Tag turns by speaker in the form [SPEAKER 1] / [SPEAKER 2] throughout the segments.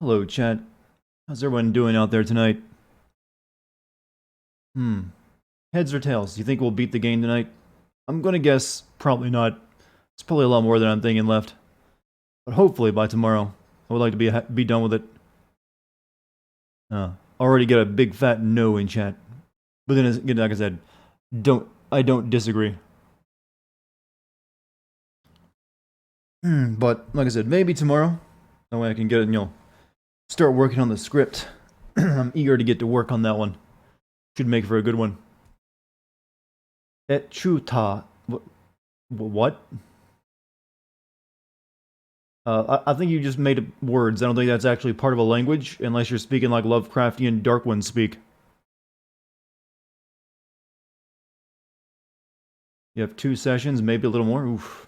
[SPEAKER 1] Hello, chat. How's everyone doing out there tonight? Heads or tails? You think we'll beat the game tonight? I'm gonna guess probably not. It's probably a lot more than I'm thinking left. But hopefully by tomorrow, I would like to be done with it. Already get a big fat no in chat. But then, again, like I said, I don't disagree. But like I said, maybe tomorrow. That way I can get it, start working on the script. I'm eager to get to work on that one. Should make for a good one. Echuta. What? I think you just made words. I don't think that's actually part of a language, unless you're speaking like Lovecraftian Dark Ones speak. You have 2 sessions, maybe a little more. Oof.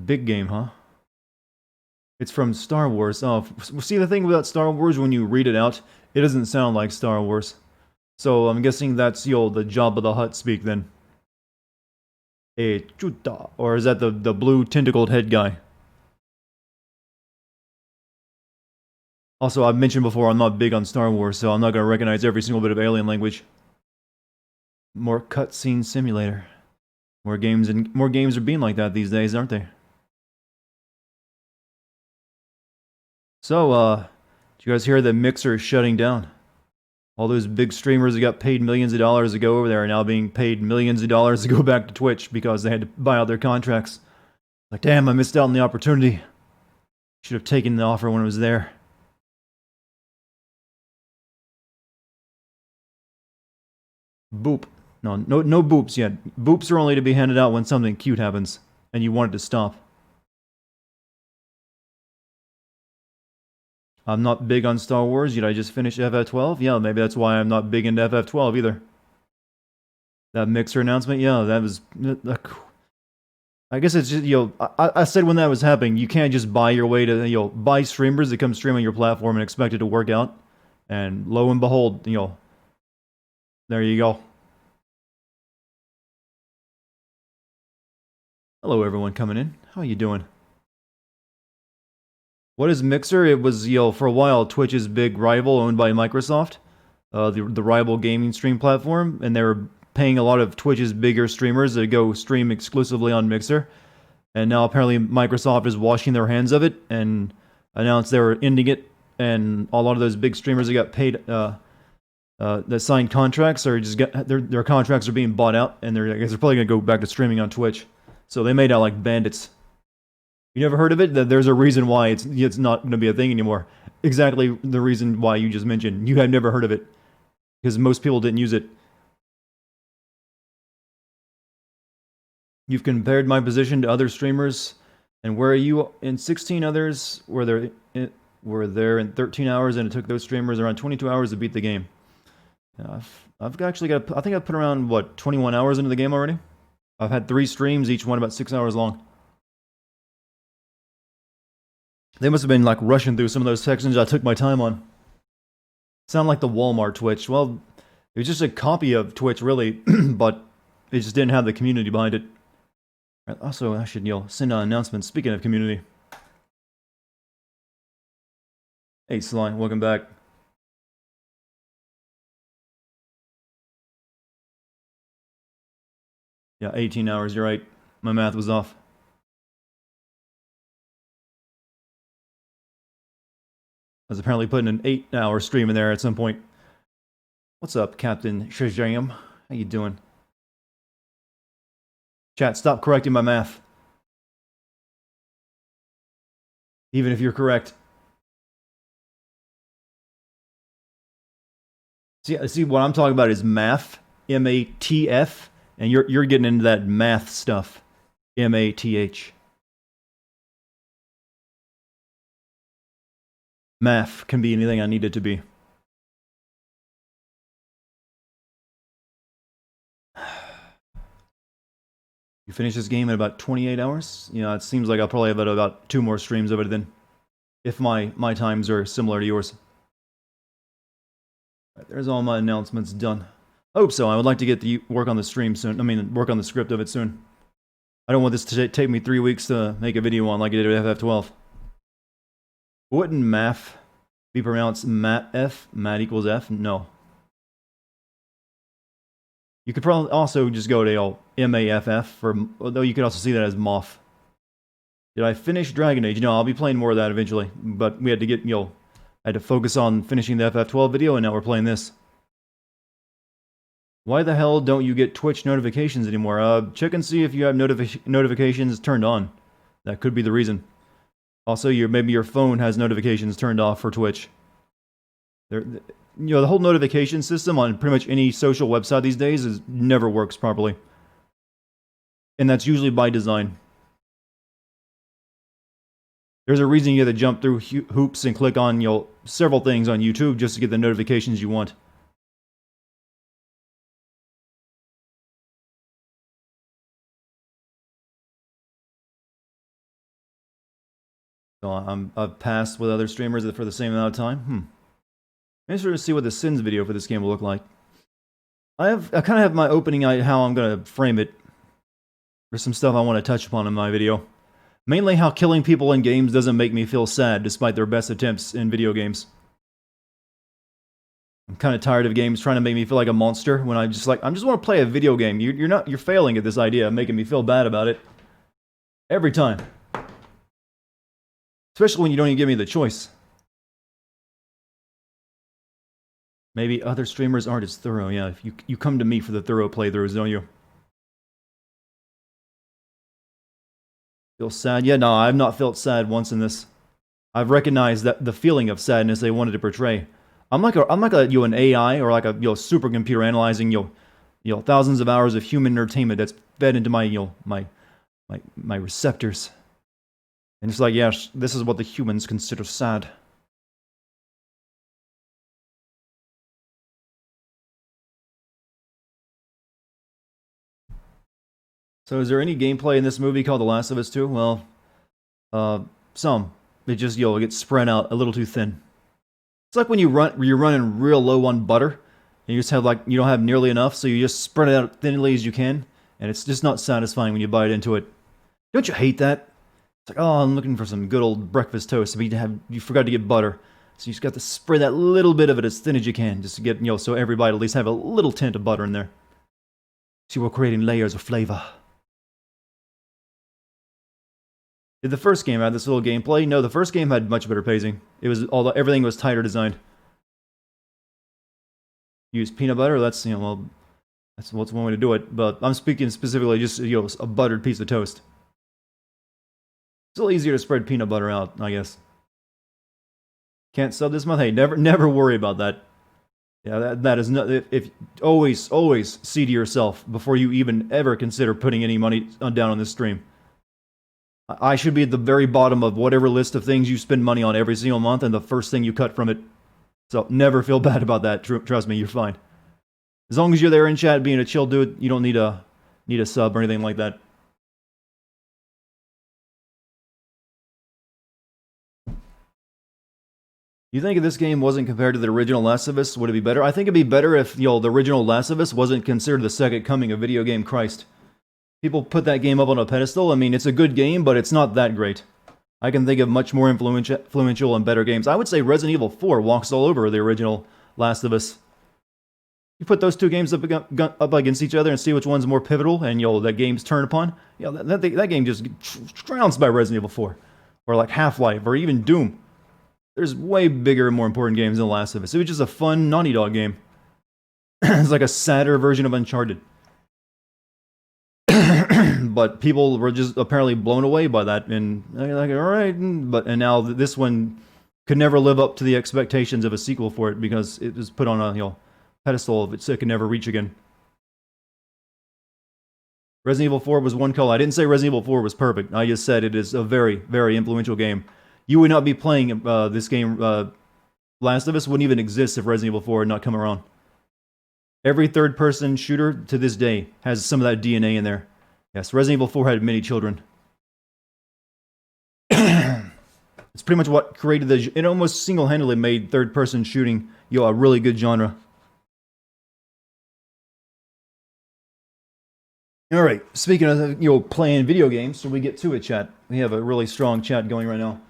[SPEAKER 1] Big game, huh? It's from Star Wars. Oh, see, the thing about Star Wars, when you read it out, it doesn't sound like Star Wars. So I'm guessing that's, the Jabba the Hutt speak then. Chuta. Or is that the blue tentacled head guy? Also, I've mentioned before, I'm not big on Star Wars, so I'm not going to recognize every single bit of alien language. More cutscene simulator. More games are being like that these days, aren't they? So, did you guys hear that Mixer is shutting down? All those big streamers that got paid millions of dollars to go over there are now being paid millions of dollars to go back to Twitch because they had to buy out their contracts. Like, damn, I missed out on the opportunity. Should have taken the offer when it was there. Boop. No boops yet. Boops are only to be handed out when something cute happens, and you want it to stop. I'm not big on Star Wars, yet I just finished FF12? Yeah, maybe that's why I'm not big into FF12 either. That Mixer announcement? Yeah, that was... I guess it's just, I said when that was happening, you can't just buy your way to, buy streamers that come stream on your platform and expect it to work out. And lo and behold, there you go. Hello everyone coming in. How are you doing? What is Mixer? It was, for a while, Twitch's big rival owned by Microsoft. The rival gaming stream platform. And they were paying a lot of Twitch's bigger streamers to go stream exclusively on Mixer. And now apparently Microsoft is washing their hands of it and announced they were ending it. And a lot of those big streamers that got paid, that signed contracts, are just their contracts are being bought out, and I guess they're probably gonna go back to streaming on Twitch. So they made out like bandits. You never heard of it? There's a reason why it's not going to be a thing anymore. Exactly the reason why you just mentioned. You had never heard of it. Because most people didn't use it. You've compared my position to other streamers. And where are you in 16 others? Were there in 13 hours, and it took those streamers around 22 hours to beat the game. I've actually got, I think I've put around, 21 hours into the game already? I've had 3 streams, each one about 6 hours long. They must have been rushing through some of those sections I took my time on. Sound like the Walmart Twitch. Well, it was just a copy of Twitch, really, but it just didn't have the community behind it. Also, I should, send out announcements. Speaking of community. Hey, Sly, welcome back. Yeah, 18 hours, you're right. My math was off. I was apparently putting an 8-hour stream in there at some point. What's up, Captain Shazam? How you doing? Chat, stop correcting my math. Even if you're correct. See, what I'm talking about is math, M-A-T-F, and you're getting into that math stuff, M-A-T-H. Math can be anything I need it to be. You finish this game in about 28 hours? It seems like I'll probably have about 2 more streams of it then. If my times are similar to yours. Right, there's all my announcements done. I hope so. I would like to get to work on the stream soon. I mean, work on the script of it soon. I don't want this to take me 3 weeks to make a video on like I did with FF12. Wouldn't math be pronounced Matt F. Matt equals F? No. You could probably also just go to MAFF, although you could also see that as Moff. Did I finish Dragon Age? No, I'll be playing more of that eventually. But we had to get, I had to focus on finishing the FF12 video, and now we're playing this. Why the hell don't you get Twitch notifications anymore? Check and see if you have notifications turned on. That could be the reason. Also, maybe your phone has notifications turned off for Twitch. The whole notification system on pretty much any social website these days never works properly. And that's usually by design. There's a reason you have to jump through hoops and click on, several things on YouTube just to get the notifications you want. So I've passed with other streamers for the same amount of time. I'm interested to see what the Sins video for this game will look like. I kind of have my opening how I'm going to frame it. There's some stuff I want to touch upon in my video. Mainly how killing people in games doesn't make me feel sad despite their best attempts in video games. I'm kind of tired of games trying to make me feel like a monster when I just want to play a video game. You're failing at this idea, making me feel bad about it. Every time. Especially when you don't even give me the choice. Maybe other streamers aren't as thorough. Yeah, if you come to me for the thorough playthroughs, don't you? Feel sad? Yeah, no, I've not felt sad once in this. I've recognized that the feeling of sadness they wanted to portray. I'm like an AI or like a supercomputer analyzing thousands of hours of human entertainment that's fed into my my receptors. And it's like, yes, this is what the humans consider sad. So is there any gameplay in this movie called The Last of Us 2? Well, some. It just, gets spread out a little too thin. It's like when you're running real low on butter, and you just have you don't have nearly enough, so you just spread it out thinly as you can, and it's just not satisfying when you bite into it. Don't you hate that? It's like, oh, I'm looking for some good old breakfast toast, but you forgot to get butter. So you just got to spread that little bit of it as thin as you can, just to get, so everybody at least have a little tint of butter in there. See, we're creating layers of flavor. Did the first game have this little gameplay? No, the first game had much better pacing. It was, although everything was tighter designed. Use peanut butter, that's, that's what's one way to do it, but I'm speaking specifically just, a buttered piece of toast. It's a little easier to spread peanut butter out, I guess. Can't sub this month? Hey, never worry about that. Yeah, that is not. If always see to yourself before you even ever consider putting any money down on this stream. I should be at the very bottom of whatever list of things you spend money on every single month, and the first thing you cut from it. So never feel bad about that. Trust me, you're fine. As long as you're there in chat, being a chill dude, you don't need a sub or anything like that. You think if this game wasn't compared to the original Last of Us, would it be better? I think it'd be better if, the original Last of Us wasn't considered the second coming of video game Christ. People put that game up on a pedestal. I mean, it's a good game, but it's not that great. I can think of much more influential and better games. I would say Resident Evil 4 walks all over the original Last of Us. You put those two games up against each other and see which one's more pivotal, and that game's turned upon. That game just trounced by Resident Evil 4, or like Half-Life, or even Doom. There's way bigger and more important games than The Last of Us. It was just a fun Naughty Dog game. It's like a sadder version of Uncharted. But people were just apparently blown away by that, and they're like, alright, and now this one could never live up to the expectations of a sequel for it, because it was put on a pedestal of it could never reach again. Resident Evil 4 was one call. I didn't say Resident Evil 4 was perfect. I just said it is a very, very influential game. You would not be playing this game. Last of Us wouldn't even exist if Resident Evil 4 had not come around. Every third-person shooter to this day has some of that DNA in there. Yes, Resident Evil 4 had many children. It's pretty much what created it almost single-handedly made third-person shooting, a really good genre. Alright, speaking of, playing video games, so we get to it, chat. We have a really strong chat going right now.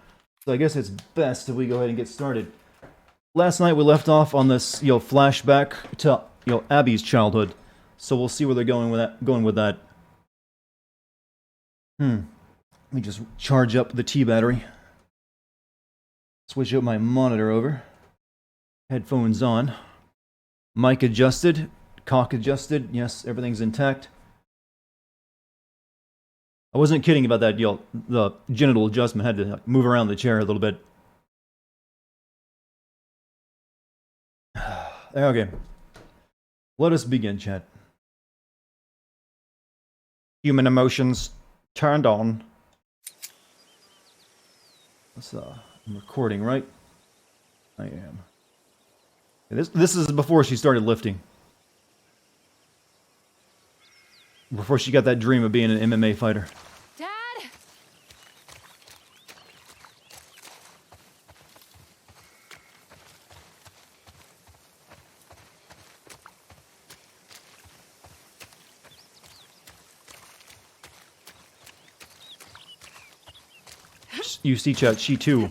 [SPEAKER 1] So I guess it's best if we go ahead and get started. Last night we left off on this, flashback to, Abby's childhood. So we'll see where they're going with that. Let me just charge up the T battery. Switch up my monitor over. Headphones on. Mic adjusted. Cock adjusted. Yes, everything's intact. I wasn't kidding about that, the genital adjustment. Had to move around the chair a little bit. Okay. Let us begin, chat. Human emotions turned on. I'm recording, right? I am. This is before she started lifting. Before she got that dream of being an MMA fighter.
[SPEAKER 2] Dad!
[SPEAKER 1] You see, chat, she too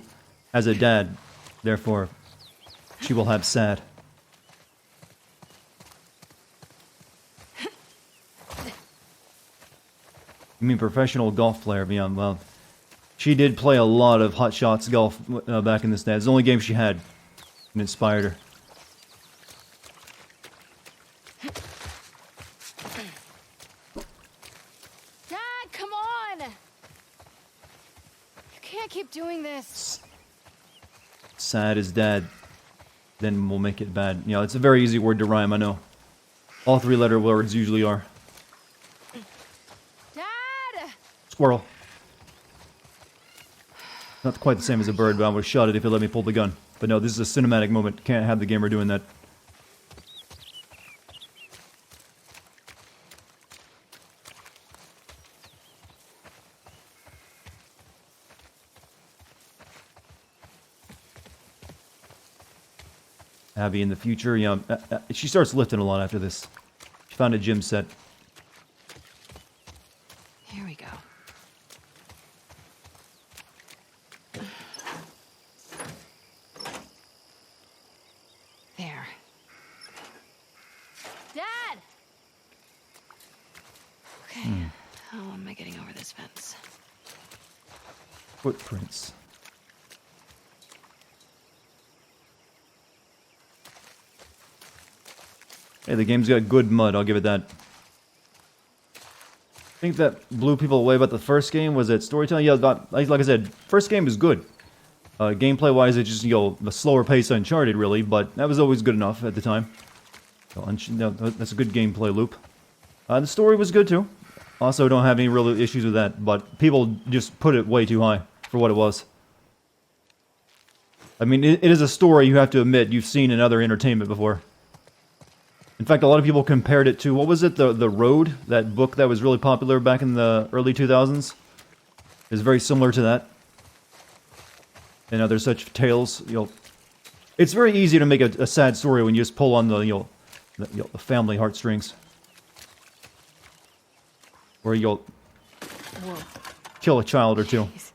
[SPEAKER 1] has a dad. Therefore, she will have sad. You mean professional golf player? Yeah, well, she did play a lot of Hot Shots golf back in this day. It's the only game she had, and inspired her.
[SPEAKER 2] Dad, come on! You can't keep doing this.
[SPEAKER 1] Sad is dad. Then we'll make it bad. It's a very easy word to rhyme, I know. All three-letter words usually are. Squirrel. Not quite the same as a bird, but I would have shot it if it let me pull the gun. But no, this is a cinematic moment. Can't have the gamer doing that. Abby in the future, she starts lifting a lot after this. She found a gym set.
[SPEAKER 2] Here we go. There. Dad! Okay, how am I getting over this fence?
[SPEAKER 1] Footprints. Hey, the game's got good mud, I'll give it that. I think that blew people away about the first game was that storytelling. Yeah, like I said, first game is good. Gameplay-wise, it's just, a slower pace Uncharted, really, but that was always good enough at the time. So, that's a good gameplay loop. The story was good, too. Also, don't have any real issues with that, but people just put it way too high for what it was. I mean, it is a story you have to admit you've seen in other entertainment before. In fact, a lot of people compared it to, what was it, The Road? That book that was really popular back in the early 2000s? It's very similar to that. And other such tales, It's very easy to make a sad story when you just pull on the family heartstrings. Or you'll kill a child or two.
[SPEAKER 2] Jeez.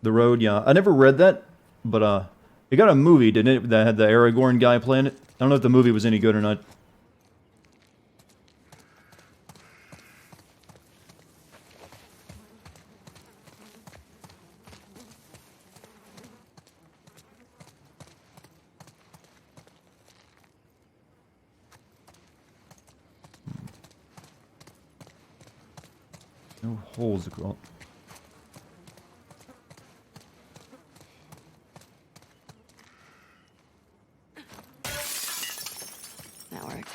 [SPEAKER 1] The Road, yeah. I never read that, but it got a movie, didn't it? That had the Aragorn guy playing it. I don't know if the movie was any good or not. No holes across.
[SPEAKER 2] That worked.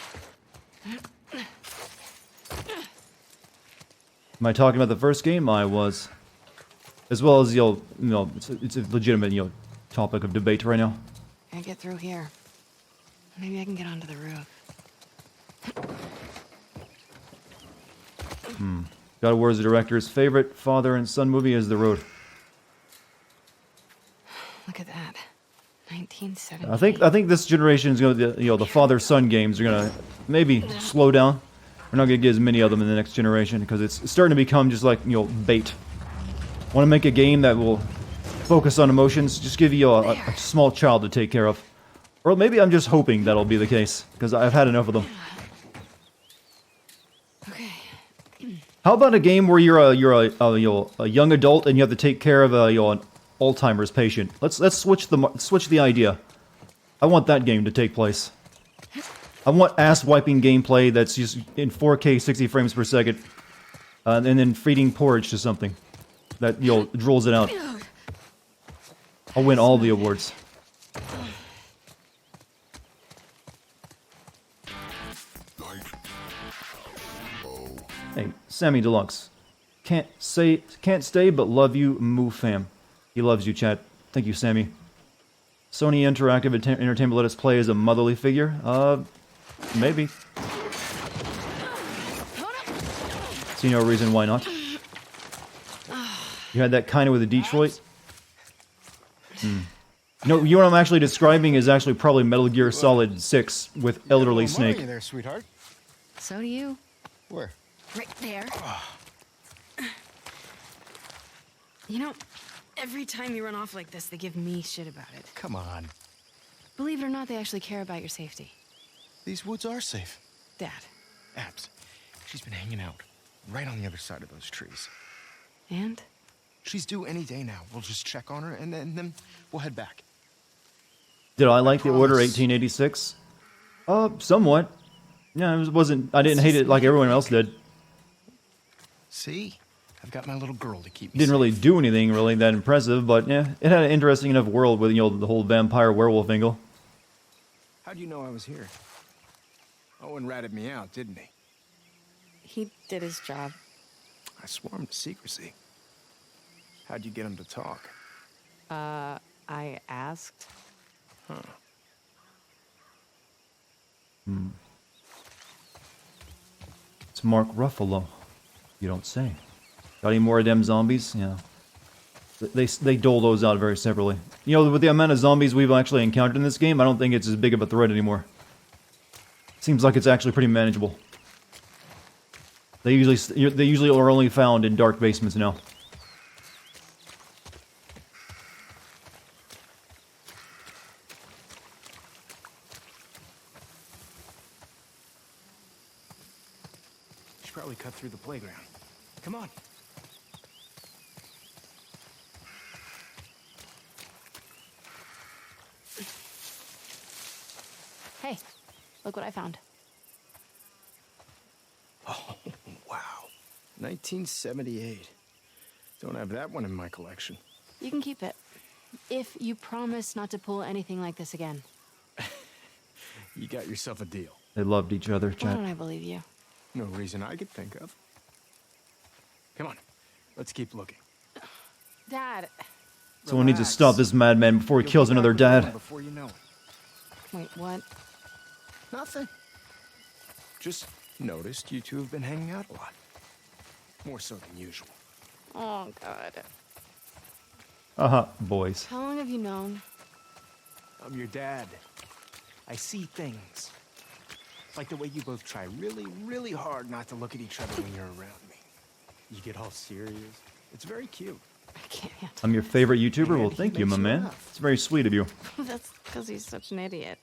[SPEAKER 1] Am I talking about the first game? I was. As well as, it's a legitimate, topic of debate right now.
[SPEAKER 2] Can't get through here. Maybe I can get onto the roof.
[SPEAKER 1] God of War's the director's favorite father and son movie is The Road.
[SPEAKER 2] Look at that.
[SPEAKER 1] I
[SPEAKER 2] 1970.
[SPEAKER 1] think this generation is going to, the father-son games are going to maybe slow down. We're not gonna get as many of them in the next generation because it's starting to become just like, you know, bait. Want to make a game that will focus on emotions? Just give you a small child to take care of. Or maybe I'm just hoping that'll be the case because I've had enough of them.
[SPEAKER 2] Okay.
[SPEAKER 1] How about a game where you're a young adult and you have to take care of an Alzheimer's patient? Let's switch the idea. I want that game to take place. I want ass-wiping gameplay that's just in 4K 60 frames per second, and then feeding porridge to something that drools it out. I'll win all the awards. Hey, Sammy Deluxe. Can't stay, but love you, Moo Fam. He loves you, chat. Thank you, Sammy. Sony Interactive Entertainment let us play as a motherly figure? Maybe. See no reason why not. You had that kind of with a Detroit? No, you know what I'm actually describing is actually probably Metal Gear Solid 6 with Elderly Snake.
[SPEAKER 3] There, sweetheart.
[SPEAKER 2] So do you.
[SPEAKER 3] Where?
[SPEAKER 2] Right there. You know, every time you run off like this, they give me shit about it.
[SPEAKER 3] Come on.
[SPEAKER 2] Believe it or not, they actually care about your safety.
[SPEAKER 3] These woods are safe.
[SPEAKER 2] Dad.
[SPEAKER 3] Abs, she's been hanging out right on the other side of those trees.
[SPEAKER 2] And?
[SPEAKER 3] She's due any day now. We'll just check on her and then we'll head back.
[SPEAKER 1] Did I like the Order 1886? Somewhat. Yeah, it wasn't. I didn't hate it like everyone else did.
[SPEAKER 3] See? I've got my little girl to keep me
[SPEAKER 1] Didn't
[SPEAKER 3] safe.
[SPEAKER 1] really do anything really that impressive, but yeah, it had an interesting enough world with the whole vampire werewolf angle.
[SPEAKER 3] How'd you know I was here? Owen ratted me out, didn't he?
[SPEAKER 2] He did his job.
[SPEAKER 3] I swore him to secrecy. How'd you get him to talk?
[SPEAKER 2] I asked.
[SPEAKER 3] Huh.
[SPEAKER 1] It's Mark Ruffalo. You don't say. Got any more of them zombies? Yeah. They dole those out very separately. You know, with the amount of zombies we've actually encountered in this game, I don't think it's as big of a threat anymore. Seems like it's actually pretty manageable. They usually are only found in dark basements now.
[SPEAKER 3] Should probably cut through the playground. Come on.
[SPEAKER 2] Hey, look what I found.
[SPEAKER 3] Oh, wow. 1978. Don't have that one in my collection.
[SPEAKER 2] You can keep it. If you promise not to pull anything like this again.
[SPEAKER 3] You got yourself a deal.
[SPEAKER 1] They loved each other,
[SPEAKER 2] Why
[SPEAKER 1] chat.
[SPEAKER 2] don't I believe you?
[SPEAKER 3] No reason I could think of. Come on, let's keep looking.
[SPEAKER 2] Dad.
[SPEAKER 1] Someone needs to stop this madman before he
[SPEAKER 3] You'll
[SPEAKER 1] kills
[SPEAKER 3] be back
[SPEAKER 1] another
[SPEAKER 3] with Owen
[SPEAKER 1] dad.
[SPEAKER 3] Before you know it.
[SPEAKER 2] Wait, what?
[SPEAKER 3] Nothing. Just noticed you two have been hanging out a lot. More so than usual.
[SPEAKER 2] Oh, God.
[SPEAKER 1] Boys.
[SPEAKER 2] How long have you known?
[SPEAKER 3] I'm your dad. I see things. Like the way you both try really, really hard not to look at each other when you're around me. You get all serious. It's very cute.
[SPEAKER 2] I can't.
[SPEAKER 1] I'm your favorite YouTuber? Well,
[SPEAKER 3] he
[SPEAKER 1] thank you, my
[SPEAKER 3] makes you
[SPEAKER 1] man.
[SPEAKER 3] laugh.
[SPEAKER 1] It's very sweet of you.
[SPEAKER 2] That's because he's such an idiot.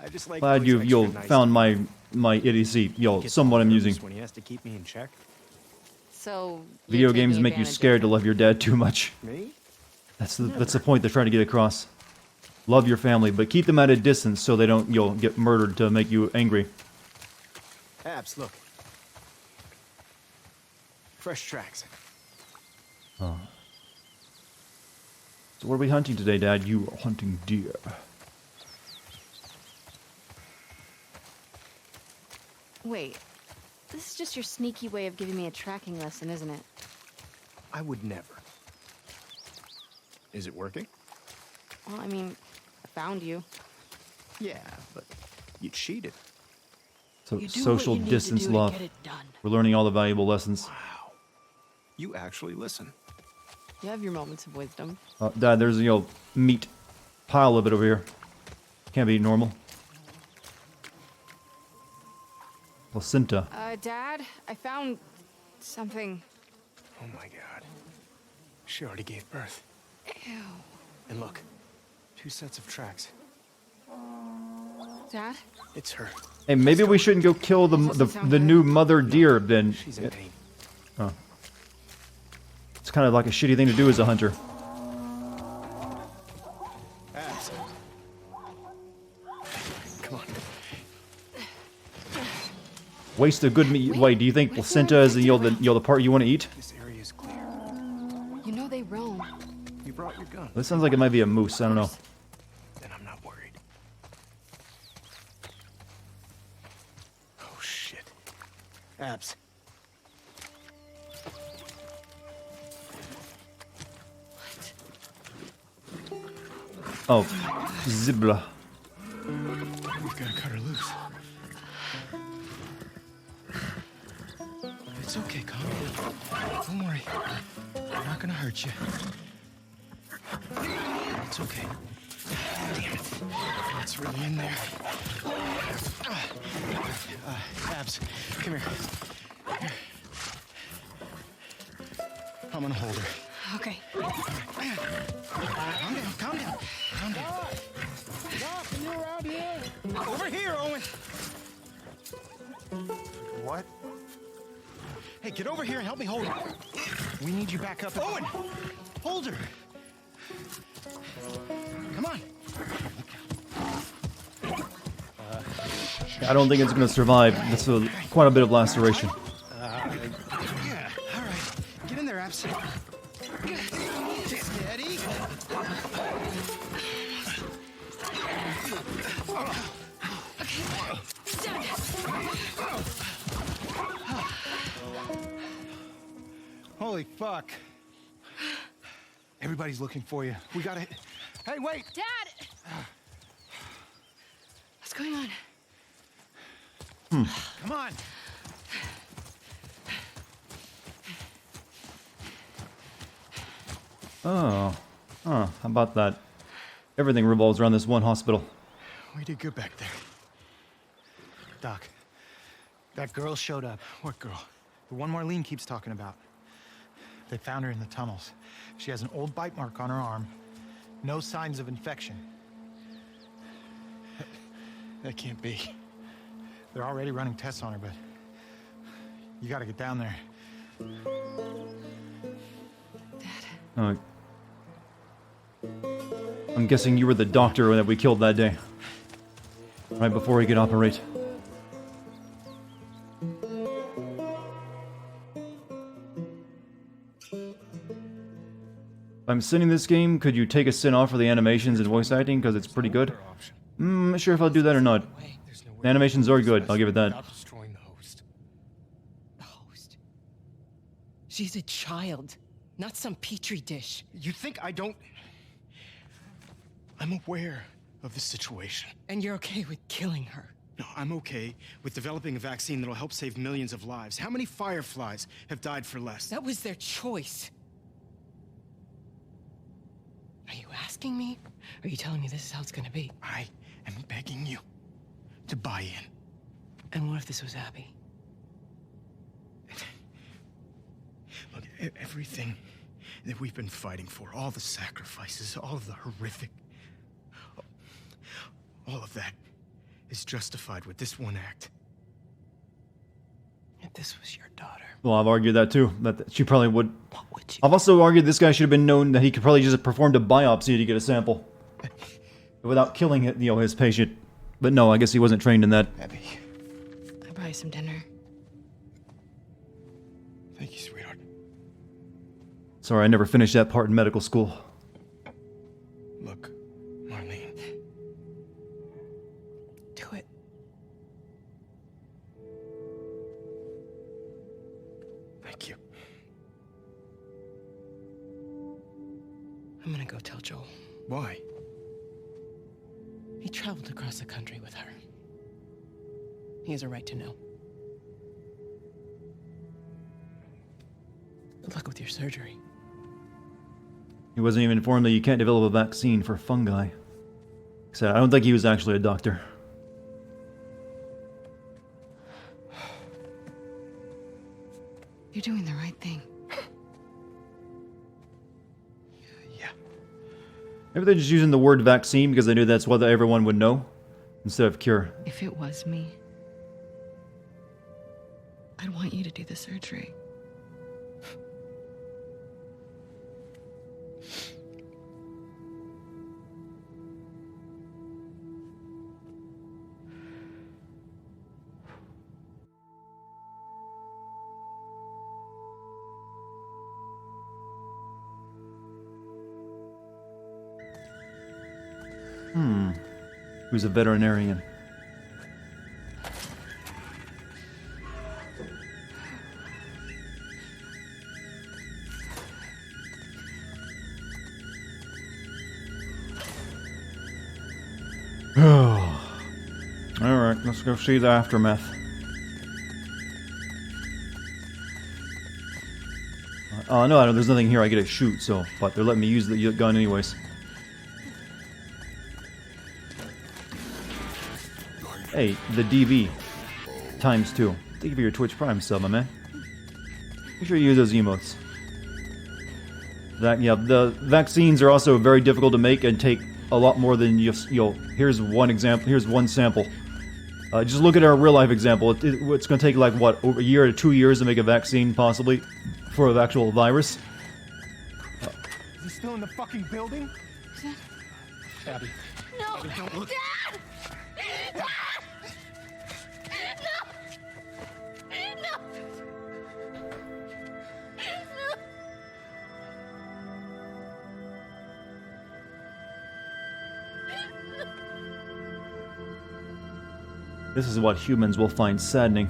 [SPEAKER 3] I just like
[SPEAKER 1] Glad
[SPEAKER 3] how he's
[SPEAKER 1] you
[SPEAKER 3] extra nice
[SPEAKER 1] found
[SPEAKER 3] to me.
[SPEAKER 1] my idiocy,
[SPEAKER 3] Gets
[SPEAKER 1] somewhat
[SPEAKER 3] all nervous
[SPEAKER 1] amusing.
[SPEAKER 3] when he has to keep me in check.
[SPEAKER 2] So.
[SPEAKER 1] Video
[SPEAKER 2] you're
[SPEAKER 1] games
[SPEAKER 2] taking
[SPEAKER 1] make you
[SPEAKER 2] advantage of
[SPEAKER 1] scared to
[SPEAKER 2] him.
[SPEAKER 1] love your dad too much.
[SPEAKER 3] Me?
[SPEAKER 1] That's the point they're trying to get across. Love your family, but keep them at a distance so they don't get murdered to make you angry.
[SPEAKER 3] Abs, look. Fresh tracks.
[SPEAKER 1] So what are we hunting today, Dad? You are hunting deer.
[SPEAKER 2] Wait. This is just your sneaky way of giving me a tracking lesson, isn't it?
[SPEAKER 3] I would never. Is it working?
[SPEAKER 2] Well, I mean, I found you.
[SPEAKER 3] Yeah, but you cheated.
[SPEAKER 1] So
[SPEAKER 2] You do
[SPEAKER 1] social
[SPEAKER 2] what you need
[SPEAKER 1] distance
[SPEAKER 2] to do
[SPEAKER 1] love.
[SPEAKER 2] To get it done.
[SPEAKER 1] We're learning all the valuable lessons.
[SPEAKER 3] Wow. You actually listen.
[SPEAKER 2] You have your moments of wisdom.
[SPEAKER 1] Dad, there's meat pile of it over here. Can't be normal. Placenta.
[SPEAKER 2] Dad, I found something.
[SPEAKER 3] Oh my god. She already gave birth.
[SPEAKER 2] Ew.
[SPEAKER 3] And look, 2 sets of tracks.
[SPEAKER 2] Dad?
[SPEAKER 3] It's her.
[SPEAKER 1] Hey, maybe we shouldn't go kill the new mother deer then.
[SPEAKER 3] She's in pain.
[SPEAKER 1] Oh. It's kind of like a shitty thing to do as a hunter.
[SPEAKER 3] Abs. Come on.
[SPEAKER 1] Waste a good meat. Wait, do you think placenta is the part you want to eat?
[SPEAKER 3] This area is clear.
[SPEAKER 2] You know they roam.
[SPEAKER 3] You brought your gun.
[SPEAKER 1] This sounds like it might be a moose. I don't know.
[SPEAKER 3] Then I'm not worried. Oh shit. Abs.
[SPEAKER 1] Oh, zebra.
[SPEAKER 3] We've got to cut her loose. It's okay, calm down. Don't worry. I'm not gonna hurt you. It's okay. Damn it. It's really in there. Abs, come here. Here. I'm gonna hold her.
[SPEAKER 2] Okay.
[SPEAKER 3] Calm down, calm down. Calm down.
[SPEAKER 4] Doc, are you around here?
[SPEAKER 3] Over here, Owen. What? Hey, get over here and help me hold her. We need you back up. Owen! Hold her! Come on.
[SPEAKER 1] I don't think it's gonna survive. That's quite a bit of laceration.
[SPEAKER 3] Yeah, all right. Get in there, Abs. Steady. Holy fuck. Everybody's looking for you. We gotta... Hey, wait!
[SPEAKER 2] Dad! What's going on?
[SPEAKER 3] Come on!
[SPEAKER 1] Oh. Huh. How about that? Everything revolves around this one hospital.
[SPEAKER 3] We did good back there. Doc, that girl showed up. What girl? The one Marlene keeps talking about. They found her in the tunnels. She has an old bite mark on her arm. No signs of infection. That can't be. They're already running tests on her, but you gotta get down there.
[SPEAKER 1] Oh. I'm guessing you were the doctor that we killed that day. Right before he could operate. If I'm sending this game, could you take a sin off for the animations and voice acting, because it's pretty good? I'm not sure if I'll do that or not. The animations are good, I'll give it that.
[SPEAKER 3] Without destroying the host.
[SPEAKER 5] The host. She's a child, not some petri dish.
[SPEAKER 3] You think I don't... I'm aware of the situation.
[SPEAKER 5] And you're okay with killing her.
[SPEAKER 3] No, I'm okay with developing a vaccine that'll help save millions of lives. How many fireflies have died for less?
[SPEAKER 5] That was their choice. Are you asking me? Or are you telling me this is how it's gonna be?
[SPEAKER 3] I am begging you to buy in.
[SPEAKER 5] And what if this was Abby?
[SPEAKER 3] Look, everything that we've been fighting for, all the sacrifices, all of the horrific... all of that is justified with this one act.
[SPEAKER 5] If this was your daughter,
[SPEAKER 1] Well, I've argued that too. That she probably would.
[SPEAKER 5] what would you...
[SPEAKER 1] I've also argued this guy should have been known that he could probably just have performed a biopsy to get a sample. Without killing it, his patient. But no, I guess he wasn't trained in that.
[SPEAKER 3] Abby,
[SPEAKER 2] I'll buy you some dinner.
[SPEAKER 3] thank you, sweetheart.
[SPEAKER 1] Sorry, I never finished that part in medical school.
[SPEAKER 3] Look, Marlene.
[SPEAKER 5] Do it.
[SPEAKER 3] Thank you.
[SPEAKER 5] I'm gonna go tell Joel.
[SPEAKER 3] Why?
[SPEAKER 5] He traveled across the country with her. He has a right to know. Good luck with your surgery.
[SPEAKER 1] He wasn't even informed that you can't develop a vaccine for fungi. So I don't think he was actually a doctor.
[SPEAKER 2] You're doing the right thing.
[SPEAKER 3] Yeah.
[SPEAKER 1] Maybe they're just using the word vaccine because they knew that's what everyone would know, instead of cure.
[SPEAKER 2] If it was me, I'd want you to do the surgery.
[SPEAKER 1] Who's a veterinarian. Alright, let's go see the aftermath. No, there's nothing here I get to shoot, so, but they're letting me use the gun anyways. Hey, the DV. ×2. Thank you for your Twitch Prime sub, my man. Make sure you use those emotes. Yeah, the vaccines are also very difficult to make and take a lot more than you'll. Here's one example. Here's one sample. Just look at our real life example. It's going to take like what, over a year to 2 years to make a vaccine, possibly, for an actual virus.
[SPEAKER 3] Is he still in the fucking building? Abby.
[SPEAKER 2] No!
[SPEAKER 3] Abby, don't look.
[SPEAKER 2] Dad! Dad! No!
[SPEAKER 1] This is what humans will find saddening.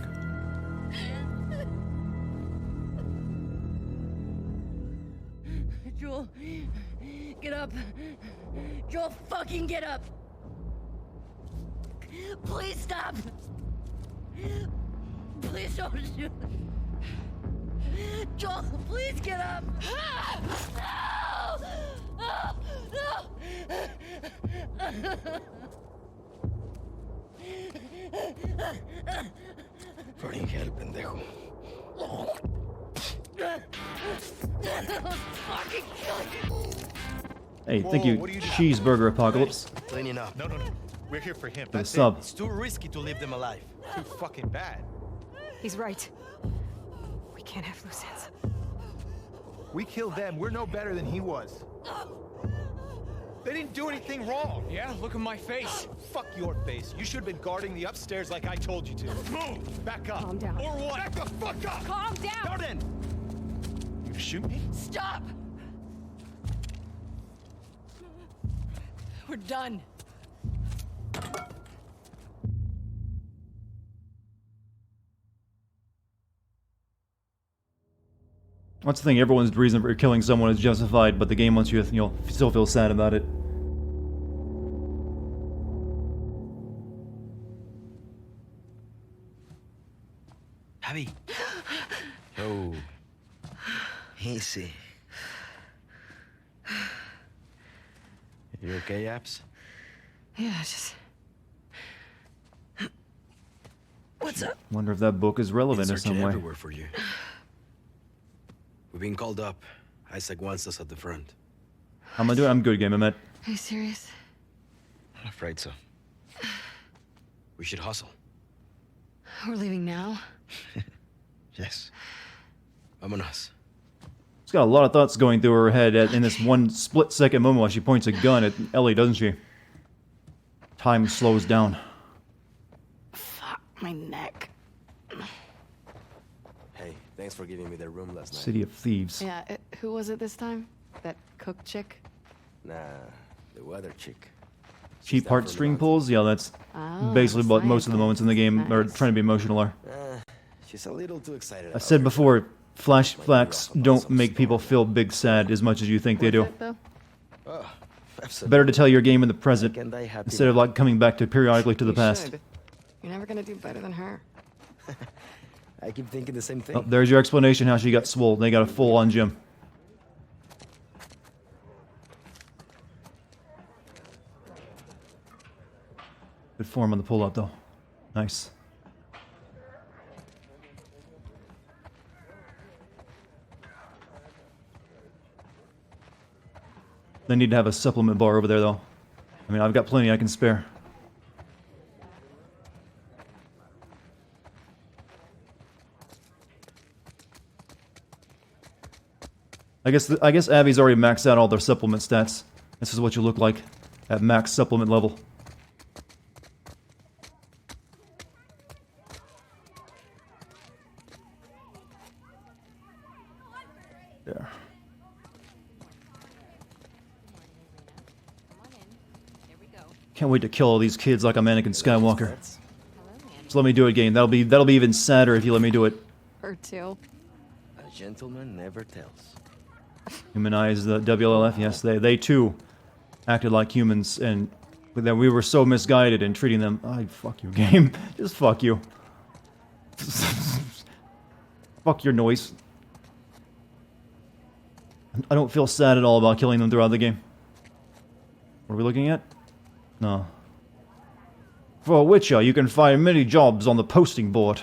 [SPEAKER 6] Joel, get up. Joel, fucking get up. Please stop. Please don't shoot. Joel, please get up. No! No!
[SPEAKER 3] Fucking hell, pendejo.
[SPEAKER 6] Fucking kill you.
[SPEAKER 1] Hey, thank
[SPEAKER 7] Whoa,
[SPEAKER 1] you,
[SPEAKER 7] what are you doing?
[SPEAKER 1] Cheeseburger Apocalypse.
[SPEAKER 7] Cleaning up. No. We're here for him.
[SPEAKER 1] For the
[SPEAKER 7] That's
[SPEAKER 1] sub.
[SPEAKER 7] It's too risky to leave them alive. Too fucking bad.
[SPEAKER 2] He's right. We can't have loose ends.
[SPEAKER 7] We killed them. We're no better than he was. They didn't do anything wrong.
[SPEAKER 3] Yeah, look at my face.
[SPEAKER 7] Fuck your face. You should have been guarding the upstairs like I told you to. Move! Back up.
[SPEAKER 2] Calm down.
[SPEAKER 7] Or what? Back the fuck up!
[SPEAKER 2] Calm down!
[SPEAKER 7] Darden! You shoot me?
[SPEAKER 6] Stop! We're done.
[SPEAKER 1] That's the thing, everyone's reason for killing someone is justified, but the game wants you to, still feel sad about it.
[SPEAKER 8] Abby. Oh. Easy. You okay, Abs?
[SPEAKER 2] Yeah, just...
[SPEAKER 6] What's up?
[SPEAKER 1] Wonder if that book is relevant in
[SPEAKER 8] Searching
[SPEAKER 1] some way.
[SPEAKER 8] everywhere for you. We've been called up. Isaac wants us at the front.
[SPEAKER 1] How am I doing? I'm good, Game Met.
[SPEAKER 2] Are you serious?
[SPEAKER 8] I'm afraid so. We should hustle.
[SPEAKER 2] We're leaving now?
[SPEAKER 8] Yes. Vámonos.
[SPEAKER 1] She's got a lot of thoughts going through her head in this one split-second moment while she points a gun at Ellie, doesn't she? Time slows down.
[SPEAKER 2] Fuck, my neck.
[SPEAKER 8] Hey, thanks for giving me the room last night.
[SPEAKER 1] City of Thieves.
[SPEAKER 2] Yeah, who was it this time? That cook chick?
[SPEAKER 8] Nah, the weather chick.
[SPEAKER 1] Cheap
[SPEAKER 8] down from the
[SPEAKER 1] heartstring
[SPEAKER 8] mountain.
[SPEAKER 1] pulls? Yeah, that's
[SPEAKER 2] Oh,
[SPEAKER 1] basically what most of the
[SPEAKER 2] scientist.
[SPEAKER 1] moments in the game are
[SPEAKER 2] Nice.
[SPEAKER 1] trying to be emotional are.
[SPEAKER 8] She's a little too excited.
[SPEAKER 1] I
[SPEAKER 8] about
[SPEAKER 1] said
[SPEAKER 8] her.
[SPEAKER 1] before, flashbacks don't make people feel big sad as much as you think they do.
[SPEAKER 2] Was it, though?
[SPEAKER 8] Oh, absolutely.
[SPEAKER 1] Better to tell your game in the present
[SPEAKER 8] And I happy
[SPEAKER 1] instead of
[SPEAKER 8] now.
[SPEAKER 1] like coming back to periodically to the
[SPEAKER 2] You
[SPEAKER 1] past.
[SPEAKER 2] should. You're never gonna do better than her.
[SPEAKER 8] I keep thinking the same thing.
[SPEAKER 1] Oh, there's your explanation how she got swole. They got a full-on gym. Good form on the pull-up, though. Nice. They need to have a supplement bar over there, though. I mean, I've got plenty I can spare. I guess Abby's already maxed out all their supplement stats. This is what you look like at max supplement level. There. Can't wait to kill all these kids like I'm Anakin Skywalker. Just let me do it, game. That'll be even sadder if you let me do it.
[SPEAKER 2] Her too.
[SPEAKER 8] A gentleman never tells.
[SPEAKER 1] Humanize the WLF. Yes, they too acted like humans, and then we were so misguided in treating them. Fuck you, game. Just fuck you. Fuck your noise. I don't feel sad at all about killing them throughout the game. What are we looking at? No. For a Witcher, you can find many jobs on the posting board.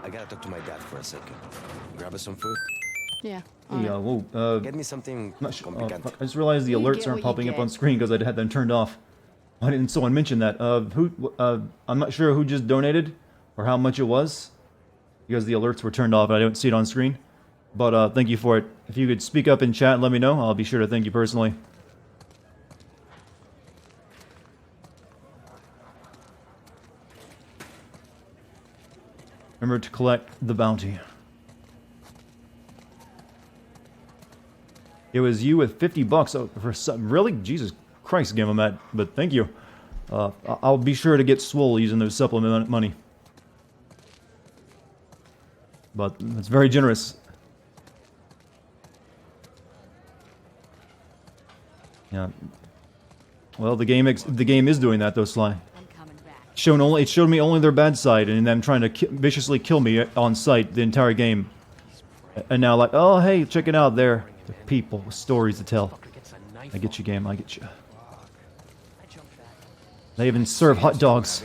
[SPEAKER 8] I gotta talk to my dad for a second. Grab us some food.
[SPEAKER 2] Yeah.
[SPEAKER 1] Yeah, whoa,
[SPEAKER 8] Get me something
[SPEAKER 1] not sure,
[SPEAKER 8] complicante.
[SPEAKER 1] I just realized the
[SPEAKER 2] You
[SPEAKER 1] alerts
[SPEAKER 2] get
[SPEAKER 1] aren't
[SPEAKER 2] what you
[SPEAKER 1] popping up
[SPEAKER 2] get.
[SPEAKER 1] on screen because I had them turned off. Why didn't someone mention that? I'm not sure who just donated or how much it was because the alerts were turned off and I don't see it on screen. But thank you for it. If you could speak up in chat and let me know, I'll be sure to thank you personally. Remember to collect the bounty. It was you with 50 bucks for some, really? Jesus Christ, give him that. But thank you. I'll be sure to get swole using those supplement money. But it's very generous. Yeah. Well, the game is doing that though, Sly.
[SPEAKER 6] I'm coming back.
[SPEAKER 1] It showed me only their bad side, and them trying to viciously kill me on sight the entire game. And now, like, oh hey, check it out, they're people with stories to tell. I get you, game. I get you. They even serve hot dogs.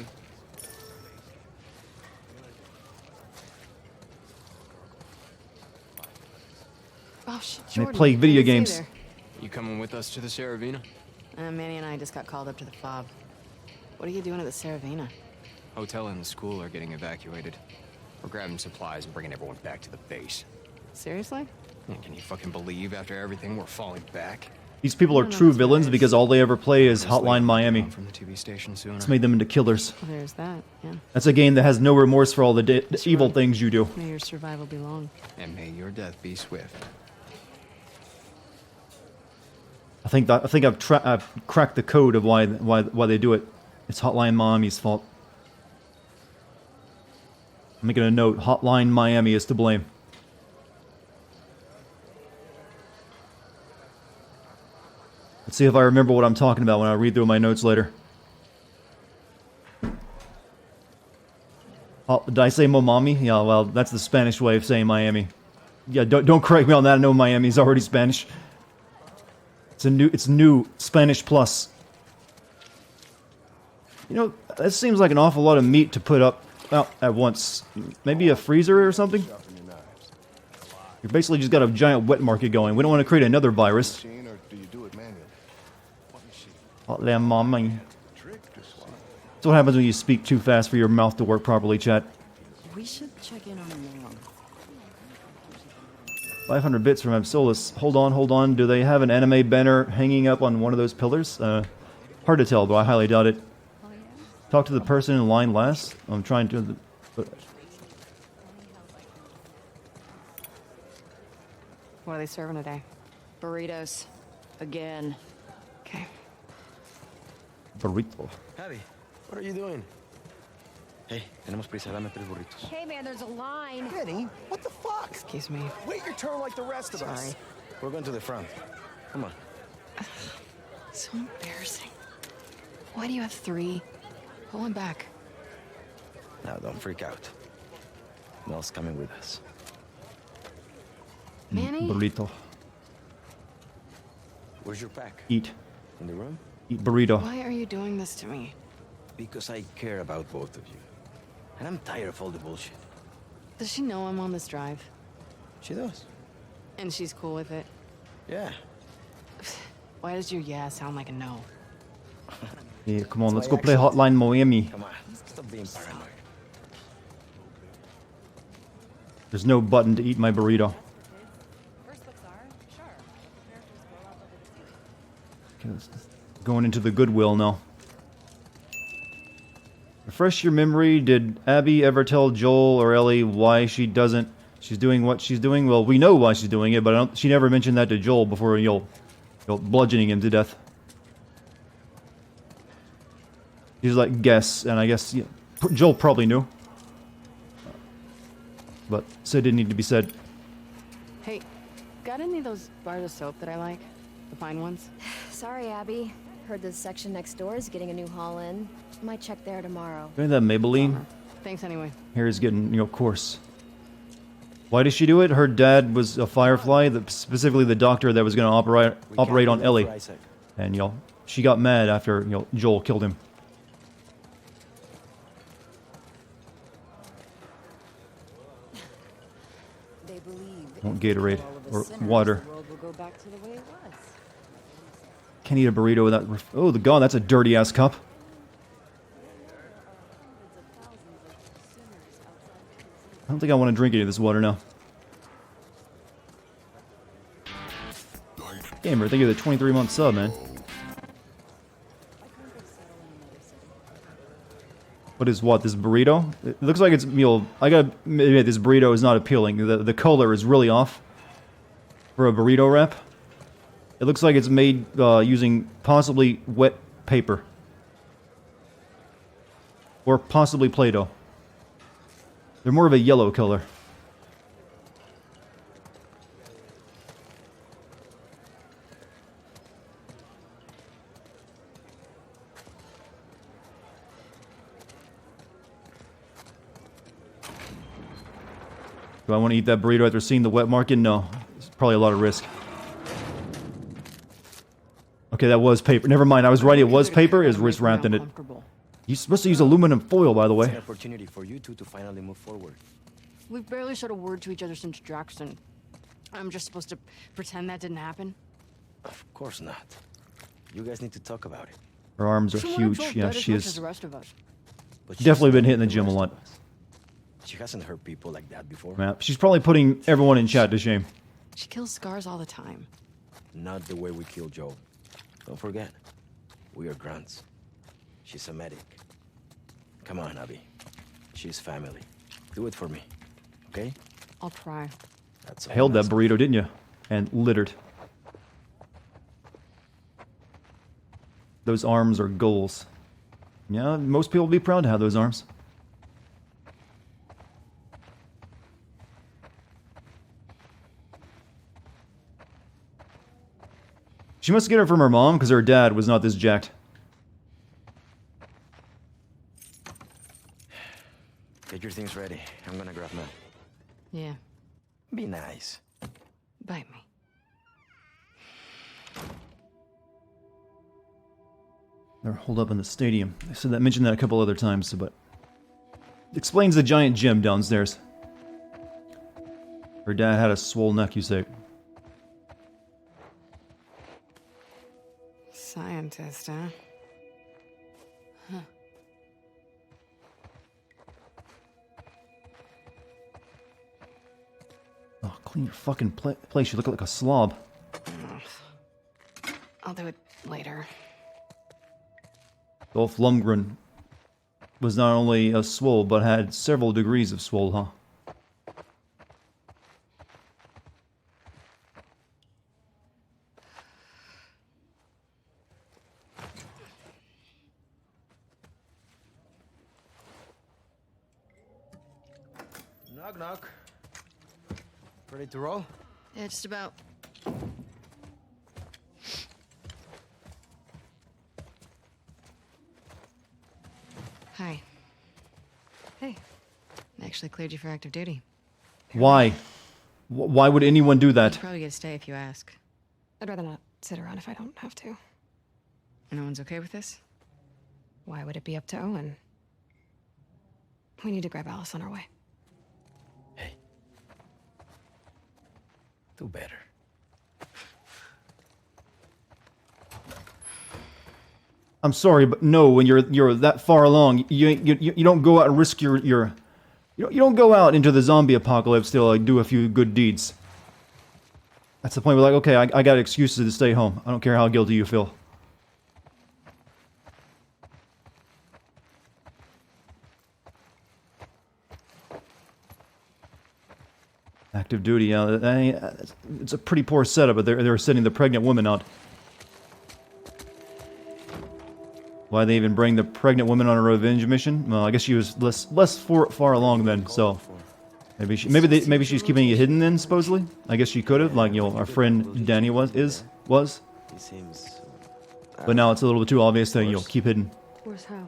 [SPEAKER 2] Oh shit,
[SPEAKER 1] They
[SPEAKER 2] Jordan,
[SPEAKER 1] play video
[SPEAKER 2] I didn't see
[SPEAKER 1] games.
[SPEAKER 2] there.
[SPEAKER 3] You coming with us to the Saravina?
[SPEAKER 2] Manny and I just got called up to the fob. What are you doing at the Saravina?
[SPEAKER 3] Hotel and the school are getting evacuated. We're grabbing supplies and bringing everyone back to the base.
[SPEAKER 2] Seriously?
[SPEAKER 3] Can you fucking believe after everything we're falling back?
[SPEAKER 1] These people are true villains because all they ever play is Hotline Miami.
[SPEAKER 3] From the TV station sooner.
[SPEAKER 1] It's made them into killers.
[SPEAKER 2] Well, there's that, yeah.
[SPEAKER 1] That's a game that has no remorse for all the evil things you do.
[SPEAKER 2] May your survival be long.
[SPEAKER 3] And may your death be swift.
[SPEAKER 1] I think I've cracked the code of why they do it. It's Hotline Miami's fault. I'm making a note. Hotline Miami is to blame. Let's see if I remember what I'm talking about when I read through my notes later. Oh, did I say Momami? Yeah, well, that's the Spanish way of saying Miami. Yeah, don't correct me on that. I know Miami's already Spanish. It's new Spanish plus. You know, that seems like an awful lot of meat to put up out at once. Maybe a freezer or something? You basically just got a giant wet market going. We don't want to create another virus. Hotline Miami. That's what happens when you speak too fast for your mouth to work properly, chat.
[SPEAKER 6] We should check in on him now.
[SPEAKER 1] 500 bits from Absolus. Hold on. Do they have an anime banner hanging up on one of those pillars? Hard to tell, but I highly doubt it. Talk to the person in line last. I'm trying to...
[SPEAKER 2] What are they serving today?
[SPEAKER 6] Burritos. Again.
[SPEAKER 2] Okay.
[SPEAKER 1] Burrito.
[SPEAKER 8] Abby, what are you doing? Hey, tenemos prisa. Dame 3 burritos.
[SPEAKER 6] Hey man, there's a line.
[SPEAKER 7] Kenny, what the fuck?
[SPEAKER 2] Excuse me.
[SPEAKER 7] Wait your turn like the rest of us.
[SPEAKER 2] Sorry.
[SPEAKER 8] We're going to the front. Come on.
[SPEAKER 2] So embarrassing. Why do you have 3? Pull him back.
[SPEAKER 8] Now, don't freak out. Mel's coming with us.
[SPEAKER 2] Manny?
[SPEAKER 1] Burrito.
[SPEAKER 8] Where's your pack?
[SPEAKER 1] Eat.
[SPEAKER 8] In the room?
[SPEAKER 1] Eat burrito.
[SPEAKER 2] Why are you doing this to me?
[SPEAKER 8] Because I care about both of you. And I'm tired of all the bullshit.
[SPEAKER 2] Does she know I'm on this drive?
[SPEAKER 8] She does.
[SPEAKER 2] And she's cool with it?
[SPEAKER 8] Yeah.
[SPEAKER 2] Why does your yeah sound like a no?
[SPEAKER 1] Yeah, come on, let's go play Hotline Miami.
[SPEAKER 8] Come on, stop being paranoid.
[SPEAKER 1] There's no button to eat my burrito. Okay, going into the Goodwill now. Refresh your memory. Did Abby ever tell Joel or Ellie why she's doing what she's doing? Well, we know why she's doing it, but she never mentioned that to Joel before, bludgeoning him to death. He's like, guess, and I guess Joel probably knew. But so it didn't need to be said.
[SPEAKER 2] Hey, got any of those bars of soap that I like? The fine ones?
[SPEAKER 9] Sorry, Abby. Heard the section next door is getting a new haul in. Might check there tomorrow.
[SPEAKER 1] Look at that Maybelline.
[SPEAKER 2] Thanks anyway.
[SPEAKER 1] Hair's getting, coarse. Why did she do it? Her dad was a Firefly, specifically the doctor that was going to operate on Ellie. And, she got mad after, Joel killed him.
[SPEAKER 9] They believe
[SPEAKER 1] Want Gatorade or water.
[SPEAKER 9] the world will go back to the way it was.
[SPEAKER 1] Can't eat a burrito without... Oh, the god, that's a dirty-ass cup. I don't think I want to drink any of this water now. Gamer, thank you for the 23-month sub, man. What is what, this burrito? It looks like it's, I gotta admit, this burrito is not appealing. The color is really off for a burrito wrap. It looks like it's made using possibly wet paper. Or possibly Play-Doh. They're more of a yellow color. Do I want to eat that burrito after seeing the wet market? No. It's probably a lot of risk. Okay, that was paper. Never mind, I was right, it was paper. It was wrapped in it. You're supposed to use aluminum foil, by the
[SPEAKER 8] It's
[SPEAKER 1] way.
[SPEAKER 8] an opportunity for you two to finally move forward.
[SPEAKER 2] We've barely said a word to each other since Jackson. I'm just supposed to pretend that didn't happen?
[SPEAKER 8] Of course not. You guys need to talk about it.
[SPEAKER 1] Her arms are
[SPEAKER 2] She
[SPEAKER 1] huge.
[SPEAKER 2] wants
[SPEAKER 1] Yeah,
[SPEAKER 2] as
[SPEAKER 1] she
[SPEAKER 2] much as
[SPEAKER 1] is.
[SPEAKER 2] the rest of us.
[SPEAKER 8] But
[SPEAKER 1] Definitely
[SPEAKER 8] she's
[SPEAKER 1] been
[SPEAKER 8] not
[SPEAKER 1] hitting the
[SPEAKER 8] like
[SPEAKER 1] gym a
[SPEAKER 8] rest
[SPEAKER 1] lot.
[SPEAKER 8] of us. She hasn't hurt people like that before.
[SPEAKER 1] Yeah, she's probably putting everyone in chat to shame.
[SPEAKER 2] She kills scars all the time.
[SPEAKER 8] Not the way we kill Joe. Don't forget, we are grunts. She's a medic. Come on, Abby. She's family. Do it for me, okay?
[SPEAKER 2] I'll try.
[SPEAKER 8] That's all.
[SPEAKER 1] Held
[SPEAKER 8] I'm
[SPEAKER 1] that
[SPEAKER 8] asking.
[SPEAKER 1] burrito, didn't you? And littered. Those arms are goals. Yeah, most people would be proud to have those arms. She must get it from her mom, because her dad was not this jacked.
[SPEAKER 8] Get your things ready. I'm gonna grab mine.
[SPEAKER 2] Yeah,
[SPEAKER 8] Be nice.
[SPEAKER 2] bite me.
[SPEAKER 1] They're holed up in the stadium. I said that, mentioned that a couple other times, but it explains the giant gym downstairs. Her dad had a swole neck, you say.
[SPEAKER 2] Scientist, huh?
[SPEAKER 1] Oh, clean your fucking place. You look like a slob.
[SPEAKER 2] I'll do it later.
[SPEAKER 1] Dolph Lundgren was not only a swole, but had several degrees of swole, huh?
[SPEAKER 7] Knock, knock. Ready to roll?
[SPEAKER 2] Yeah, just about. Hi. Hey. I actually cleared you for active duty.
[SPEAKER 1] Why? Why would anyone do
[SPEAKER 2] You
[SPEAKER 1] that?
[SPEAKER 2] probably get to stay if you ask.
[SPEAKER 9] I'd rather not sit around if I don't have to.
[SPEAKER 2] No one's okay with this?
[SPEAKER 9] Why would it be up to Owen?
[SPEAKER 2] We need to grab Alice on our way.
[SPEAKER 8] Hey. Do better.
[SPEAKER 1] I'm sorry, but no. When you're that far along, you don't go out and risk your you don't go out into the zombie apocalypse to like do a few good deeds. That's the point. We're like, okay, I got excuses to stay home. I don't care how guilty you feel. Active duty, yeah. It's a pretty poor setup, but they're sending the pregnant woman out. Why they even bring the pregnant woman on a revenge mission? Well, I guess she was less far along then. So maybe she's keeping it hidden then. Supposedly, I guess she could have, like our friend Danny was.
[SPEAKER 8] He seems.
[SPEAKER 1] But now it's a little bit too obvious that keep hidden.
[SPEAKER 2] Where's how?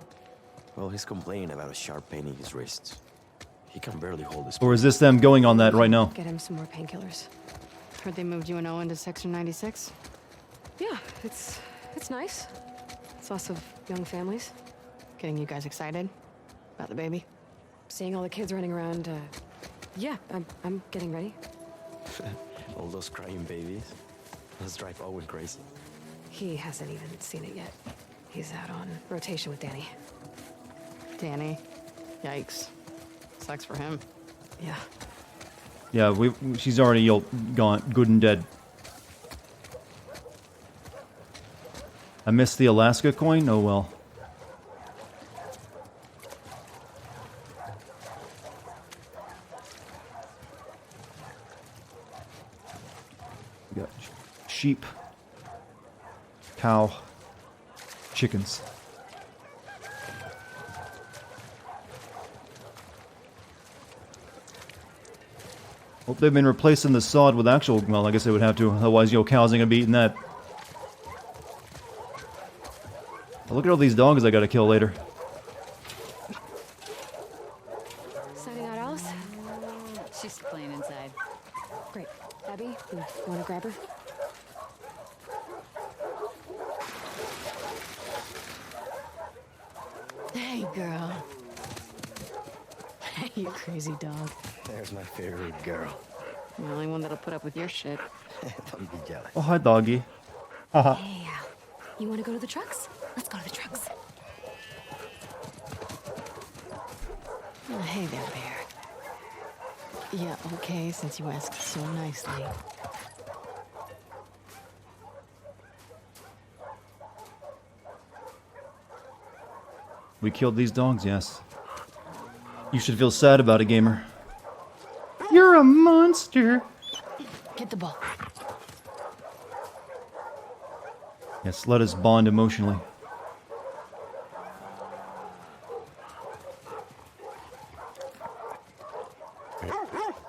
[SPEAKER 8] Well, he's complaining about a sharp pain in his wrists. He can barely hold his.
[SPEAKER 1] Or is this them going on that right now?
[SPEAKER 2] Get him some more painkillers. Heard they moved you and Owen to Section 96? Yeah, it's nice. It's lots of young families. Getting you guys excited about the baby?
[SPEAKER 10] Seeing all the kids running around, yeah, I'm getting ready.
[SPEAKER 8] All those crying babies. Let's drive Owen crazy.
[SPEAKER 10] He hasn't even seen it yet. He's out on rotation with Danny.
[SPEAKER 2] Danny? Yikes. Sucks for him.
[SPEAKER 10] Yeah.
[SPEAKER 1] Yeah, she's already gone, good and dead. I missed the Alaska coin? Oh well. We got sheep, cow, chickens. Hope they've been replacing the sod with actual, well, I guess they would have to, otherwise, cows ain't gonna be eating that. Oh, look at all these dogs I gotta kill later.
[SPEAKER 10] Signing out Alice?
[SPEAKER 6] She's playing inside.
[SPEAKER 10] Great. Abby, you wanna grab her?
[SPEAKER 2] Hey, girl. Hey, you crazy dog.
[SPEAKER 8] There's my favorite girl.
[SPEAKER 2] The only one that'll put up with your shit.
[SPEAKER 8] Don't be jealous.
[SPEAKER 1] Oh, hi, doggy. Haha.
[SPEAKER 10] Hey, you wanna go to the trucks? Let's go to the trucks.
[SPEAKER 2] Oh, hey there, Bear. Yeah, okay, since you asked so nicely.
[SPEAKER 1] We killed these dogs, yes. You should feel sad about it, gamer. You're a monster.
[SPEAKER 2] Get the ball.
[SPEAKER 1] Yes, let us bond emotionally.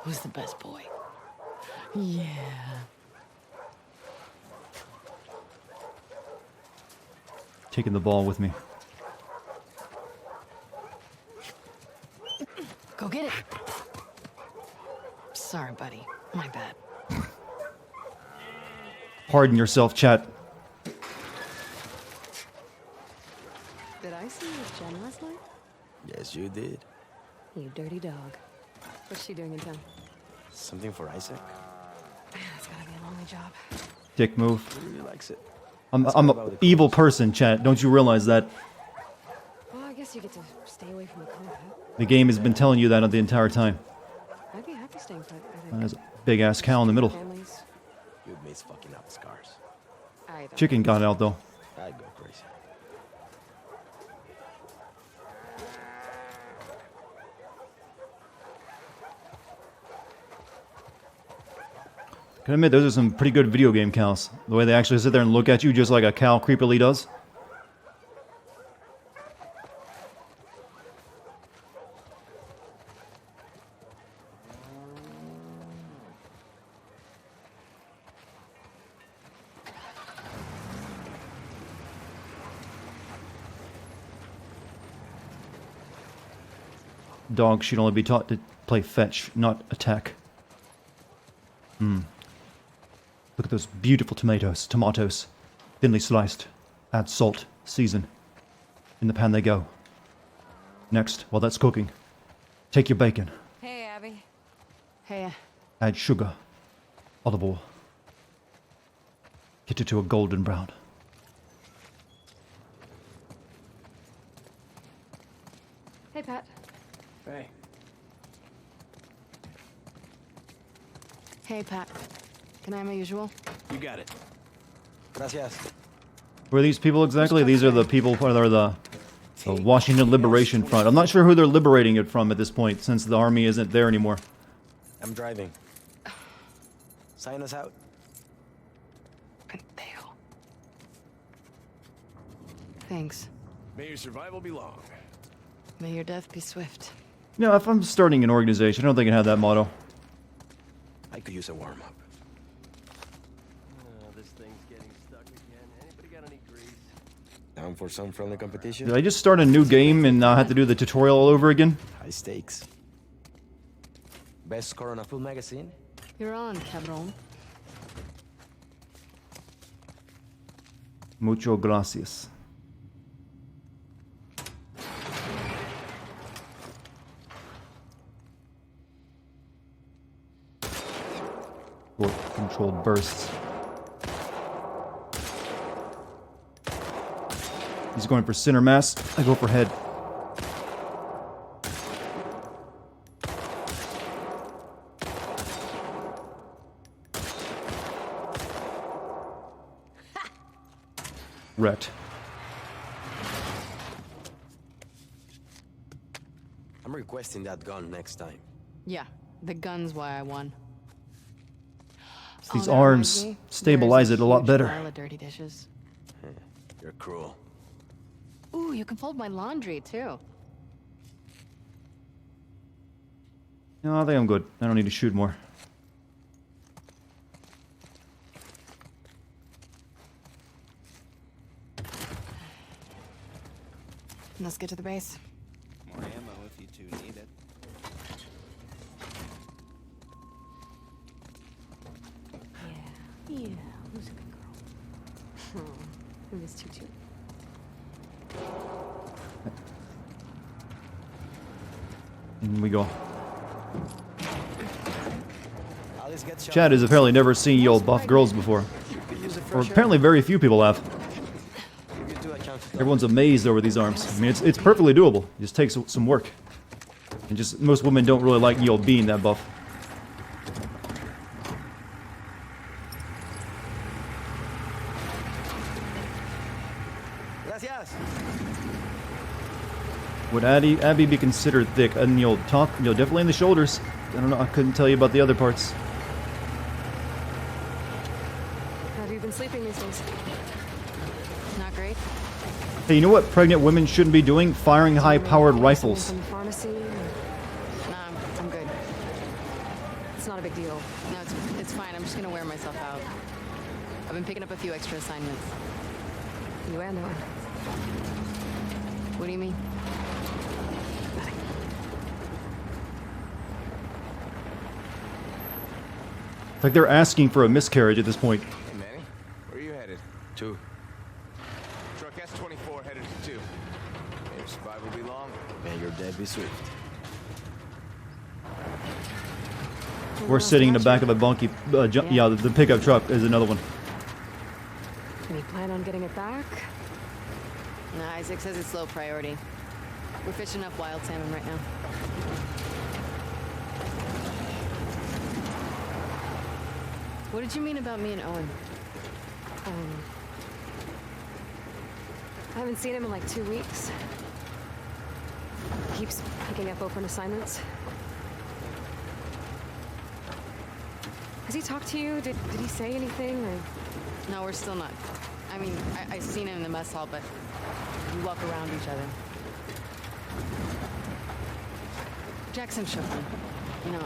[SPEAKER 2] Who's the best boy? Yeah.
[SPEAKER 1] Taking the ball with me.
[SPEAKER 2] Go get it. Sorry, buddy. My bad.
[SPEAKER 1] Pardon yourself, chat.
[SPEAKER 10] Did I see you with Jen last night?
[SPEAKER 8] Yes, you did.
[SPEAKER 10] You dirty dog. What's she doing in town?
[SPEAKER 8] Something for Isaac.
[SPEAKER 10] It's gotta be a lonely job.
[SPEAKER 1] Dick move.
[SPEAKER 8] He really likes it.
[SPEAKER 1] I'm an evil person, chat. Don't you realize that?
[SPEAKER 10] Well, I guess you get to stay away from the combat.
[SPEAKER 1] The game has been telling you that the entire time.
[SPEAKER 10] I'd be happy staying put, I think.
[SPEAKER 1] There's a big-ass cow in the middle.
[SPEAKER 10] Families.
[SPEAKER 8] You'd miss fucking up scars.
[SPEAKER 10] Either.
[SPEAKER 1] Chicken got out, though.
[SPEAKER 8] I'd go crazy.
[SPEAKER 1] Can I admit, those are some pretty good video game cows. The way they actually sit there and look at you just like a cow creepily does. Dogs should only be taught to play fetch, not attack. Look at those beautiful tomatoes, thinly sliced. Add salt, season. In the pan they go. Next, while that's cooking, Take your bacon.
[SPEAKER 6] Hey, Abby.
[SPEAKER 2] Hey,
[SPEAKER 1] Add sugar. Olive oil. Get it to a golden brown.
[SPEAKER 2] hey, Pat.
[SPEAKER 3] Hey.
[SPEAKER 2] Hey, Pat. Can I have my usual?
[SPEAKER 3] You got it.
[SPEAKER 8] Gracias.
[SPEAKER 1] Who are these people exactly? These are the people that are the Washington Liberation Front. I'm not sure who they're liberating it from at this point, since the army isn't there anymore.
[SPEAKER 8] I'm driving. Sign us out.
[SPEAKER 2] Pendejo. Thanks.
[SPEAKER 3] May your survival be long.
[SPEAKER 2] May your death be swift.
[SPEAKER 1] Yeah, if I'm starting an organization, I don't think I have that motto.
[SPEAKER 8] I could use a warm-up.
[SPEAKER 11] This thing's getting stuck again. Anybody got any grease?
[SPEAKER 8] Down for some friendly competition?
[SPEAKER 1] Did I just start a new game and have to do the tutorial all over again?
[SPEAKER 8] High stakes. Best score on a full magazine?
[SPEAKER 2] You're on, cabron.
[SPEAKER 1] Mucho gracias. Controlled bursts. He's going for center mass. I go for head. Wrecked.
[SPEAKER 8] I'm requesting that gun next time.
[SPEAKER 2] Yeah, the gun's why I won.
[SPEAKER 1] These
[SPEAKER 2] that
[SPEAKER 1] arms
[SPEAKER 2] reminds me,
[SPEAKER 1] stabilize
[SPEAKER 2] there's
[SPEAKER 1] it a lot
[SPEAKER 2] huge
[SPEAKER 1] better.
[SPEAKER 2] pile of dirty dishes.
[SPEAKER 8] You're cruel.
[SPEAKER 2] Ooh, you can fold my laundry too.
[SPEAKER 1] No, I think I'm good. I don't need to shoot more.
[SPEAKER 2] Let's get to the base.
[SPEAKER 11] More ammo if you two need it.
[SPEAKER 10] Yeah, who's a good girl? Oh, I miss Choo-Choo.
[SPEAKER 1] In we go.
[SPEAKER 8] Alice gets shot.
[SPEAKER 1] Chad has apparently never seen you old buff girls before.
[SPEAKER 8] Could use a
[SPEAKER 1] Or
[SPEAKER 8] fresh air.
[SPEAKER 1] apparently very few people have.
[SPEAKER 8] You do a chance to
[SPEAKER 1] Everyone's amazed over these arms. I mean, it's perfectly doable. It just takes some work. And just, most women don't really like you being that buff.
[SPEAKER 8] Gracias.
[SPEAKER 1] Would Abby be considered thick? And definitely in the shoulders. I don't know, I couldn't tell you about the other parts.
[SPEAKER 10] How have you been sleeping these days?
[SPEAKER 2] Not great.
[SPEAKER 1] Hey, you know what pregnant women shouldn't be doing? Firing high-powered rifles.
[SPEAKER 10] From the pharmacy.
[SPEAKER 2] Nah, I'm good.
[SPEAKER 10] It's not a big deal.
[SPEAKER 2] No, it's fine. I'm just gonna wear myself out. I've been picking up a few extra assignments.
[SPEAKER 10] You and Owen.
[SPEAKER 2] What do you mean?
[SPEAKER 1] Like they're asking for a miscarriage at this point.
[SPEAKER 7] Hey, Manny, where are you headed?
[SPEAKER 8] 2.
[SPEAKER 7] Truck S-24 headed to 2. May your survival be long.
[SPEAKER 8] May your death be swift.
[SPEAKER 1] We're sitting in the back of a bunkie. Yeah, the pickup truck is another one.
[SPEAKER 10] Any plan on getting it back?
[SPEAKER 2] Nah, Isaac says it's low priority. We're fishing up wild salmon right now. What did you mean about me and Owen?
[SPEAKER 10] I haven't seen him in like 2 weeks. He keeps picking up open assignments. Has he talked to you? Did he say anything? Or...
[SPEAKER 2] No, we're still not. I mean, I seen him in the mess hall, but we walk around each other. Jackson shook me. You know,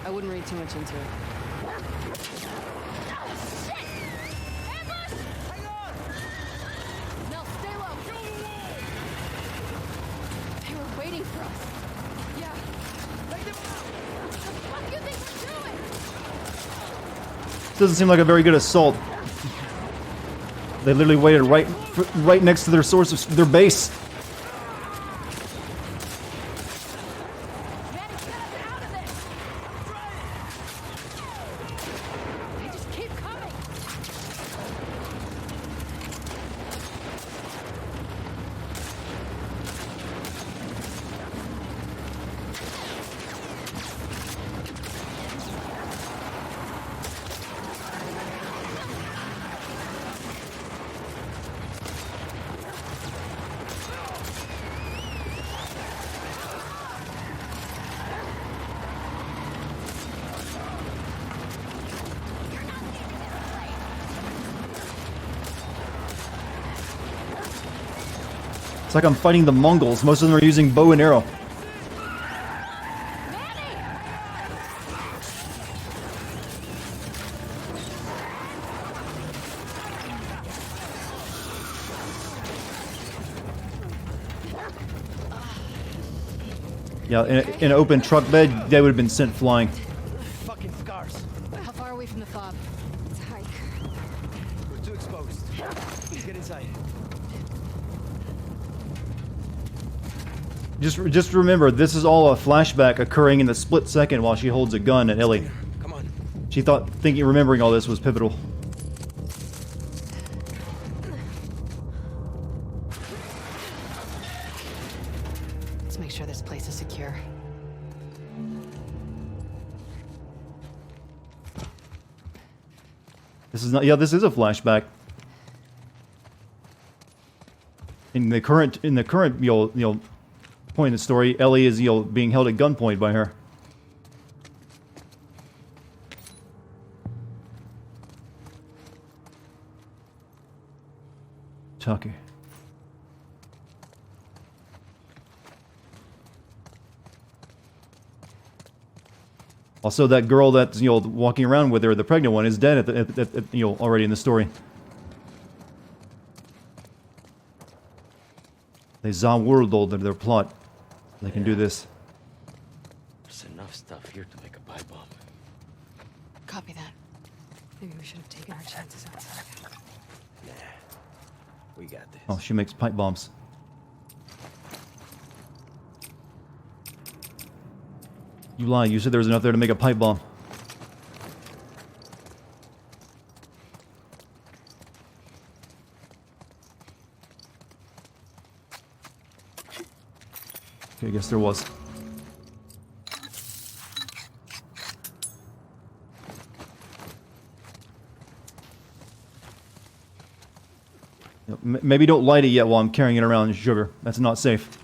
[SPEAKER 2] I wouldn't read too much into it.
[SPEAKER 6] Now stay low.
[SPEAKER 2] They were waiting for us.
[SPEAKER 6] Yeah. Take them out. What do you think we're doing?
[SPEAKER 1] Doesn't seem like a very good assault. They literally waited right next to their source of their base.
[SPEAKER 6] Ready?
[SPEAKER 1] It's like I'm fighting the Mongols. Most of them are using bow and arrow. Yeah, in an open truck bed, they would have been sent flying.
[SPEAKER 3] Fucking scars.
[SPEAKER 2] How far away from the fob?
[SPEAKER 9] It's a hike.
[SPEAKER 3] We're too exposed. Get inside.
[SPEAKER 1] Just remember, this is all a flashback occurring in the split second while she holds a gun at Ellie.
[SPEAKER 8] Come on.
[SPEAKER 1] She thought remembering all this was pivotal.
[SPEAKER 2] Let's make sure this place is secure.
[SPEAKER 1] This is not. Yeah, this is a flashback. In the current, point in the story, Ellie is being held at gunpoint by her. Tucker. Also, that girl that's walking around with her, the pregnant one, is dead already in the story. They zamwurdled their plot. They can do this.
[SPEAKER 8] There's enough stuff here to make a pipe bomb.
[SPEAKER 2] Copy that. Maybe we should have taken our chances outside.
[SPEAKER 8] Nah, we got this.
[SPEAKER 1] Oh, she makes pipe bombs. You lied. You said there was enough there to make a pipe bomb. Okay, I guess there was. Maybe don't light it yet while I'm carrying it around, sugar. That's not safe.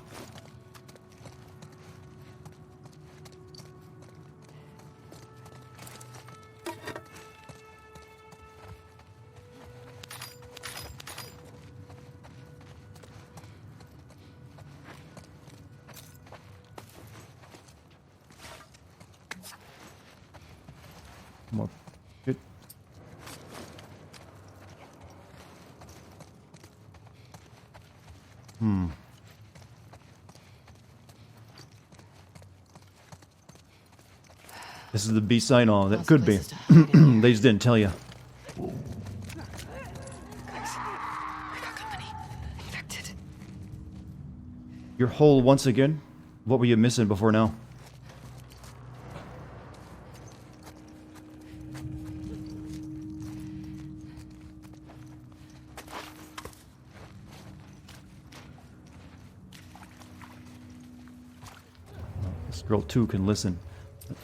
[SPEAKER 1] More. Good. This is the B-side. Oh, that could be. They just didn't tell you.
[SPEAKER 2] Guys, I got company. Infected.
[SPEAKER 1] You're whole once again? What were you missing before now? This girl too can listen.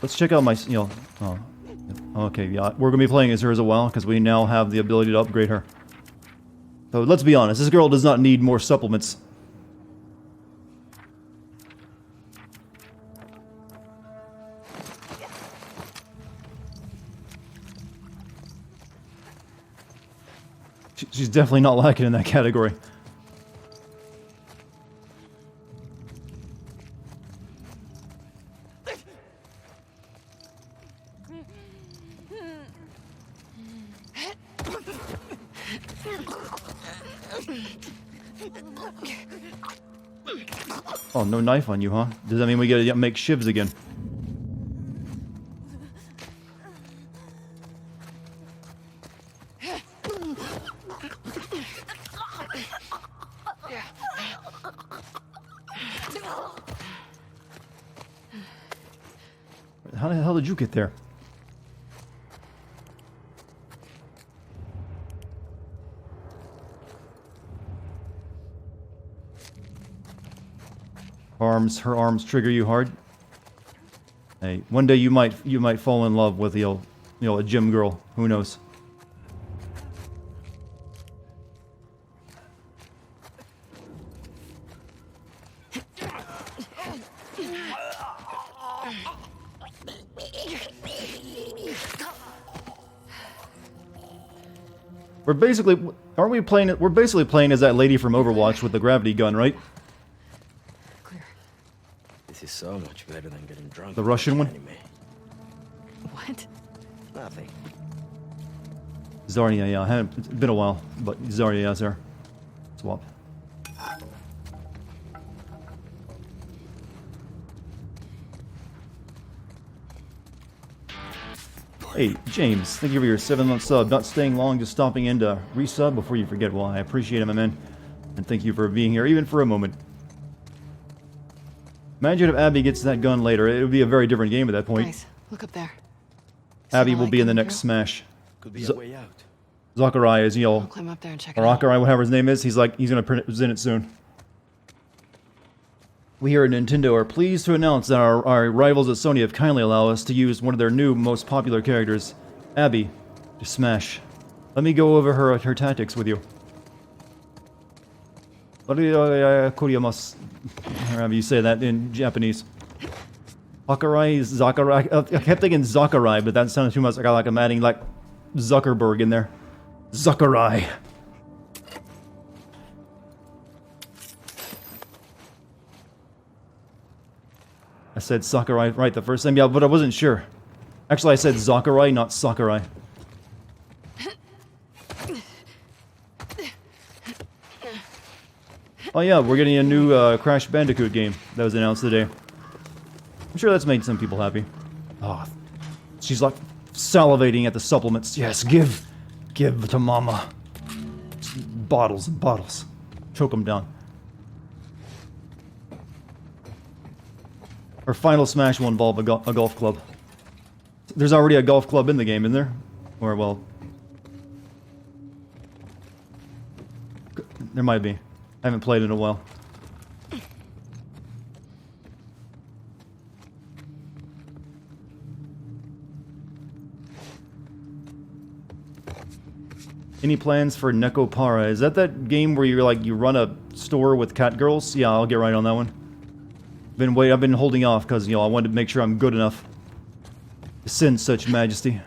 [SPEAKER 1] Let's check out my, oh, okay, yeah, we're gonna be playing as her as a while because we now have the ability to upgrade her. So let's be honest, this girl does not need more supplements. She's definitely not lacking in that category. Oh, no knife on you, huh? Does that mean we gotta make shivs again? How the hell did you get there? Her arms trigger you hard. Hey, one day you might fall in love with a gym girl. Who knows? We're basically, aren't we playing? We're basically playing as that lady from Overwatch with the gravity gun, right?
[SPEAKER 8] so much better than getting drunk.
[SPEAKER 1] The Russian one?
[SPEAKER 8] Anime.
[SPEAKER 2] What?
[SPEAKER 8] Nothing.
[SPEAKER 1] Zarya, yeah. It's been a while, but Zarya, yeah, there. Swap. Hey, James, thank you for your 7-month sub. Not staying long, just stopping in to resub before you forget. Well, I appreciate it, my man. And thank you for being here, even for a moment. Imagine if Abby gets that gun later. It would be a very different game at that point.
[SPEAKER 2] Nice. Look up there.
[SPEAKER 1] Abby will be in the next Smash.
[SPEAKER 8] Could be a way out.
[SPEAKER 1] Zachariah is,
[SPEAKER 2] I'll climb up there and check it
[SPEAKER 1] or
[SPEAKER 2] out.
[SPEAKER 1] Akai, whatever his name is. He's gonna present it soon. We here at Nintendo are pleased to announce that our rivals at Sony have kindly allowed us to use one of their new, most popular characters, Abby, to Smash. Let me go over her tactics with you. However you say that in Japanese. Zachariah. I kept thinking Zachariah, but that sounded too much like I'm adding like Zuckerberg in there. Zachariah. I said Sakurai right the first time, yeah, but I wasn't sure. Actually, I said Zachariah, not Sakurai. Oh yeah, we're getting a new Crash Bandicoot game that was announced today. I'm sure that's made some people happy. Oh, she's like salivating at the supplements. Yes, give to mama. Bottles and bottles. Choke them down. Our final Smash will involve a golf club. There's already a golf club in the game, isn't there? Or, well... There might be. I haven't played in a while. Any plans for Nekopara? Is that game where you run a store with cat girls? Yeah, I'll get right on that one. I've been holding off because, I wanted to make sure I'm good enough to sin such majesty.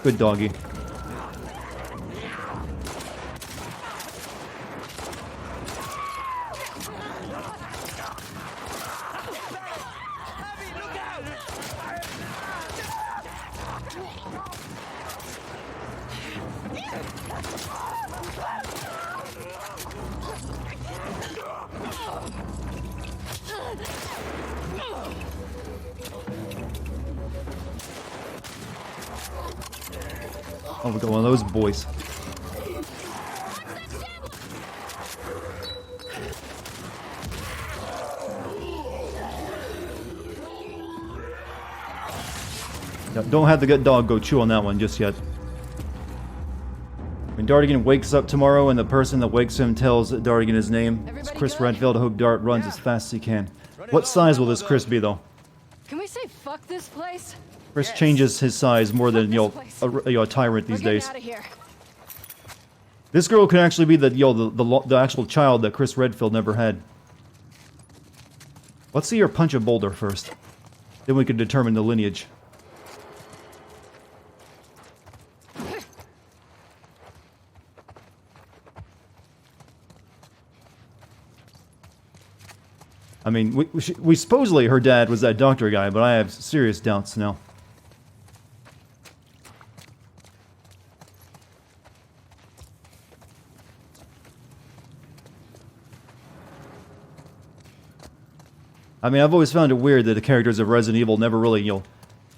[SPEAKER 1] Good doggy. Oh, we got one of those boys. Yeah, don't have the good dog go chew on that one just yet. When Dartigan wakes up tomorrow and the person that wakes him tells Dartigan his name, it's Chris Redfield. I hope Dart runs as fast as he can. What size will this Chris be, though?
[SPEAKER 2] Can we say fuck this place?
[SPEAKER 1] Chris changes his size more than a tyrant these days. This girl could actually be the actual child that Chris Redfield never had. Let's see her punch a boulder first. Then we can determine the lineage. I mean, we supposedly her dad was that doctor guy, but I have serious doubts now. I mean, I've always found it weird that the characters of Resident Evil never really,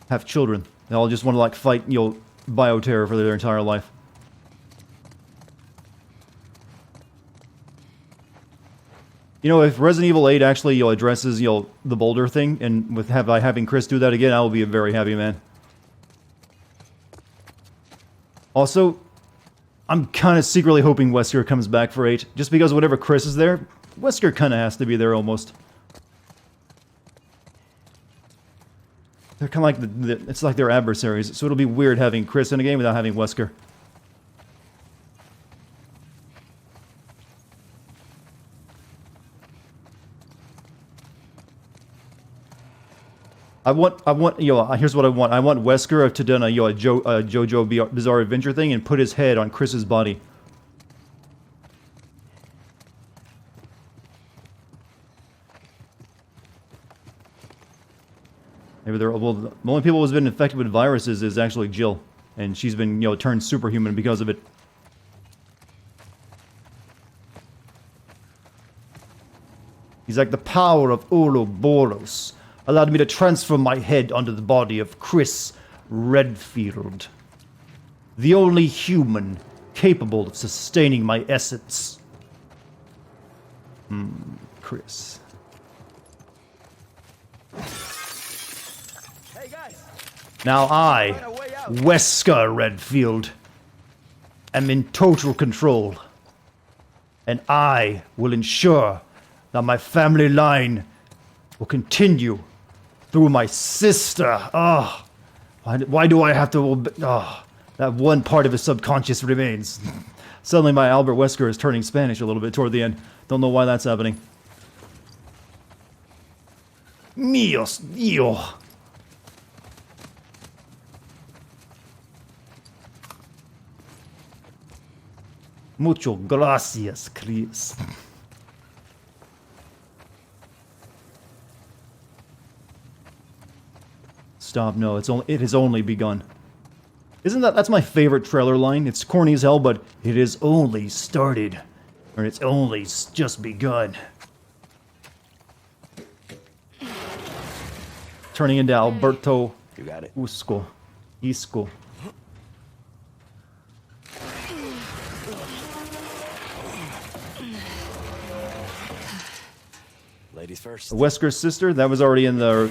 [SPEAKER 1] have children. They all just want to, fight, bioterror for their entire life. If Resident Evil 8 actually, addresses, the boulder thing, and with having Chris do that again, I will be a very happy man. Also, I'm kind of secretly hoping Wesker comes back for 8, just because whenever Chris is there, Wesker kind of has to be there almost. They're kind of like it's like they're adversaries, so it'll be weird having Chris in a game without having Wesker. here's what I want. I want Wesker to done a JoJo Bizarre Adventure thing and put his head on Chris's body. Maybe the only people who's been infected with viruses is actually Jill, and she's been, turned superhuman because of it. He's like, the power of Ouroboros allowed me to transfer my head onto the body of Chris Redfield, the only human capable of sustaining my essence. Chris. Now I, Wesker Redfield, am in total control. And I will ensure that my family line will continue through my sister. Why do I have to obey? That one part of his subconscious remains. Suddenly my Albert Wesker is turning Spanish a little bit toward the end. Don't know why that's happening. Míos, Dios. Mucho gracias, Chris. Stop, no, it has only begun. That's my favorite trailer line. It's corny as hell, but it has only started. Or it's only just begun. Turning into Alberto
[SPEAKER 8] You got it.
[SPEAKER 1] Isco.
[SPEAKER 8] Ladies first.
[SPEAKER 1] Wesker's sister, that was already in the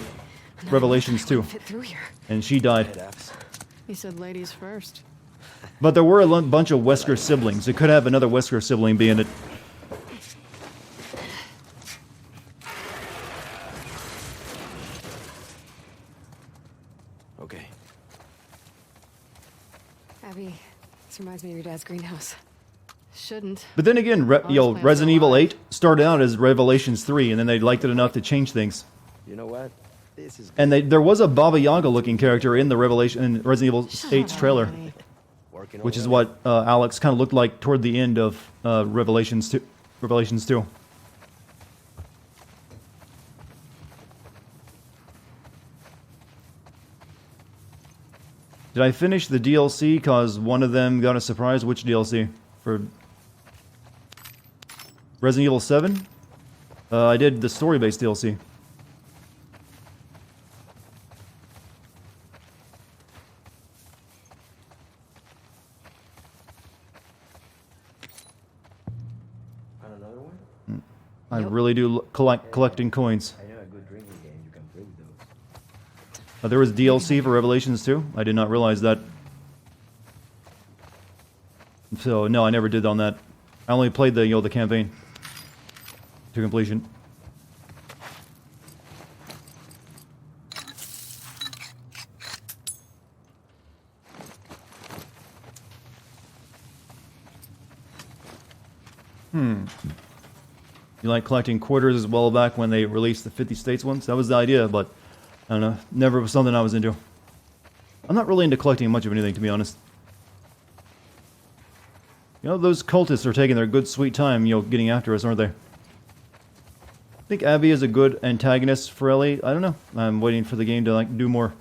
[SPEAKER 1] Revelations 2.
[SPEAKER 2] Fit through here.
[SPEAKER 1] And she died.
[SPEAKER 2] He said ladies first.
[SPEAKER 1] But there were a bunch of Wesker siblings. It could have another Wesker sibling be in it.
[SPEAKER 8] Okay.
[SPEAKER 2] Abby, this reminds me of your dad's greenhouse. Shouldn't.
[SPEAKER 1] But then again, Resident Evil 8 started out as Revelations 3, and then they liked it enough to change things.
[SPEAKER 8] You know what? This is.
[SPEAKER 1] And there was a Baba Yaga looking character in the Resident Evil 8's trailer, which is what Alex kind of looked like toward the end of Revelations 2. Revelations 2. Did I finish the DLC? Because one of them got a surprise. Which DLC? For Resident Evil 7? I did the story-based DLC.
[SPEAKER 8] Want another one?
[SPEAKER 1] I really do collecting coins.
[SPEAKER 8] I know a good drinking game. You can play with those.
[SPEAKER 1] There was DLC for Revelations 2? I did not realize that. So, no, I never did on that. I only played the campaign to completion. You like collecting quarters as well back when they released the 50 states ones? That was the idea, but I don't know. Never was something I was into. I'm not really into collecting much of anything, to be honest. Those cultists are taking their good sweet time, getting after us, aren't they? I think Abby is a good antagonist for Ellie. I don't know. I'm waiting for the game to do more.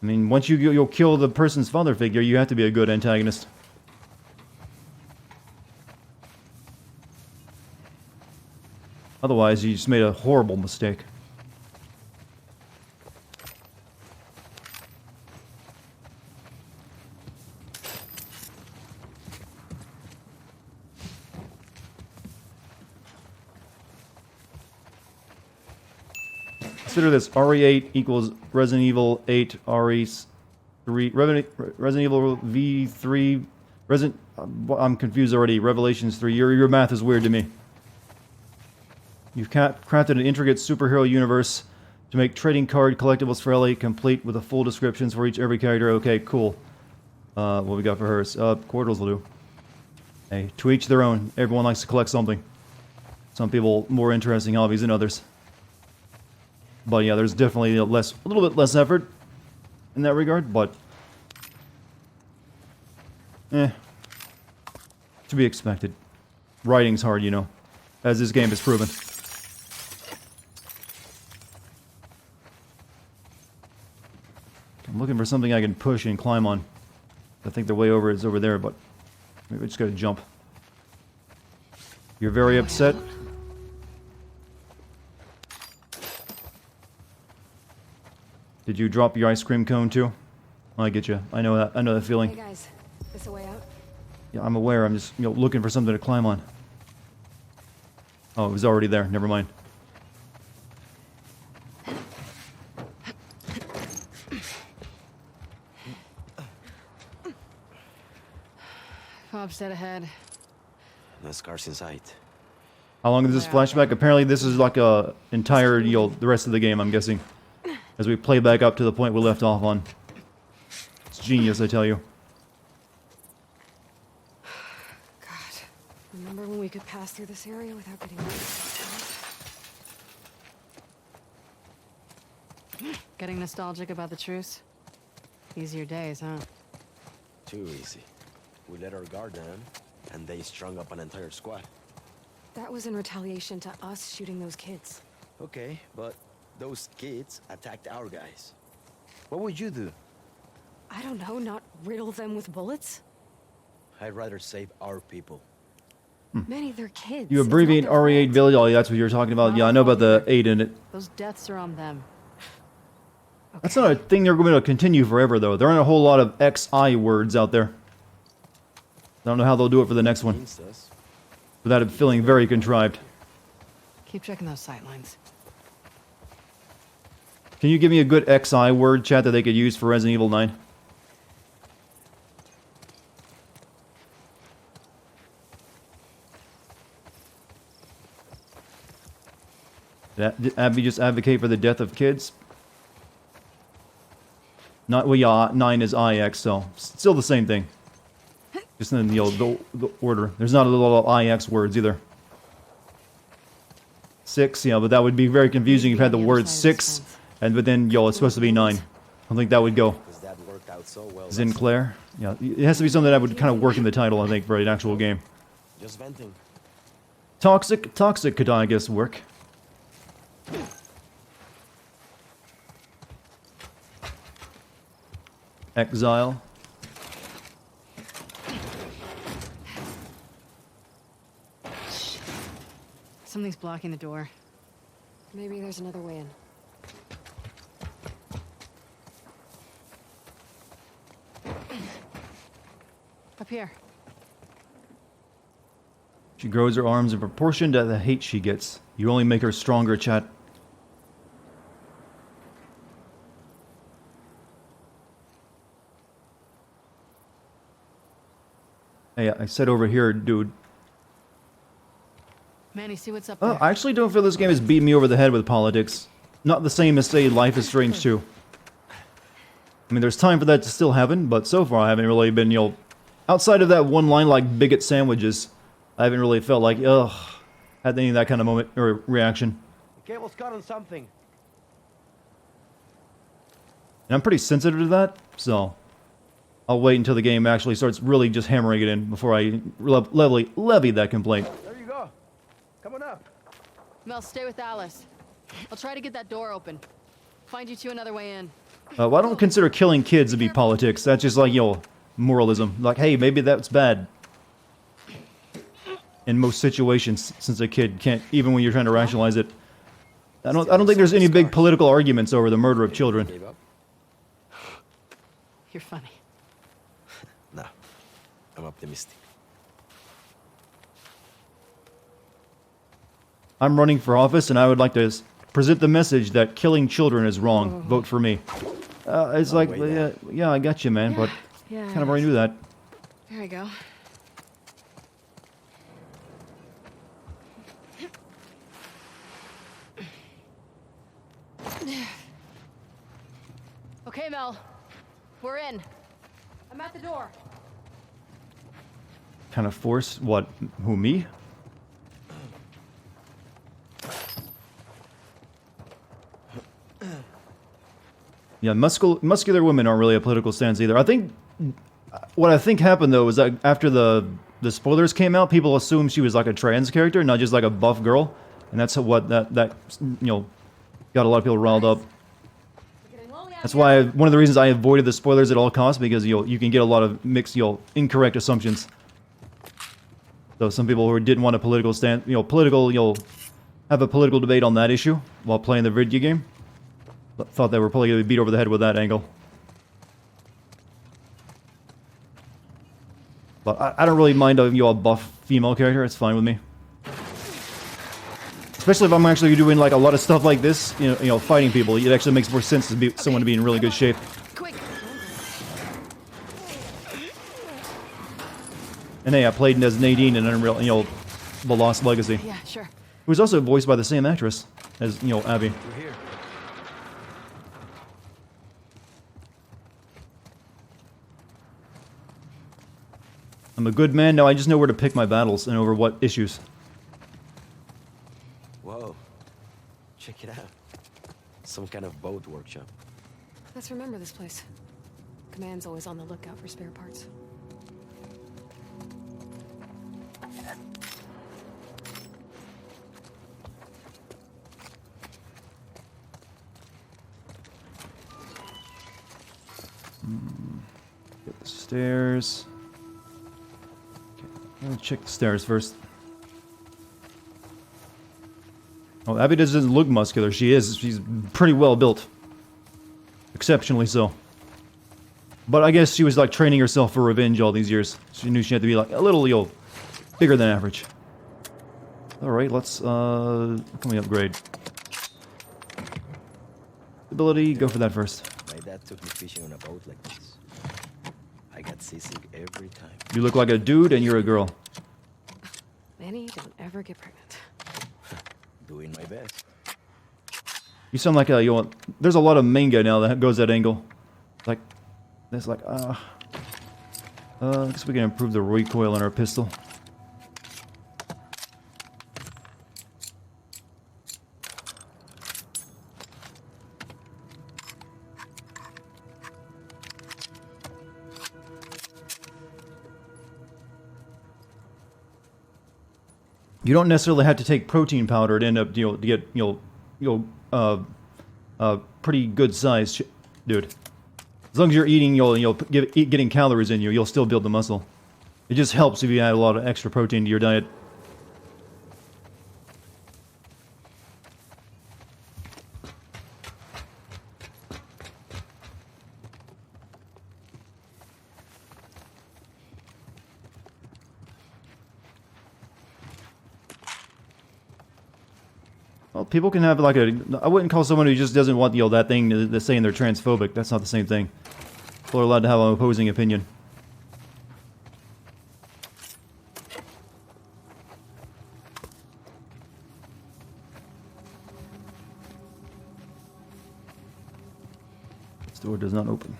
[SPEAKER 1] I mean, once you'll kill the person's father figure, you have to be a good antagonist. Otherwise, you just made a horrible mistake. Consider this: RE8 equals Resident Evil 8 RE3 Resident Evil V3 I'm confused already. Revelations 3. Your math is weird to me. You've crafted an intricate superhero universe to make trading card collectibles for Ellie, complete with the full descriptions for every character. Okay, cool. What we got for hers? Quarters will do. Hey, to each their own. Everyone likes to collect something. Some people more interesting hobbies than others. But yeah, there's definitely a little bit less effort in that regard, but to be expected. Writing's hard, you know, as this game has proven. I'm looking for something I can push and climb on. I think the way over is over there, but maybe I just gotta jump. You're very upset? Did you drop your ice cream cone too? I get you. I know that. I know that feeling.
[SPEAKER 10] Hey guys, this a way out?
[SPEAKER 1] Yeah, I'm aware. I'm just, looking for something to climb on. Oh, it was already there. Never mind.
[SPEAKER 2] Bob said ahead.
[SPEAKER 8] No scars in sight.
[SPEAKER 1] How long is this flashback? Apparently this is like a entire, the rest of the game, I'm guessing. As we play back up to the point we left off on. It's genius, I tell you.
[SPEAKER 10] God, remember when we could pass through this area without getting
[SPEAKER 2] Getting nostalgic about the truce? Easier days, huh?
[SPEAKER 8] Too easy. We let our guard down, and they strung up an entire squad.
[SPEAKER 10] That was in retaliation to us shooting those kids.
[SPEAKER 8] Okay, but those kids attacked our guys. What would you do?
[SPEAKER 10] I don't know, not riddle them with bullets?
[SPEAKER 8] I'd rather save our people.
[SPEAKER 10] Manny, they're kids.
[SPEAKER 1] You abbreviate RE8 Village, oh, that's what you're talking about. Yeah, I know about the 8 in it.
[SPEAKER 2] Those deaths are on them.
[SPEAKER 10] Okay.
[SPEAKER 1] That's not a thing they're going to continue forever, though. There aren't a whole lot of XI words out there. I don't know how they'll do it for the next one. Without it feeling very contrived.
[SPEAKER 2] Keep checking those sightlines.
[SPEAKER 1] Can you give me a good XI word, chat, that they could use for Resident Evil 9? Did Abby just advocate for the death of kids? Not, well, yeah, 9 is IX, so still the same thing. Just in the order. There's not a lot of IX words either. 6, yeah, but that would be very confusing if you had the word 6, but then, it's supposed to be 9. I don't think that would go. Sinclair? Yeah, it has to be something that would kind of work in the title, I think, for an actual game.
[SPEAKER 8] Just venting.
[SPEAKER 1] Toxic could, I guess, work. Exile.
[SPEAKER 2] Something's blocking the door.
[SPEAKER 10] Maybe there's another way in.
[SPEAKER 2] Up here.
[SPEAKER 1] She grows her arms in proportion to the hate she gets. You only make her stronger, chat. Hey, I said over here, dude.
[SPEAKER 2] Manny, see what's up
[SPEAKER 1] Oh,
[SPEAKER 2] there.
[SPEAKER 1] I actually don't feel this game has beat me over the head with politics. Not the same as, say, Life is Strange 2. I mean, there's time for that to still happen, but so far I haven't really been, outside of that one line like bigot sandwiches, I haven't really felt like, had any of that kind of moment or reaction.
[SPEAKER 11] The cable's caught on something.
[SPEAKER 1] And I'm pretty sensitive to that, so I'll wait until the game actually starts really just hammering it in before I levy that complaint.
[SPEAKER 11] There you go. Coming up.
[SPEAKER 2] Mel, stay with Alice. I'll try to get that door open. Find you two another way in.
[SPEAKER 1] Well, I don't consider killing kids to be politics. That's just like, moralism. Like, hey, maybe that's bad. In most situations, since a kid can't, even when you're trying to rationalize it. I don't think there's any big political arguments over the murder of children.
[SPEAKER 2] You're funny.
[SPEAKER 8] No, I'm optimistic.
[SPEAKER 1] I'm running for office, and I would like to present the message that killing children is wrong. Vote for me. It's like, yeah, I got you, man, but kind of already knew that.
[SPEAKER 2] There we go. Okay, Mel. We're in. I'm at the door.
[SPEAKER 1] Kind of force? What? Who, me? Yeah, muscular women aren't really a political stance either. I think what I think happened though was that after the spoilers came out, people assumed she was like a trans character, not just like a buff girl, and that's what that got a lot of people riled up. That's why one of the reasons I avoided the spoilers at all costs, because you can get a lot of mixed incorrect assumptions. So some people who didn't want a political stand, you'll have a political debate on that issue while playing the video game. Thought they were probably going to be beat over the head with that angle. But I don't really mind a buff female character. It's fine with me. Especially if I'm actually doing like a lot of stuff like this, fighting people. It actually makes more sense to be someone to be in really good shape. And hey, I played as Nadine in Unreal, The Lost Legacy.
[SPEAKER 2] Yeah, sure.
[SPEAKER 1] Who was also voiced by the same actress as, Abby.
[SPEAKER 8] We're here.
[SPEAKER 1] I'm a good man, now I just know where to pick my battles and over what issues.
[SPEAKER 8] Whoa. Check it out. Some kind of boat workshop.
[SPEAKER 2] Let's remember this place. Command's always on the lookout for spare parts.
[SPEAKER 1] Get the stairs. Okay, let's check the stairs first. Oh, Abby doesn't look muscular. She's pretty well built. Exceptionally so. But I guess she was like training herself for revenge all these years. She knew she had to be like a little, bigger than average. Alright, let's, can we upgrade? Ability, go for that first.
[SPEAKER 8] My dad took me fishing on a boat like this. I got seasick every time.
[SPEAKER 1] You look like a dude and you're a girl.
[SPEAKER 2] Manny, don't ever get pregnant.
[SPEAKER 8] Doing my best.
[SPEAKER 1] You sound like a, there's a lot of manga now that goes that angle. Like, it's like, I guess we can improve the recoil on our pistol. You don't necessarily have to take protein powder to end up, to get, pretty good size, dude. As long as you're eating, getting calories in you, you'll still build the muscle. It just helps if you add a lot of extra protein to your diet. Well, people can have like I wouldn't call someone who just doesn't want that thing to saying they're transphobic. That's not the same thing. People are allowed to have an opposing opinion. This door does not open.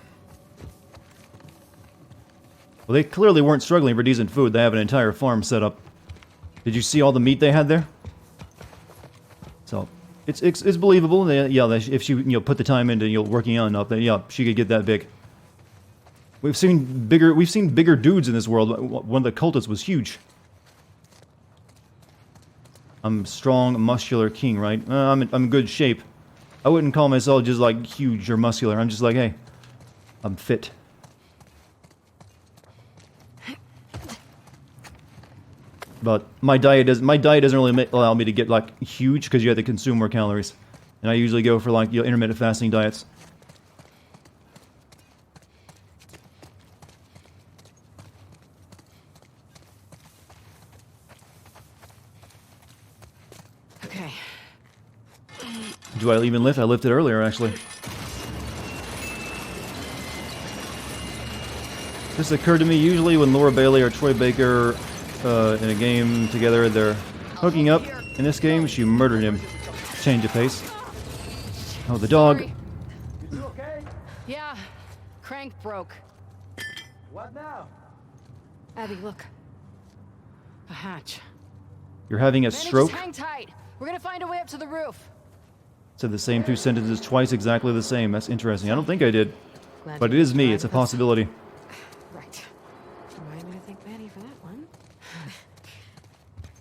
[SPEAKER 1] Well, they clearly weren't struggling for decent food. They have an entire farm set up. Did you see all the meat they had there? So it's believable. If she put the time into working on enough, then she could get that big. We've seen bigger dudes in this world. One of the cultists was huge. I'm strong, muscular king, right? I'm in good shape. I wouldn't call myself just like huge or muscular. I'm just like, hey, I'm fit. But my diet doesn't really allow me to get like huge because you have to consume more calories, and I usually go for like intermittent fasting diets.
[SPEAKER 2] Okay.
[SPEAKER 1] Do I even lift? I lifted earlier actually. This occurred to me usually when Laura Bailey or Troy Baker in a game together, they're hooking up. In this game, she murdered him. Change of pace. Oh, the dog.
[SPEAKER 11] You okay?
[SPEAKER 2] Yeah. Crank broke.
[SPEAKER 11] What now?
[SPEAKER 2] Abby, look. A hatch.
[SPEAKER 1] You're having a
[SPEAKER 2] Manny,
[SPEAKER 1] stroke?
[SPEAKER 2] just hang tight. We're gonna find a way up to the roof.
[SPEAKER 1] Said the same two sentences twice exactly the same. That's interesting. I don't think I did.
[SPEAKER 2] Glad
[SPEAKER 1] But
[SPEAKER 2] you
[SPEAKER 1] it is me.
[SPEAKER 2] tried.
[SPEAKER 1] It's a
[SPEAKER 2] That's-
[SPEAKER 1] possibility.
[SPEAKER 2] Right. Remind me to thank Manny for that one.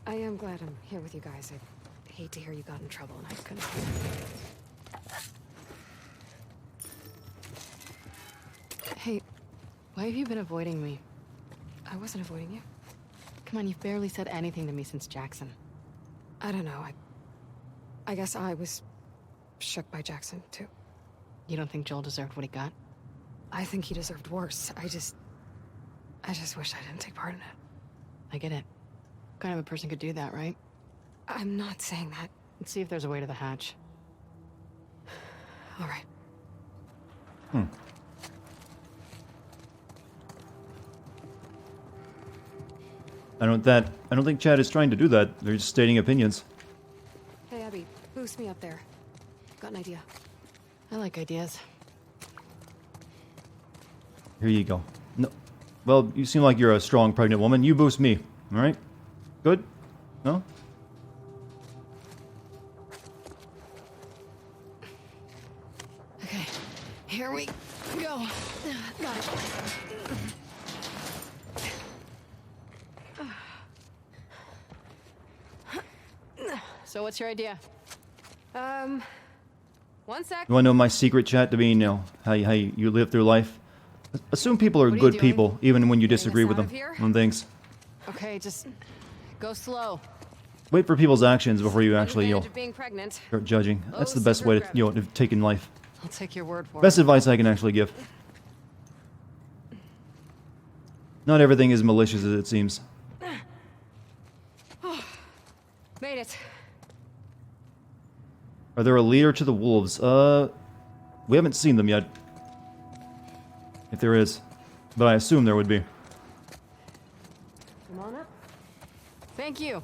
[SPEAKER 2] I am glad I'm here with you guys. I hate to hear you got in trouble and I couldn't. Hey, why have you been avoiding me? I wasn't avoiding you. Come on, you've barely said anything to me since Jackson. I don't know. I guess I was shook by Jackson, too. You don't think Joel deserved what he got? I think he deserved worse. I just wish I didn't take part in it. I get it. What kind of a person could do that, right? I'm not saying that. Let's see if there's a way to the hatch. All right.
[SPEAKER 1] I don't think Chad is trying to do that. They're just stating opinions.
[SPEAKER 2] Hey, Abby, boost me up there. Got an idea. I like ideas.
[SPEAKER 1] Here you go. No. Well, you seem like you're a strong pregnant woman. You boost me. All right? Good? No?
[SPEAKER 2] Okay, here we go. Got it. So what's your idea? One sec.
[SPEAKER 1] You want to know my secret, chat, to being, how you live through life? Assume people are
[SPEAKER 2] What are you
[SPEAKER 1] good
[SPEAKER 2] doing?
[SPEAKER 1] people, even when you
[SPEAKER 2] Getting us
[SPEAKER 1] disagree with
[SPEAKER 2] out
[SPEAKER 1] them
[SPEAKER 2] of here?
[SPEAKER 1] on things.
[SPEAKER 2] Okay, just go slow.
[SPEAKER 1] Wait for people's actions before you actually,
[SPEAKER 2] Advantage of being pregnant.
[SPEAKER 1] start judging. That's
[SPEAKER 2] Oh,
[SPEAKER 1] the best way to,
[SPEAKER 2] supergravity.
[SPEAKER 1] to take in life.
[SPEAKER 2] I'll take your word for
[SPEAKER 1] Best
[SPEAKER 2] it.
[SPEAKER 1] advice I can actually give. Not everything is malicious as it seems.
[SPEAKER 2] Made it.
[SPEAKER 1] Are there a leader to the wolves? We haven't seen them yet. If there is. But I assume there would be.
[SPEAKER 2] Come on up. Thank you.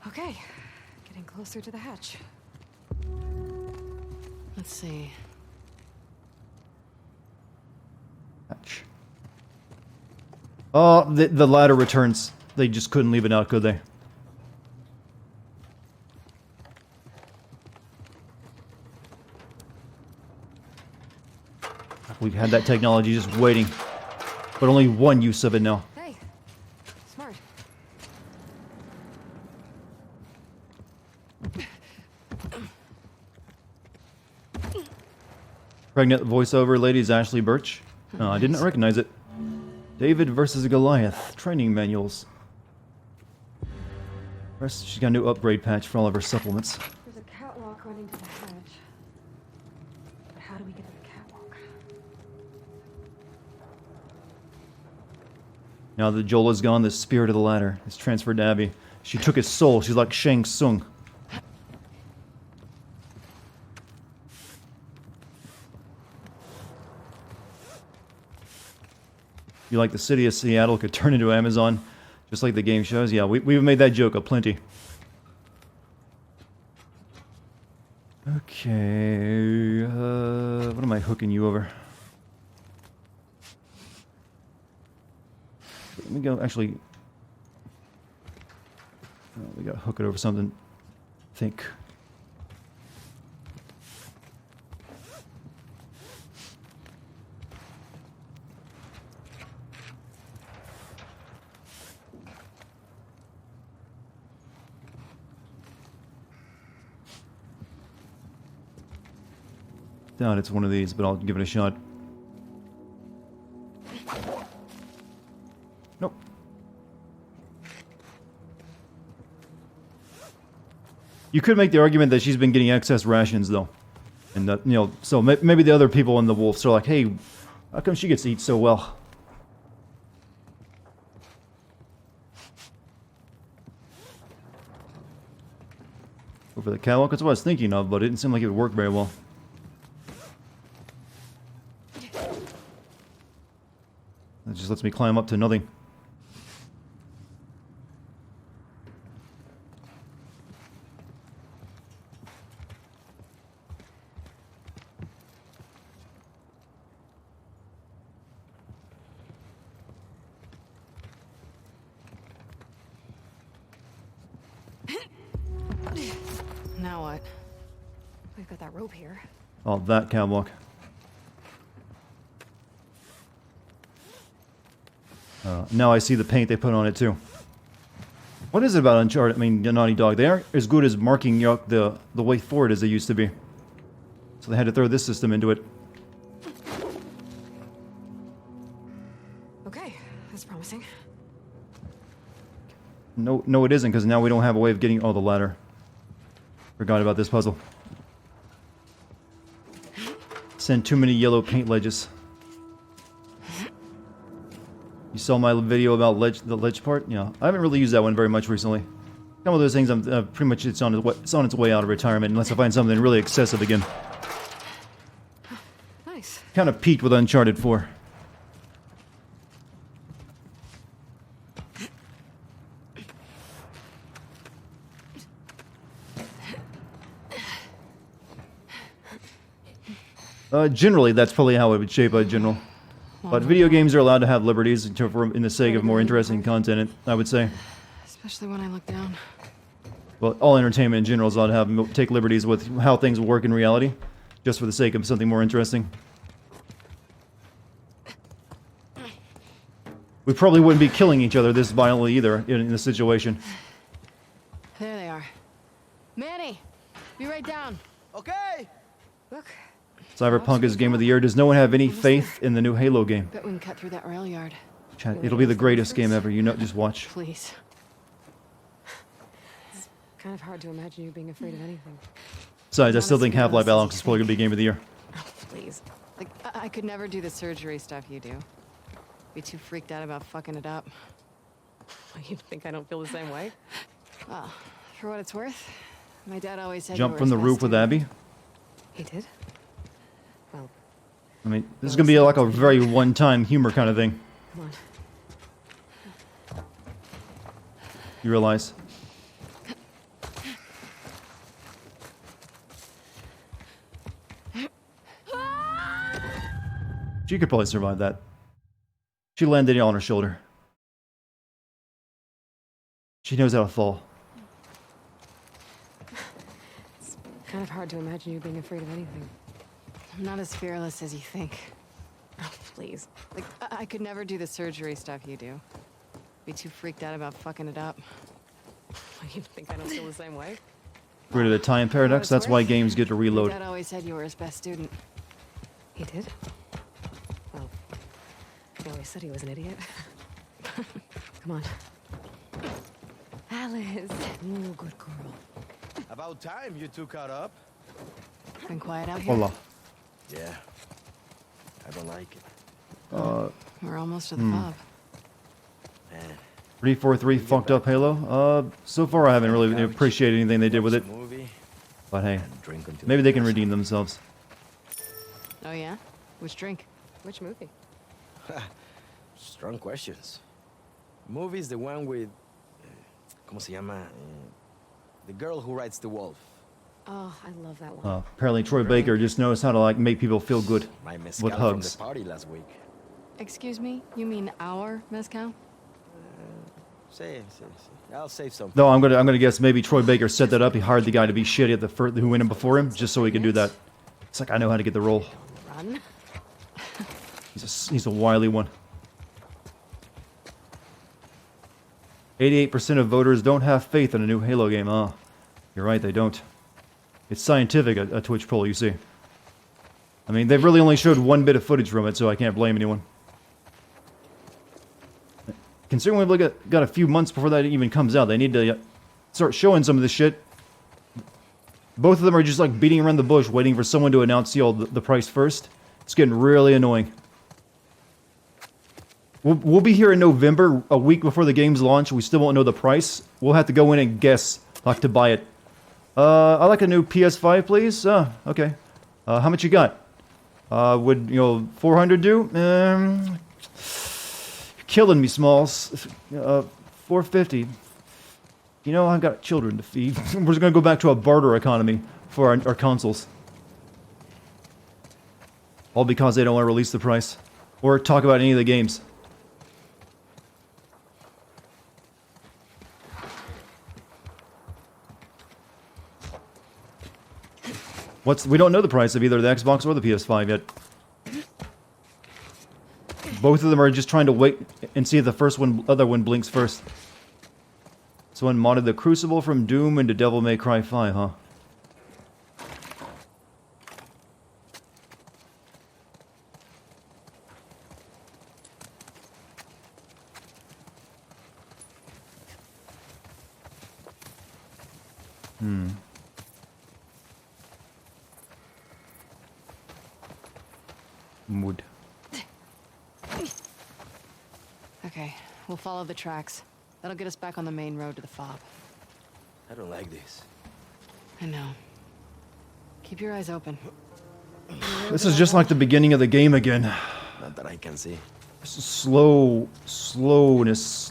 [SPEAKER 2] Okay, getting closer to the hatch. Let's see.
[SPEAKER 1] Hatch. Oh, the ladder returns. They just couldn't leave it out, could they? We had that technology just waiting. But only one use of it now.
[SPEAKER 2] Hey, smart.
[SPEAKER 1] Pregnant voiceover lady is Ashley Birch. Oh, I did not recognize it. David versus Goliath. Training manuals. First, she's got a new upgrade patch for all of her supplements.
[SPEAKER 2] There's a catwalk running to the hatch. But how do we get to the catwalk?
[SPEAKER 1] Now that Joel is gone, the spirit of the ladder is transferred to Abby. She took his soul. She's like Shang Tsung. You like the city of Seattle could turn into Amazon, just like the game shows? Yeah, we've made that joke plenty. Okay, what am I hooking you over? Let me go, actually... we gotta hook it over something. Think. Doubt it's one of these, but I'll give it a shot. Nope. You could make the argument that she's been getting excess rations, though. And that, so maybe the other people in the wolves are like, hey, how come she gets to eat so well? Over the catwalk, that's what I was thinking of, but it didn't seem like it would work very well. It just lets me climb up to nothing.
[SPEAKER 2] Now what? We've got that rope here.
[SPEAKER 1] Oh, that catwalk. Now I see the paint they put on it too. What is it about Uncharted? I mean, Naughty Dog. They aren't as good as marking the way forward as they used to be. So they had to throw this system into it.
[SPEAKER 2] Okay, that's promising.
[SPEAKER 1] No, it isn't, because now we don't have a way of getting... Oh, the ladder. Forgot about this puzzle. Send too many yellow paint ledges. You saw my video about the ledge part? Yeah, I haven't really used that one very much recently. Some of those things, I'm pretty much it's on its way out of retirement, unless I find something really excessive again.
[SPEAKER 2] Nice.
[SPEAKER 1] Kind of peaked with Uncharted 4. Generally, that's probably how it would shape out general. But video games are allowed to have liberties in the sake of more interesting content, I would say.
[SPEAKER 2] Especially when I look down.
[SPEAKER 1] Well, all entertainment in general is allowed to have take liberties with how things work in reality, just for the sake of something more interesting. We probably wouldn't be killing each other this violently either in this situation.
[SPEAKER 2] There they are. Manny, be right down.
[SPEAKER 11] Okay.
[SPEAKER 2] Look.
[SPEAKER 1] Cyberpunk is Game of the Year. Does no one have any faith in the new Halo game?
[SPEAKER 2] Bet we can cut through that rail yard.
[SPEAKER 1] Chat, it'll be the greatest game ever. You know, just watch.
[SPEAKER 2] Please. It's kind of hard to imagine you being afraid of anything.
[SPEAKER 1] Besides, I still think Half-Life Alyx is probably going to be Game of the Year.
[SPEAKER 2] Oh, please. Like, I could never do the surgery stuff you do. Be too freaked out about fucking it up. You think I don't feel the same way? Well, for what it's worth, my dad always said
[SPEAKER 1] Jump from the roof with Abby?
[SPEAKER 2] He did? Well,
[SPEAKER 1] I mean, this is going to be like a very one-time humor kind of thing.
[SPEAKER 2] come on.
[SPEAKER 1] You realize? She could probably survive that. She landed on her shoulder. She knows how to fall.
[SPEAKER 2] It's kind of hard to imagine you being afraid of anything. I'm not as fearless as you think. Oh, please. Like, I could never do the surgery stuff you do. Be too freaked out about fucking it up. You think I don't feel the same way?
[SPEAKER 1] Rid of the time paradox, that's why games get to reload.
[SPEAKER 2] My dad always said you were his best student. He did? Well, he always said he was an idiot. Come on. Alice. Ooh, good girl.
[SPEAKER 11] About time you two caught up.
[SPEAKER 2] Been quiet out here?
[SPEAKER 1] Hola.
[SPEAKER 8] Yeah. I don't like it.
[SPEAKER 2] We're almost to the pub.
[SPEAKER 8] Man.
[SPEAKER 1] 343 fucked up Halo? So far I haven't really appreciated anything they did with it. But hey, maybe they can redeem themselves.
[SPEAKER 2] Oh yeah? Which drink? Which movie?
[SPEAKER 8] Strong questions. Movie's the one with... ¿Cómo se llama? The girl who rides the wolf.
[SPEAKER 2] Oh, I love that one.
[SPEAKER 1] Apparently Troy Baker just knows how to like make people feel good
[SPEAKER 8] My
[SPEAKER 1] with
[SPEAKER 8] mezcal
[SPEAKER 1] hugs.
[SPEAKER 8] from the party last week.
[SPEAKER 2] Excuse me? You mean our mezcal?
[SPEAKER 8] Say. I'll save some.
[SPEAKER 1] No, I'm gonna guess maybe Troy Baker set that up. He hired the guy to be shitty at the who went in before him, just so he could do that. It's like I know how to get the role.
[SPEAKER 2] Run?
[SPEAKER 1] He's a wily one. 88% of voters don't have faith in a new Halo game. Ah, you're right, they don't. It's scientific, a Twitch poll, you see. I mean, they've really only showed one bit of footage from it, so I can't blame anyone. Considering we've got a few months before that even comes out, they need to start showing some of this shit. Both of them are just like beating around the bush, waiting for someone to announce the price first. It's getting really annoying. We'll be here in November, a week before the game's launch. We still won't know the price. We'll have to go in and guess, like, to buy it. I'd like a new PS5, please. Okay. How much you got? Would, 400 do? You're killing me, Smalls. 450. I've got children to feed. We're just gonna go back to a barter economy for our consoles. All because they don't want to release the price. Or talk about any of the games. We don't know the price of either the Xbox or the PS5 yet. Both of them are just trying to wait and see if the other one blinks first. Someone modded the Crucible from Doom into Devil May Cry 5, huh? Mood.
[SPEAKER 2] Okay, we'll follow the tracks. That'll get us back on the main road to the fob.
[SPEAKER 8] I don't like this.
[SPEAKER 2] I know. Keep your eyes open.
[SPEAKER 1] This is just like the beginning of the game again.
[SPEAKER 8] Not that I can see.
[SPEAKER 1] This is slowness.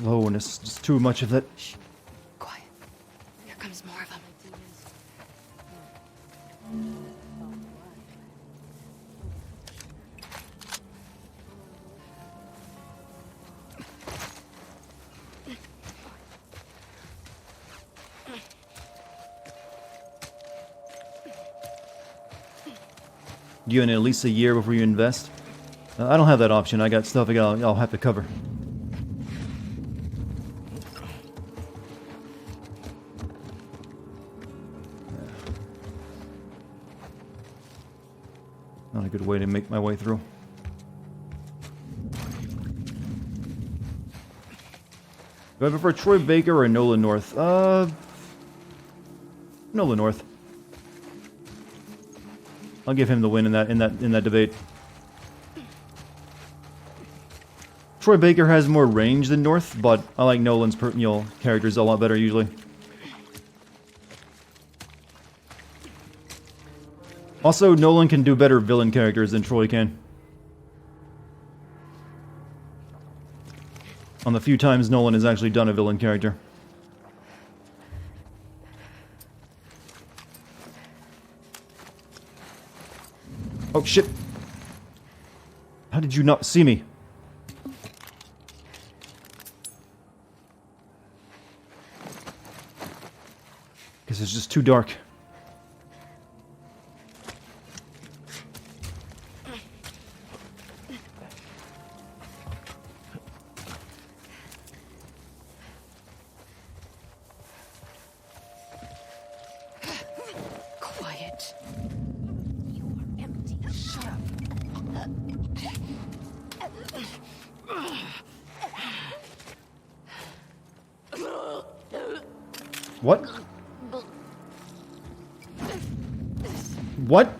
[SPEAKER 1] Just too much of it.
[SPEAKER 2] Shh. Quiet. Here comes more of them.
[SPEAKER 1] You in at least a year before you invest? I don't have that option. I got stuff I'll have to cover. Not a good way to make my way through. Do I prefer Troy Baker or Nolan North? Nolan North. I'll give him the win in that debate. Troy Baker has more range than North, but I like Nolan's characters a lot better usually. Also, Nolan can do better villain characters than Troy can. On the few times Nolan has actually done a villain character. Oh shit! How did you not see me? Guess it's just too dark.
[SPEAKER 2] Quiet.
[SPEAKER 1] What? What?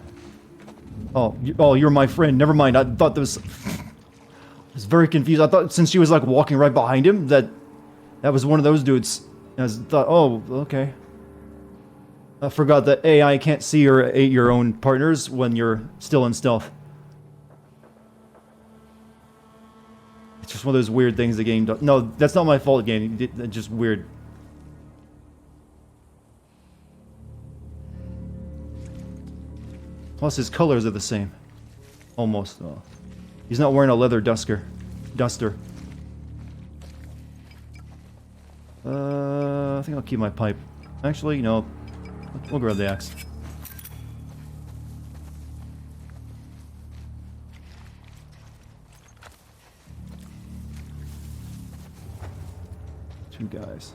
[SPEAKER 1] Oh, you're my friend. Never mind. I thought this. I was very confused. I thought since she was like walking right behind him that was one of those dudes. I thought, oh, okay. I forgot that AI can't see your own partners when you're still in stealth. It's just one of those weird things the game does. No, that's not my fault, game. It's just weird. Plus, his colors are the same. Almost. Oh. He's not wearing a leather duster. I think I'll keep my pipe. Actually, no. We'll grab the axe. Two guys.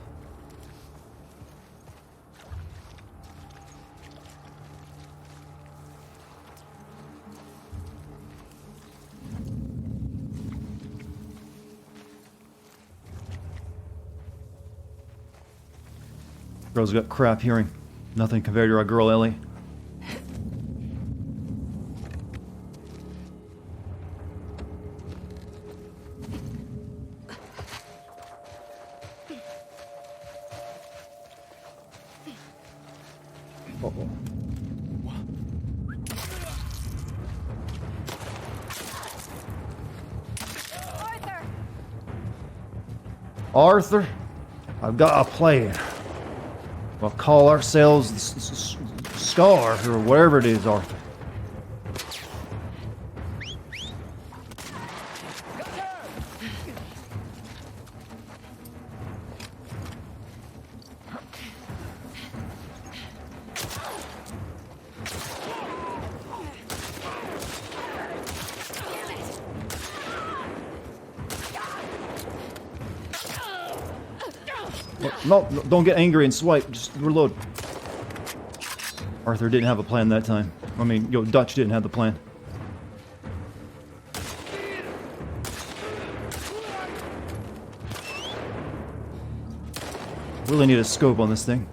[SPEAKER 1] Girl's got crap hearing. Nothing compared to our girl Ellie. Uh-oh. Arthur, I've got a plan. We'll call ourselves the Scars, or whatever it is, Arthur. No, don't get angry and swipe. Just reload. Arthur didn't have a plan that time. I mean, Dutch didn't have the plan. Really need a scope on this thing.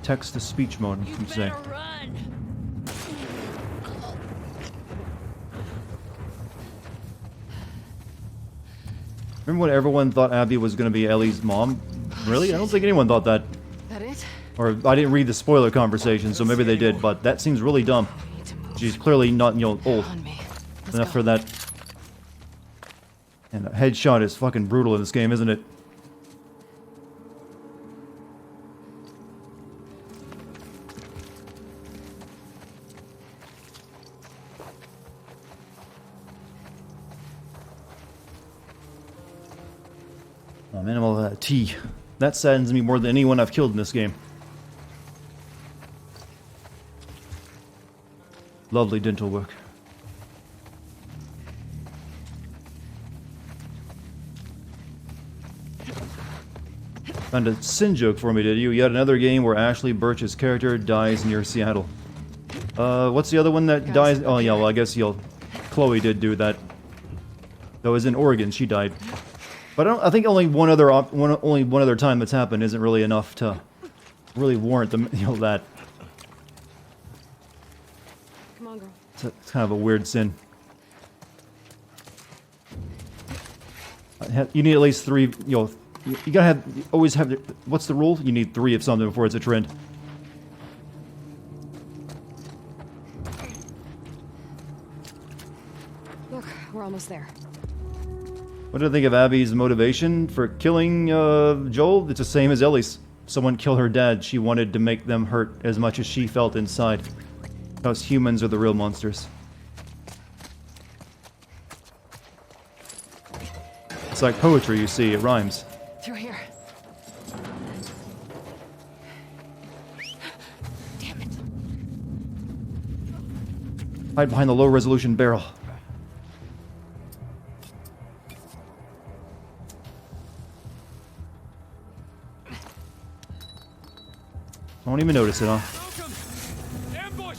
[SPEAKER 1] Text-to-speech mode, you say. Remember when everyone thought Abby was going to be Ellie's mom? Really? I don't think anyone thought that.
[SPEAKER 2] That it?
[SPEAKER 1] Or I didn't read the spoiler conversation, so maybe they did, but that seems really dumb. She's clearly not, old enough for that. And a headshot is fucking brutal in this game, isn't it? Oh, minimal T. That saddens me more than anyone I've killed in this game. Lovely dental work. Found a sin joke for me, did you? Yet another game where Ashley Birch's character dies near Seattle. What's the other one that dies? Oh yeah, well I guess Chloe did do that. That was in Oregon. She died. But I think only one other time that's happened isn't really enough to really warrant that.
[SPEAKER 2] Come on, girl.
[SPEAKER 1] It's kind of a weird sin. You need at least 3. You gotta always have. What's the rule? You need 3 of something before it's a trend.
[SPEAKER 2] Look, we're almost there.
[SPEAKER 1] What do I think of Abby's motivation for killing Joel? It's the same as Ellie's. Someone killed her dad. She wanted to make them hurt as much as she felt inside. Us humans are the real monsters. It's like poetry, you see. It rhymes.
[SPEAKER 2] Through here. Damn it.
[SPEAKER 1] Hide behind the low-resolution barrel. I won't even notice it, huh?
[SPEAKER 4] Ambush!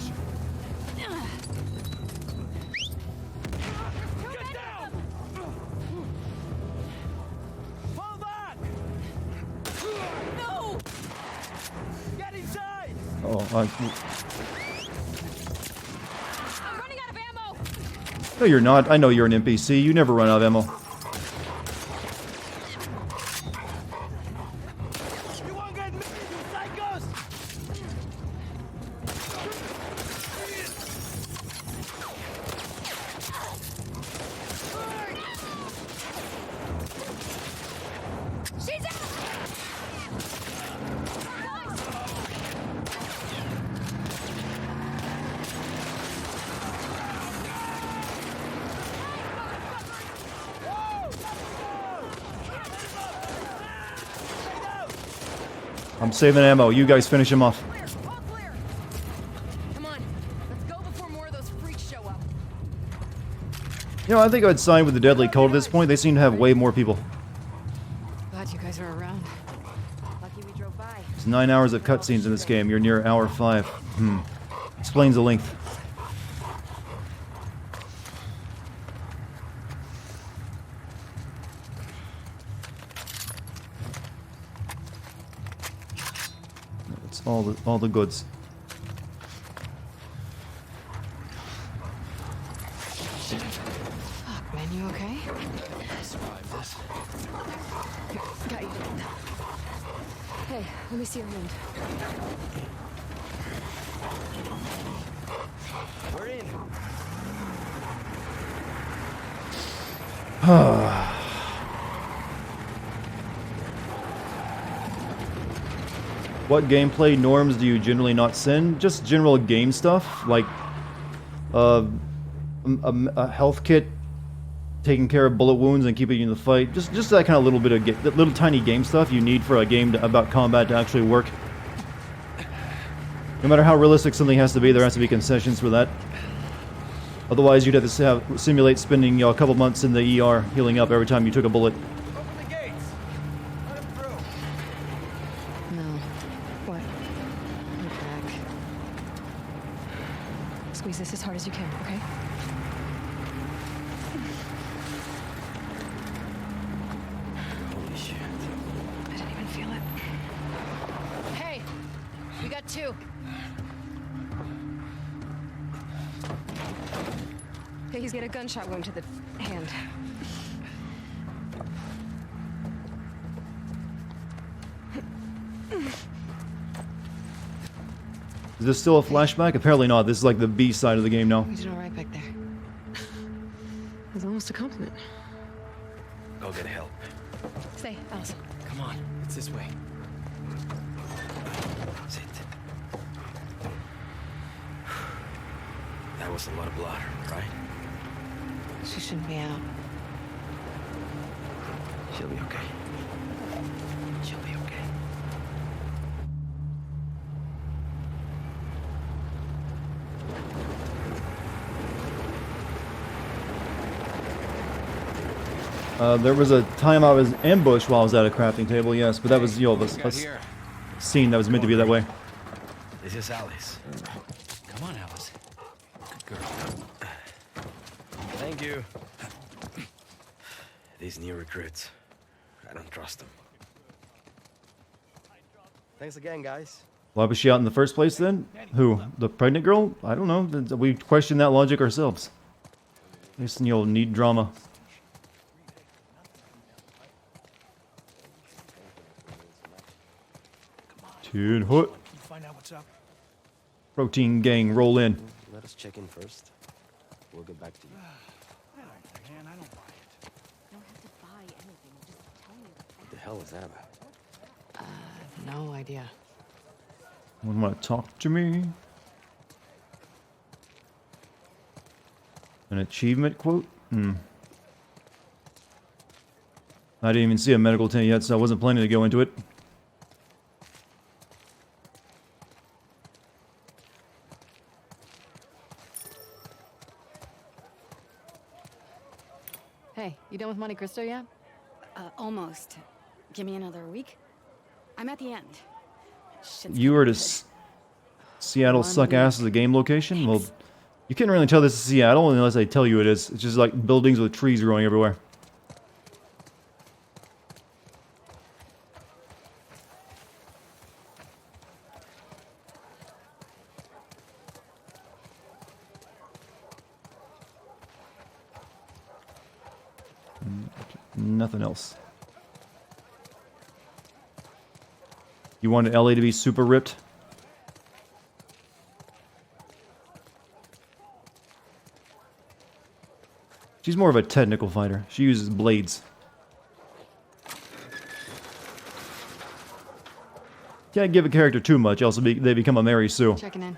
[SPEAKER 4] Get down!
[SPEAKER 11] Fall back!
[SPEAKER 6] No!
[SPEAKER 11] Get inside!
[SPEAKER 1] Oh,
[SPEAKER 6] I'm running out of ammo!
[SPEAKER 1] no, you're not. I know you're an NPC. You never run out of ammo.
[SPEAKER 11] You won't get me, you psychos!
[SPEAKER 6] She's out!
[SPEAKER 1] I'm saving ammo. You guys finish him off.
[SPEAKER 5] Clear! All clear! Come on, let's go before more of those freaks show up.
[SPEAKER 1] I think I'd side with the Deadly Cult at this point. They seem to have way more people.
[SPEAKER 2] Glad you guys are around.
[SPEAKER 9] Lucky we drove by.
[SPEAKER 1] There's 9 hours of cutscenes in this game. You're near hour 5. Explains the length. It's all the goods.
[SPEAKER 2] Fuck, man, you okay? Here, got you. Hey, let me see your hand.
[SPEAKER 11] We're in.
[SPEAKER 1] What gameplay norms do you generally not send? Just general game stuff, like a health kit, taking care of bullet wounds and keeping you in the fight. Just that kind of little bit of that little tiny game stuff you need for a game about combat to actually work. No matter how realistic something has to be, there has to be concessions for that. Otherwise, you'd have to simulate spending a couple months in the ER healing up every time you took a bullet.
[SPEAKER 11] Open the gates. Let him through.
[SPEAKER 2] No. What? You're back.
[SPEAKER 10] Squeeze this as hard as you can, okay?
[SPEAKER 8] Holy shit.
[SPEAKER 10] I didn't even feel it.
[SPEAKER 6] Hey, we got two.
[SPEAKER 10] Okay, he's got a gunshot wound to the hand.
[SPEAKER 1] Is this still a flashback? Apparently not. This is like the B side of the game now.
[SPEAKER 2] We did all right back there.
[SPEAKER 10] It was almost a compliment.
[SPEAKER 8] Go get help.
[SPEAKER 10] Stay, Alice.
[SPEAKER 3] Come on, it's this way.
[SPEAKER 8] Sit. That was a lot of blood, right?
[SPEAKER 2] She shouldn't be out.
[SPEAKER 8] She'll be okay. She'll be okay.
[SPEAKER 1] There was a time I was ambushed while I was at a crafting table, yes, but that was, you know, a scene that was meant to be that way.
[SPEAKER 8] This is Alice.
[SPEAKER 3] Come on, Alice. Good girl.
[SPEAKER 8] Thank you. These new recruits, I don't trust them. Thanks again, guys.
[SPEAKER 1] Why was she out in the first place then? Who? The pregnant girl? I don't know. We question that logic ourselves. Just, you know, need drama. Tin Hut.
[SPEAKER 3] You find out what's up?
[SPEAKER 1] Protein gang, roll in.
[SPEAKER 8] Let us check in first. We'll get back to you.
[SPEAKER 3] Man, I don't buy it.
[SPEAKER 9] You don't have to buy anything. Just tell me.
[SPEAKER 8] What the hell is that about?
[SPEAKER 2] No idea.
[SPEAKER 1] Anyone want to talk to me? An achievement quote? I didn't even see a medical tent yet, so I wasn't planning to go into it.
[SPEAKER 2] Hey, you done with Monte Cristo yet?
[SPEAKER 6] Almost. Give me another week. I'm at the end. Shit's
[SPEAKER 1] You were to
[SPEAKER 6] getting
[SPEAKER 1] Seattle suck ass as a game location? Well, you can't really tell this is Seattle unless I tell you it is. It's just like buildings with trees growing everywhere. Nothing else. You wanted LA to be super ripped? She's more of a technical fighter. She uses blades. Can't give a character too much, else they become a Mary Sue.
[SPEAKER 2] Checking in.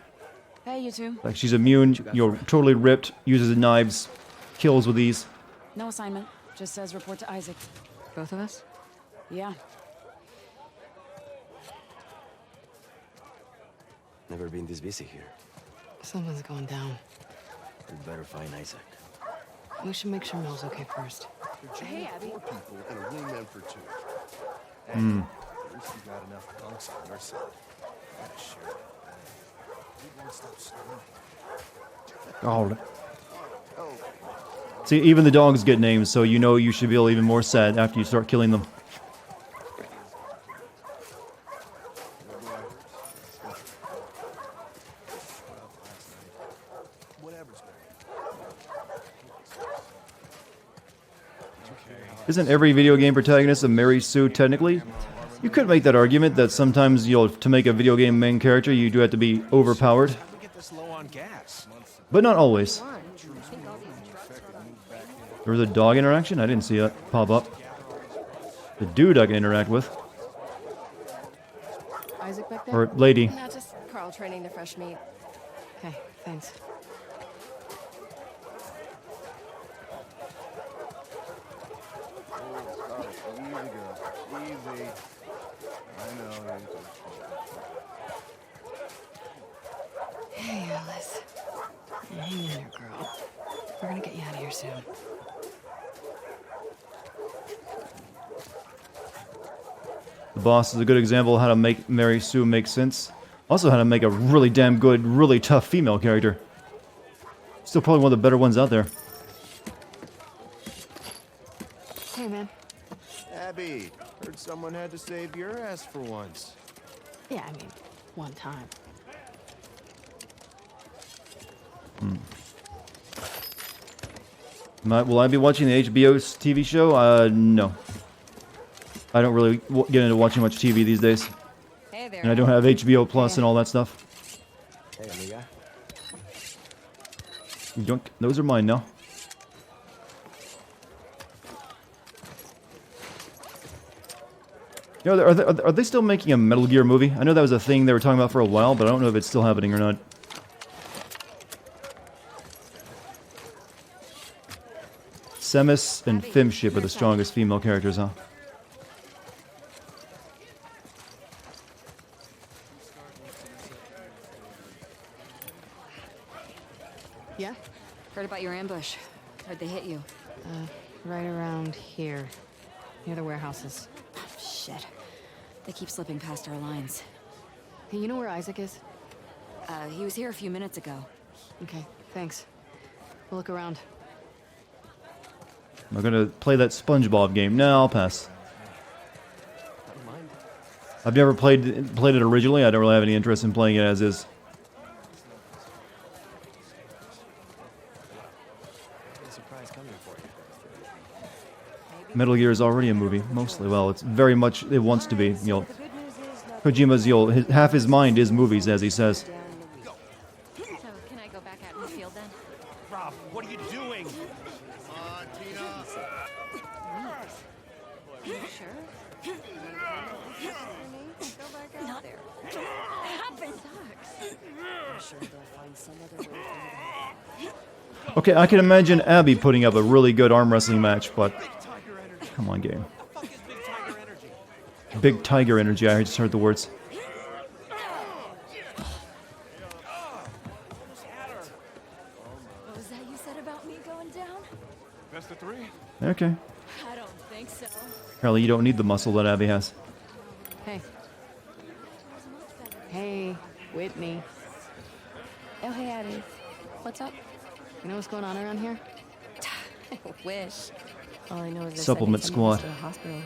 [SPEAKER 2] Hey, you two.
[SPEAKER 1] Like she's immune, you're totally ripped, uses knives, kills with ease.
[SPEAKER 6] No assignment. Just says report to Isaac.
[SPEAKER 2] Both of us?
[SPEAKER 6] Yeah.
[SPEAKER 8] Never been this busy here.
[SPEAKER 2] Something's going down.
[SPEAKER 8] We better find Isaac.
[SPEAKER 2] We should make sure Mel's okay first.
[SPEAKER 6] Hey, Abby.
[SPEAKER 12] Four people and a wingman for two. At least we got enough dunks on our side. Gotta share it. We won't stop scoring.
[SPEAKER 1] Oh. See, even the dogs get names, so you know you should feel even more sad after you start killing them. Isn't every video game protagonist a Mary Sue technically? You could make that argument that sometimes, to make a video game main character, you do have to be overpowered.
[SPEAKER 3] We get this low on gas.
[SPEAKER 1] But not always. There was a dog interaction? I didn't see it pop up. The dude I can interact with.
[SPEAKER 2] Isaac back there?
[SPEAKER 1] Or lady.
[SPEAKER 9] Not just Carl training the fresh meat.
[SPEAKER 2] Okay, thanks.
[SPEAKER 12] Easy, girl. Easy. I know.
[SPEAKER 2] Hey, Alice. Hang in there, girl. We're gonna get you out of here soon.
[SPEAKER 1] The boss is a good example of how to make Mary Sue make sense. Also how to make a really damn good, really tough female character. Still probably one of the better ones out there.
[SPEAKER 2] Hey, man.
[SPEAKER 12] Abby, heard someone had to save your ass for once.
[SPEAKER 2] Yeah, I mean, one time.
[SPEAKER 1] Will I be watching the HBO's TV show? No. I don't really get into watching much TV these days.
[SPEAKER 9] Hey there.
[SPEAKER 1] And I don't have HBO Plus and all that stuff.
[SPEAKER 8] Hey, amiga.
[SPEAKER 1] Yoink. Those are mine now. You know, are they still making a Metal Gear movie? I know that was a thing they were talking about for a while, but I don't know if it's still happening or not. Semis and Fimship are the strongest female characters, huh?
[SPEAKER 2] Yeah?
[SPEAKER 6] Heard about your ambush. Heard they hit you.
[SPEAKER 2] Right around here. Near the warehouses.
[SPEAKER 6] Shit. They keep slipping past our lines.
[SPEAKER 2] Hey, you know where Isaac is?
[SPEAKER 6] He was here a few minutes ago.
[SPEAKER 2] Okay, thanks. We'll look around.
[SPEAKER 1] I'm gonna play that SpongeBob game. No, I'll pass. I've never played it originally. I don't really have any interest in playing it as is. Metal Gear is already a movie, mostly. Well, it's very much, it wants to be. You know, Kojima's, you know, half his mind is movies, as he says.
[SPEAKER 9] So, can I go back out in the field then?
[SPEAKER 3] Rob, what are you doing?
[SPEAKER 9] You sure? Go back out there. Happen sucks. I'm sure they'll find some other way through.
[SPEAKER 1] Okay, I can imagine Abby putting up a really good arm wrestling match, but come on, game. Big tiger energy. I just heard the words.
[SPEAKER 9] What was that you said about me going down?
[SPEAKER 12] Best of three.
[SPEAKER 1] Okay.
[SPEAKER 9] I don't think so.
[SPEAKER 1] Apparently, you don't need the muscle that Abby has.
[SPEAKER 2] Hey. Hey, Whitney.
[SPEAKER 9] Oh, hey, Abby. What's up?
[SPEAKER 2] You know what's going on around here?
[SPEAKER 9] I wish.
[SPEAKER 2] All I know is they
[SPEAKER 1] Supplement
[SPEAKER 2] said they sent me
[SPEAKER 1] squad.
[SPEAKER 2] to the hospital.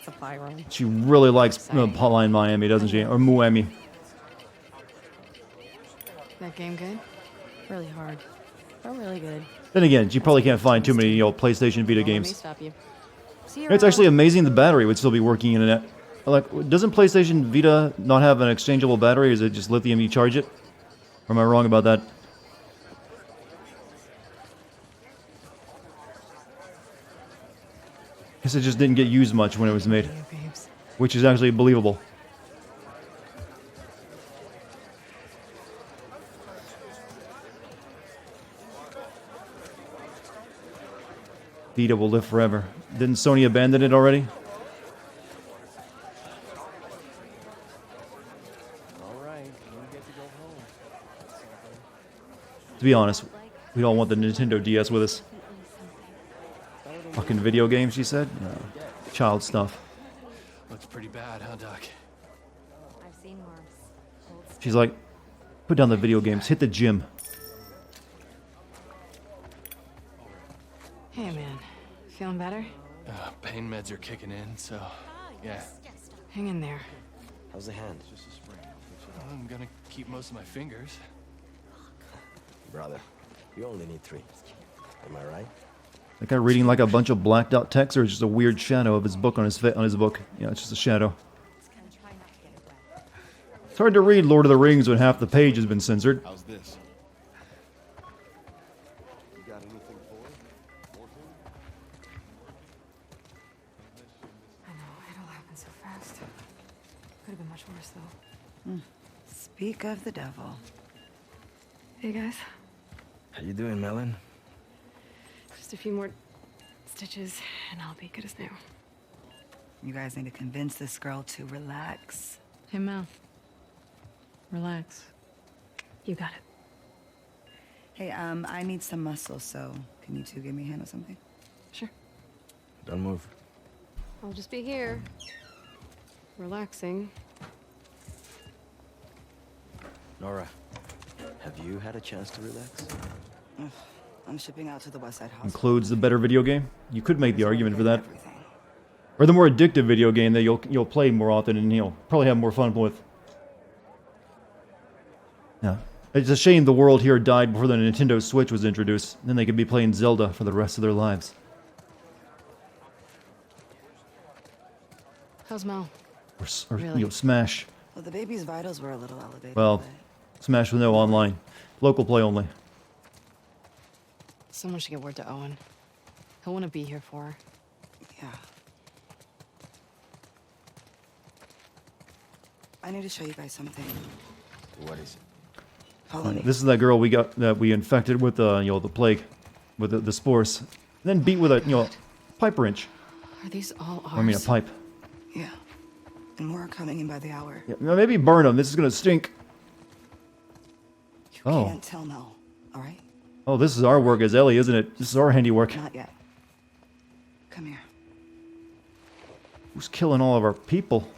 [SPEAKER 2] Supply run.
[SPEAKER 1] She really likes Pauline Miami, doesn't she? Or Muami.
[SPEAKER 2] That game good? Really hard. But really good.
[SPEAKER 1] Then again, you probably can't find too many, you know, PlayStation Vita
[SPEAKER 2] Don't let me
[SPEAKER 1] games.
[SPEAKER 2] stop you. See you
[SPEAKER 1] It's
[SPEAKER 2] around.
[SPEAKER 1] actually amazing the battery would still be working in it. Like, doesn't PlayStation Vita not have an exchangeable battery? Or is it just lithium you charge it? Or am I wrong about that? Guess it just didn't get used much when it was made.
[SPEAKER 2] Video games.
[SPEAKER 1] Which is actually believable. Vita will live forever. Didn't Sony abandon it already?
[SPEAKER 12] All right, you get to go home.
[SPEAKER 1] To be honest, we don't want the Nintendo DS with us. Fucking video games, she said? No. Child stuff.
[SPEAKER 3] Looks pretty bad, huh, Doc?
[SPEAKER 9] I've seen worse.
[SPEAKER 1] She's like, put down the video games, hit the gym.
[SPEAKER 2] Hey, man. Feeling better?
[SPEAKER 3] Pain meds are kicking in, so yeah.
[SPEAKER 2] Hang in there.
[SPEAKER 8] How's the hand?
[SPEAKER 3] I'm gonna keep most of my fingers.
[SPEAKER 8] Brother, you only need 3. Am I right?
[SPEAKER 1] That guy reading like a bunch of blacked out text, or just a weird shadow of his book on his book? Yeah, it's just a shadow. It's hard to read Lord of the Rings when half the page has been censored.
[SPEAKER 12] How's this? You got anything for it? Morphine?
[SPEAKER 13] Speak of the devil.
[SPEAKER 2] Hey, guys.
[SPEAKER 8] How you doing, Melon?
[SPEAKER 2] Just a few more stitches, and I'll be good as new.
[SPEAKER 13] You guys need to convince this girl to relax.
[SPEAKER 2] Hey, Mel. Relax. You got it.
[SPEAKER 13] Hey, I need some muscle, so can you two give me a hand with something?
[SPEAKER 2] Sure.
[SPEAKER 8] Don't move.
[SPEAKER 2] I'll just be here. Relaxing.
[SPEAKER 8] Nora, have you had a chance to relax?
[SPEAKER 13] Ugh, I'm shipping out to the West Side Hospital.
[SPEAKER 1] Includes the better video game. You could make the argument for that. Or the more addictive video game that you'll play more often and you'll probably have more fun with. Yeah. It's a shame the world here died before the Nintendo Switch was introduced. Then they could be playing Zelda for the rest of their lives.
[SPEAKER 2] How's Mel?
[SPEAKER 1] Or
[SPEAKER 2] Really?
[SPEAKER 1] Smash.
[SPEAKER 13] Well, the baby's vitals were a little elevated.
[SPEAKER 1] Well, Smash with no online. Local play only.
[SPEAKER 2] Someone should get word to Owen. He'll want to be here for her.
[SPEAKER 13] Yeah. I need to show you guys something.
[SPEAKER 8] What is it?
[SPEAKER 13] Follow me.
[SPEAKER 1] This is that girl that we infected with the plague, with the spores, then beat with a pipe wrench.
[SPEAKER 2] Are these all ours?
[SPEAKER 1] I mean a pipe.
[SPEAKER 13] Yeah. And more are coming in by the hour.
[SPEAKER 1] Yeah, maybe burn them. This is gonna stink.
[SPEAKER 13] You
[SPEAKER 1] Oh.
[SPEAKER 13] can't tell Mel, all right?
[SPEAKER 1] Oh, this is our work as Ellie, isn't it? This is our handiwork.
[SPEAKER 13] Not yet. Come here.
[SPEAKER 1] Who's killing all of our people?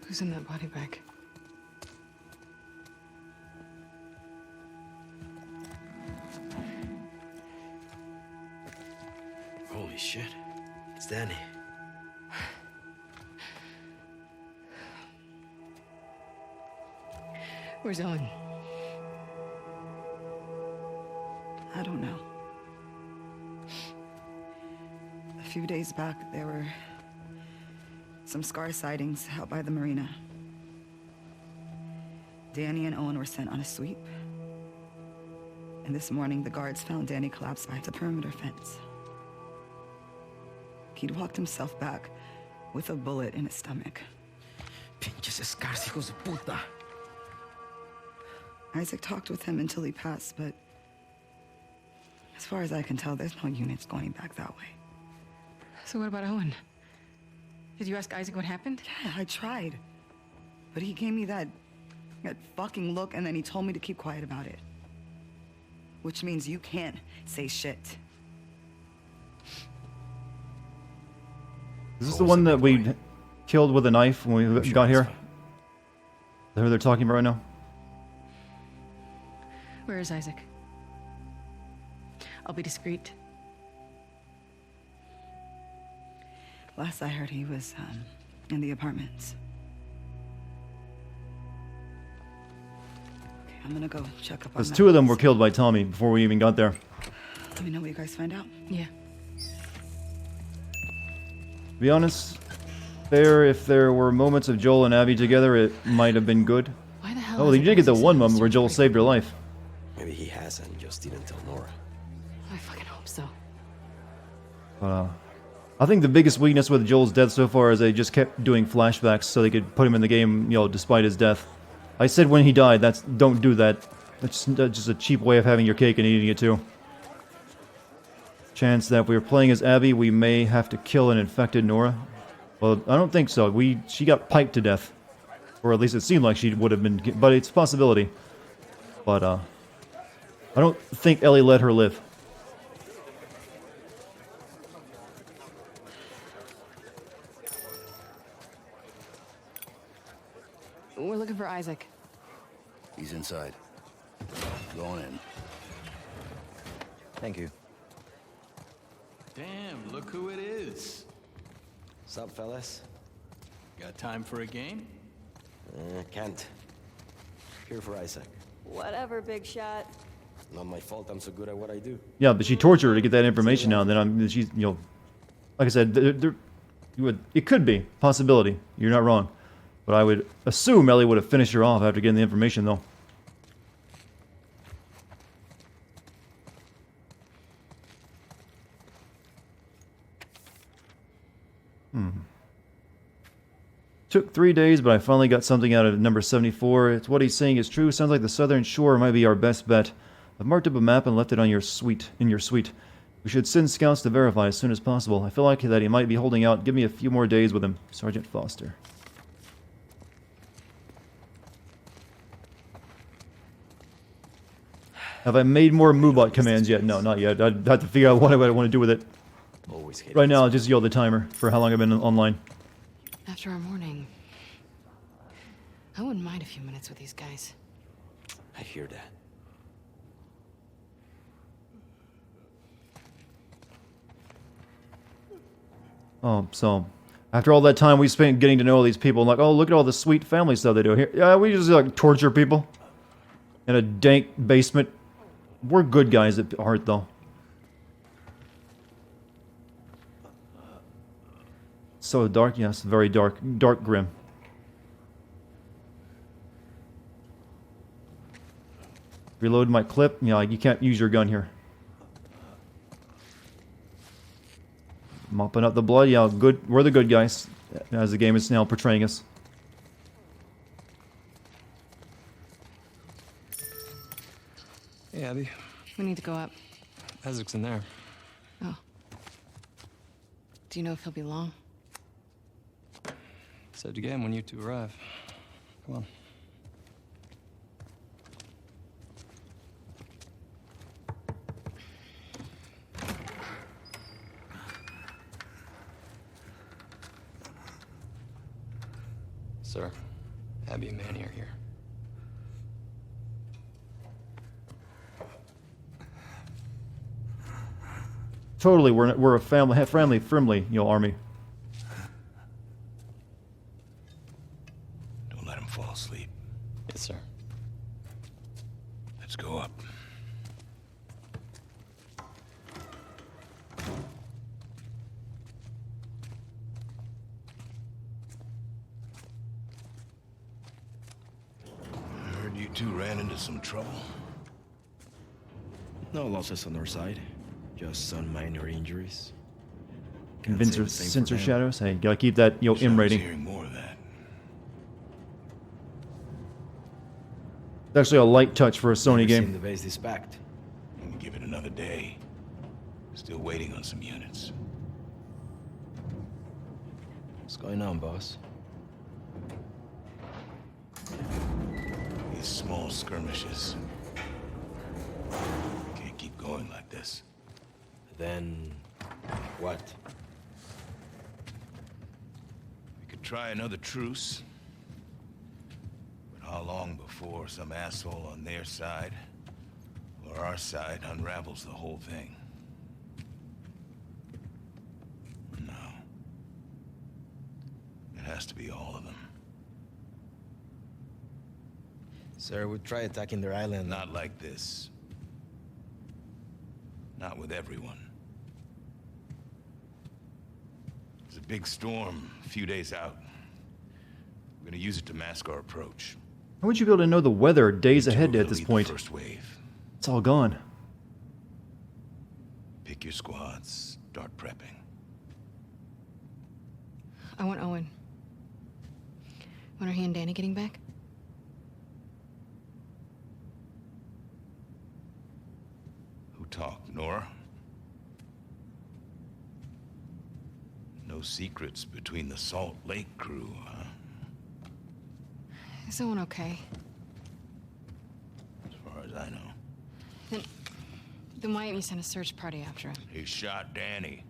[SPEAKER 2] Who's in that body bag?
[SPEAKER 8] Holy shit. It's Danny.
[SPEAKER 2] Where's Owen?
[SPEAKER 13] I don't know. A few days back, there were some Scar sightings out by the marina. Danny and Owen were sent on a sweep. And this morning, the guards found Danny collapsed by the perimeter fence. He'd walked himself back with a bullet in his stomach.
[SPEAKER 8] Pinches Scars, hijos de puta.
[SPEAKER 13] Isaac talked with him until he passed, but as far as I can tell, there's no units going back that way.
[SPEAKER 2] So what about Owen? Did you ask Isaac what happened?
[SPEAKER 13] Yeah, I tried. But he gave me that fucking look, and then he told me to keep quiet about it. Which means you can't say shit.
[SPEAKER 1] Is this the one that we killed with a knife when we got here? Is that who they're talking about right now?
[SPEAKER 2] Where is Isaac? I'll be discreet.
[SPEAKER 13] Last I heard, he was in the apartments. Okay, I'm gonna go check up on
[SPEAKER 1] Because
[SPEAKER 13] that.
[SPEAKER 1] two of them were killed by Tommy before we even got there.
[SPEAKER 13] Let me know what you guys find out.
[SPEAKER 2] Yeah.
[SPEAKER 1] To be honest, if there were moments of Joel and Abby together, it might have been good.
[SPEAKER 2] Why the hell?
[SPEAKER 1] Oh, you did get the one moment where Joel saved her life.
[SPEAKER 8] Maybe he has and just didn't tell Nora.
[SPEAKER 2] I fucking hope so.
[SPEAKER 1] I think the biggest weakness with Joel's death so far is they just kept doing flashbacks so they could put him in the game, despite his death. I said when he died, don't do that. That's just a cheap way of having your cake and eating it too. Chance that if we were playing as Abby, we may have to kill an infected Nora. Well, I don't think so. She got piped to death. Or at least it seemed like she would have been, but it's a possibility. But, I don't think Ellie let her live.
[SPEAKER 2] We're looking for Isaac.
[SPEAKER 14] He's inside. Go on in.
[SPEAKER 8] Thank you.
[SPEAKER 4] Damn, look who it is.
[SPEAKER 8] Sup, fellas?
[SPEAKER 4] Got time for a game?
[SPEAKER 8] Can't. Here for Isaac.
[SPEAKER 9] Whatever, big shot.
[SPEAKER 8] Not my fault I'm so good at what I do.
[SPEAKER 1] Yeah, but she tortured her to get that information out, and then she's, like I said, it could be possibility. You're not wrong. But I would assume Ellie would have finished her off after getting the information, though. Took 3 days, but I finally got something out of number 74. It's what he's saying is true. Sounds like the southern shore might be our best bet. I've marked up a map and left it on your suite. In your suite. We should send scouts to verify as soon as possible. I feel like that he might be holding out. Give me a few more days with him. Sergeant Foster. Have I made more Moobot commands yet? No, not yet. I'd have to figure out what I want to do with it. Right now, I'll just yell the timer for how long I've been online.
[SPEAKER 2] After our morning, I wouldn't mind a few minutes with these guys.
[SPEAKER 8] I hear that.
[SPEAKER 1] Oh, so after all that time we spent getting to know all these people, like, oh, look at all the sweet family stuff they do here. Yeah, we just like torture people in a dank basement. We're good guys at heart, though. So dark, yes, very dark, dark grim. Reload my clip. Yeah, you can't use your gun here. Mopping up the blood. Yeah, good. We're the good guys, as the game is now portraying us.
[SPEAKER 15] Hey, Abby.
[SPEAKER 2] We need to go up.
[SPEAKER 15] Isaac's in there.
[SPEAKER 2] Oh. Do you know if he'll be long?
[SPEAKER 15] Said again when you two arrive. Come on. Sir, Abby and Manny are here.
[SPEAKER 1] Totally, we're a family friendly, army.
[SPEAKER 14] Don't let him fall asleep.
[SPEAKER 15] Yes, sir.
[SPEAKER 14] Let's go up. I heard you two ran into some trouble.
[SPEAKER 8] No losses on our side. Just some minor injuries.
[SPEAKER 1] Sensor shadows. Hey, gotta keep that M rating.
[SPEAKER 14] Hearing more of that.
[SPEAKER 1] It's actually a light touch for a Sony
[SPEAKER 8] Never
[SPEAKER 1] game.
[SPEAKER 8] seen the base this packed.
[SPEAKER 14] I'm gonna give it another day. Still waiting on some units.
[SPEAKER 8] What's going on, boss?
[SPEAKER 14] These small skirmishes. Can't keep going like this.
[SPEAKER 8] Then, what?
[SPEAKER 14] We could try another truce. But how long before some asshole on their side or our side unravels the whole thing? No. It has to be all of them.
[SPEAKER 8] Sir, we try attacking their island.
[SPEAKER 14] Not like this. Not with everyone. There's a big storm a few days out. We're gonna use it to mask our approach.
[SPEAKER 1] How would you be able to know the weather days ahead at this point?
[SPEAKER 14] First wave.
[SPEAKER 1] It's all gone.
[SPEAKER 14] Pick your squads. Start prepping.
[SPEAKER 2] I want Owen. When are he and Danny getting back?
[SPEAKER 14] Who talked, Nora? No secrets between the Salt Lake crew, huh?
[SPEAKER 2] Is Owen okay?
[SPEAKER 14] As far as I know.
[SPEAKER 2] Then why didn't you send a search party after him?
[SPEAKER 14] He shot Danny.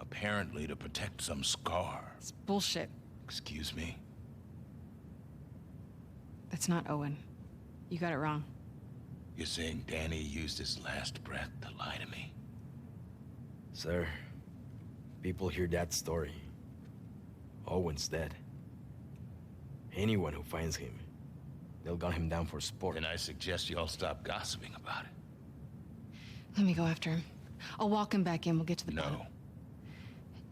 [SPEAKER 14] Apparently to protect some scar.
[SPEAKER 2] It's bullshit.
[SPEAKER 14] Excuse me?
[SPEAKER 2] That's not Owen. You got it wrong.
[SPEAKER 14] You're saying Danny used his last breath to lie to me?
[SPEAKER 8] Sir, people hear that story. Owen's dead. Anyone who finds him, they'll gun him down for sport.
[SPEAKER 14] Then I suggest you all stop gossiping about it.
[SPEAKER 2] Let me go after him. I'll walk him back in. We'll get to the bottom.
[SPEAKER 14] No.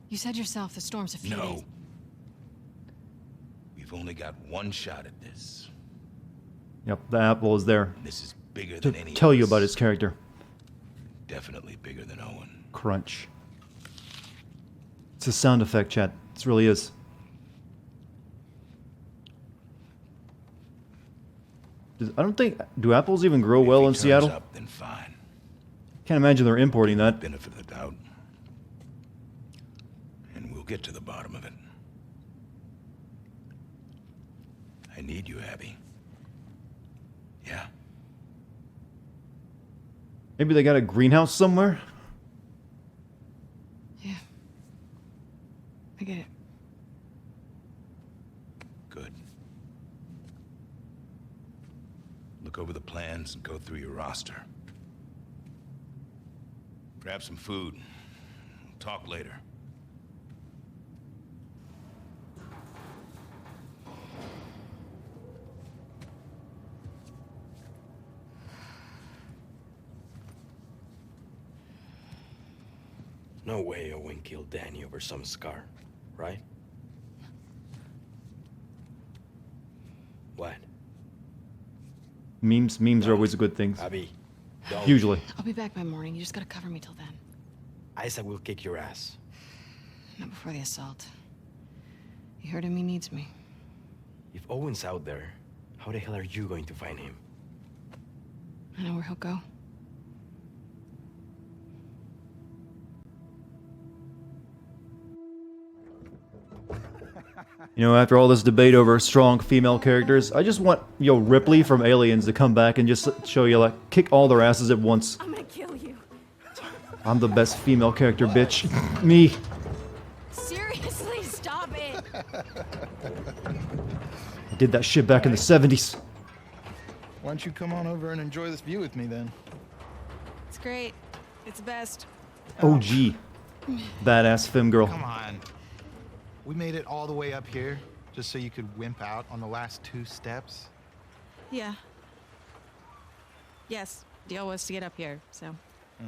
[SPEAKER 2] You said yourself the storm's a few days.
[SPEAKER 14] No. We've only got one shot at this.
[SPEAKER 1] Yep, the apple is there.
[SPEAKER 14] This is bigger
[SPEAKER 1] To
[SPEAKER 14] than any
[SPEAKER 1] tell
[SPEAKER 14] of
[SPEAKER 1] you
[SPEAKER 14] us.
[SPEAKER 1] about his character.
[SPEAKER 14] Definitely bigger than Owen.
[SPEAKER 1] Crunch. It's a sound effect, chat. This really is. I don't think... Do apples even grow
[SPEAKER 14] If
[SPEAKER 1] well
[SPEAKER 14] he
[SPEAKER 1] in
[SPEAKER 14] turns
[SPEAKER 1] Seattle?
[SPEAKER 14] up, then fine.
[SPEAKER 1] Can't imagine they're importing that.
[SPEAKER 14] Benefit of the doubt. And we'll get to the bottom of it. I need you, Abby. Yeah.
[SPEAKER 1] Maybe they got a greenhouse somewhere?
[SPEAKER 2] Yeah. I get it.
[SPEAKER 14] Good. Look over the plans and go through your roster. Grab some food. We'll talk later.
[SPEAKER 8] No way Owen killed Danny over some scar, right? What?
[SPEAKER 1] Memes are always a good thing.
[SPEAKER 8] Abby, don't.
[SPEAKER 1] Usually.
[SPEAKER 2] I'll be back by morning. You just gotta cover me till then.
[SPEAKER 8] Isaac will kick your ass.
[SPEAKER 2] Not before the assault. You heard him, he needs me.
[SPEAKER 8] If Owen's out there, how the hell are you going to find him?
[SPEAKER 2] I know where he'll go.
[SPEAKER 1] You know, after all this debate over strong female characters, I just want, Ripley from Aliens to come back and just show you, like, kick all their asses at once.
[SPEAKER 6] I'm gonna kill you.
[SPEAKER 1] I'm the best female character, bitch. Me.
[SPEAKER 6] Seriously, stop it.
[SPEAKER 1] I did that shit back in the 70s.
[SPEAKER 7] Why don't you come on over and enjoy this view with me then?
[SPEAKER 2] It's great. It's the best.
[SPEAKER 1] OG. Badass femme girl.
[SPEAKER 7] Come on. We made it all the way up here just so you could wimp out on the last 2 steps.
[SPEAKER 2] Yeah. Yes, deal was to get up here, so.
[SPEAKER 7] All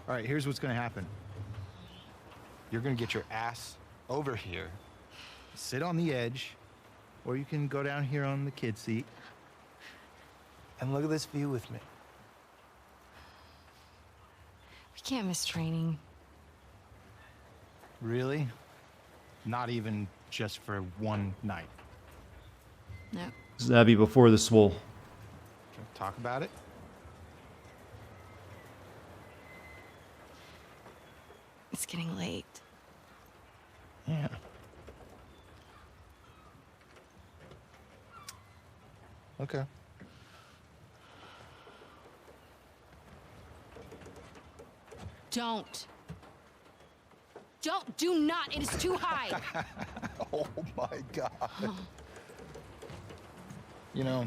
[SPEAKER 7] right, here's what's gonna happen. You're gonna get your ass over here, sit on the edge, or you can go down here on the kid seat and look at this view with me.
[SPEAKER 2] We can't miss training.
[SPEAKER 7] Really? Not even just for one night.
[SPEAKER 2] No.
[SPEAKER 1] This is Abby before the swole.
[SPEAKER 7] Talk about it?
[SPEAKER 2] It's getting late.
[SPEAKER 7] Yeah. Okay.
[SPEAKER 2] Do not, it is too high.
[SPEAKER 7] Oh my God. You know,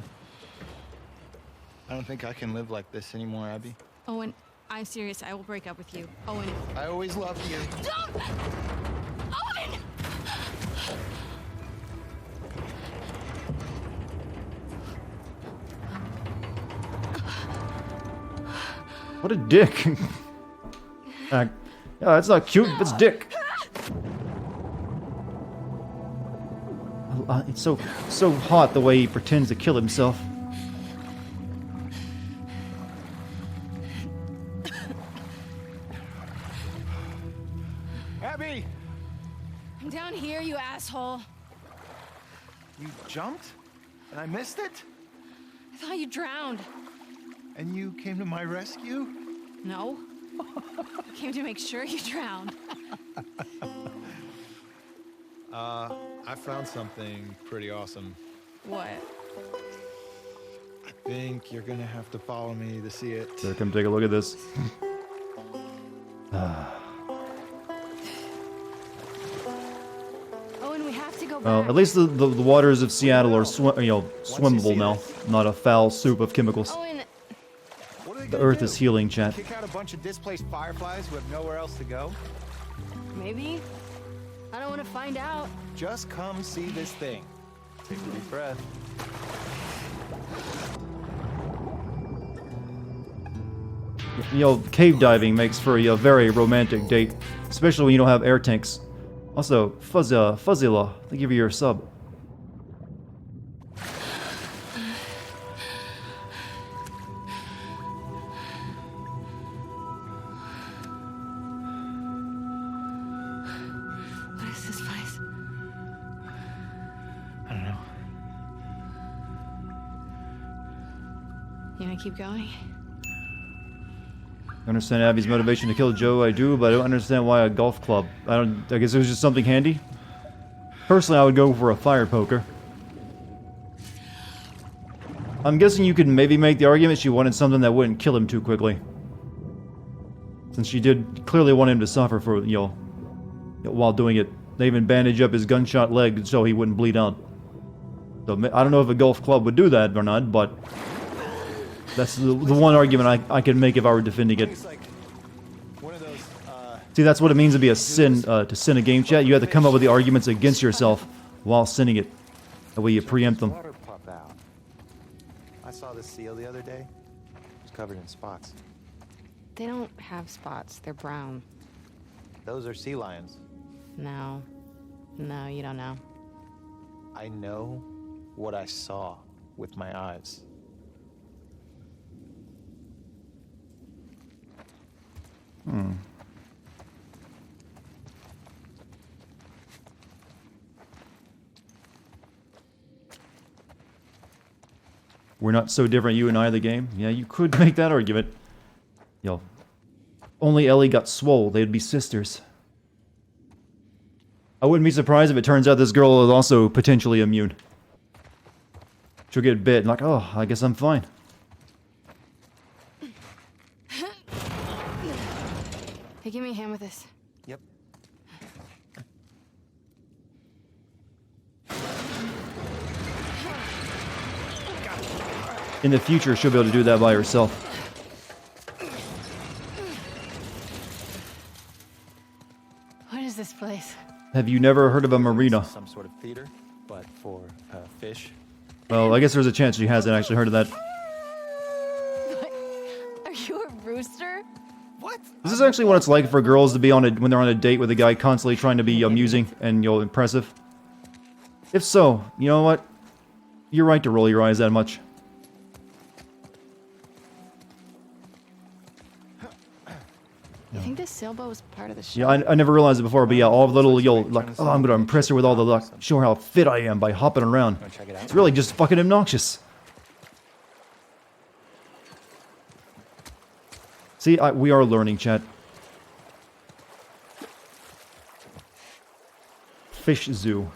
[SPEAKER 7] I don't think I can live like this anymore, Abby.
[SPEAKER 2] Owen, I'm serious. I will break up with you. Owen.
[SPEAKER 7] I always loved you.
[SPEAKER 2] Don't! Owen!
[SPEAKER 1] What a dick. Yeah, that's not cute, that's dick. It's so hot the way he pretends to kill himself.
[SPEAKER 7] Abby!
[SPEAKER 2] I'm down here, you asshole.
[SPEAKER 7] You jumped? And I missed it?
[SPEAKER 2] I thought you drowned.
[SPEAKER 7] And you came to my rescue?
[SPEAKER 2] No. I came to make sure you drowned.
[SPEAKER 12] I found something pretty awesome.
[SPEAKER 2] What?
[SPEAKER 7] I think you're gonna have to follow me to see it.
[SPEAKER 1] So come take a look at this.
[SPEAKER 2] Owen, we have to go back.
[SPEAKER 1] Well, at least the waters of Seattle are swimmable now, not a foul soup of chemicals.
[SPEAKER 2] Owen.
[SPEAKER 1] The earth is healing, chat.
[SPEAKER 3] Kick out a bunch of displaced fireflies who have nowhere else to go?
[SPEAKER 2] Maybe. I don't want to find out.
[SPEAKER 3] Just come see this thing. Take a deep breath.
[SPEAKER 1] Cave diving makes for a very romantic date, especially when you don't have air tanks. Also, Fuzzilla, thank you for your sub.
[SPEAKER 2] What is this place?
[SPEAKER 7] I don't know.
[SPEAKER 2] You wanna keep going?
[SPEAKER 1] I understand Abby's motivation to kill Joe, I do, but I don't understand why a golf club. I guess it was just something handy? Personally, I would go for a fire poker. I'm guessing you could maybe make the argument she wanted something that wouldn't kill him too quickly. Since she did clearly want him to suffer for, you know, while doing it. They even bandage up his gunshot leg so he wouldn't bleed out. So I don't know if a golf club would do that or not, but that's the one argument I could make if I were defending it. See, that's what it means to be a sin, to sin a game chat. You have to come up with the arguments against yourself while sinning it. That way you preempt them.
[SPEAKER 7] Water pop out. I saw this seal the other day. It was covered in spots.
[SPEAKER 2] They don't have spots. They're brown.
[SPEAKER 7] Those are sea lions.
[SPEAKER 2] No. No, you don't know.
[SPEAKER 7] I know what I saw with my eyes.
[SPEAKER 1] Hmm. We're not so different, you and I, the game. Yeah, you could make that argument. Yo, only Ellie got swole. They'd be sisters. I wouldn't be surprised if it turns out this girl is also potentially immune. She'll get bit and like, oh, I guess I'm fine.
[SPEAKER 2] Hey, give me a hand with this.
[SPEAKER 7] Yep.
[SPEAKER 1] In the future, she'll be able to do that by herself.
[SPEAKER 2] What is this place?
[SPEAKER 1] Have you never heard of a marina?
[SPEAKER 7] Some sort of theater, but for fish.
[SPEAKER 1] Well, I guess there's a chance she hasn't actually heard of that.
[SPEAKER 2] Are you a rooster?
[SPEAKER 6] What?
[SPEAKER 1] This is actually what it's like for girls to be on when they're on a date with a guy constantly trying to be amusing and, you know, impressive. If so, you know what? You're right to roll your eyes that much.
[SPEAKER 2] You think this sailboat was part of the show?
[SPEAKER 1] Yeah, I never realized it before, but yeah, all the little, yo, like, oh, I'm gonna impress her with all the luck, show her how fit I am by hopping around. It's really just fucking obnoxious. See, we are learning, chat. Fish zoo.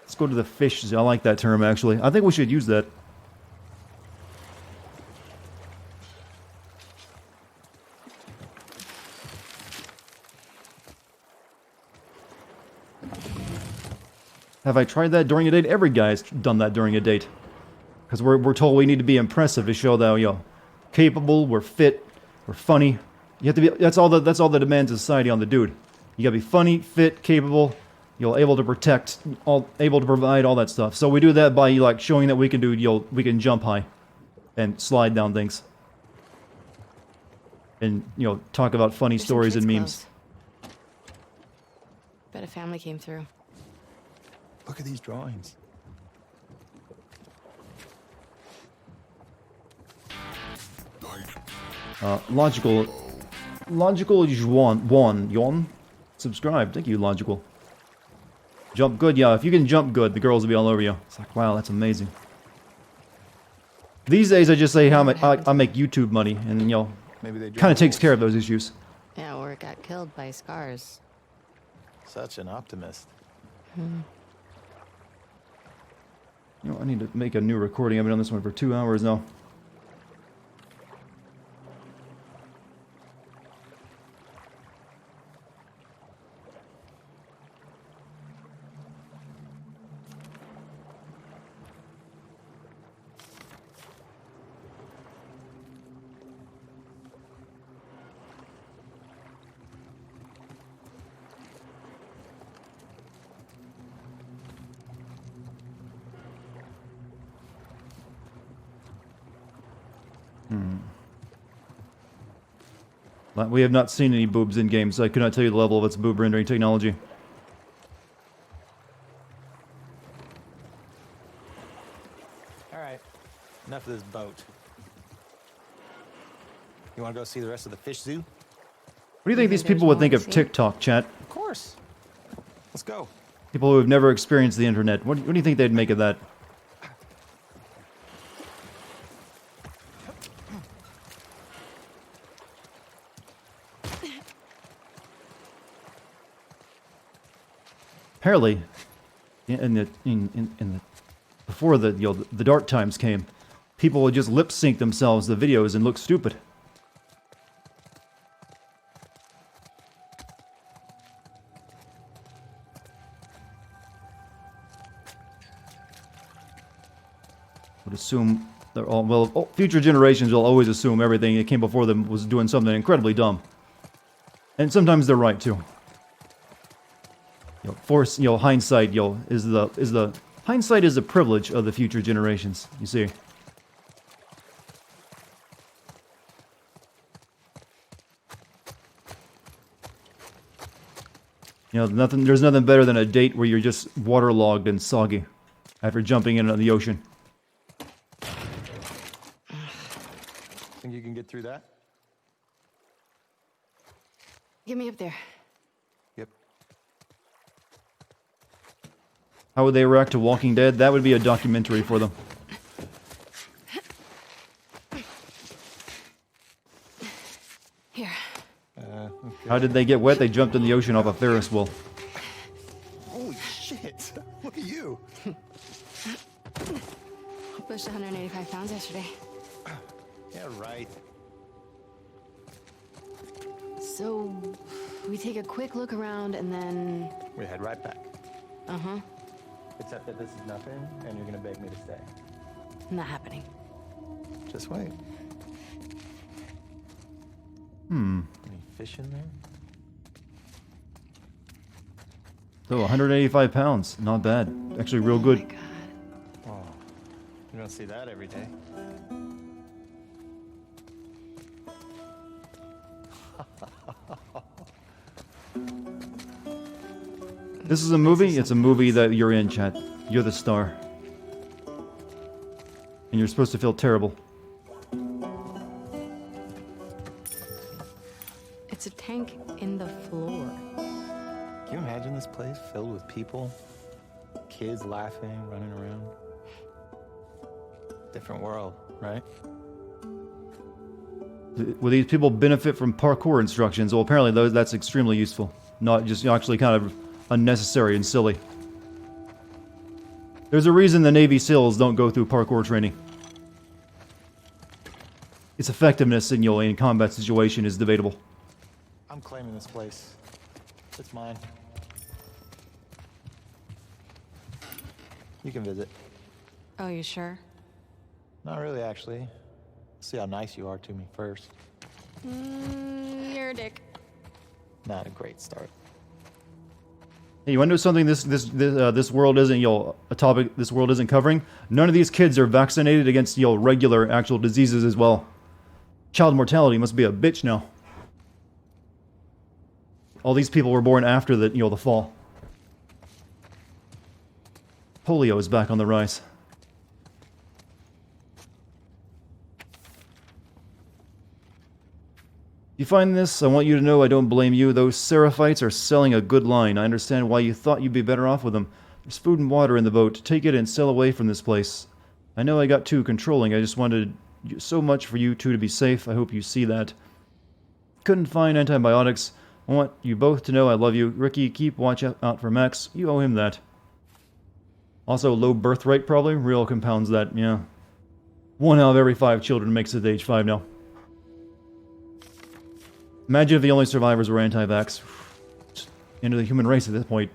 [SPEAKER 1] Let's go to the fish zoo. I like that term, actually. I think we should use that. Have I tried that during a date? Every guy's done that during a date. Because we're told we need to be impressive to show that, you know, capable, we're fit, we're funny. You have to be, that's all the demands of society on the dude. You gotta be funny, fit, capable, you know, able to protect, able to provide, all that stuff. So we do that by, like, showing that we can do, you know, we can jump high and slide down things. And, you know, talk about funny
[SPEAKER 2] There's some
[SPEAKER 1] stories and
[SPEAKER 2] kids'
[SPEAKER 1] memes.
[SPEAKER 2] clothes. Bet a family came through.
[SPEAKER 7] Look at these drawings.
[SPEAKER 1] Logical Yuan, subscribe. Thank you, Logical. Jump good, yeah. If you can jump good, the girls will be all over you. It's like, wow, that's amazing. These days, I just say how I make YouTube money, and, you know, kind of takes care of those issues.
[SPEAKER 2] Yeah, or it got killed by scars.
[SPEAKER 7] Such an optimist.
[SPEAKER 1] You know, I need to make a new recording. I've been on this one for 2 hours now. We have not seen any boobs in game, so I could not tell you the level of its boob rendering technology.
[SPEAKER 7] All right, enough of this boat. You want to go see the rest of the fish zoo?
[SPEAKER 1] What do you think these people would think of TikTok, chat?
[SPEAKER 7] Of course. Let's go.
[SPEAKER 1] People who have never experienced the internet. What do you think they'd make of that? Apparently, before the dark times came, people would just lip sync themselves the videos and look stupid. Would assume they're all, well, future generations will always assume everything that came before them was doing something incredibly dumb. And sometimes they're right too. Hindsight, hindsight is a privilege of the future generations, you see. There's nothing better than a date where you're just waterlogged and soggy after jumping into the ocean.
[SPEAKER 7] Think you can get through that?
[SPEAKER 2] Get me up there.
[SPEAKER 7] Yep.
[SPEAKER 1] How would they react to Walking Dead? That would be a documentary for them.
[SPEAKER 2] Here.
[SPEAKER 7] Okay.
[SPEAKER 1] How did they get wet? They jumped in the ocean off a Ferris wheel.
[SPEAKER 7] Holy shit! Look at you.
[SPEAKER 2] Pushed 185 pounds yesterday.
[SPEAKER 7] Yeah, right.
[SPEAKER 2] So, we take a quick look around and then...
[SPEAKER 7] We head right back.
[SPEAKER 2] Uh-huh.
[SPEAKER 7] Except that this is nothing, and you're gonna beg me to stay.
[SPEAKER 2] Not happening.
[SPEAKER 7] Just wait.
[SPEAKER 1] Any
[SPEAKER 7] fish in there?
[SPEAKER 1] So 185 pounds, not bad. Actually, real good.
[SPEAKER 2] My God.
[SPEAKER 7] Oh, you don't see that every day.
[SPEAKER 1] This is a movie? It's a movie that you're in, chat. You're the star. And you're supposed to feel terrible.
[SPEAKER 2] It's a tank in the floor.
[SPEAKER 7] Can you imagine this place filled with people? Kids laughing, running around. Different world, right?
[SPEAKER 1] Will these people benefit from parkour instructions? Well, apparently that's extremely useful. Not just actually kind of unnecessary and silly. There's a reason the Navy SEALs don't go through parkour training. Its effectiveness in combat situation is debatable.
[SPEAKER 7] I'm claiming this place. It's mine. You can visit.
[SPEAKER 2] Oh, you sure?
[SPEAKER 7] Not really, actually. See how nice you are to me first.
[SPEAKER 2] You're a dick.
[SPEAKER 7] Not a great start.
[SPEAKER 1] Hey, you want to know something? This world isn't a topic this world isn't covering. None of these kids are vaccinated against regular actual diseases as well. Child mortality must be a bitch now. All these people were born after the fall. Polio is back on the rise. If you find this, I want you to know I don't blame you. Those Seraphites are selling a good line. I understand why you thought you'd be better off with them. There's food and water in the boat. Take it and sail away from this place. I know I got too controlling. I just wanted so much for you two to be safe. I hope you see that. Couldn't find antibiotics. I want you both to know I love you. Ricky, keep watch out for Max. You owe him that. Also, low birth rate probably. Real compounds that, yeah. 1 out of every 5 children makes it to age 5 now. Imagine if the only survivors were anti-vax. End of the human race at this point.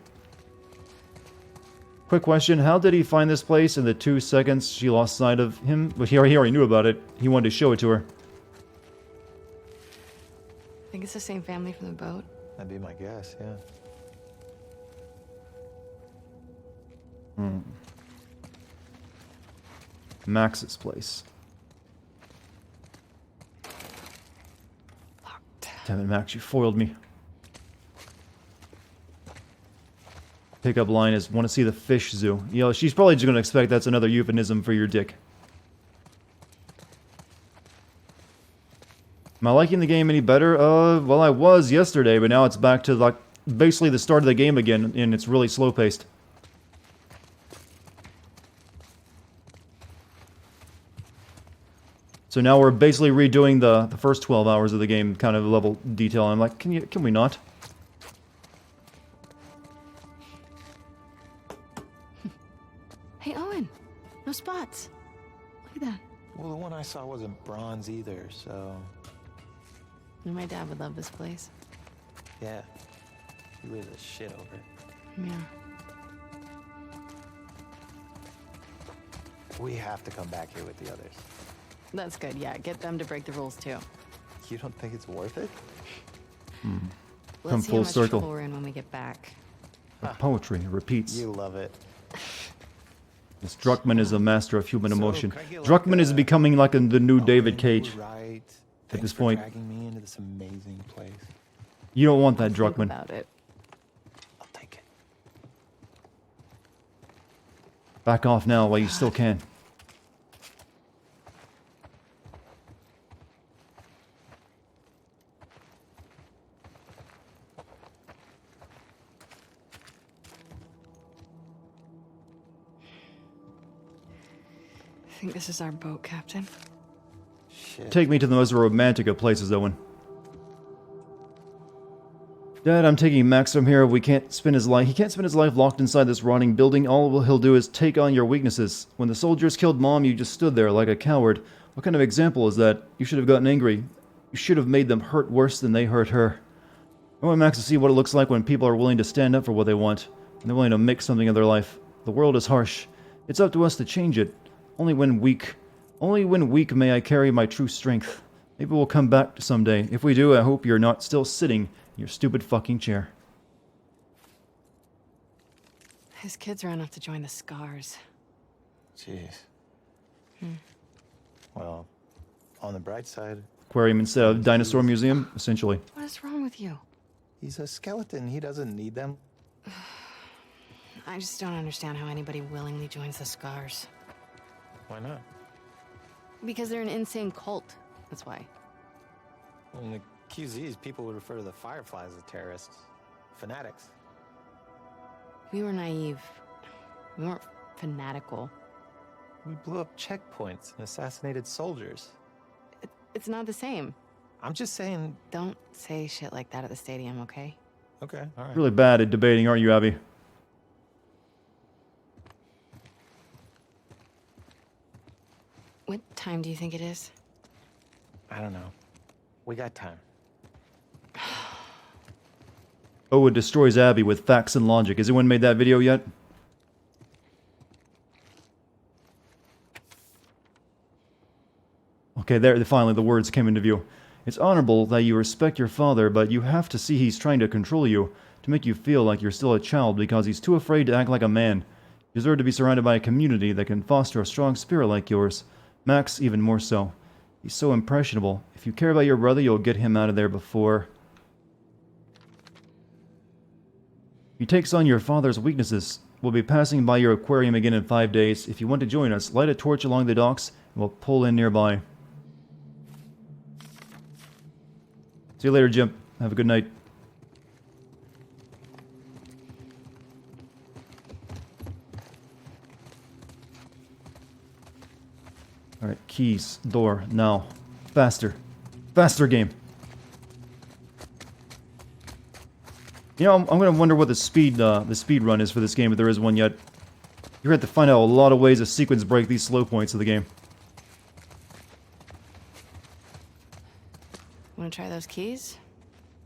[SPEAKER 1] Quick question, how did he find this place in the 2 seconds she lost sight of him? Well, he already knew about it. He wanted to show it to her.
[SPEAKER 2] I think it's the same family from the boat.
[SPEAKER 7] That'd be my guess, yeah.
[SPEAKER 1] Max's place. Damn it, Max, you foiled me. Pickup line is, want to see the fish zoo. She's probably just going to expect that's another euphemism for your dick. Am I liking the game any better? Well, I was yesterday, but now it's back to, basically the start of the game again, and it's really slow-paced. So now we're basically redoing the first 12 hours of the game, kind of level detail. I'm like, can we not?
[SPEAKER 2] Hey, Owen. No spots. Look at that.
[SPEAKER 7] Well, the one I saw wasn't bronze either, so...
[SPEAKER 2] My dad would love this place.
[SPEAKER 7] Yeah. He was a shit over it.
[SPEAKER 2] Yeah.
[SPEAKER 7] We have to come back here with the others.
[SPEAKER 2] That's good, yeah. Get them to break the rules, too.
[SPEAKER 7] You don't think it's worth it?
[SPEAKER 1] Come
[SPEAKER 2] Let's see
[SPEAKER 1] full
[SPEAKER 2] how much
[SPEAKER 1] circle.
[SPEAKER 2] trouble we're in when we get back.
[SPEAKER 1] Poetry repeats.
[SPEAKER 7] You love it.
[SPEAKER 1] This Druckmann is a master of human emotion.
[SPEAKER 7] can I get
[SPEAKER 1] Druckmann is becoming like the new David Cage
[SPEAKER 7] Right.
[SPEAKER 1] at this point.
[SPEAKER 7] Dragging me into this amazing place.
[SPEAKER 1] You don't want that
[SPEAKER 2] Think
[SPEAKER 1] Druckmann.
[SPEAKER 2] about it.
[SPEAKER 7] I'll take it.
[SPEAKER 1] Back off now while you still can.
[SPEAKER 2] I think this is our boat, Captain.
[SPEAKER 7] Shit.
[SPEAKER 1] Take me to the most romantic of places, Owen. Dad, I'm taking Max from here. We can't spend his life. He can't spend his life locked inside this rotting building. All he'll do is take on your weaknesses. When the soldiers killed Mom, you just stood there like a coward. What kind of example is that? You should have gotten angry. You should have made them hurt worse than they hurt her. I want Max to see what it looks like when people are willing to stand up for what they want, and they're willing to make something of their life. The world is harsh. It's up to us to change it. Only when weak may I carry my true strength. Maybe we'll come back someday. If we do, I hope you're not still sitting in your stupid fucking chair.
[SPEAKER 2] His kids ran off to join the Scars.
[SPEAKER 7] Jeez. Well, on the bright side,
[SPEAKER 1] Aquarium instead of dinosaur museum, essentially.
[SPEAKER 2] What is wrong with you?
[SPEAKER 7] he's a skeleton. He doesn't need them.
[SPEAKER 2] I just don't understand how anybody willingly joins the Scars.
[SPEAKER 7] Why not?
[SPEAKER 2] Because they're an insane cult. That's why.
[SPEAKER 7] Well, in the QZs, people would refer to the Fireflies as terrorists. Fanatics.
[SPEAKER 2] We were naive. We weren't fanatical.
[SPEAKER 7] We blew up checkpoints and assassinated soldiers.
[SPEAKER 2] It's not the same.
[SPEAKER 7] I'm just saying...
[SPEAKER 2] Don't say shit like that at the stadium, okay?
[SPEAKER 7] Okay, all right.
[SPEAKER 1] Really bad at debating, aren't you, Abby?
[SPEAKER 2] What time do you think it is?
[SPEAKER 7] I don't know. We got time.
[SPEAKER 1] Owen destroys Abby with facts and logic. Has anyone made that video yet? Okay, there, finally the words came into view. It's honorable that you respect your father, but you have to see he's trying to control you, to make you feel like you're still a child because he's too afraid to act like a man. You deserve to be surrounded by a community that can foster a strong spirit like yours. Max, even more so. He's so impressionable. If you care about your brother, you'll get him out of there before... He takes on your father's weaknesses. We'll be passing by your aquarium again in 5 days. If you want to join us, light a torch along the docks, and we'll pull in nearby. See you later, Jim. Have a good night. Alright, keys, door, now. Faster. Faster, game. You know, I'm gonna wonder what the speed run is for this game, if there is one yet. You're gonna have to find out a lot of ways to sequence break these slow points of the game.
[SPEAKER 2] Want to try those keys?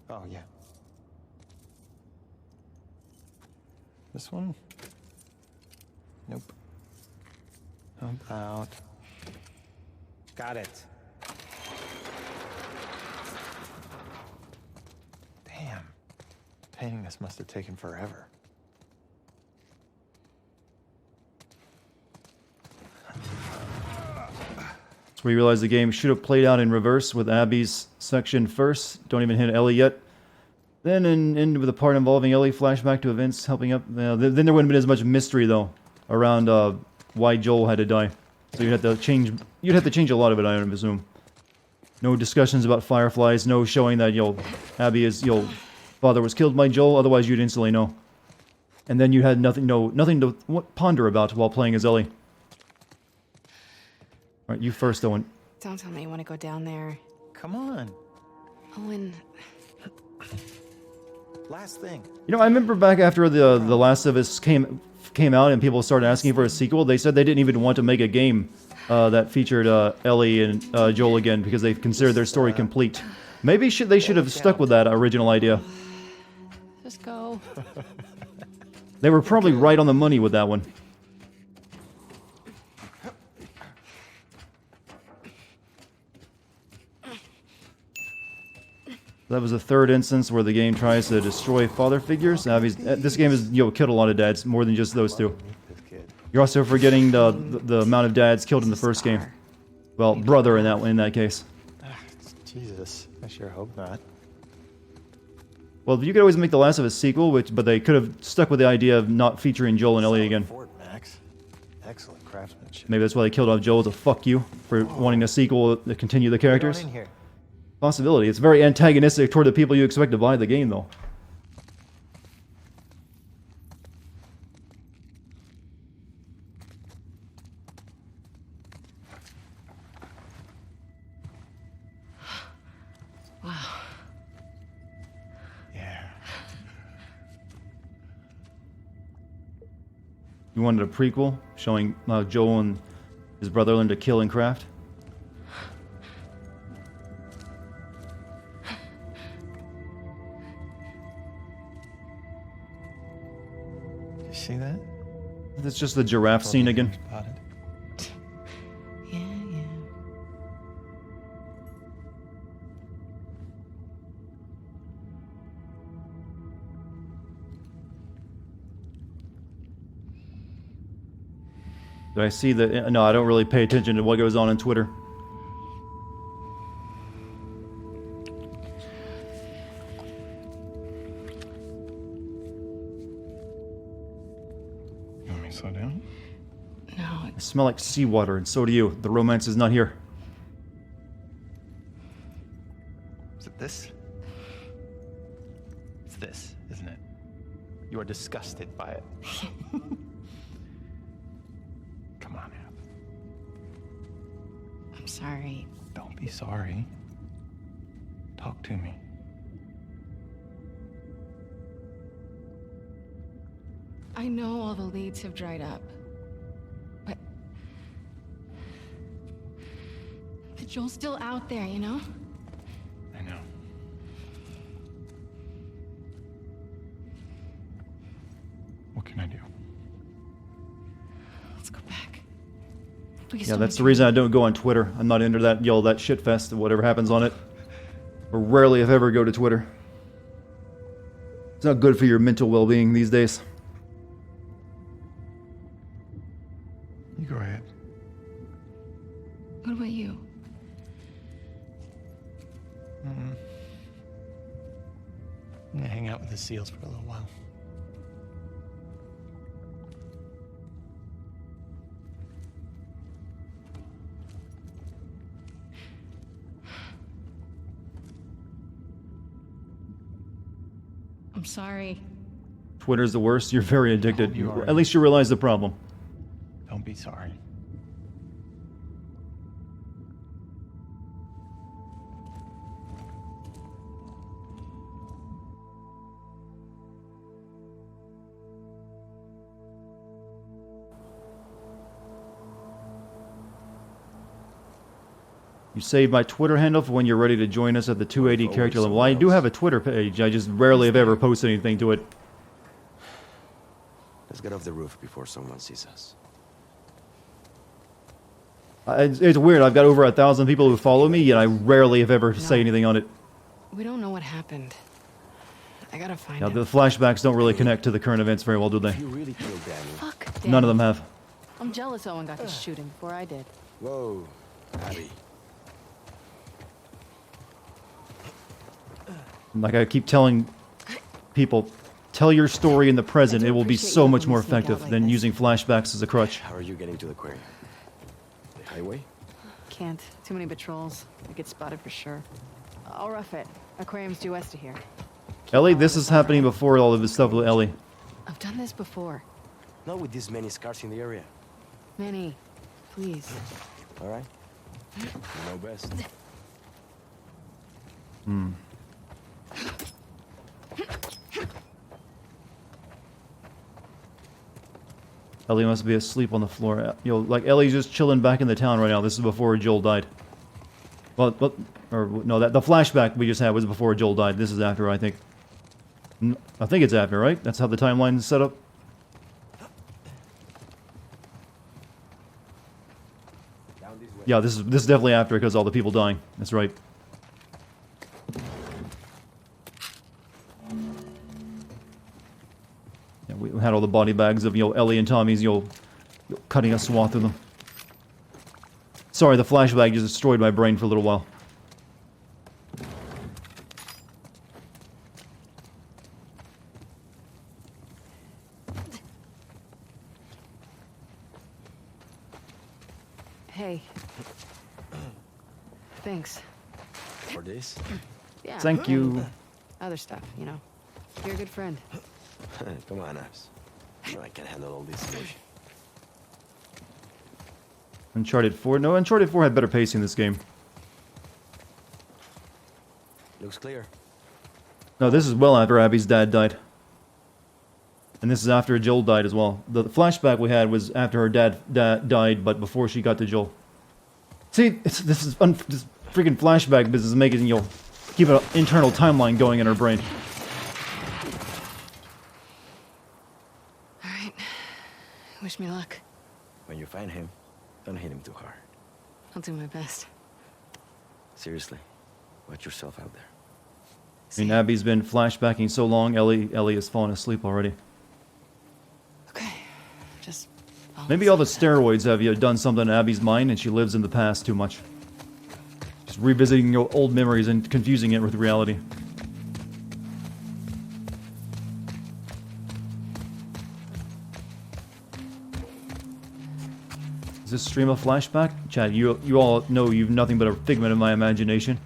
[SPEAKER 7] Oh, yeah. This one? Nope. How about... Got it. Damn. Painting this must have taken forever.
[SPEAKER 1] So we realize the game should have played out in reverse with Abby's section first. Don't even hit Ellie yet. Then end with the part involving Ellie, flashback to events helping up. Then there wouldn't have been as much mystery though around why Joel had to die. So you'd have to change. You'd have to change a lot of it, I would assume. No discussions about fireflies. No showing that Abby's father was killed by Joel. Otherwise, you'd instantly know. And then you had nothing to ponder about while playing as Ellie. All right, you first, Owen.
[SPEAKER 2] Don't tell me you want to go down there.
[SPEAKER 7] Come on.
[SPEAKER 2] Owen.
[SPEAKER 7] Last thing.
[SPEAKER 1] You know, I remember back after the Last of Us came out and people started asking for a sequel, they said they didn't even want to make a game that featured Ellie and Joel again because they considered their story complete. Maybe they should have stuck with that original idea.
[SPEAKER 2] Just go.
[SPEAKER 1] They were probably right on the money with that one. That was the third instance where the game tries to destroy father figures. This game has killed a lot of dads, more than just those two. You're also forgetting the amount of dads killed in the first game. Well, brother in that case.
[SPEAKER 7] Jesus, I sure hope not.
[SPEAKER 1] Well, you could always make The Last of Us sequel, but they could have stuck with the idea of not featuring Joel and Ellie again.
[SPEAKER 7] Max. Excellent craftsmanship.
[SPEAKER 1] Maybe that's why they killed off Joel, to fuck you for wanting a sequel to continue the characters.
[SPEAKER 7] Get on in here.
[SPEAKER 1] Possibility. It's very antagonistic toward the people you expect to buy the game, though.
[SPEAKER 2] Wow.
[SPEAKER 7] Yeah.
[SPEAKER 1] You wanted a prequel showing Joel and his brother learn to kill and craft?
[SPEAKER 7] You see that?
[SPEAKER 1] That's just the giraffe scene again.
[SPEAKER 2] Yeah, yeah.
[SPEAKER 1] Did I see the... No, I don't really pay attention to what goes on Twitter.
[SPEAKER 7] You want me to slow down?
[SPEAKER 2] No.
[SPEAKER 1] I smell like seawater, and so do you. The romance is not here.
[SPEAKER 7] Is it this? It's this, isn't it? You are disgusted by it. Come on, Ab.
[SPEAKER 2] I'm sorry.
[SPEAKER 7] Don't be sorry. Talk to me.
[SPEAKER 2] I know all the leads have dried up, but Joel's still out there, you know?
[SPEAKER 7] I know. What can I do?
[SPEAKER 2] Let's go back. Please
[SPEAKER 1] Yeah,
[SPEAKER 2] don't
[SPEAKER 1] that's the
[SPEAKER 2] do
[SPEAKER 1] reason I don't go on Twitter. I'm not into that shit fest, whatever happens on it. Or rarely, if ever, go to Twitter. It's not good for your mental well-being these days.
[SPEAKER 7] You go ahead.
[SPEAKER 2] What about you?
[SPEAKER 7] I'm gonna hang out with the seals for a little while.
[SPEAKER 2] I'm sorry.
[SPEAKER 1] Twitter's the worst. You're very addicted.
[SPEAKER 7] You are.
[SPEAKER 1] At least you realize the problem.
[SPEAKER 7] Don't be sorry.
[SPEAKER 1] You save my Twitter handle for when you're ready to join us at the 280 character level. Well, I do have a Twitter page. I just rarely have ever posted anything to it.
[SPEAKER 8] Let's get off the roof before someone sees us.
[SPEAKER 1] It's weird. I've got over 1,000 people who follow me, yet I rarely have ever say anything on it.
[SPEAKER 2] We don't know what happened. I gotta find
[SPEAKER 1] Now,
[SPEAKER 2] him.
[SPEAKER 1] the flashbacks don't really connect to the current events very well, do they?
[SPEAKER 8] You really killed Danny.
[SPEAKER 2] Fuck,
[SPEAKER 1] None of them have.
[SPEAKER 2] I'm jealous Owen got to shooting before I did.
[SPEAKER 8] Whoa, Abby.
[SPEAKER 1] Like I keep telling people, tell your story in the present. It will be so much more effective than using flashbacks as a crutch.
[SPEAKER 8] How are you getting to the aquarium? The highway?
[SPEAKER 2] Can't. Too many patrols. I get spotted for sure. I'll rough it. Aquarium's due west of here.
[SPEAKER 1] Ellie, this is happening before all of this stuff with Ellie.
[SPEAKER 2] I've done this before.
[SPEAKER 8] Not with this many scars in the area.
[SPEAKER 2] Manny, please.
[SPEAKER 8] All right. You know best.
[SPEAKER 1] Hmm. Ellie must be asleep on the floor. You know, like Ellie's just chilling back in the town right now. This is before Joel died. Well, or no, that the flashback we just had was before Joel died. This is after, I think. I think it's after, right? That's how the timeline is set up. Yeah, this is definitely after because all the people dying. That's right. Yeah, we had all the body bags of Ellie and Tommy's cutting a swath through them. Sorry, the flashback just destroyed my brain for a little while.
[SPEAKER 2] Hey. Thanks.
[SPEAKER 8] For this?
[SPEAKER 2] Yeah.
[SPEAKER 1] Thank you.
[SPEAKER 2] Other stuff, you know. You're a good friend.
[SPEAKER 8] Come on, Abs. You know I can handle all this emotion.
[SPEAKER 1] Uncharted 4. No, Uncharted 4 had better pacing this game.
[SPEAKER 8] Looks clear.
[SPEAKER 1] No, this is well after Abby's dad died. And this is after Joel died as well. The flashback we had was after her dad died, but before she got to Joel. See, this freaking flashback business is making keep an internal timeline going in her brain.
[SPEAKER 2] All right. Wish me luck.
[SPEAKER 8] When you find him, don't hit him too hard.
[SPEAKER 2] I'll do my best.
[SPEAKER 8] Seriously, watch yourself out there.
[SPEAKER 1] I mean, Abby's been flashbacking so long, Ellie has fallen asleep already.
[SPEAKER 2] Okay. Just
[SPEAKER 1] maybe all the steroids have done something to Abby's mind and she lives in the past too much. Just revisiting old memories and confusing it with reality. Is this stream a flashback? Chad, you all know you've nothing but a figment of my imagination.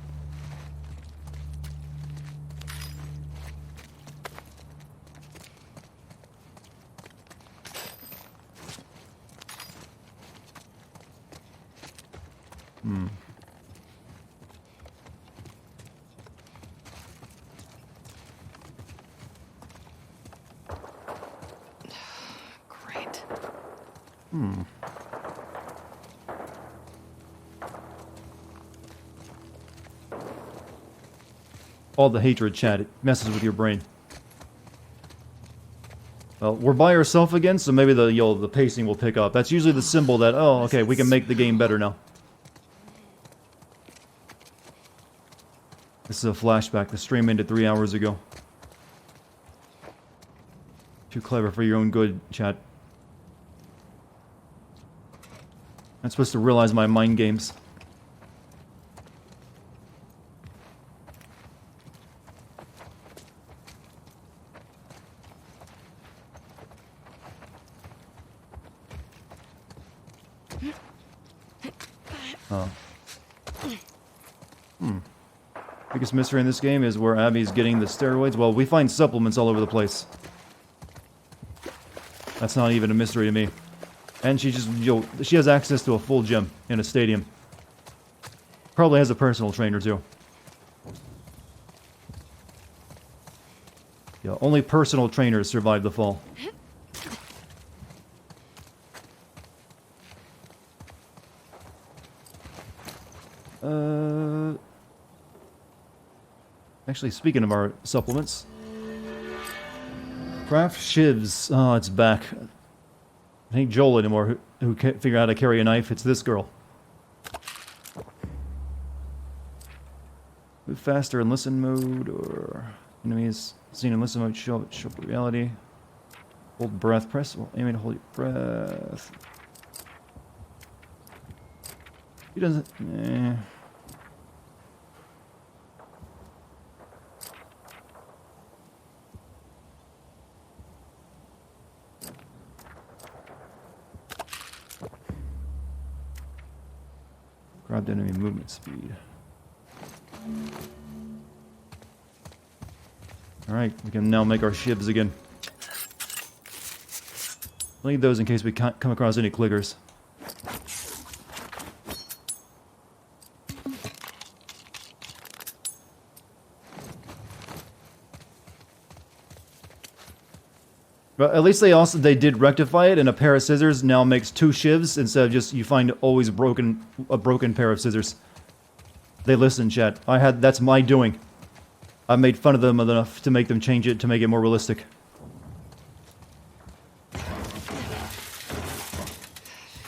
[SPEAKER 2] Great.
[SPEAKER 1] All the hatred, Chad, it messes with your brain. Well, we're by ourselves again, so maybe the pacing will pick up. That's usually the symbol that, oh, okay, we can make the game better now. This is a flashback. The stream ended 3 hours ago. Too clever for your own good, Chad. I'm supposed to realize my mind games. Biggest mystery in this game is where Abby's getting the steroids. Well, we find supplements all over the place. That's not even a mystery to me. And she just, she has access to a full gym in a stadium. Probably has a personal trainer too. Yeah, only personal trainers survive the fall. Actually, speaking of our supplements, craft shivs. Oh, it's back. It ain't Joel anymore who can't figure out how to carry a knife. It's this girl. Move faster in listen mode, or enemies seen in listen mode show up reality. Hold breath. Press. Well, aim and hold your breath. He doesn't. Grabbed enemy movement speed. Alright, we can now make our shivs again. I'll need those in case we can't come across any clickers. But at least they did rectify it, and a pair of scissors now makes 2 shivs instead of just you find always a broken pair of scissors. They listen, chat. That's my doing. I made fun of them enough to make them change it to make it more realistic.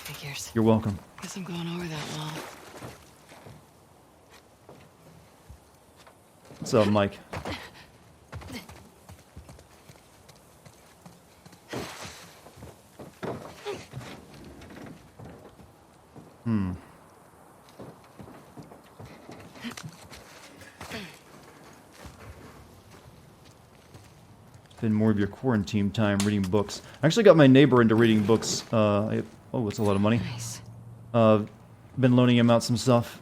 [SPEAKER 2] Figures.
[SPEAKER 1] You're welcome.
[SPEAKER 2] Guess I'm going over that wall.
[SPEAKER 1] What's up, Mike? Spend more of your quarantine time reading books. I actually got my neighbor into reading books. Oh, it's a lot of money.
[SPEAKER 2] Nice.
[SPEAKER 1] Been loaning him out some stuff.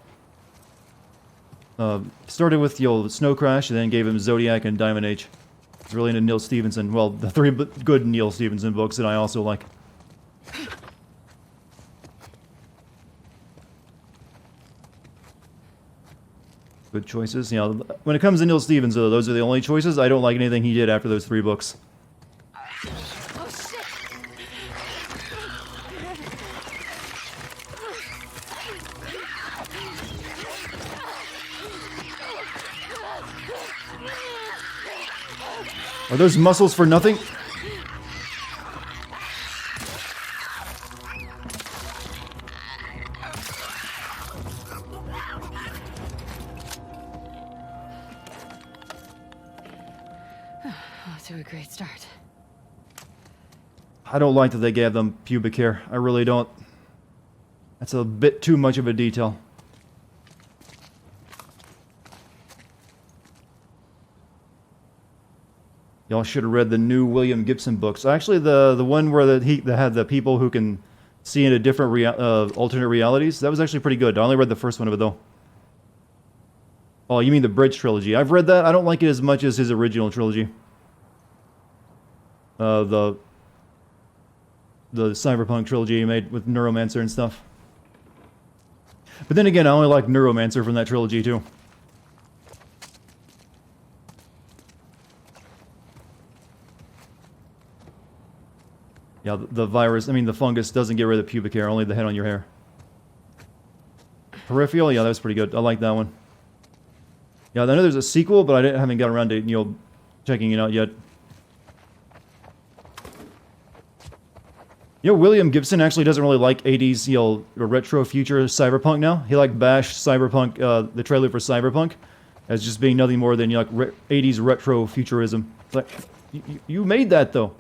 [SPEAKER 1] Started with the old Snow Crash, and then gave him Zodiac and Diamond Age. He's really into Neil Stephenson. Well, the 3 good Neil Stephenson books that I also like. Good choices. You know, when it comes to Neil Stephenson, though, those are the only choices. I don't like anything he did after those 3 books.
[SPEAKER 9] Oh shit!
[SPEAKER 1] Are those muscles for nothing?
[SPEAKER 2] Off to a great start.
[SPEAKER 1] I don't like that they gave them pubic hair. I really don't. That's a bit too much of a detail. Y'all should have read the new William Gibson books. Actually, the one where that had the people who can see into different alternate realities. That was actually pretty good. I only read the first one of it though. Oh, you mean the Bridge trilogy? I've read that. I don't like it as much as his original trilogy. The Cyberpunk trilogy he made with Neuromancer and stuff. But then again, I only like Neuromancer from that trilogy too. Yeah, the virus, the fungus doesn't get rid of the pubic hair, only the head on your hair. Peripheral, yeah, that was pretty good. I like that one. Yeah, I know there's a sequel, but I haven't got around to, checking it out yet. William Gibson actually doesn't really like 80s, retro future cyberpunk now. He bashed cyberpunk, the trailer for Cyberpunk, as just being nothing more than, 80s retro futurism. It's like, you made that, though.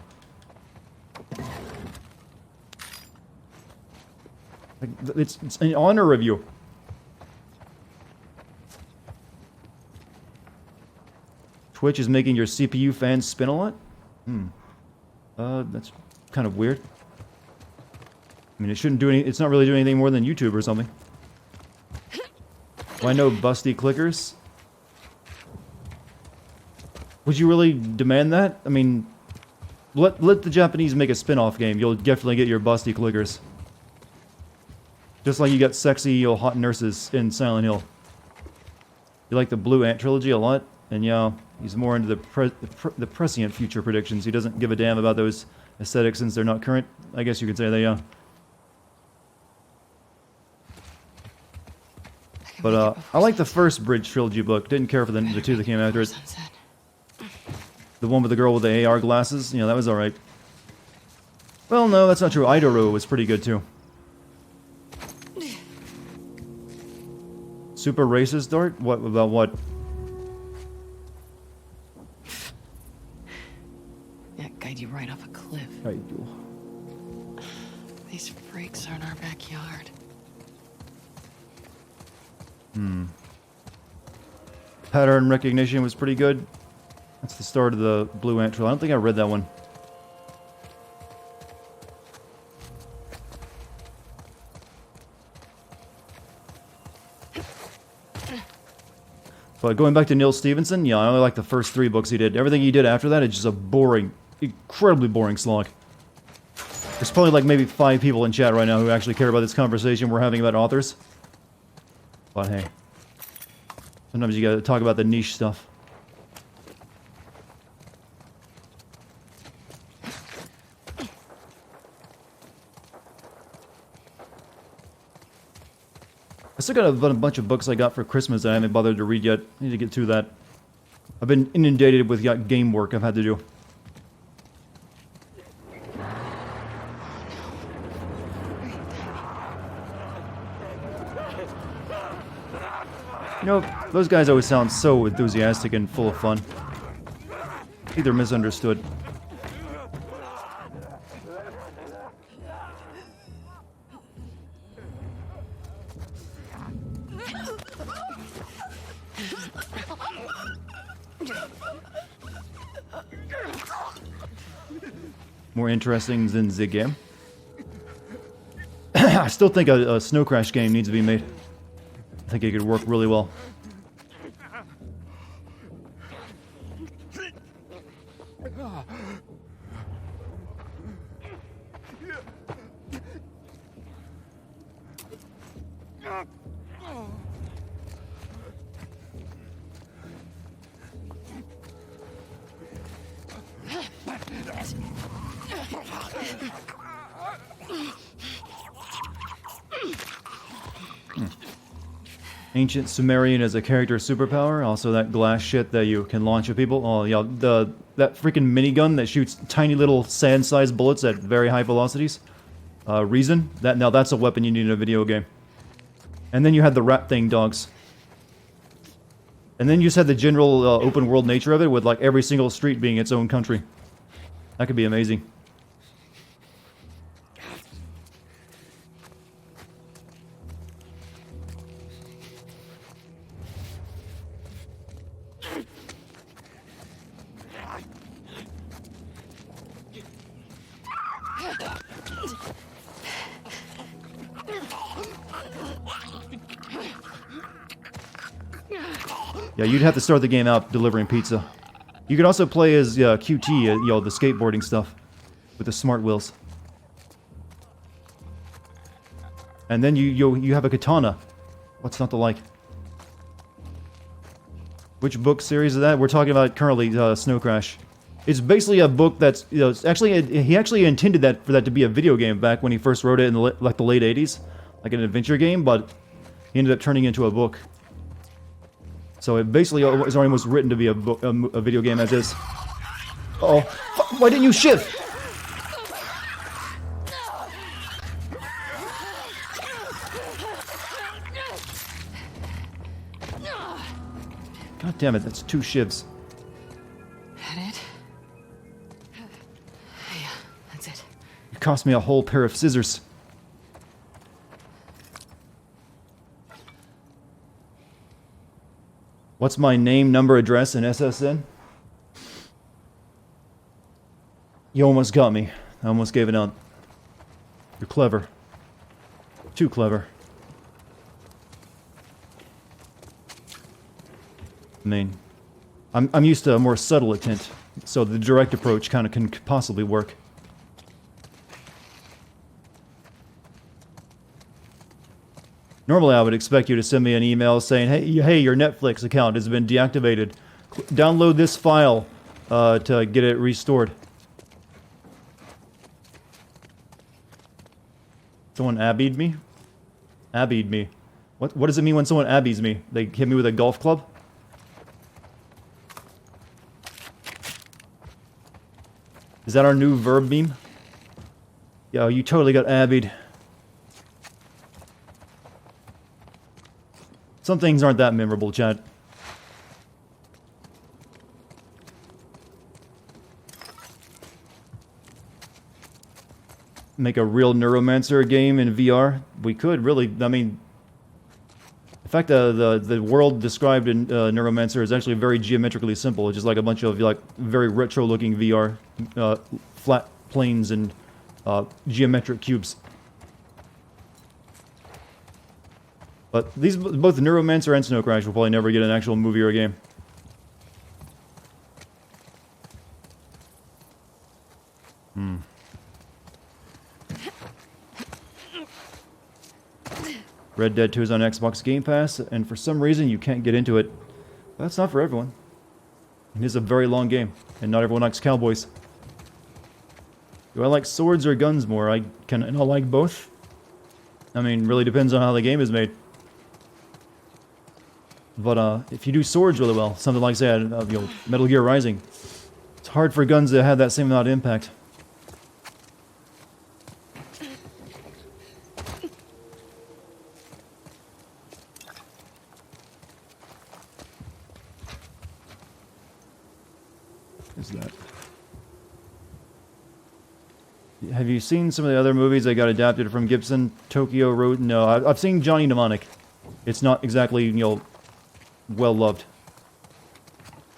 [SPEAKER 1] It's an honor of you. Twitch is making your CPU fans spin a lot? That's kind of weird. It shouldn't do it's not really doing anything more than YouTube or something. Why no busty clickers? Would you really demand that? Let the Japanese make a spin-off game. You'll definitely get your busty clickers. Just like you got sexy, hot nurses in Silent Hill. You like the Blue Ant trilogy a lot, and he's more into the prescient future predictions. He doesn't give a damn about those aesthetics since they're not current. I guess you could say that, yeah. But I like the first Bridge trilogy book. Didn't care for the 2 that came after it. The one with the girl with the AR glasses, that was alright. Well, no, that's not true. Idoro was pretty good too. Super racist, Dart? What about what?
[SPEAKER 2] Yeah, guide you right off a cliff.
[SPEAKER 1] I do.
[SPEAKER 2] These freaks are in our backyard.
[SPEAKER 1] Pattern recognition was pretty good. That's the start of the Blue Ant trilogy. I don't think I read that one. But going back to Neil Stephenson, I only like the first 3 books he did. Everything he did after that is just a boring, incredibly boring slog. There's probably maybe 5 people in chat right now who actually care about this conversation we're having about authors. But hey, sometimes you gotta talk about the niche stuff. I still got a bunch of books I got for Christmas that I haven't bothered to read yet. I need to get to that. I've been inundated with game work I've had to do. You know, those guys always sound so enthusiastic and full of fun. Either misunderstood. More interesting than the game. I still think a Snow Crash game needs to be made. I think it could work really well. Ancient Sumerian as a character superpower. Also that glass shit that you can launch at people. Oh yeah, that freaking minigun that shoots tiny little sand-sized bullets at very high velocities. Reason? Now that's a weapon you need in a video game. And then you had the rat thing dogs. And then you just had the general open world nature of it with like every single street being its own country. That could be amazing. Yeah, you'd have to start the game out delivering pizza. You could also play as QT, you know, the skateboarding stuff with the smart wheels. And then you have a katana. What's not to like? Which book series is that? We're talking about currently Snow Crash. It's basically a book that's, you know, it's actually he actually intended that for that to be a video game back when he first wrote it in the late 80s, like an adventure game, but he ended up turning it into a book. So it basically is almost written to be a video game as is. Uh-oh. Why didn't you shift? God damn it, that's 2 shivs.
[SPEAKER 2] That it? Yeah, that's it.
[SPEAKER 1] It cost me a whole pair of scissors. What's my name, number, address, and SSN? You almost got me. I almost gave it out. You're clever. Too clever. I mean, I'm used to a more subtle attempt, so the direct approach kind of can possibly work. Normally, I would expect you to send me an email saying, hey, your Netflix account has been deactivated. Download this file to get it restored. Someone abbied me? Abbied me. What does it mean when someone abbies me? They hit me with a golf club? Is that our new verb meme? Yo, you totally got abbied. Some things aren't that memorable, Chad. Make a real Neuromancer game in VR? We could, really. I mean, in fact, the world described in Neuromancer is actually very geometrically simple. It's just like a bunch of like very retro-looking VR, flat planes and geometric cubes. But these, both Neuromancer and Snow Crash, will probably never get an actual movie or a game. Red Dead 2 is on Xbox Game Pass, and for some reason you can't get into it. That's not for everyone. It is a very long game, and not everyone likes cowboys. Do I like swords or guns more? I like both. I mean, really depends on how the game is made. But if you do swords really well, something like that, you know, Metal Gear Rising, it's hard for guns to have that same amount of impact. Is that? Have you seen some of the other movies that got adapted from Gibson? Tokyo Road? No, I've seen Johnny Mnemonic. It's not exactly, you know, well loved.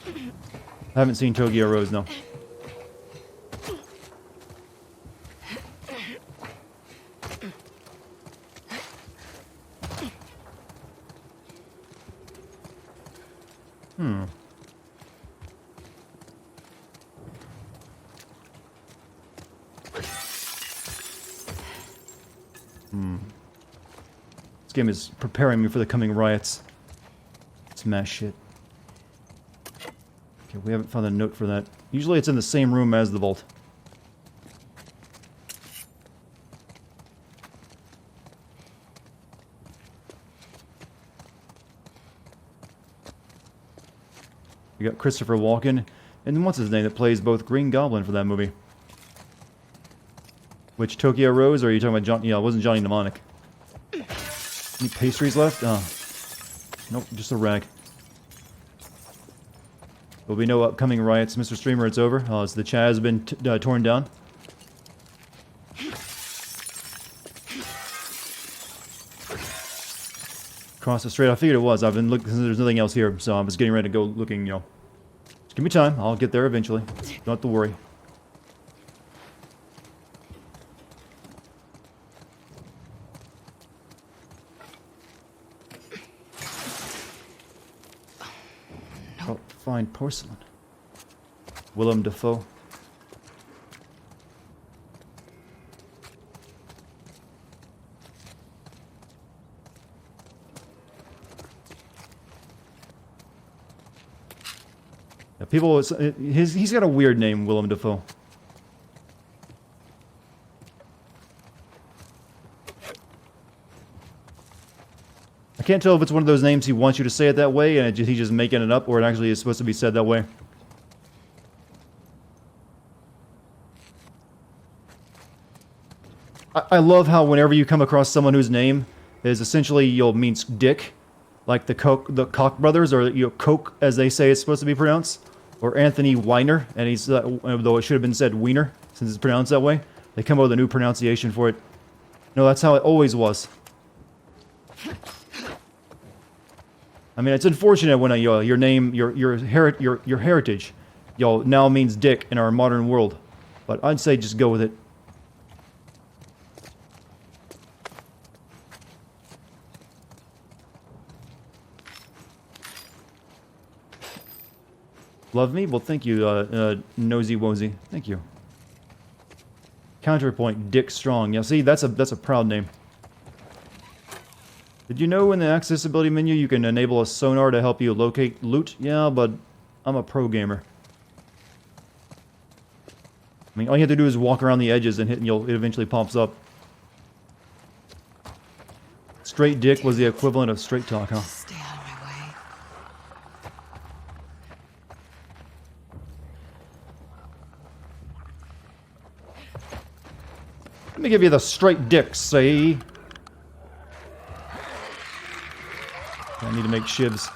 [SPEAKER 1] I haven't seen Tokyo Road, no. Hmm. This game is preparing me for the coming riots. Smash shit. Okay, we haven't found a note for that. Usually it's in the same room as the vault. We got Christopher Walken, and what's his name that plays both Green Goblin for that movie? Which Tokyo Rose, or are you talking about John? Yeah, it wasn't Johnny Mnemonic. Any pastries left? Oh. Nope, just a rag. There'll be no upcoming riots, Mr. Streamer, it's over. As the Chaz has been torn down. Across the street, I figured it was. I've been looking, there's nothing else here, so I was getting ready to go looking, you know. Just give me time, I'll get there eventually. Don't have to worry. Oh, fine porcelain. Willem Dafoe. Yeah, people, he's got a weird name, Willem Dafoe. I can't tell if it's one of those names he wants you to say it that way and he's just making it up, or it actually is supposed to be said that way. I love how whenever you come across someone whose name is essentially, means dick, like the Koch brothers, or Koch as they say it's supposed to be pronounced, or Anthony Weiner, and he's though it should have been said Wiener since it's pronounced that way, they come up with a new pronunciation for it. No, that's how it always was. I mean, it's unfortunate when your name, your heritage, now means dick in our modern world, but I'd say just go with it. Love me? Well, thank you, Nosy Wozy. Thank you. Counterpoint, Dick Strong. Yeah, see, that's a proud name. Did you know in the accessibility menu you can enable a sonar to help you locate loot? Yeah, but I'm a pro gamer. I mean, all you have to do is walk around the edges and hit, and it eventually pops up. Straight dick was the equivalent of straight talk, huh?
[SPEAKER 5] Stay out of my way.
[SPEAKER 1] Let me give you the straight dick, say. I need to make shivs.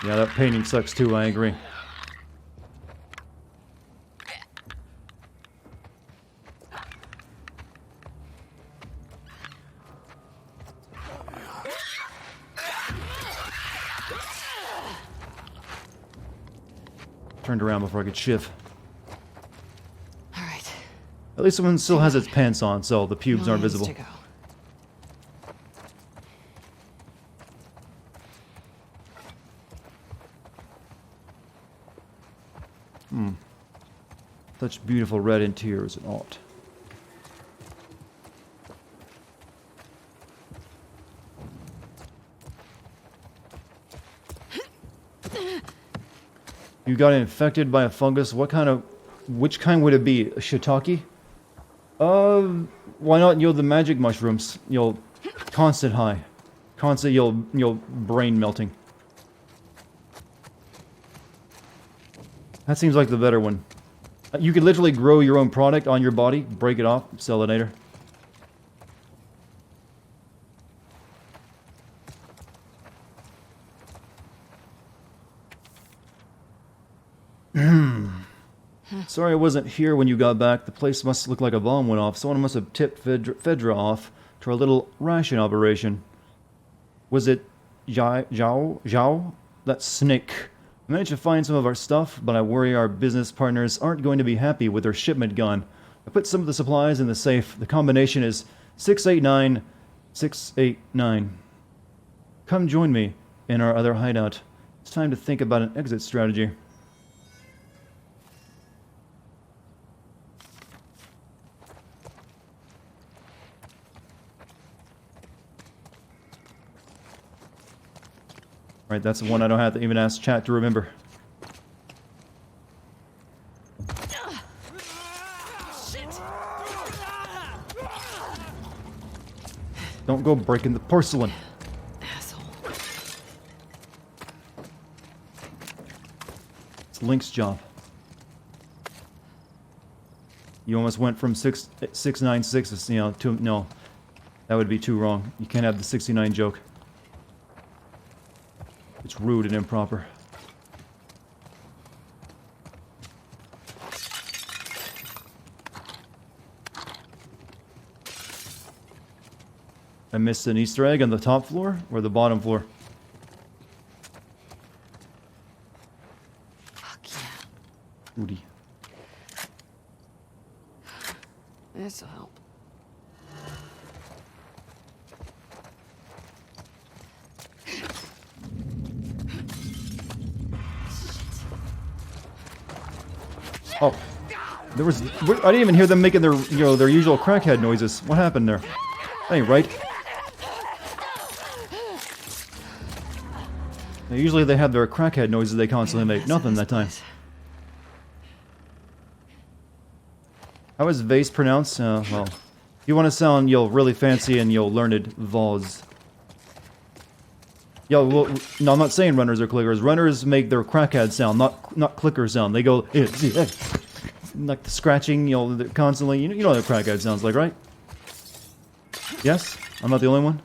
[SPEAKER 1] Yeah, that painting sucks too, I agree. Turned around before I could shift.
[SPEAKER 2] Alright.
[SPEAKER 1] At least one still has its pants on, so the pubes aren't visible. Such beautiful red interiors and art. You got infected by a fungus. Which kind would it be? A shiitake? Why not, the magic mushrooms? Constant high. Constant, brain melting. That seems like the better one. You could literally grow your own product on your body, break it off, sell it later. Sorry I wasn't here when you got back. The place must look like a bomb went off. Someone must have tipped Fedra off to our little ration operation. Was it Zhao? That snake. I managed to find some of our stuff, but I worry our business partners aren't going to be happy with their shipment gone. I put some of the supplies in the safe. The combination is 689. Come join me in our other hideout. It's time to think about an exit strategy. Right, that's the one I don't have to even ask chat to remember. Don't go breaking the porcelain.
[SPEAKER 2] Asshole.
[SPEAKER 1] It's Link's job. You almost went from 696 to no. That would be too wrong. You can't have the 69 joke. It's rude and improper. I missed an Easter egg on the top floor or the bottom floor?
[SPEAKER 2] Fuck yeah.
[SPEAKER 1] Rudy.
[SPEAKER 2] This'll help.
[SPEAKER 1] Oh, there was. I didn't even hear them making their, their usual crackhead noises. What happened there? That ain't right. Now, usually they have their crackhead noises they constantly make. Nothing that time. How is vase pronounced? Well, if you want to sound, really fancy and learned, vase. Well, no, I'm not saying runners are clickers. Runners make their crackhead sound, not clicker sound. They go, like the scratching, constantly. You know what a crackhead sounds like, right? Yes? I'm not the only one?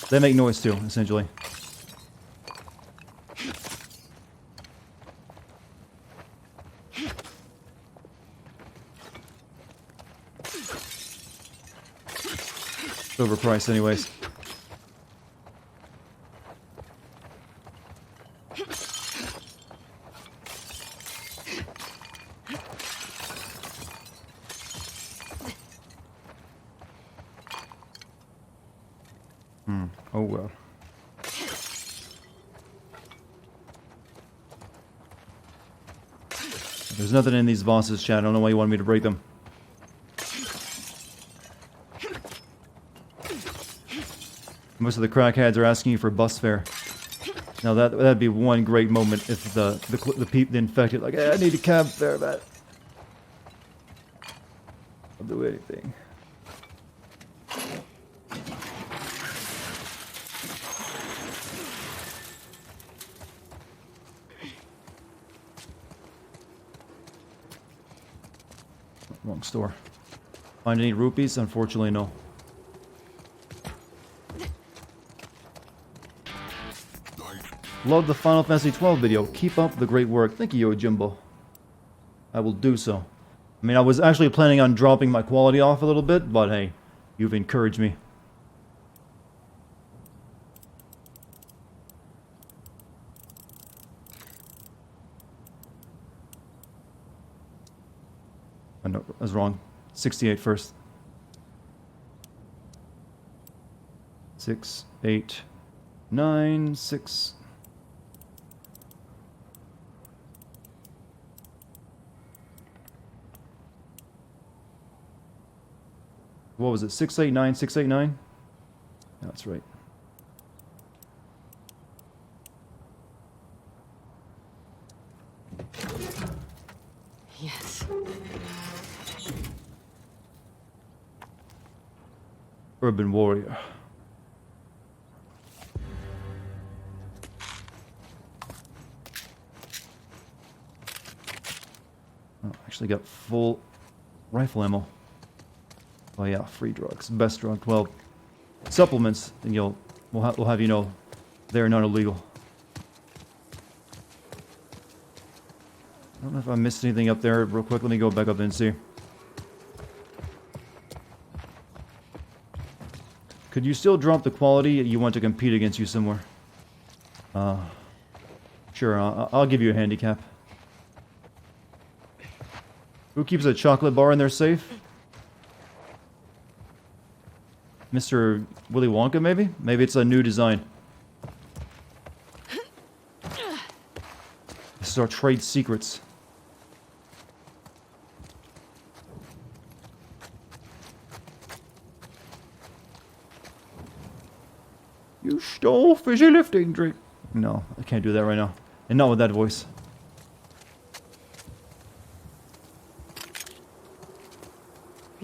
[SPEAKER 1] They make noise too, essentially. It's overpriced anyways. Oh well. There's nothing in these bosses, chat. I don't know why you wanted me to break them. Most of the crackheads are asking you for bus fare. Now that'd be one great moment if the infected like, hey, I need a cab fare, man. I'll do anything. Wrong store. Find any rupees? Unfortunately, no. Love the Final Fantasy 12 video. Keep up the great work. Thank you, Yojimbo. I will do so. I mean, I was actually planning on dropping my quality off a little bit, but hey, you've encouraged me. Oh, no, I was wrong. 68 first. 6, 8, 9, 6. What was it? 689, 689? That's right.
[SPEAKER 2] Yes.
[SPEAKER 1] Urban Warrior. Oh, actually got full rifle ammo. Oh yeah, free drugs, best drug. Well, supplements, and we'll have you know, they're not illegal. I don't know if I missed anything up there. Real quick, let me go back up and see. Could you still drop the quality you want to compete against you somewhere? Sure, I'll give you a handicap. Who keeps a chocolate bar in their safe? Mr. Willy Wonka, maybe? Maybe it's a new design. This is our trade secrets. You stole fizzy lifting drink. No, I can't do that right now. And not with that voice.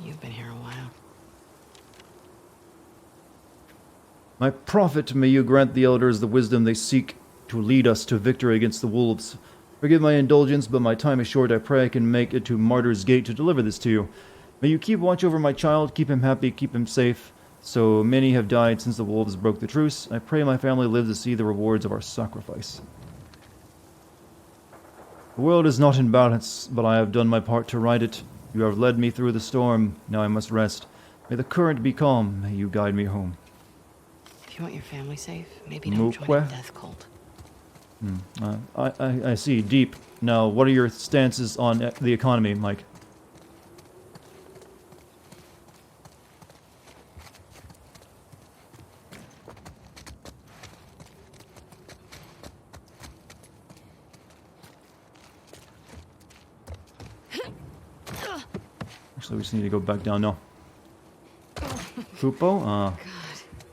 [SPEAKER 2] You've been here a while.
[SPEAKER 1] My prophet, may you grant the elders the wisdom they seek to lead us to victory against the wolves. Forgive my indulgence, but my time is short. I pray I can make it to Martyr's Gate to deliver this to you. May you keep watch over my child, keep him happy, keep him safe. So many have died since the wolves broke the truce. I pray my family lives to see the rewards of our sacrifice. The world is not in balance, but I have done my part to right it. You have led me through the storm. Now I must rest. May the current be calm. May you guide me home.
[SPEAKER 2] If you want your family safe, maybe don't join a death cult.
[SPEAKER 1] I see. Deep. Now, what are your stances on the economy, Mike? Actually, we just need to go back down now. Fupo?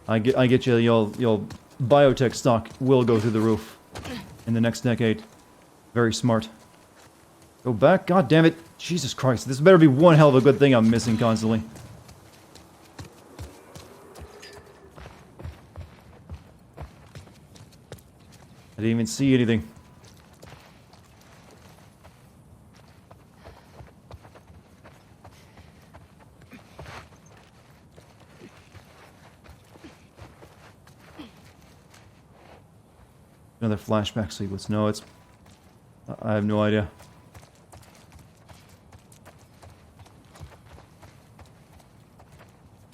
[SPEAKER 1] I get you. Your biotech stock will go through the roof in the next decade. Very smart. Go back? God damn it. Jesus Christ. This better be one hell of a good thing I'm missing constantly. I didn't even see anything. Another flashback sequence. No, it's... I have no idea.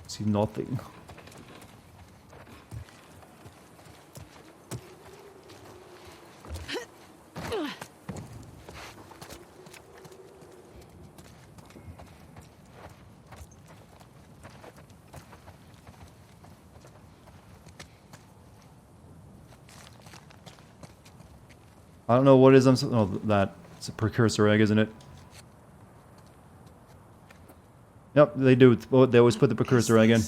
[SPEAKER 1] See nothing. I don't know what it is. Oh, that. It's a precursor egg, isn't it? Yep, they do. They always put the precursor egg in.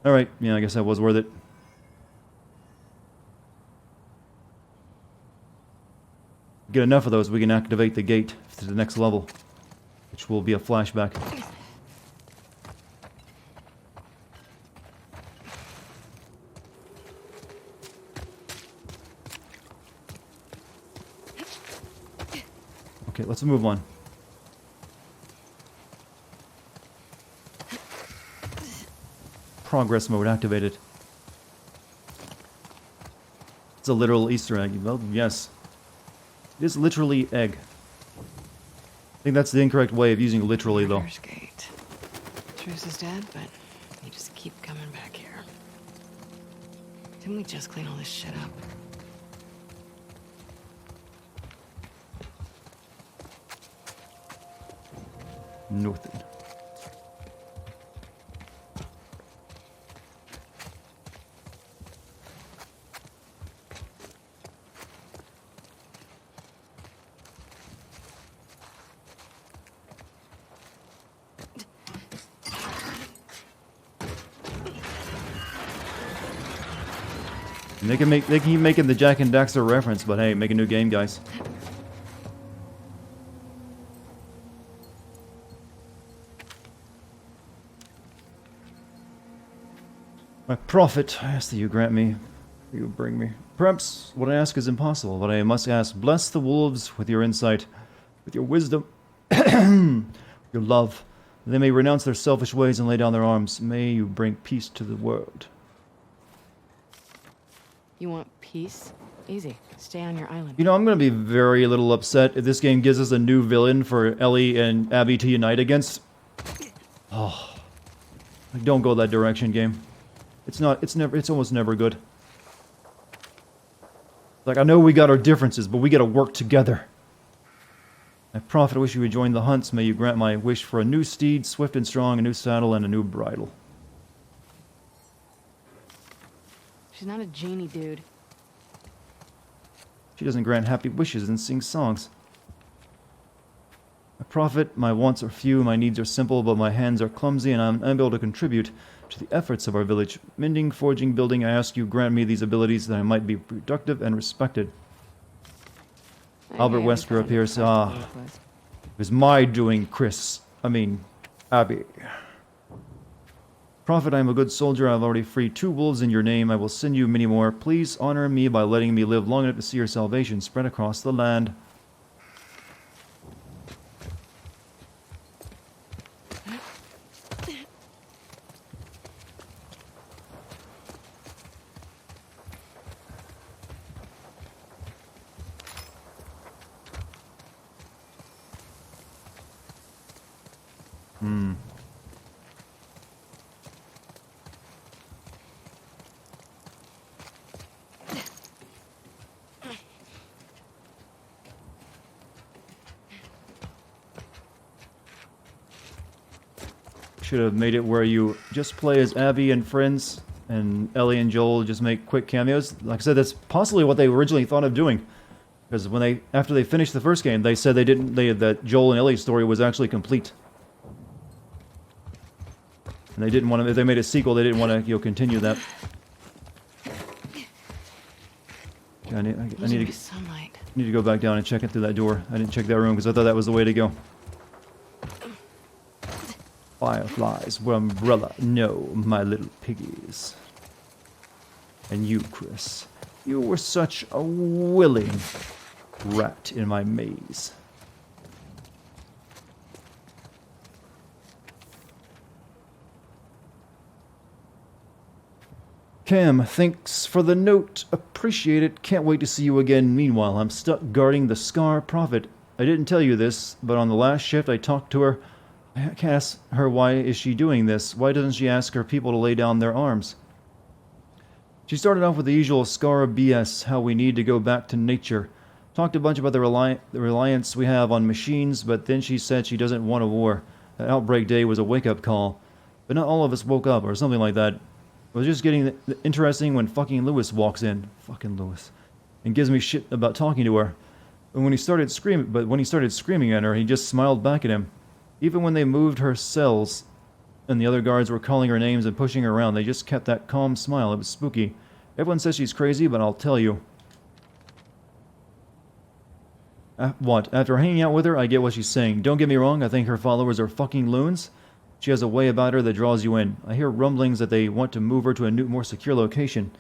[SPEAKER 1] Alright, yeah, I guess that was worth it. Get enough of those, we can activate the gate to the next level, which will be a flashback. Okay, let's move on. Progress mode activated. It's a literal Easter egg. Well, yes. It is literally egg. I think that's the incorrect way of using literally, though.
[SPEAKER 2] Murder's Gate. Truce is dead, but you just keep coming back here. Didn't we just clean all this shit up?
[SPEAKER 1] Nothing. They can keep making the Jack and Daxter reference, but hey, make a new game, guys. My prophet, I ask that you grant me, you bring me. Perhaps what I ask is impossible, but I must ask, bless the wolves with your insight, with your wisdom, your love. They may renounce their selfish ways and lay down their arms. May you bring peace to the world.
[SPEAKER 2] You want peace? Easy. Stay on your island.
[SPEAKER 1] You know, I'm going to be very little upset if this game gives us a new villain for Ellie and Abby to unite against. Oh. Don't go that direction, game. It's almost never good. Like, I know we got our differences, but we got to work together. My prophet, I wish you would join the hunts. May you grant my wish for a new steed, swift and strong, a new saddle, and a new bridle.
[SPEAKER 2] She's not a genie, dude.
[SPEAKER 1] She doesn't grant happy wishes and sing songs. My prophet, my wants are few, my needs are simple, but my hands are clumsy, and I'm unable to contribute to the efforts of our village. Mending, forging, building, I ask you, grant me these abilities that I might be productive and respected. Albert Wesker appears. It was my doing, Abby. Prophet, I am a good soldier. I have already freed 2 wolves in your name. I will send you many more. Please honor me by letting me live long enough to see your salvation spread across the land. Should have made it where you just play as Abby and friends, and Ellie and Joel just make quick cameos. Like I said, that's possibly what they originally thought of doing. Because when after they finished the first game, they said that Joel and Ellie's story was actually complete. And they didn't want to, if they made a sequel, they didn't want to, continue that. I need to go back down and check it through that door. I didn't check that room because I thought that was the way to go. Fireflies, were umbrella, no, my little piggies. And you, Chris, you were such a willing rat in my maze. Cam, thanks for the note. Appreciate it. Can't wait to see you again. Meanwhile, I'm stuck guarding the Scar Prophet. I didn't tell you this, but on the last shift I talked to her. I asked her why is she doing this. Why doesn't she ask her people to lay down their arms? She started off with the usual Scar BS, how we need to go back to nature. Talked a bunch about the reliance we have on machines, but then she said she doesn't want a war. That outbreak day was a wake-up call. But not all of us woke up, or something like that. It was just getting interesting when fucking Lewis walks in. Fucking Lewis. And gives me shit about talking to her. And when he started screaming at her, he just smiled back at him. Even when they moved her cells and the other guards were calling her names and pushing her around, they just kept that calm smile. It was spooky. Everyone says she's crazy, but I'll tell you. What? After hanging out with her, I get what she's saying. Don't get me wrong, I think her followers are fucking loons. She has a way about her that draws you in. I hear rumblings that they want to move her to a new, more secure location.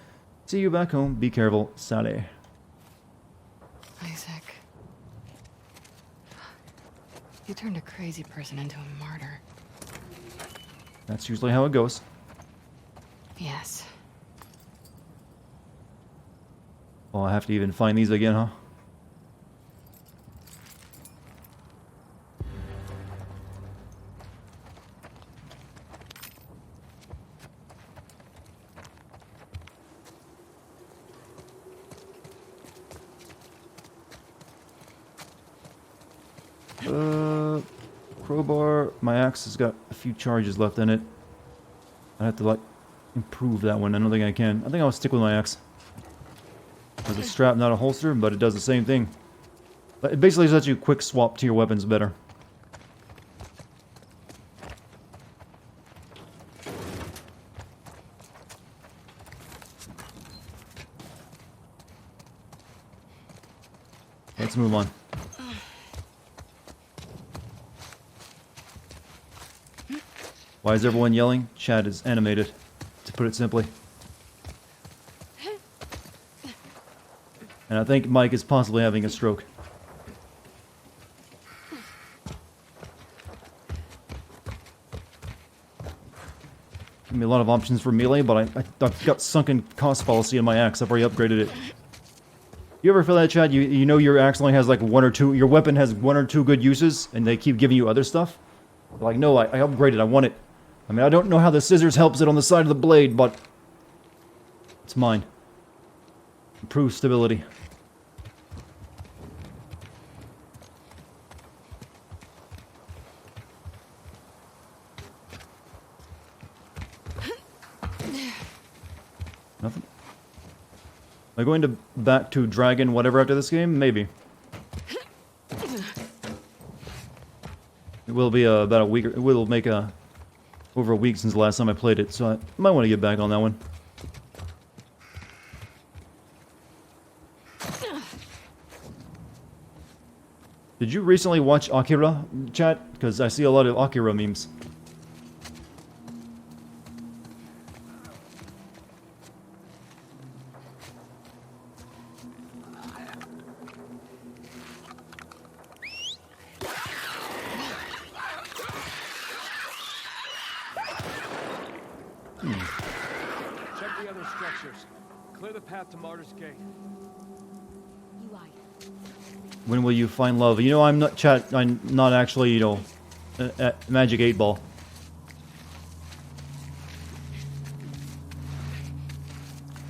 [SPEAKER 1] See you back home. Be careful. Sally.
[SPEAKER 2] Isaac. You turned a crazy person into a martyr.
[SPEAKER 1] That's usually how it goes.
[SPEAKER 2] Yes.
[SPEAKER 1] Oh, I have to even find these again, huh? Crowbar. My axe has got a few charges left in it. I have to like improve that one. I don't think I can. I think I'll stick with my axe. It's a strap, not a holster, but it does the same thing. But it basically lets you quick swap to your weapons better. Let's move on. Why is everyone yelling? Chat is animated, to put it simply. And I think Mike is possibly having a stroke. Give me a lot of options for melee, but I've got sunken cost fallacy in my axe. I've already upgraded it. You ever feel that, Chad? You know your axe only has like one or two... Your weapon has one or two good uses, and they keep giving you other stuff? Like, no, I upgraded. I want it. I mean, I don't know how the scissors helps it on the side of the blade, but... It's mine. Improved stability. Nothing. Am I going to back to Dragon whatever after this game? Maybe. It will be about a week. It will make over a week since the last time I played it, so I might want to get back on that one. Did you recently watch Akira, chat? Because I see a lot of Akira memes.
[SPEAKER 11] Check the other structures. Clear the path to Martyr's Gate.
[SPEAKER 1] When will you find love? You know, I'm not, chat, I'm not actually, you know, Magic 8 Ball.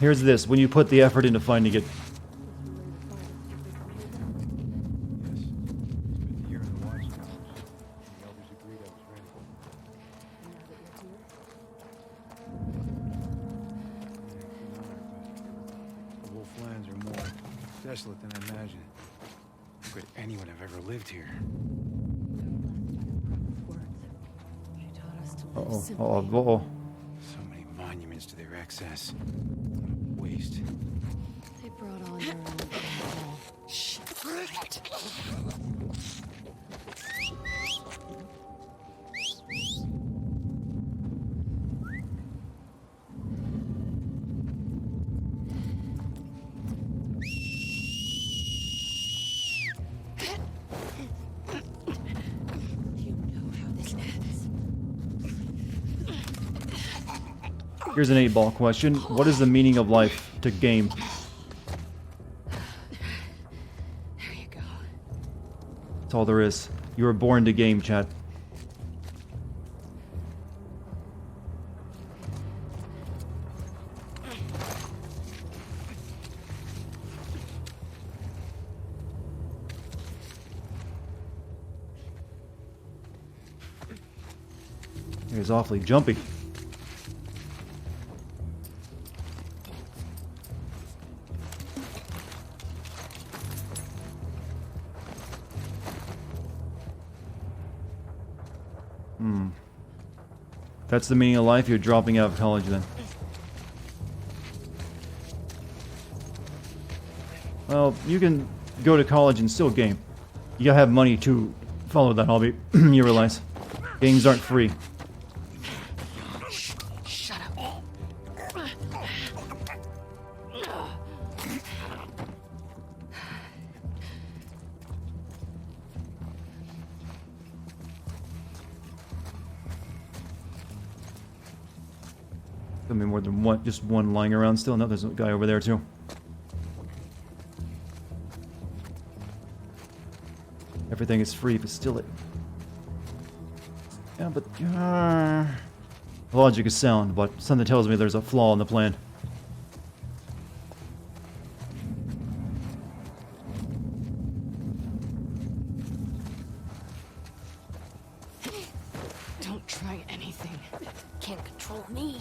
[SPEAKER 1] Here's this, when you put the effort into finding it.
[SPEAKER 3] The Wolflands are more desolate than I imagined. Could anyone have ever lived here?
[SPEAKER 1] Uh-oh, uh-oh.
[SPEAKER 3] So many monuments to their excess. Waste.
[SPEAKER 2] They brought on their own people. Shit.
[SPEAKER 1] Here's an 8 Ball question. What is the meaning of life to game?
[SPEAKER 2] There you go.
[SPEAKER 1] That's all there is. You were born to game, chat. He's awfully jumpy. That's the meaning of life, you're dropping out of college then. Well, you can go to college and still game. You gotta have money to follow that hobby, you realize. Games aren't free.
[SPEAKER 2] Shut up.
[SPEAKER 1] Could be more than one, just one lying around still. No, there's a guy over there too. everything is free, but still it... Yeah, but... logic is sound, but something tells me there's a flaw in the plan.
[SPEAKER 2] Don't try anything.
[SPEAKER 9] Can't control me.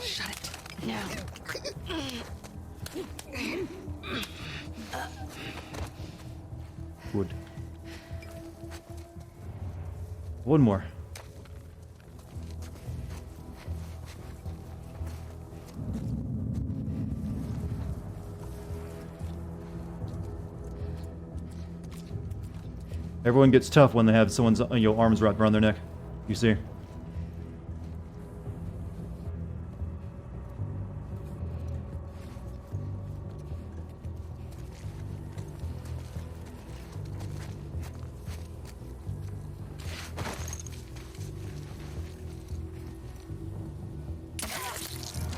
[SPEAKER 2] Shut it. Now.
[SPEAKER 1] Good. One more. Everyone gets tough when they have someone's arms wrapped around their neck. You see.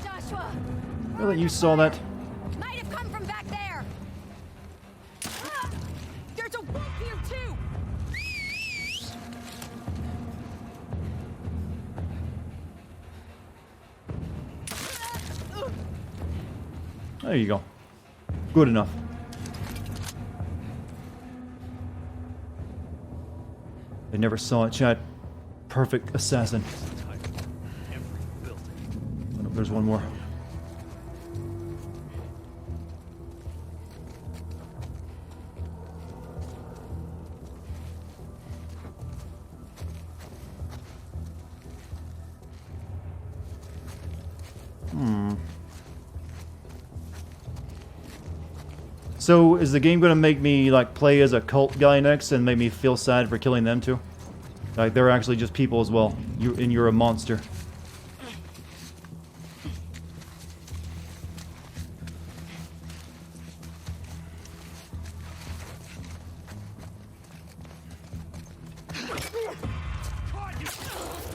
[SPEAKER 9] Joshua!
[SPEAKER 1] Really, you saw that?
[SPEAKER 9] Might have come from back there! There's a wolf here too!
[SPEAKER 1] There you go. Good enough. I never saw it, chat. Perfect assassin. Oh, no, there's one more. So, is the game gonna make me, like, play as a cult guy next and make me feel sad for killing them too? Like, they're actually just people as well. You're a monster.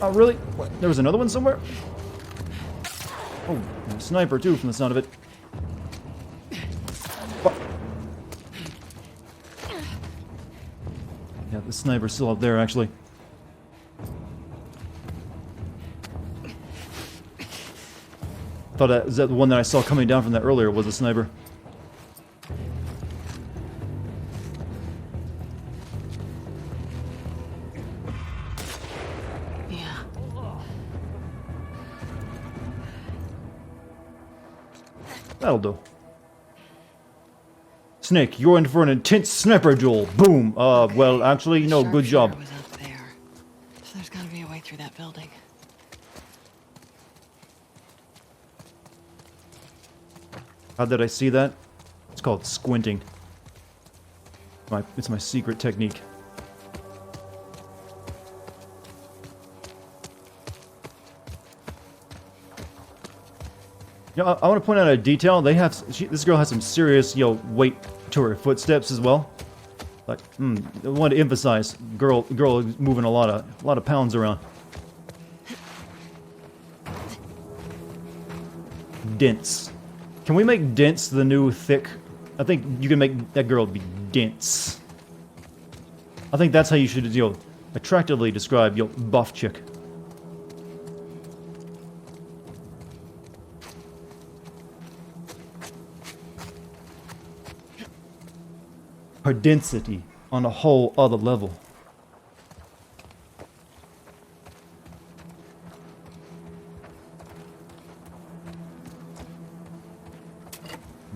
[SPEAKER 1] Oh, really? What? There was another one somewhere? Oh, a sniper too, from the sound of it. Yeah, the sniper's still up there, actually. Thought that was that the one that I saw coming down from that earlier was a sniper.
[SPEAKER 2] Yeah.
[SPEAKER 1] That'll do. Snake, you're in for an intense sniper duel. Boom. Well, actually, no, good job.
[SPEAKER 2] Was up there. So there's gotta be a way through that building.
[SPEAKER 1] How did I see that? It's called squinting. It's my secret technique. You know, I want to point out a detail. They have this girl has some serious, weight to her footsteps as well. Like, I want to emphasize, girl is moving a lot of pounds around. Dense. Can we make dense the new thick? I think you can make that girl be dense. I think that's how you should, attractively describe your buff chick. Her density on a whole other level.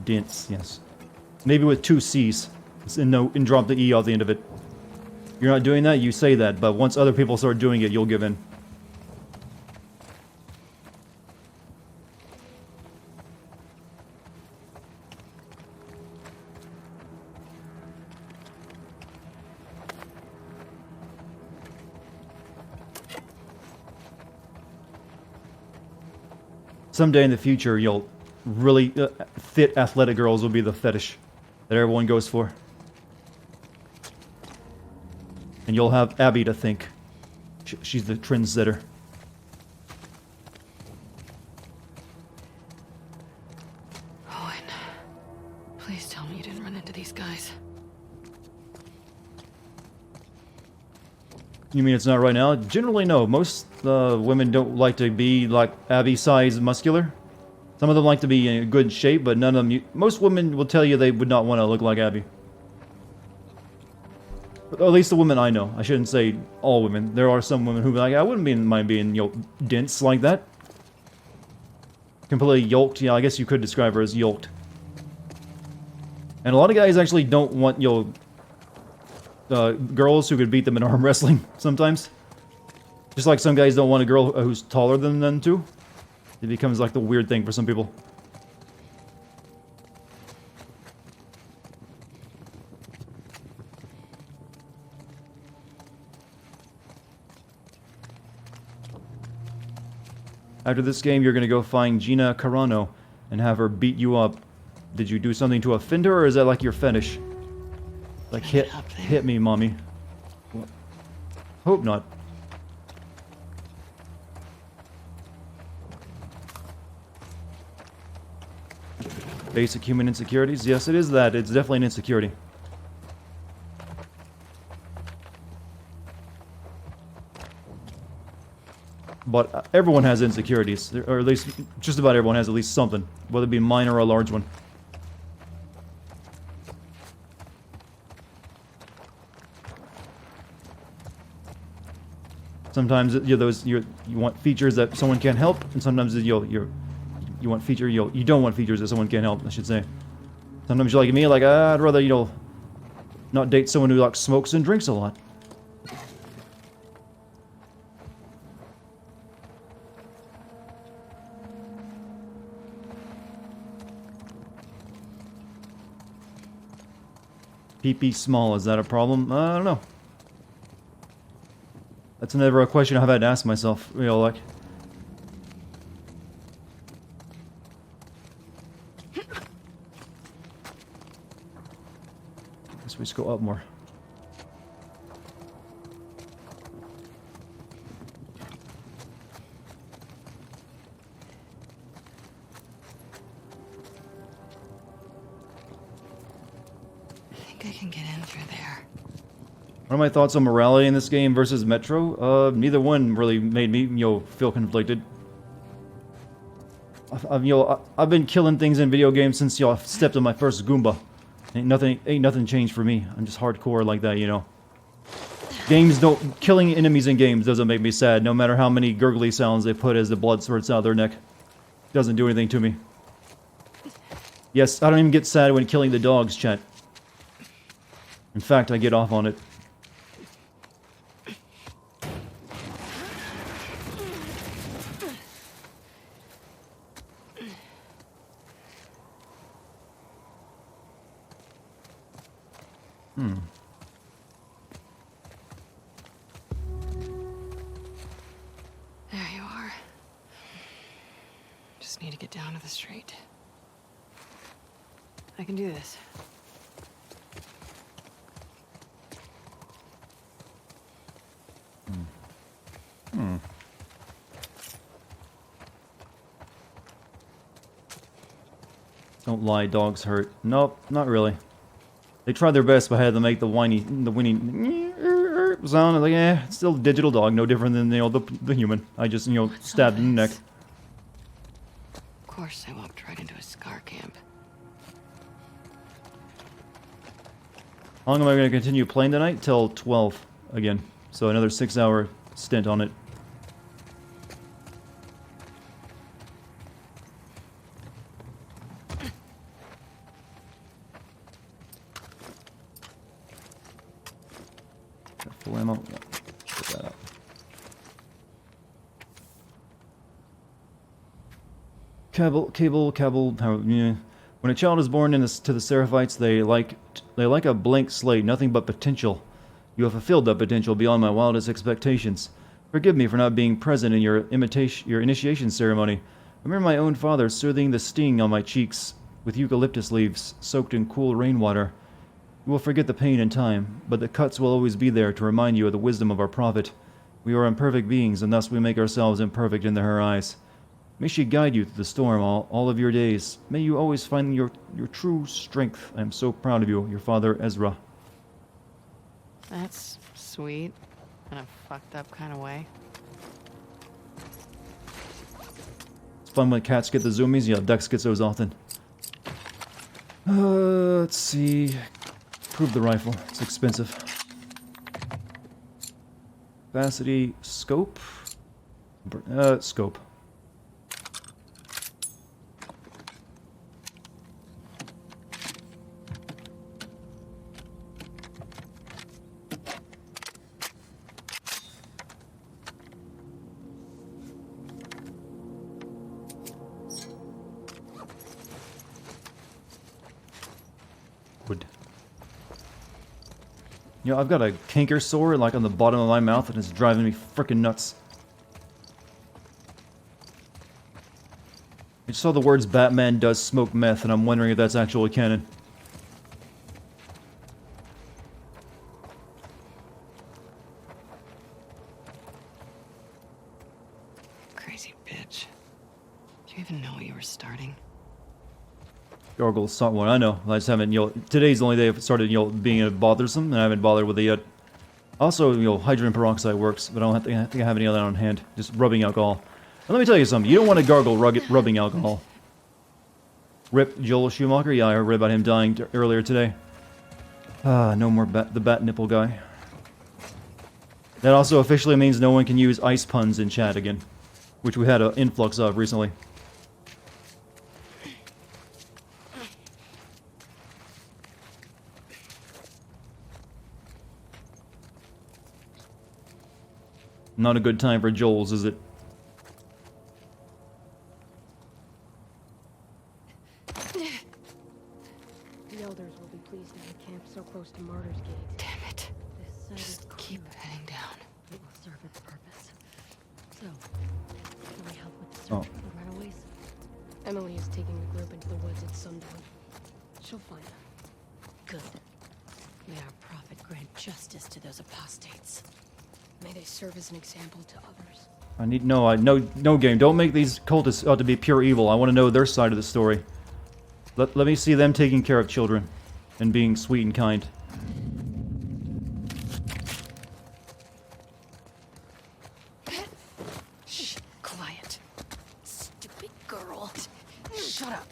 [SPEAKER 1] Dense, yes. Maybe with 2 C's. And drop the E off the end of it. You're not doing that, you say that, but once other people start doing it, you'll give in. Someday in the future, really fit athletic girls will be the fetish that everyone goes for. And you'll have Abby to thank. She's the trendsetter.
[SPEAKER 2] Owen, please tell me you didn't run into these guys.
[SPEAKER 1] You mean it's not right now? Generally, no. Most women don't like to be like Abby-size muscular. Some of them like to be in good shape, but none of them... Most women will tell you they would not want to look like Abby. Or at least the women I know. I shouldn't say all women. There are some women who be like, I wouldn't mind being, you know, dense like that. Completely yoked. Yeah, I guess you could describe her as yoked. And a lot of guys actually don't want, you know, girls who could beat them in arm wrestling sometimes. Just like some guys don't want a girl who's taller than them too. It becomes like the weird thing for some people. After this game, you're gonna go find Gina Carano and have her beat you up. Did you do something to offend her, or is that like your fetish? Like, hit me, mommy. What? Hope not. Basic human insecurities? Yes, it is that. It's definitely an insecurity. But everyone has insecurities, or at least just about everyone has at least something, whether it be minor or a large one. Sometimes you want features that someone can't help, and sometimes you want you don't want features that someone can't help, I should say. Sometimes you're like me, like I'd rather not date someone who like smokes and drinks a lot. PP small, is that a problem? I don't know. That's never a question I've had to ask myself, you know, like. Guess we just go up more.
[SPEAKER 2] I can get in through there.
[SPEAKER 1] What are my thoughts on morality in this game versus Metro? Neither one really made me, feel conflicted. I've been killing things in video games since y'all stepped on my first Goomba. Ain't nothing changed for me. I'm just hardcore like that, you know. Killing enemies in games doesn't make me sad, no matter how many gurgly sounds they put as the blood spurts out of their neck. Doesn't do anything to me. Yes, I don't even get sad when killing the dogs, chat. In fact, I get off on it.
[SPEAKER 2] There you are. Just need to get down to the street. I can do this.
[SPEAKER 1] Don't lie, dogs hurt. Nope, not really. They tried their best, but I had to make the whiny sound. Like, it's still a digital dog, no different than the human. I just stabbed in the neck.
[SPEAKER 2] Of course, I walked right into a scar camp.
[SPEAKER 1] How long am I going to continue playing tonight? Till 12 again. So another 6-hour stint on it. Full ammo. Yeah, put that up. Cable. Yeah. When a child is born to the Seraphites, they like a blank slate, nothing but potential. You have fulfilled that potential beyond my wildest expectations. Forgive me for not being present in your initiation ceremony. I remember my own father soothing the sting on my cheeks with eucalyptus leaves soaked in cool rainwater. You will forget the pain in time, but the cuts will always be there to remind you of the wisdom of our prophet. We are imperfect beings, and thus we make ourselves imperfect in her eyes. May she guide you through the storm all of your days. May you always find your true strength. I am so proud of you, your father Ezra.
[SPEAKER 2] That's sweet. In a fucked up kind of way.
[SPEAKER 1] It's fun when cats get the zoomies. Yeah, Dex gets those often. Let's see. Improve the rifle. It's expensive. Capacity, scope. Scope. Wood. You know, I've got a canker sore like on the bottom of my mouth and it's driving me frickin' nuts. I just saw the words Batman does smoke meth and I'm wondering if that's actually canon.
[SPEAKER 2] Crazy bitch. Do you even know what you were starting?
[SPEAKER 1] Gargle's someone I know. I just haven't, today's the only day I've started, being bothersome, and I haven't bothered with it yet. Also, hydrogen peroxide works, but I don't think I have any of that on hand. Just rubbing alcohol. And let me tell you something, you don't want to gargle rubbing alcohol. Rip Joel Schumacher? Yeah, I read about him dying earlier today. No more the bat nipple guy. That also officially means no one can use ice puns in chat again, which we had an influx of recently. Not a good time for Joel's, is it?
[SPEAKER 9] The elders will be pleased to have a camp so close to Martyr's Gate.
[SPEAKER 2] Damn it.
[SPEAKER 9] This site is
[SPEAKER 2] Just keep heading down.
[SPEAKER 9] It will serve its purpose. So, can we help with the search for the runaways? Emily is taking the group into the woods at sundown. She'll find them. Good. May our prophet grant justice to those apostates. May they serve as an example to others.
[SPEAKER 1] I need no game. Don't make these cultists out to be pure evil. I want to know their side of the story. Let me see them taking care of children and being sweet and kind.
[SPEAKER 9] Shh, quiet. Stupid girl. Shut up.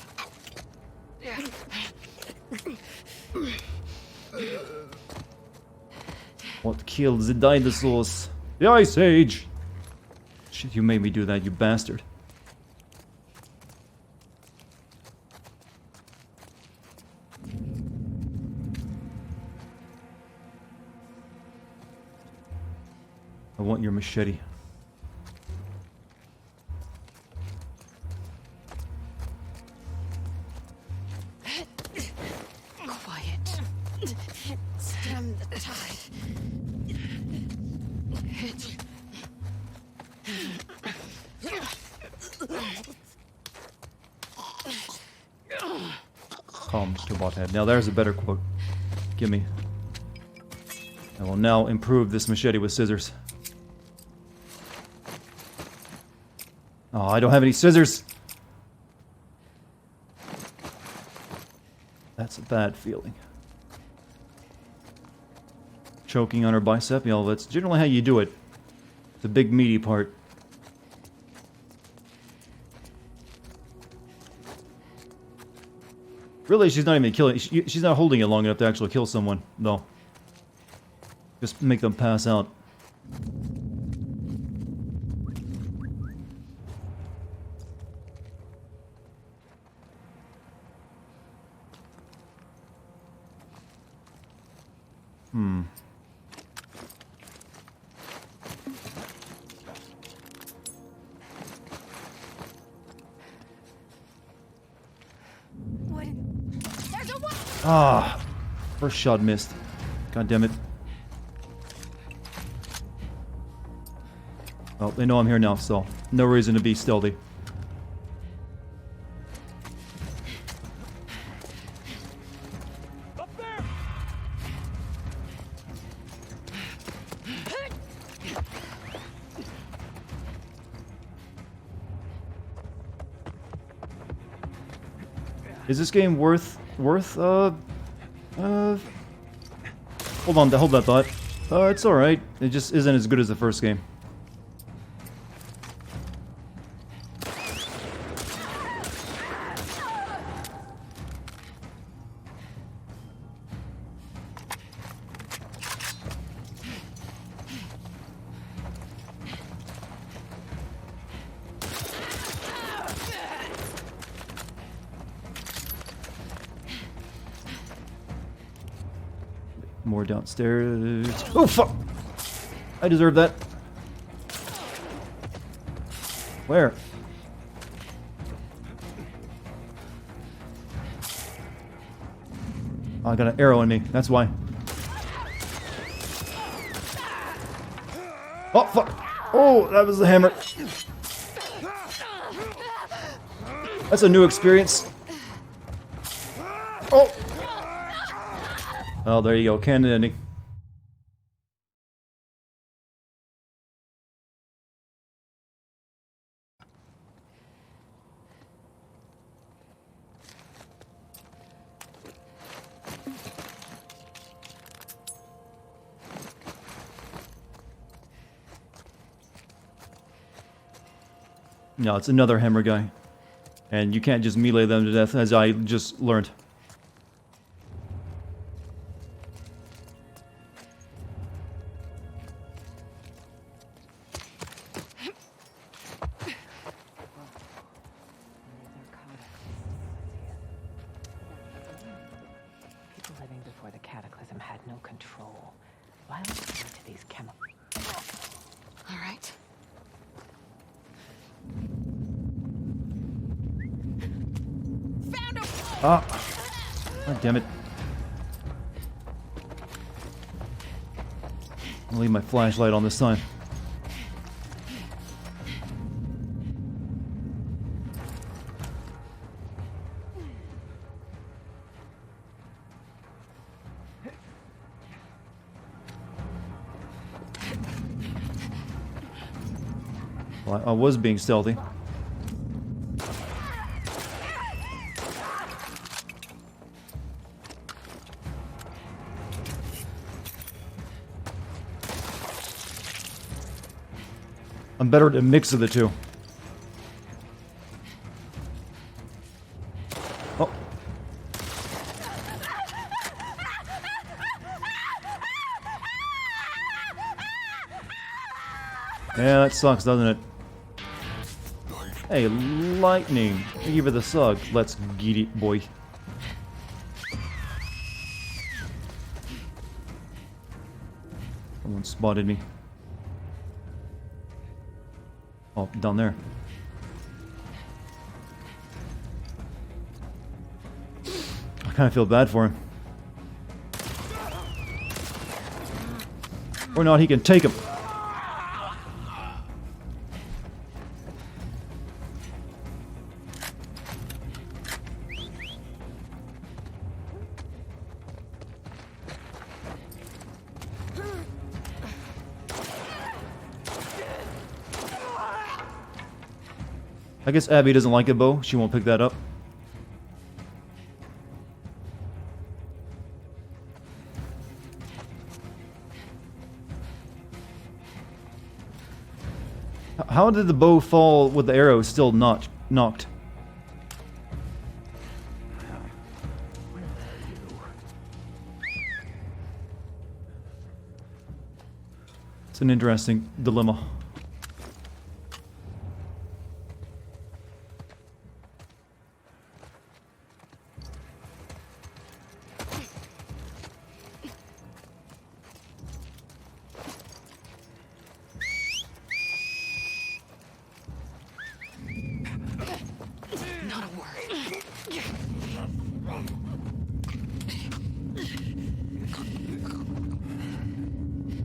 [SPEAKER 1] What killed the dinosaurs? The Ice Age! Shit, you made me do that, you bastard. I want your machete.
[SPEAKER 9] Quiet. Stem the tide.
[SPEAKER 1] Calm to Bothead. Now there's a better quote. Gimme. I will now improve this machete with scissors. Oh, I don't have any scissors! That's a bad feeling. Choking on her bicep, that's generally how you do it. The big meaty part. Really, she's not even killing. She's not holding it long enough to actually kill someone, though. Just make them pass out. Ah, first shot missed. God damn it. Well, they know I'm here now, so no reason to be stealthy. Is this game worth hold that thought. It's alright. It just isn't as good as the first game. More downstairs. Oh, fuck! I deserve that. Where? Oh, I got an arrow in me. That's why. Oh, fuck! Oh, that was the hammer. That's a new experience. Oh! Oh, there you go. Canon ending. No, it's another hammer guy. And you can't just melee them to death, as I just learned.
[SPEAKER 16] People living before the cataclysm had no control. Why would they to these chemicals?
[SPEAKER 2] All right.
[SPEAKER 1] Ah! God damn it. I'll leave my flashlight on this time. Well, I was being stealthy. I'm better at a mix of the two. Oh. Yeah, that sucks, doesn't it? Hey, lightning. Thank you for the sug. Let's get it, boy. Someone spotted me. Oh, down there. I kind of feel bad for him. Or not, he can take him. I guess Abby doesn't like a bow. She won't pick that up. How did the bow fall with the arrow still not knocked? It's an interesting dilemma.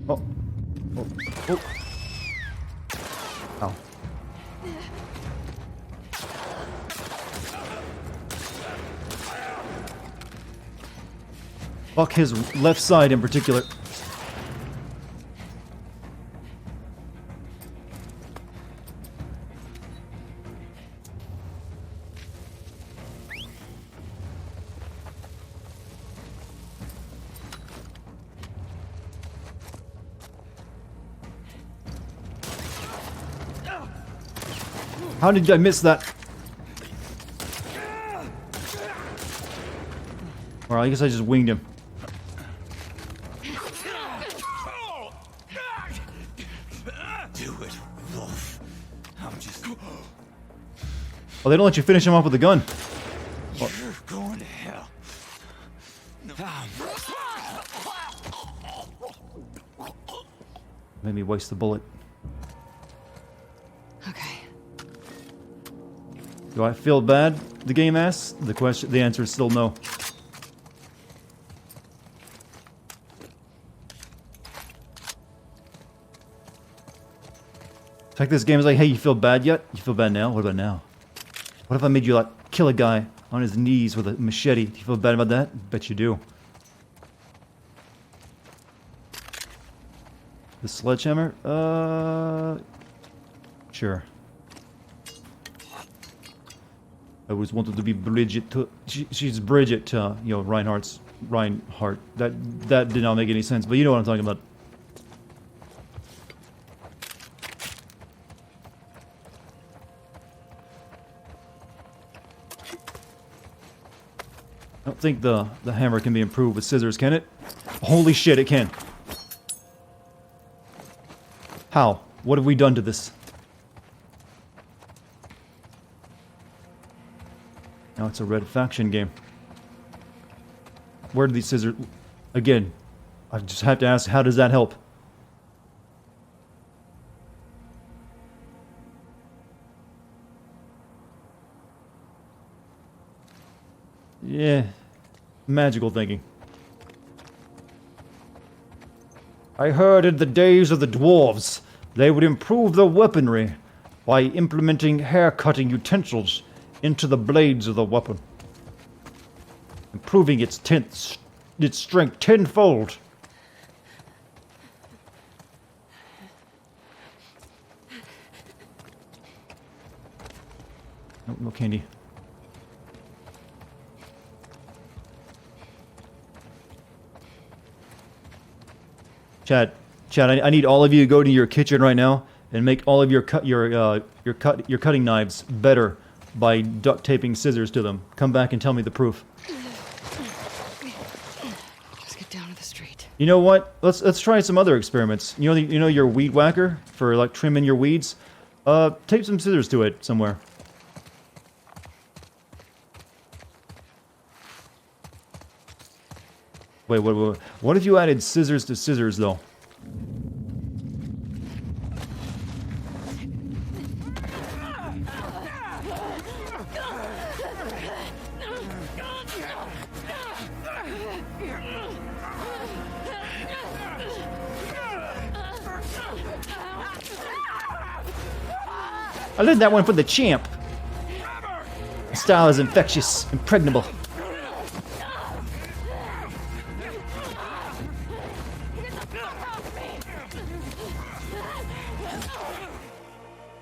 [SPEAKER 1] Oh. Oh. Oh. Ow. Fuck his left side in particular. How did I miss that? Or I guess I just winged him.
[SPEAKER 14] Do it, Wolf. I'm just...
[SPEAKER 1] Oh, they don't let you finish him off with a gun.
[SPEAKER 14] You're going to hell.
[SPEAKER 1] Made me waste the bullet.
[SPEAKER 2] Okay.
[SPEAKER 1] Do I feel bad? The game asks. The answer is still no. It's like this game is like, hey, you feel bad yet? You feel bad now? What about now? What if I made you like kill a guy on his knees with a machete? Do you feel bad about that? Bet you do. The sledgehammer? Sure. I always wanted to be Bridget to... she's Bridget to, you know, Reinhardt. That did not make any sense, but you know what I'm talking about. I don't think the hammer can be improved with scissors, can it? Holy shit, it can. How? What have we done to this? Now it's a red faction game. Where do these scissors... Again, I just have to ask, how does that help? Yeah, magical thinking. I heard in the days of the dwarves, they would improve their weaponry by implementing hair-cutting utensils into the blades of the weapon, improving its strength tenfold. Nope, no candy. Chad, I need all of you to go to your kitchen right now and make all of your cutting knives better by duct taping scissors to them. Come back and tell me the proof.
[SPEAKER 2] Just get down to the street.
[SPEAKER 1] You know what? Let's try some other experiments. You know your weed whacker for like trimming your weeds. Tape some scissors to it somewhere. Wait, what if you added scissors to scissors, though? I learned that one from the champ. The style is infectious, impregnable.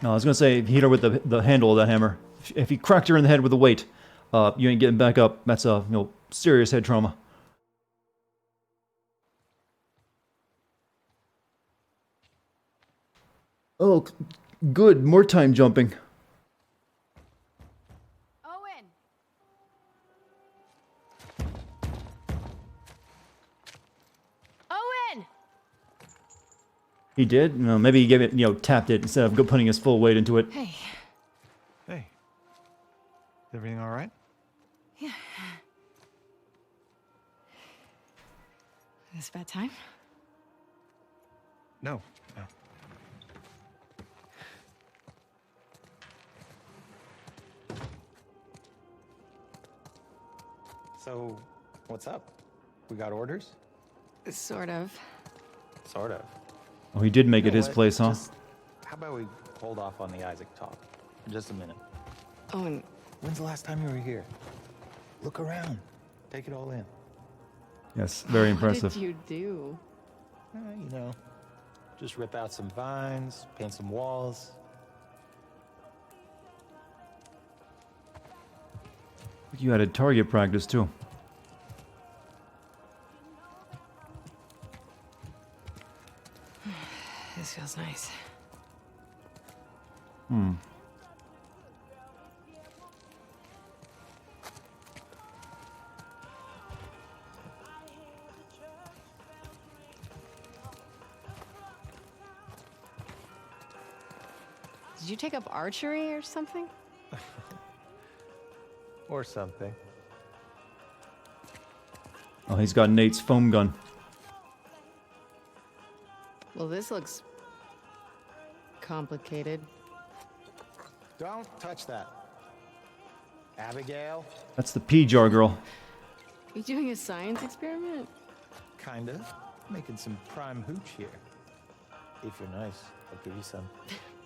[SPEAKER 1] No, I was gonna say, hit her with the handle of that hammer. If he cracked her in the head with a weight, you ain't getting back up. That's serious head trauma. Oh, good. More time jumping.
[SPEAKER 6] Owen! Owen!
[SPEAKER 1] He did? No, maybe he gave it, tapped it instead of putting his full weight into it.
[SPEAKER 2] Hey.
[SPEAKER 7] Hey. Is everything all right?
[SPEAKER 2] Yeah. Is this bad time?
[SPEAKER 7] No. So, what's up? We got orders?
[SPEAKER 2] Sort of.
[SPEAKER 7] Sort of.
[SPEAKER 1] Oh, he did make it his place, huh?
[SPEAKER 7] How about we hold off on the Isaac talk for just a minute?
[SPEAKER 2] Owen.
[SPEAKER 7] When's the last time you were here? Look around. Take it all in.
[SPEAKER 1] Yes, very impressive.
[SPEAKER 2] What did you do?
[SPEAKER 7] Just rip out some vines, paint some walls.
[SPEAKER 1] You had a target practice, too.
[SPEAKER 2] This feels nice. Did you take up archery or something?
[SPEAKER 7] Or something.
[SPEAKER 1] Oh, he's got Nate's foam gun.
[SPEAKER 2] Well, this looks complicated.
[SPEAKER 7] Don't touch that. Abigail?
[SPEAKER 1] That's the pea jar girl.
[SPEAKER 2] You doing a science experiment?
[SPEAKER 7] Kinda. Making some prime hooch here. If you're nice, I'll give you some.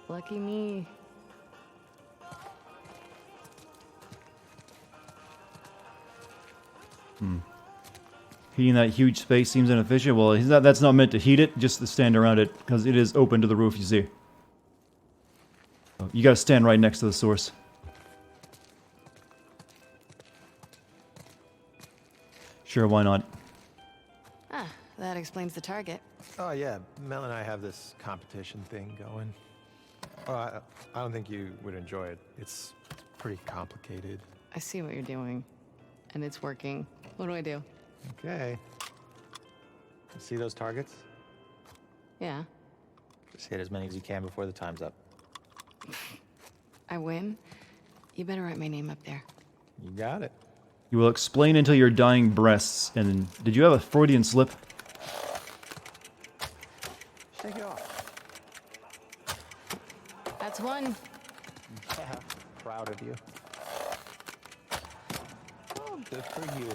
[SPEAKER 2] Lucky me.
[SPEAKER 1] Heating that huge space seems inefficient. Well, that's not meant to heat it, just to stand around it, because it is open to the roof, you see. So you gotta stand right next to the source. Sure, why not?
[SPEAKER 2] Ah, that explains the target.
[SPEAKER 7] Oh yeah, Mel and I have this competition thing going. Oh, I don't think you would enjoy it. It's pretty complicated.
[SPEAKER 2] I see what you're doing, and it's working. What do I do?
[SPEAKER 7] Okay. See those targets?
[SPEAKER 2] Yeah,
[SPEAKER 7] Just hit as many as you can before the time's up.
[SPEAKER 2] I win. You better write my name up there.
[SPEAKER 7] You got it.
[SPEAKER 1] You will explain until your dying breasts. And did you have a Freudian slip?
[SPEAKER 7] Shake it off.
[SPEAKER 2] That's one.
[SPEAKER 7] Yeah, proud of you. Oh, good for you.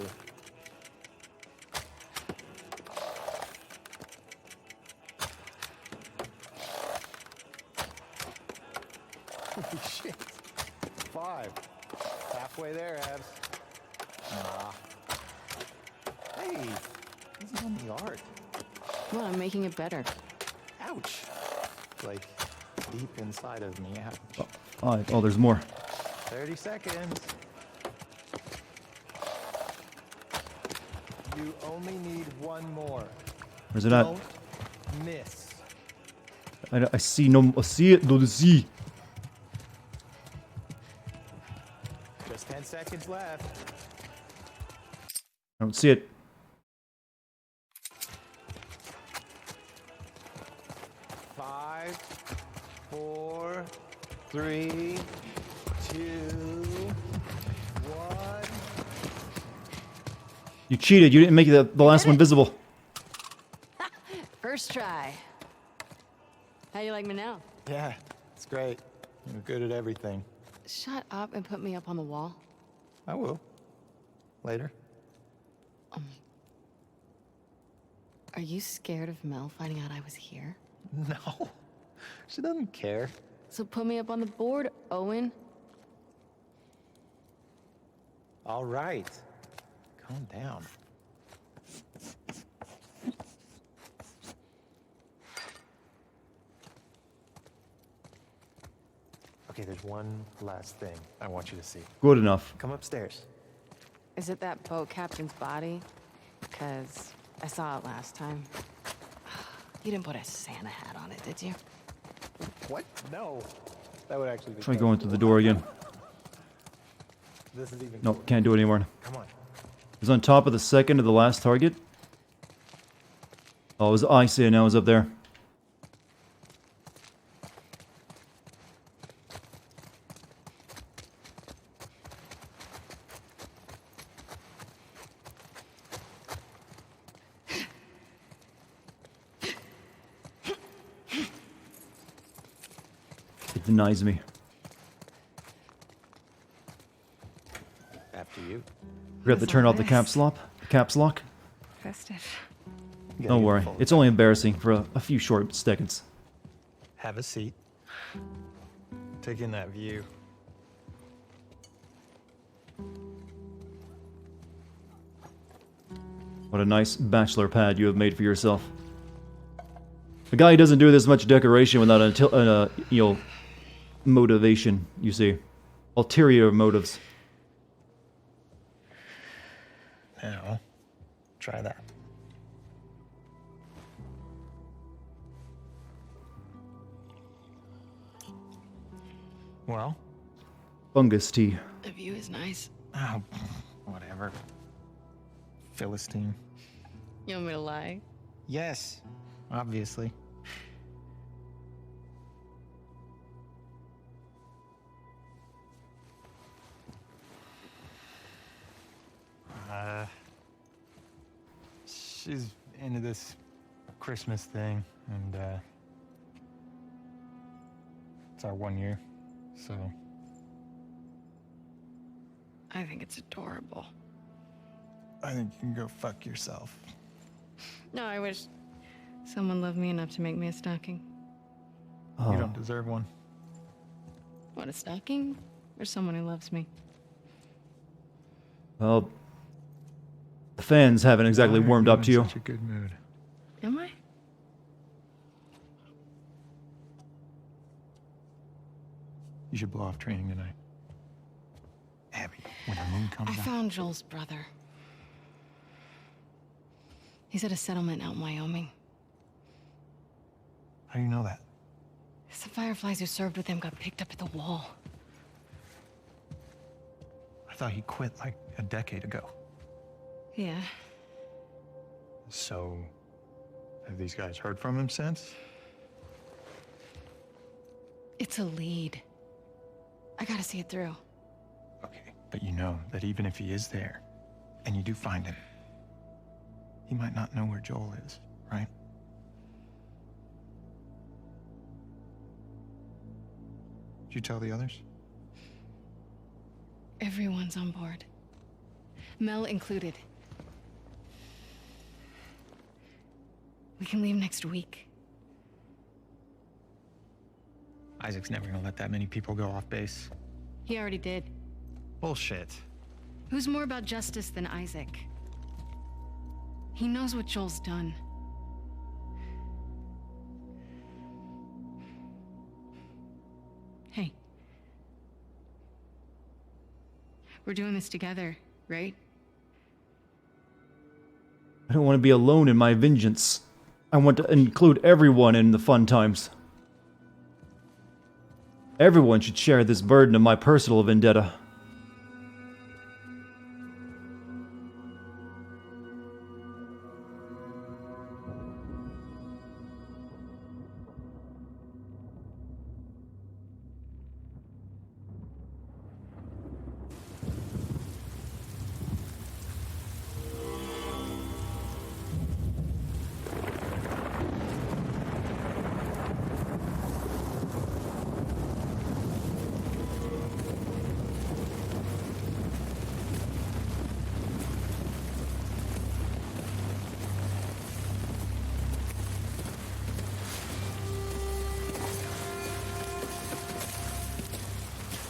[SPEAKER 7] Holy shit. 5. Halfway there, Abs. Nah. Hey, easy on the art.
[SPEAKER 2] Well, I'm making it better.
[SPEAKER 7] Ouch. Like, deep inside of me, ouch.
[SPEAKER 1] Oh, there's more.
[SPEAKER 7] 30 seconds. You only need one more.
[SPEAKER 1] Where's it at?
[SPEAKER 7] Don't miss.
[SPEAKER 1] I see no. I see it. Don't see.
[SPEAKER 7] Just 10 seconds left.
[SPEAKER 1] I don't see it.
[SPEAKER 7] Five, 4, 3, 2, 1.
[SPEAKER 1] You cheated. You didn't make the last one visible.
[SPEAKER 2] First try. How you like me now?
[SPEAKER 7] Yeah, it's great. You're good at everything.
[SPEAKER 2] Shut up and put me up on the wall.
[SPEAKER 7] I will. Later.
[SPEAKER 2] Are you scared of Mel finding out I was here?
[SPEAKER 7] No. She doesn't care.
[SPEAKER 2] So put me up on the board, Owen.
[SPEAKER 7] All right. Calm down. Okay, there's one last thing I want you to see.
[SPEAKER 1] Good enough.
[SPEAKER 7] Come upstairs.
[SPEAKER 2] Is it that boat captain's body? Because I saw it last time. You didn't put a Santa hat on it, did you?
[SPEAKER 7] What? No. That would actually be
[SPEAKER 1] Try going through the door again.
[SPEAKER 7] This is even
[SPEAKER 1] No, can't do it anymore.
[SPEAKER 7] Come on.
[SPEAKER 1] It was on top of the second of the last target. Oh, it was icy and now it's up there. It denies me.
[SPEAKER 7] After you.
[SPEAKER 1] Forgot to turn off the caps lock.
[SPEAKER 2] Festive.
[SPEAKER 1] Don't worry, it's only embarrassing for a few short seconds.
[SPEAKER 7] Have a seat. Take in that view.
[SPEAKER 1] What a nice bachelor pad you have made for yourself. A guy who doesn't do this much decoration without a motivation, you see. Ulterior motives.
[SPEAKER 7] Now, try that. Well?
[SPEAKER 1] Fungus tea.
[SPEAKER 2] The view is nice.
[SPEAKER 7] Oh, whatever. Philistine.
[SPEAKER 2] You want me to lie?
[SPEAKER 7] Yes, obviously. She's into this Christmas thing, and it's our 1 year, so.
[SPEAKER 2] I think it's adorable.
[SPEAKER 7] I think you can go fuck yourself.
[SPEAKER 2] No, I wish someone loved me enough to make me a stocking.
[SPEAKER 7] You don't deserve one.
[SPEAKER 2] What, a stocking? Or someone who loves me?
[SPEAKER 1] Well, the fans haven't exactly warmed up to you.
[SPEAKER 7] Such a good mood.
[SPEAKER 2] Am I?
[SPEAKER 7] You should blow off training tonight. Abby, when the moon comes
[SPEAKER 2] I
[SPEAKER 7] out.
[SPEAKER 2] found Joel's brother. He's at a settlement out in Wyoming.
[SPEAKER 7] How do you know that?
[SPEAKER 2] The Fireflies who served with him got picked up at the wall.
[SPEAKER 7] I thought he quit like a decade ago.
[SPEAKER 2] Yeah.
[SPEAKER 7] So, have these guys heard from him since?
[SPEAKER 2] It's a lead. I gotta see it through.
[SPEAKER 7] Okay, but you know that even if he is there, and you do find him, he might not know where Joel is, right? Did you tell the others?
[SPEAKER 2] Everyone's on board. Mel included. We can leave next week.
[SPEAKER 7] Isaac's never gonna let that many people go off base.
[SPEAKER 2] He already did.
[SPEAKER 7] Bullshit.
[SPEAKER 2] Who's more about justice than Isaac? He knows what Joel's done. Hey. We're doing this together, right?
[SPEAKER 1] I don't want to be alone in my vengeance. I want to include everyone in the fun times. Everyone should share this burden of my personal vendetta.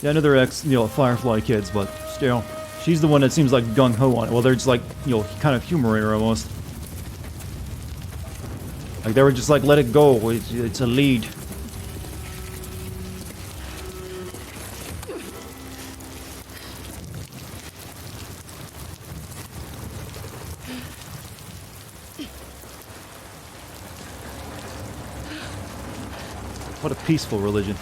[SPEAKER 1] Yeah, I know they're Firefly kids, but still. She's the one that seems like gung-ho on it. Well, they're just like, kind of humoring her almost. Like, they were just like, let it go. It's a lead. What a peaceful religion.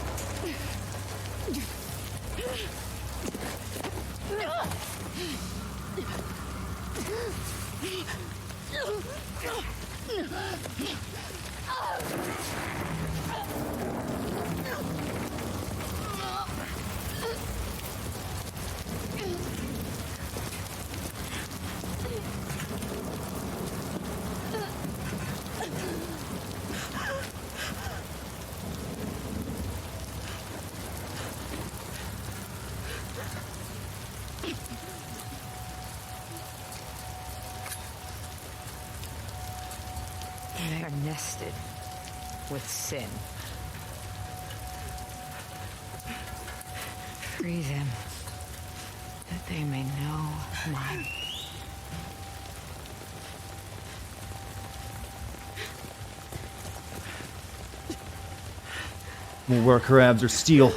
[SPEAKER 10] They are nested with sin. Free them, that they may know mine.
[SPEAKER 1] We'll work her abs or steel.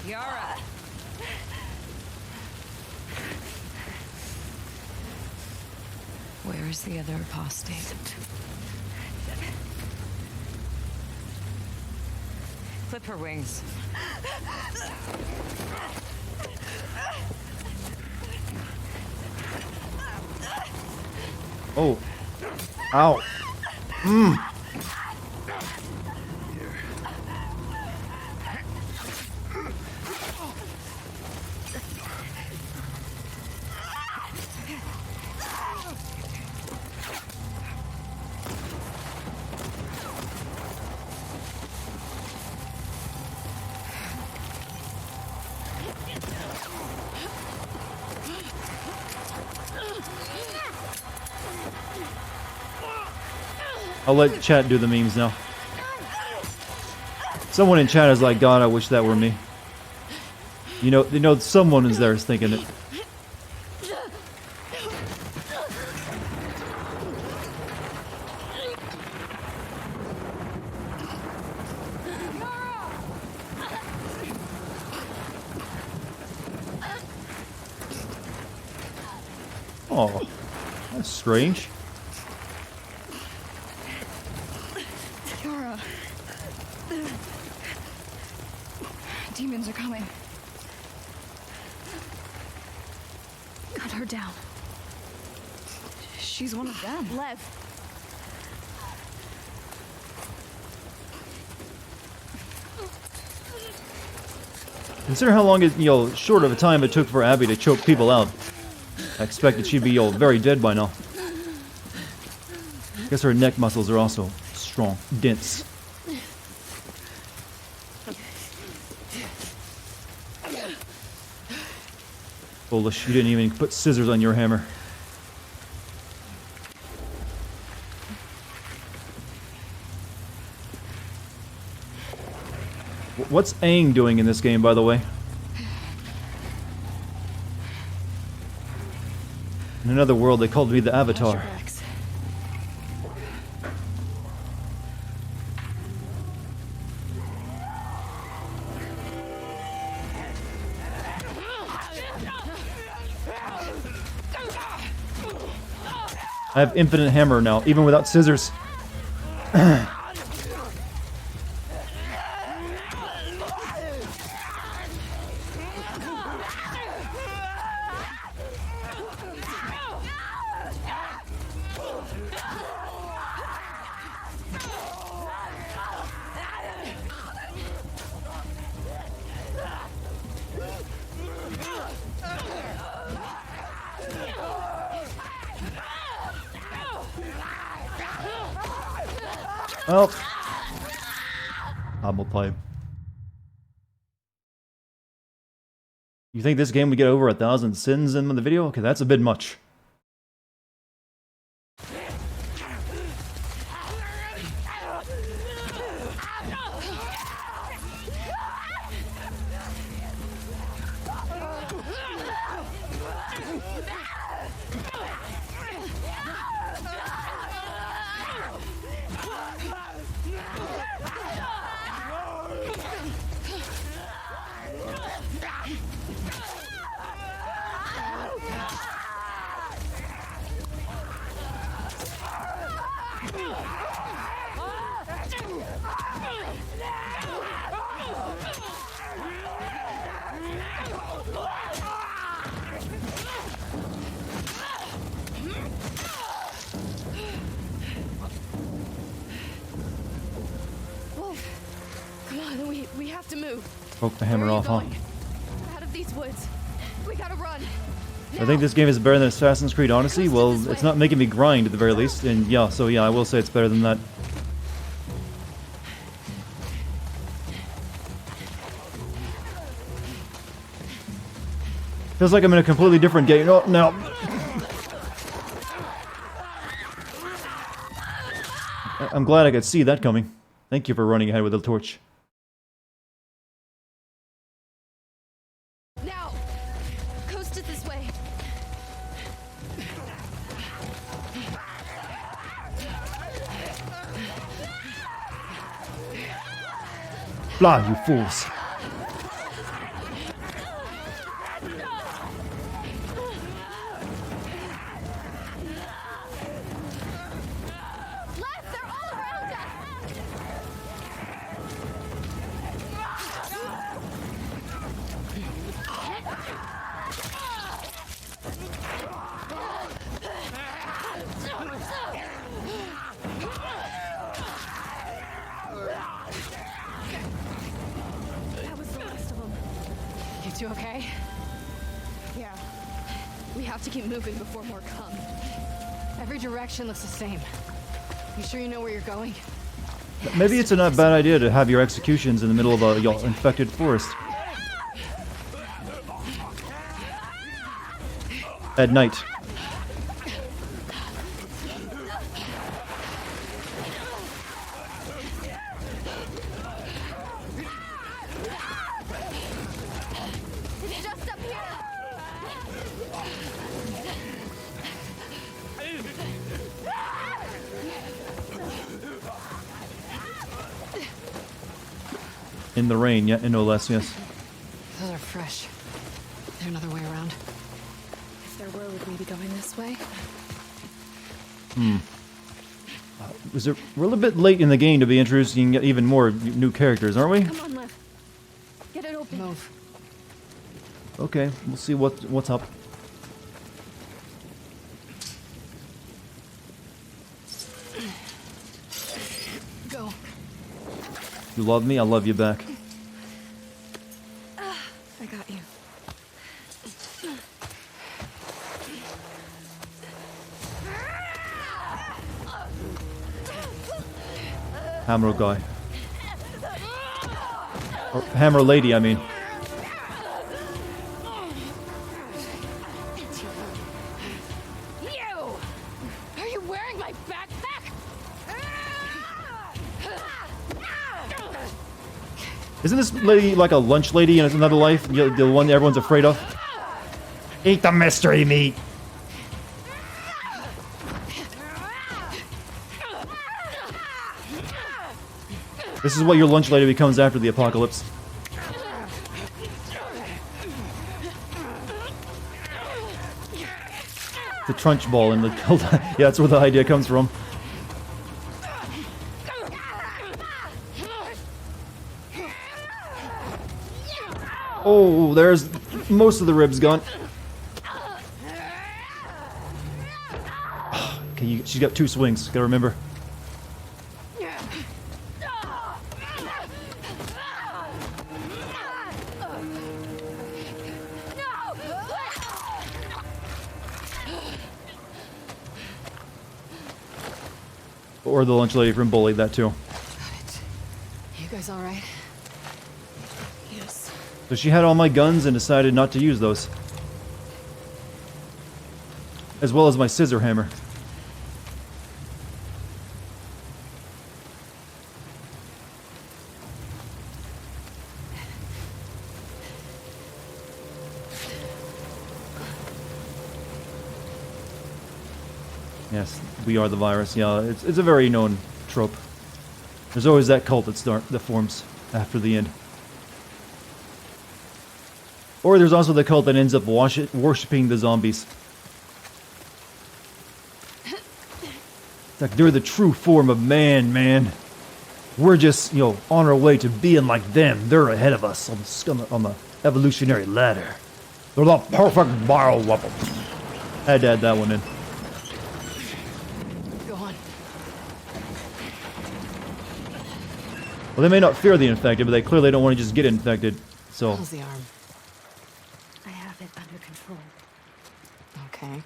[SPEAKER 10] Yara! Where is the other apostate? Clip her wings.
[SPEAKER 1] Oh. Ow. I'll let chat do the memes now. Someone in chat is like, God, I wish that were me. You know, someone is there is thinking it. Oh, that's strange.
[SPEAKER 13] Yara. Demons are coming.
[SPEAKER 9] Cut her down.
[SPEAKER 13] She's one of them.
[SPEAKER 9] Lev.
[SPEAKER 1] Consider how long it, short of a time it took for Abby to choke people out. I expected she'd be, very dead by now. Guess her neck muscles are also strong, dense. Foolish, you didn't even put scissors on your hammer. What's Aang doing in this game, by the way? In another world, they called me the Avatar. I have infinite hammer now, even without scissors. Oh. Hobble pipe. You think this game would get over 1,000 sins in the video? Okay, that's a bit much.
[SPEAKER 9] We have to move.
[SPEAKER 1] Poke the hammer off, huh?
[SPEAKER 9] Out of these woods. We gotta run.
[SPEAKER 1] I think this game is better than Assassin's Creed Odyssey. Well, it's not making me grind at the very least, and yeah, so yeah, I will say it's better than that. Feels like I'm in a completely different game. Oh, no. I'm glad I could see that coming. Thank you for running ahead with the torch.
[SPEAKER 9] Now, coast it this way.
[SPEAKER 1] Fly, you fools.
[SPEAKER 2] You okay?
[SPEAKER 9] Yeah. We have to keep moving before more come.
[SPEAKER 2] Every direction looks the same. You sure you know where you're going?
[SPEAKER 1] Maybe it's a not bad idea to have your executions in the middle of a infected forest. At night. In the rain, yeah, and no less, yes.
[SPEAKER 2] Those are fresh. Is there another way around?
[SPEAKER 9] If there were, would we be going this way?
[SPEAKER 1] We're a little bit late in the game to be introducing even more new characters, aren't we?
[SPEAKER 9] Come on, Lev. Get it open.
[SPEAKER 2] Move.
[SPEAKER 1] Okay, we'll see what's up.
[SPEAKER 2] Go.
[SPEAKER 1] You love me, I love you back.
[SPEAKER 9] I got you.
[SPEAKER 1] Hammer guy. Or hammer lady, I mean.
[SPEAKER 9] You! Are you wearing my backpack?
[SPEAKER 1] Isn't this lady like a lunch lady in another life? The one everyone's afraid of? Eat the mystery meat! This is what your lunch lady becomes after the apocalypse. The trunch ball in the yeah, that's where the idea comes from. Oh, there's most of the ribs gone. Okay, she's got 2 swings. Gotta remember. Or the lunch lady from Bully, that too.
[SPEAKER 2] You guys all right?
[SPEAKER 9] Yes.
[SPEAKER 1] So she had all my guns and decided not to use those. As well as my scissor hammer. Yes, we are the virus. Yeah, it's a very known trope. There's always that cult that forms after the end. Or there's also the cult that ends up worshipping the zombies. It's like they're the true form of man. We're just, on our way to being like them. They're ahead of us on the evolutionary ladder. They're the perfect bioweapon. Had to add that one in.
[SPEAKER 2] Go on.
[SPEAKER 1] Well, they may not fear the infected, but they clearly don't want to just get infected. So.
[SPEAKER 2] How's the arm?
[SPEAKER 9] I have it under control.
[SPEAKER 2] Okay.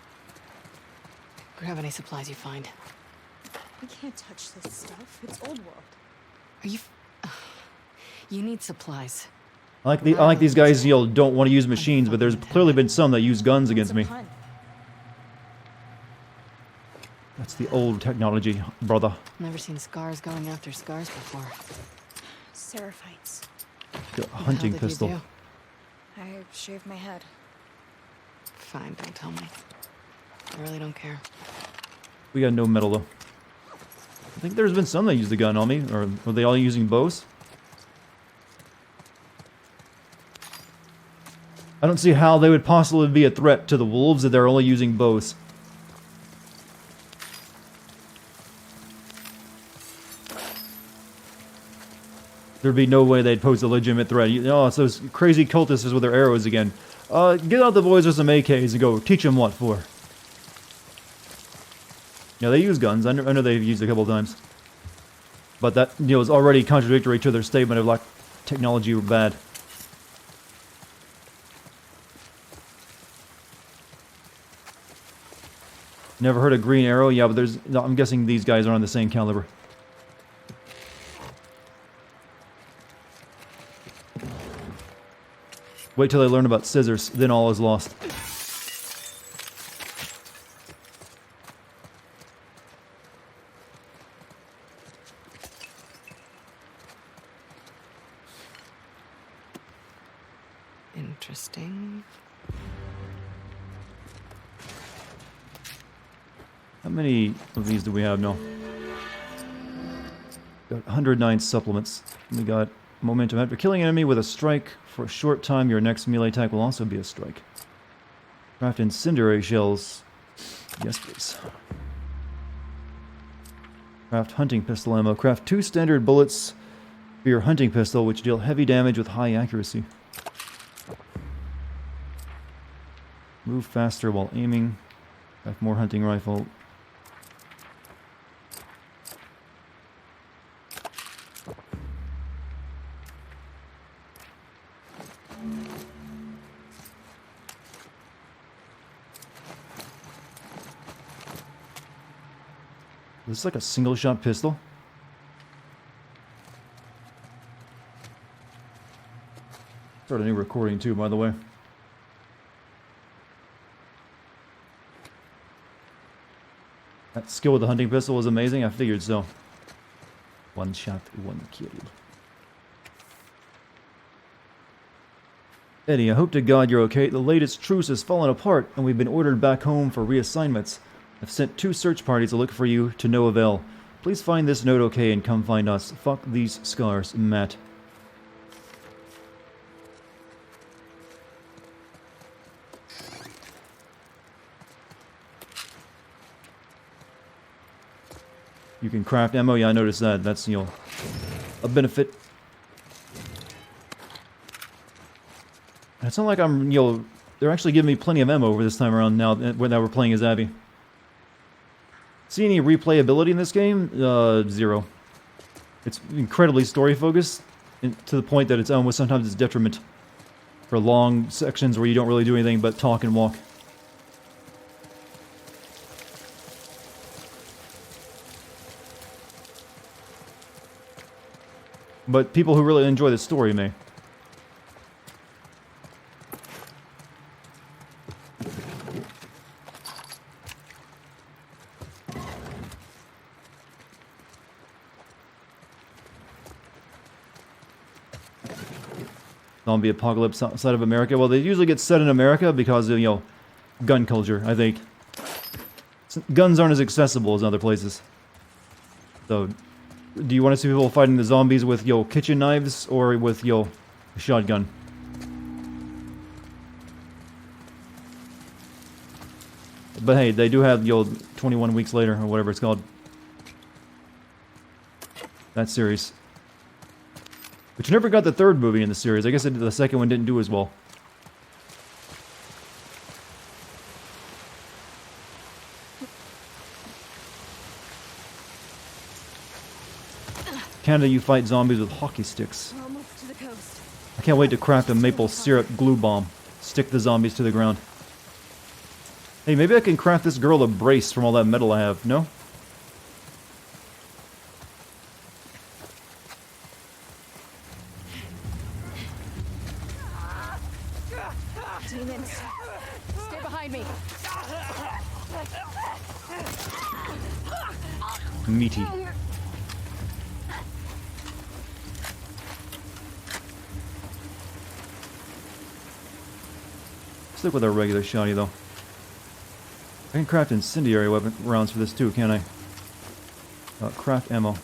[SPEAKER 2] Grab any supplies you find.
[SPEAKER 9] We can't touch this stuff. It's old world.
[SPEAKER 2] Are you... You need supplies.
[SPEAKER 1] I like these guys, don't want to use machines, but there's clearly been some that use guns against me. That's the old technology, brother.
[SPEAKER 2] Never seen scars going after scars before.
[SPEAKER 9] Seraphites.
[SPEAKER 1] The hunting
[SPEAKER 2] What the hell did
[SPEAKER 1] pistol.
[SPEAKER 2] you do?
[SPEAKER 9] I shaved my head.
[SPEAKER 2] Fine, don't tell me. I really don't care.
[SPEAKER 1] We got no metal though. I think there's been some that used the gun on me, or were they all using bows? I don't see how they would possibly be a threat to the wolves if they're only using bows. There'd be no way they'd pose a legitimate threat. It's those crazy cultists with their arrows again. Get out the boys with some AKs and go teach them what for. Yeah, they use guns. I know they've used a couple of times. But that, is already contradictory to their statement of, like, technology were bad. Never heard of Green Arrow? Yeah, but I'm guessing these guys are on the same caliber. Wait till they learn about scissors, then all is lost.
[SPEAKER 2] Interesting.
[SPEAKER 1] How many of these do we have now? Got 109 supplements. We got momentum. After killing an enemy with a strike for a short time, your next melee attack will also be a strike. Craft incendiary shells. Yes, please. Craft hunting pistol ammo. Craft 2 standard bullets for your hunting pistol, which deal heavy damage with high accuracy. Move faster while aiming. Craft more hunting rifle. This is like a single shot pistol. Start a new recording too, by the way. That skill with the hunting pistol was amazing, I figured so. One shot, one kill. Eddie, I hope to God you're okay. The latest truce has fallen apart, and we've been ordered back home for reassignments. I've sent 2 search parties to look for you, to no avail. Please find this note okay and come find us. Fuck these scars, Matt. You can craft ammo, yeah, I noticed that. That's, you know, a benefit. It's not like I'm, you know, they're actually giving me plenty of ammo over this time around now that we're playing as Abby. See any replayability in this game? 0. It's incredibly story-focused, to the point that it's almost sometimes it's detriment for long sections where you don't really do anything but talk and walk. But people who really enjoy the story may. Zombie apocalypse outside of America. Well, they usually get set in America because of, you know, gun culture, I think. Guns aren't as accessible as other places. So, do you want to see people fighting the zombies with, yo, kitchen knives or with, yo, a shotgun? But hey, they do have, yo, 21 Weeks Later, or whatever it's called. That series. But you never got the 3rd movie in the series. I guess the 2nd one didn't do as well. Canada, you fight zombies with hockey sticks.
[SPEAKER 6] We're almost to the coast.
[SPEAKER 1] I can't wait to craft a maple syrup glue bomb. Stick the zombies to the ground. Hey, maybe I can craft this girl a brace from all that metal I have, no?
[SPEAKER 2] Demons, stay behind me.
[SPEAKER 1] Meaty. Stick with our regular shotty though. I can craft incendiary weapon rounds for this too, can't I? Craft ammo.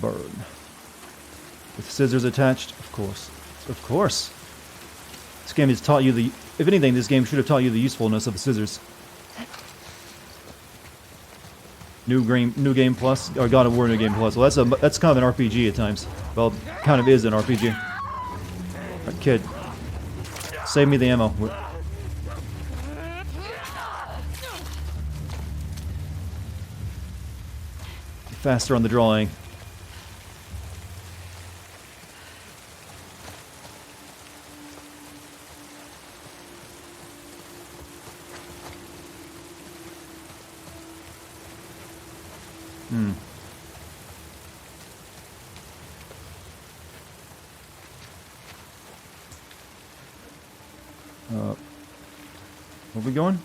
[SPEAKER 1] Burn. With scissors attached? Of course. Of course! This game has taught you the... If anything, this game should have taught you the usefulness of the scissors. New game plus, or God of War New Game Plus. Well, that's kind of an RPG at times. Well, kind of is an RPG. Right, kid, save me the ammo. Faster on the drawing. Where are we going?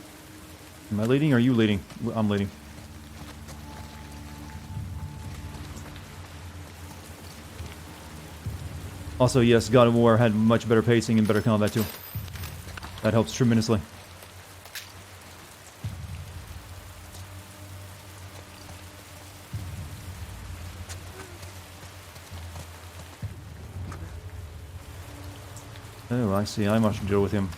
[SPEAKER 1] Am I leading or are you leading? I'm leading. Also, yes, God of War had much better pacing and better combat too. That helps tremendously. Oh, I see. I must deal with him.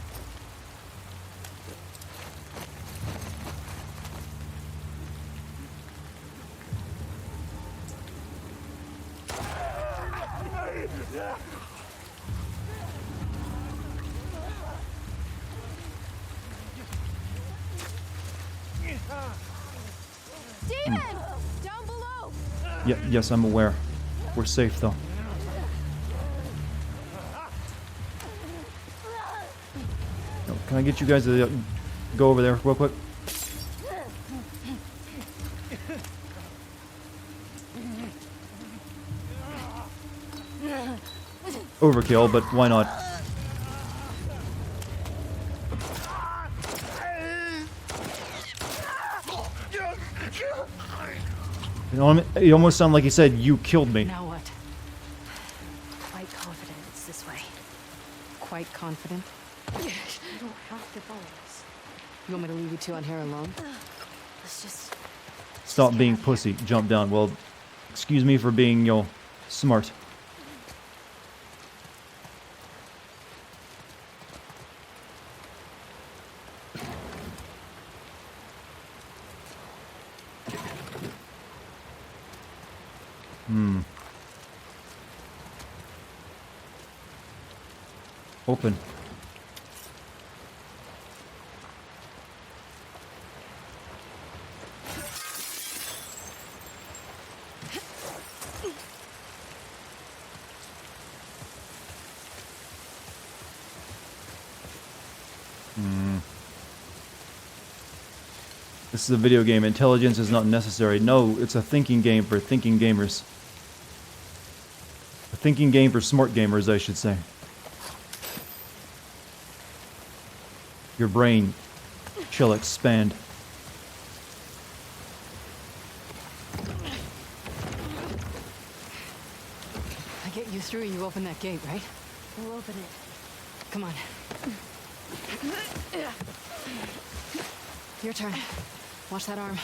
[SPEAKER 2] Demon! Down below!
[SPEAKER 1] Yeah, yes, I'm aware. We're safe though. Oh, can I get you guys to go over there real quick? Overkill, but why not? You know, it almost sounded like he said, "You killed me."
[SPEAKER 2] Now what? Quite confident it's this way. Quite confident? You don't have to follow us. You want me to leave you two on here alone? Let's just...
[SPEAKER 1] Stop being pussy. Jump down. Well, excuse me for being, smart. Open. This is a video game. Intelligence is not necessary. No, it's a thinking game for thinking gamers. A thinking game for smart gamers, I should say. Your brain shall expand.
[SPEAKER 2] I get you through, you open that gate, right?
[SPEAKER 9] We'll open it.
[SPEAKER 2] Come on. Your turn. Watch that arm.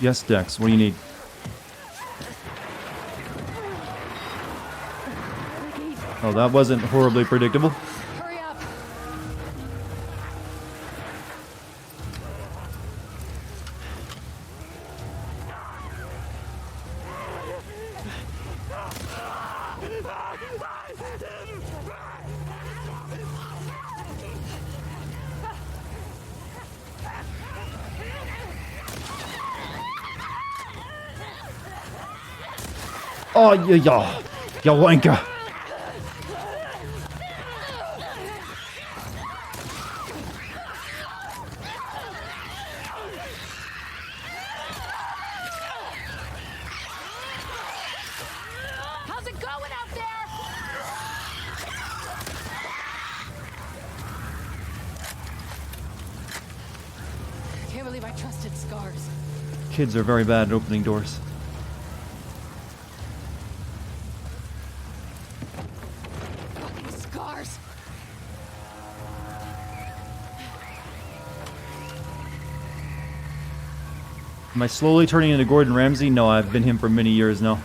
[SPEAKER 1] Yes, Dex, what do you need? Oh, that wasn't horribly predictable.
[SPEAKER 2] Hurry up!
[SPEAKER 1] Oh, yeah, you wanker.
[SPEAKER 2] How's it going out there? Can't believe I trusted Scars.
[SPEAKER 1] Kids are very bad at opening doors.
[SPEAKER 2] Fucking Scars!
[SPEAKER 1] Am I slowly turning into Gordon Ramsay? No, I've been him for many years now.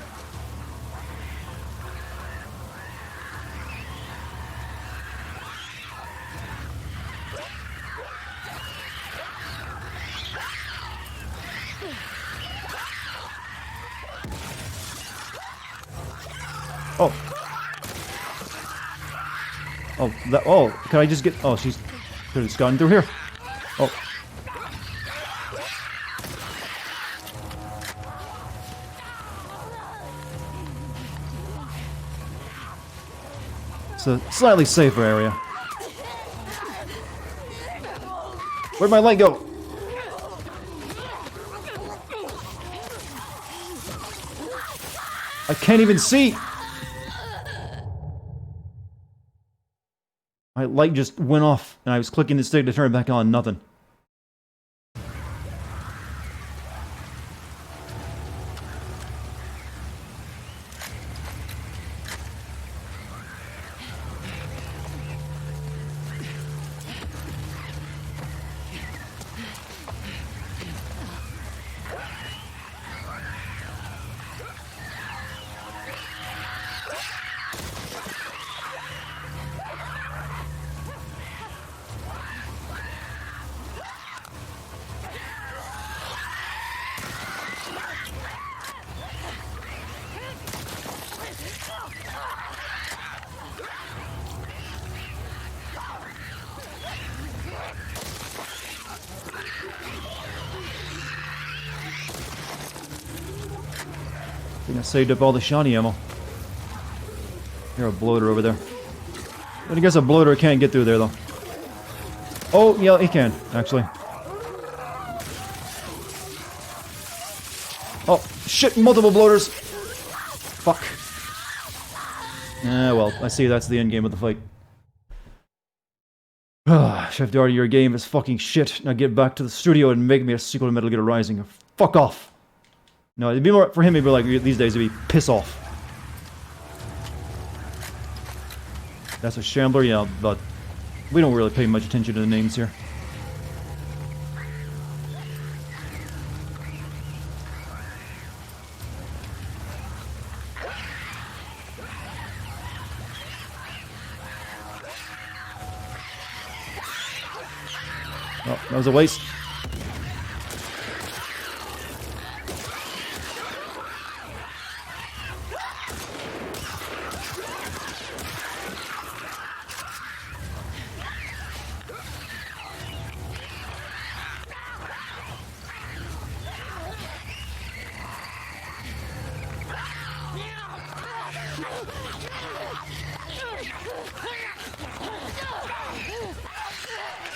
[SPEAKER 1] Oh. Oh, that, oh, can I just get, oh, she's, could have just gotten through here. Oh. It's a slightly safer area. Where'd my light go? I can't even see! My light just went off, and I was clicking the stick to turn it back on. Nothing. I think I saved up all the shiny ammo. Here's a bloater over there. But I guess a bloater can't get through there, though. Oh, yeah, he can, actually. Oh, shit, multiple bloaters! Fuck. Well, I see that's the end game of the fight. Chef Darty, your game is fucking shit. Now get back to the studio and make me a sequel to Metal Gear Rising. Fuck off! No, it'd be more, for him, it'd be like, these days, it'd be piss off. That's a Shambler, yeah, but we don't really pay much attention to the names here. Oh, that was a waste.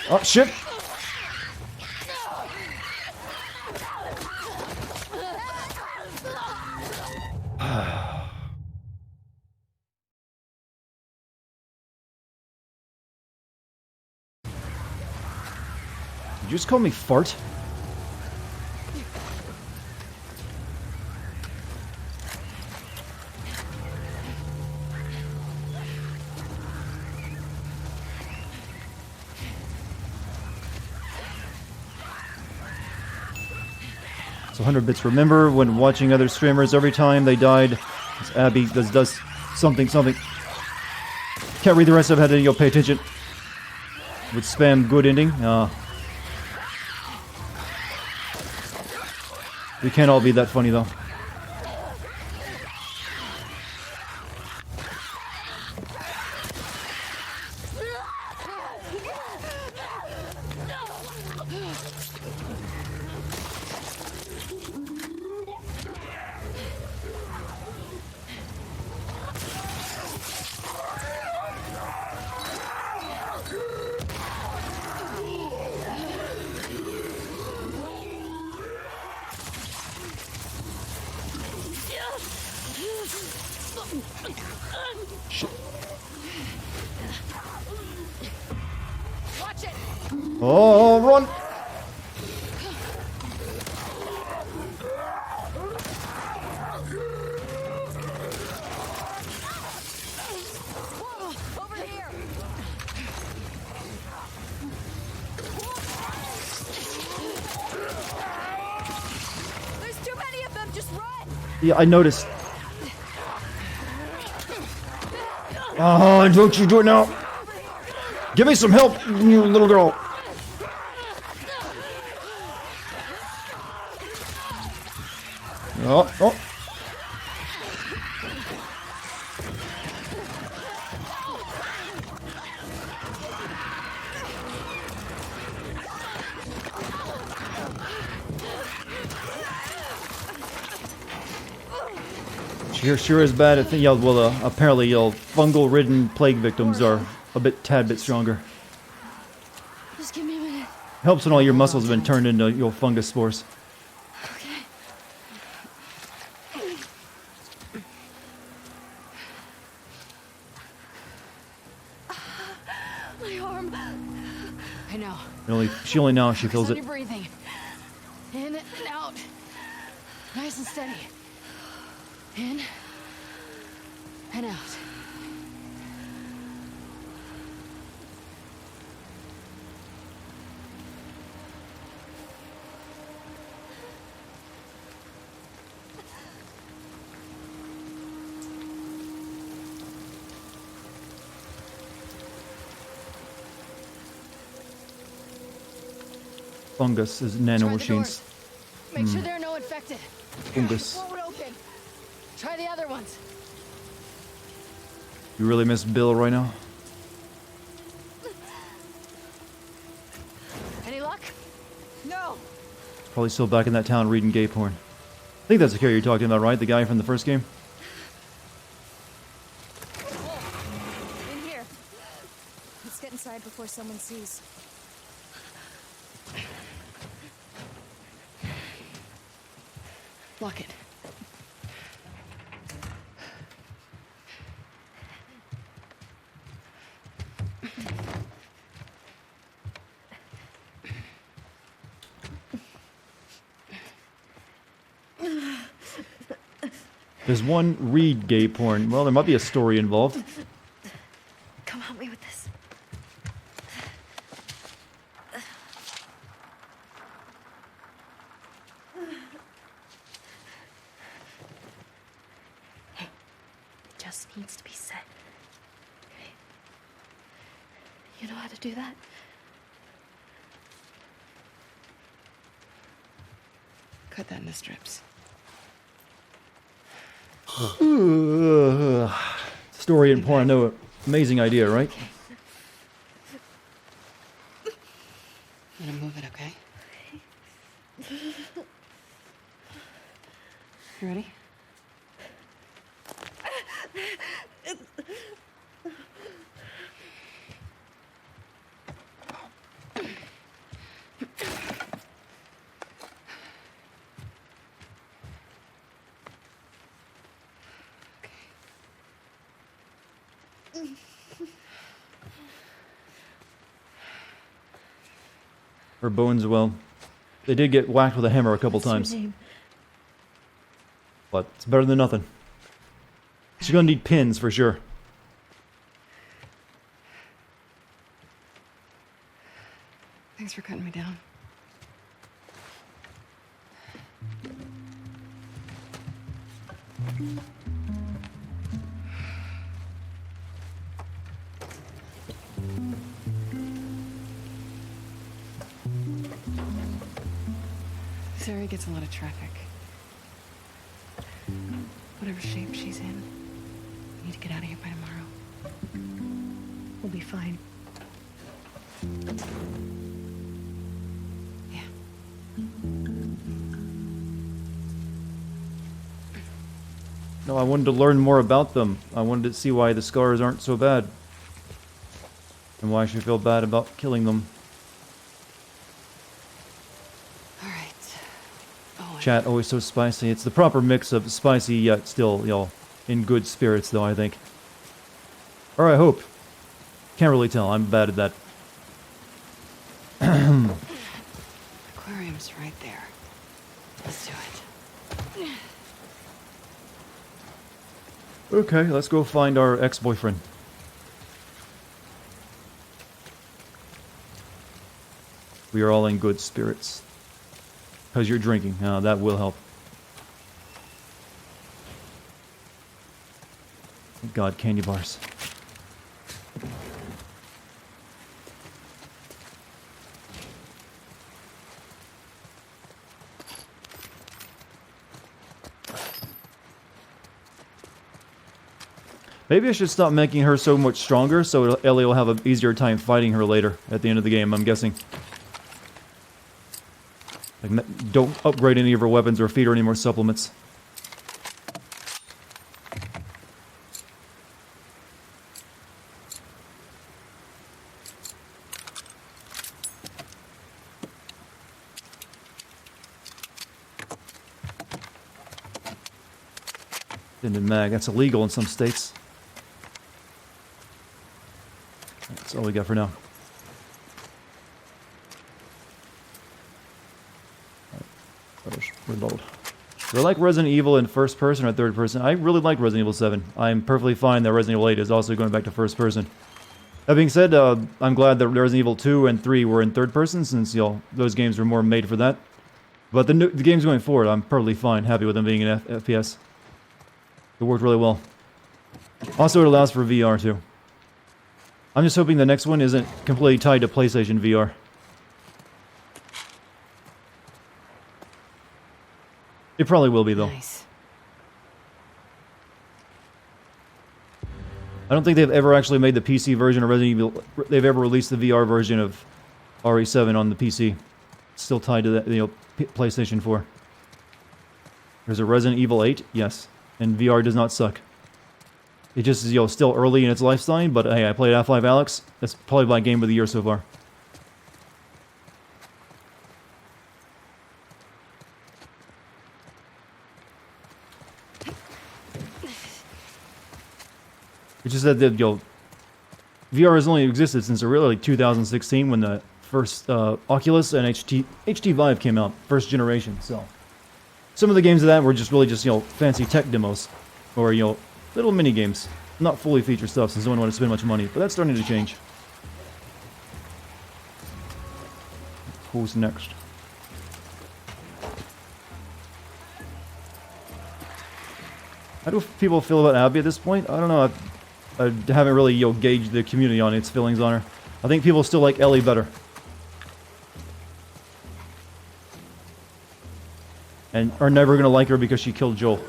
[SPEAKER 1] Oh, shit! Did you just call me fart? So 100 bits. Remember when watching other streamers, every time they died, Abby does something. Can't read the rest of it, you'll pay attention. Would spam good ending. We can't all be that funny though. Shit.
[SPEAKER 2] Watch it.
[SPEAKER 1] Oh, run!
[SPEAKER 2] Whoa, over here. There's too many of them. Just run.
[SPEAKER 1] Yeah, I noticed. Oh, don't you do it now! Give me some help, you little girl! Oh. Sure is bad. I think, yeah, well, apparently, fungal-ridden plague victims are a tad bit stronger.
[SPEAKER 2] Just give me a minute.
[SPEAKER 1] Helps when all your muscles have been turned into your fungus spores.
[SPEAKER 2] My arm. I know.
[SPEAKER 1] She only now she feels it.
[SPEAKER 2] You're breathing. In and out. Nice and steady. In and out.
[SPEAKER 1] Fungus is nano machines.
[SPEAKER 2] Make sure there are no infected.
[SPEAKER 1] Fungus.
[SPEAKER 2] Won't open. Try the other ones.
[SPEAKER 1] You really miss Bill right now?
[SPEAKER 2] Any luck? No.
[SPEAKER 1] Probably still back in that town reading gay porn. I think that's the character you're talking about, right? The guy from the first game?
[SPEAKER 17] In here. Let's get inside before someone sees.
[SPEAKER 2] Lock it.
[SPEAKER 1] There's one read gay porn. Well, there might be a story involved.
[SPEAKER 9] Come help me with this. Hey, it just needs to be said. Okay? You know how to do that?
[SPEAKER 2] Cut that into strips.
[SPEAKER 1] Story and porn. No, amazing idea, right?
[SPEAKER 2] I'm gonna move it, okay? You ready?
[SPEAKER 1] Her bones, well, they did get whacked with a hammer a couple times. But it's better than nothing. She's gonna need pins for sure.
[SPEAKER 2] Thanks for cutting me down. This area gets a lot of traffic. Whatever shape she's in, we need to get out of here by tomorrow.
[SPEAKER 9] We'll be fine.
[SPEAKER 2] Yeah.
[SPEAKER 1] No, I wanted to learn more about them. I wanted to see why the scars aren't so bad. And why I should feel bad about killing them. Chat, always so spicy. It's the proper mix of spicy yet still, in good spirits, though, I think. Or I hope. Can't really tell. I'm bad at that.
[SPEAKER 2] Aquarium's right there. Let's do it.
[SPEAKER 1] Okay, let's go find our ex-boyfriend. We are all in good spirits. Because you're drinking. That will help. Thank God, candy bars. Maybe I should stop making her so much stronger so Ellie will have an easier time fighting her later at the end of the game, I'm guessing. Like, don't upgrade any of her weapons or feed her any more supplements. Extended mag, that's illegal in some states. That's all we got for now. Reload. Do I like Resident Evil in first person or third person? I really like Resident Evil 7. I'm perfectly fine that Resident Evil 8 is also going back to first person. That being said, I'm glad that Resident Evil 2 and 3 were in third person since, those games were more made for that. But the games going forward, I'm perfectly fine, happy with them being in FPS. It worked really well. Also, it allows for VR too. I'm just hoping the next one isn't completely tied to PlayStation VR. It probably will be, though.
[SPEAKER 2] Nice.
[SPEAKER 1] I don't think they've ever actually made the PC version of Resident Evil. They've ever released the VR version of RE7 on the PC. It's still tied to that, PlayStation 4. There's a Resident Evil 8, yes, and VR does not suck. It just is, still early in its lifetime, but hey, I played Half-Life Alyx. That's probably my game of the year so far. It's just that VR has only existed since really 2016 when the first Oculus and HT Vive came out, first generation. So some of the games of that were just really just fancy tech demos or little mini games, not fully featured stuff since no one wanted to spend much money. But that's starting to change. Who's next? How do people feel about Abby at this point? I don't know. I haven't really gauged the community on its feelings on her. I think people still like Ellie better. And are never going to like her because she killed Joel.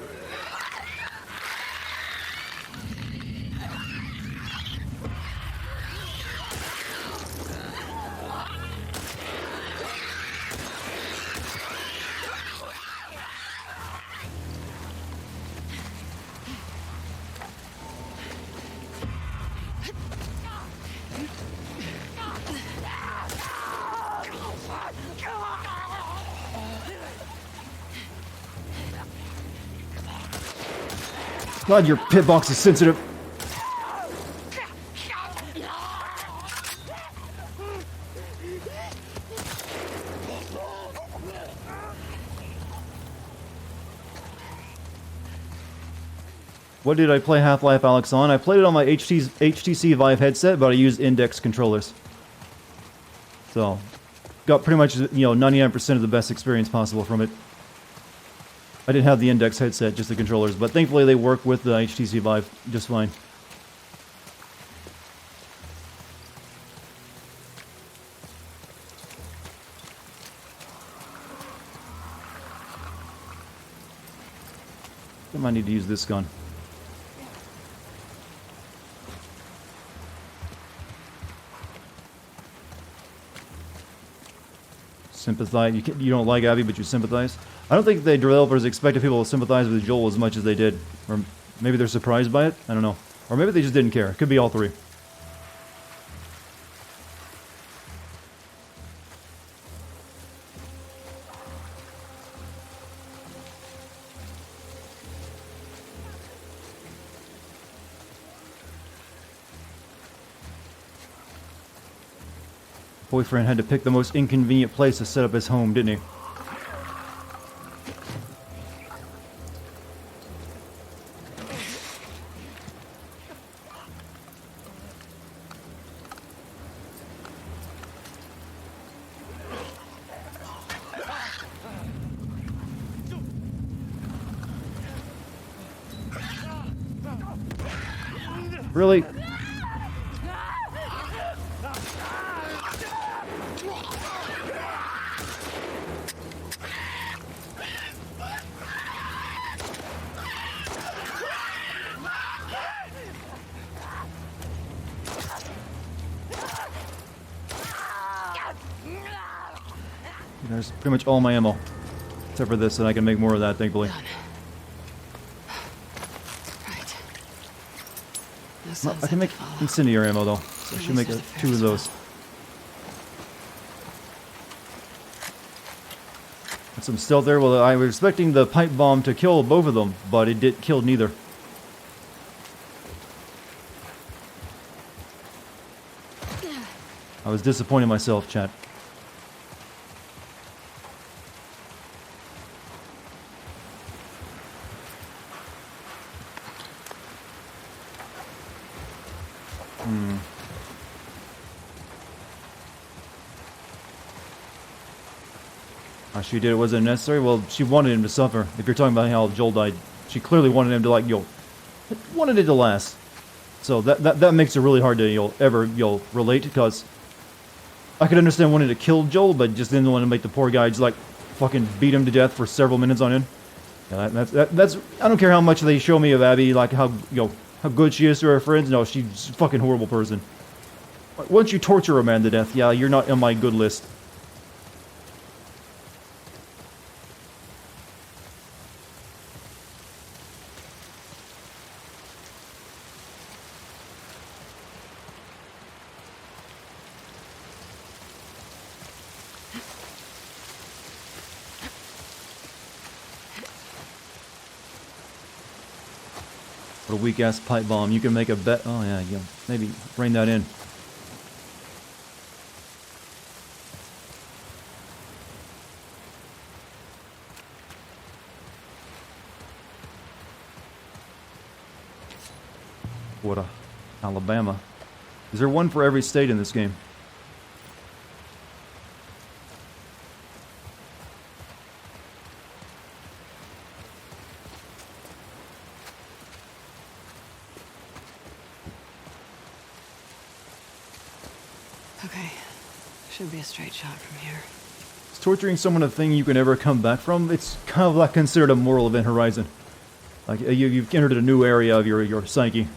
[SPEAKER 1] God, your hitbox is sensitive. What did I play Half-Life Alyx on? I played it on my HTC Vive headset, but I used index controllers. So, got pretty much 99% of the best experience possible from it. I didn't have the index headset, just the controllers, but thankfully they work with the HTC Vive just fine. I might need to use this gun. Sympathize. You don't like Abby, but you sympathize. I don't think the developers expected people to sympathize with Joel as much as they did. Or maybe they're surprised by it. I don't know. Or maybe they just didn't care. It could be all three. Boyfriend had to pick the most inconvenient place to set up his home, didn't he? Really? There's pretty much all my ammo. Except for this, and I can make more of that, thankfully. Well, I can make incendiary ammo, though. So I should make 2 of those. Got some stealth there. Well, I was expecting the pipe bomb to kill both of them, but it didn't kill neither. I was disappointed in myself, chat. She did it wasn't necessary. Well, she wanted him to suffer. If you're talking about how Joel died, she clearly wanted him to wanted it to last. So that makes it really hard to ever relate, because I could understand wanting to kill Joel, but just didn't want to make the poor guy just fucking beat him to death for several minutes on end. Yeah, that's I don't care how much they show me of Abby, like how good she is to her friends. No, she's a fucking horrible person. Once you torture a man to death, yeah, you're not on my good list. What a weak ass pipe bomb. You can make a bet. Oh yeah, yeah. Maybe rein that in. What a Alabama. Is there one for every state in this game?
[SPEAKER 2] Okay. Should be a straight shot from here.
[SPEAKER 1] Is torturing someone a thing you can ever come back from? It's kind of like considered a moral event horizon. Like you've entered a new area of your psyche.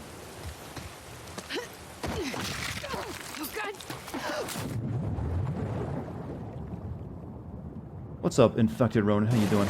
[SPEAKER 1] What's up, infected Ronan? How you doing?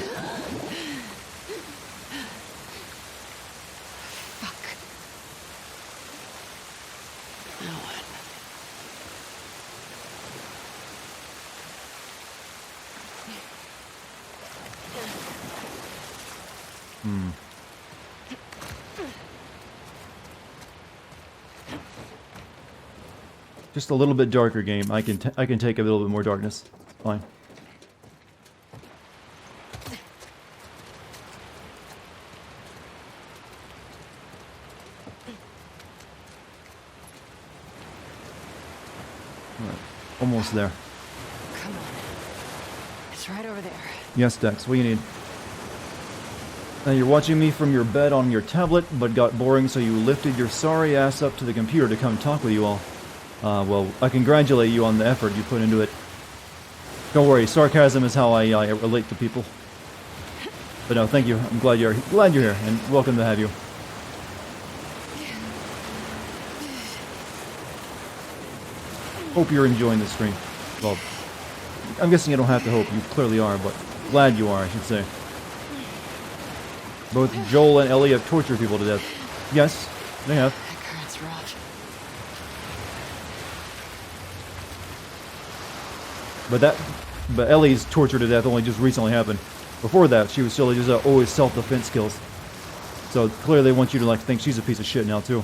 [SPEAKER 1] Just a little bit darker game. I can take a little bit more darkness. Fine. Alright. Almost there.
[SPEAKER 2] Come on. It's right over there.
[SPEAKER 1] Yes, Dex. What do you need? Now you're watching me from your bed on your tablet, but got boring, so you lifted your sorry ass up to the computer to come talk with you all. Well, I congratulate you on the effort you put into it. Don't worry, sarcasm is how I relate to people. But no, thank you. I'm glad you're here, and welcome to have you. Hope you're enjoying the stream. Well, I'm guessing you don't have to hope. You clearly are, but glad you are, I should say. Both Joel and Ellie have tortured people to death. Yes, they have.
[SPEAKER 2] That current's rough.
[SPEAKER 1] But Ellie's torture to death only just recently happened. Before that, she was still just always self-defense skills. So clearly they want you to like think she's a piece of shit now too.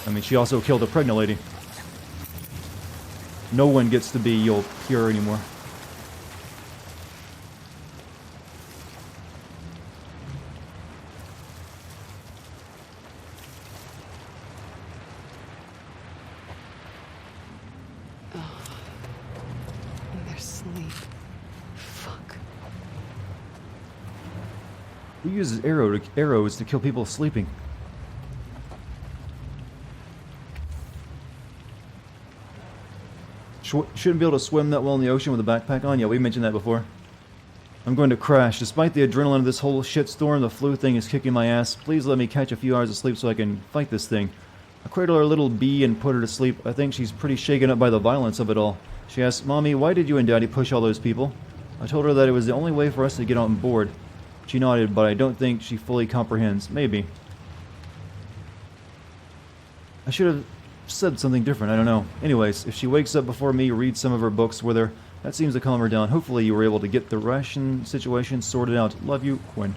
[SPEAKER 1] I mean, she also killed a pregnant lady. No one gets to be pure anymore. Who uses arrows to kill people sleeping? Shouldn't be able to swim that well in the ocean with a backpack on? Yeah, we mentioned that before. I'm going to crash. Despite the adrenaline of this whole shitstorm, the flu thing is kicking my ass. Please let me catch a few hours of sleep so I can fight this thing. I cradle our little bee and put her to sleep. I think she's pretty shaken up by the violence of it all. She asks, Mommy, why did you and Daddy push all those people? I told her that it was the only way for us to get on board. She nodded, but I don't think she fully comprehends. Maybe. I should have said something different. I don't know. Anyways, if she wakes up before me, read some of her books with her. That seems to calm her down. Hopefully you were able to get the ration situation sorted out. Love you, Quinn.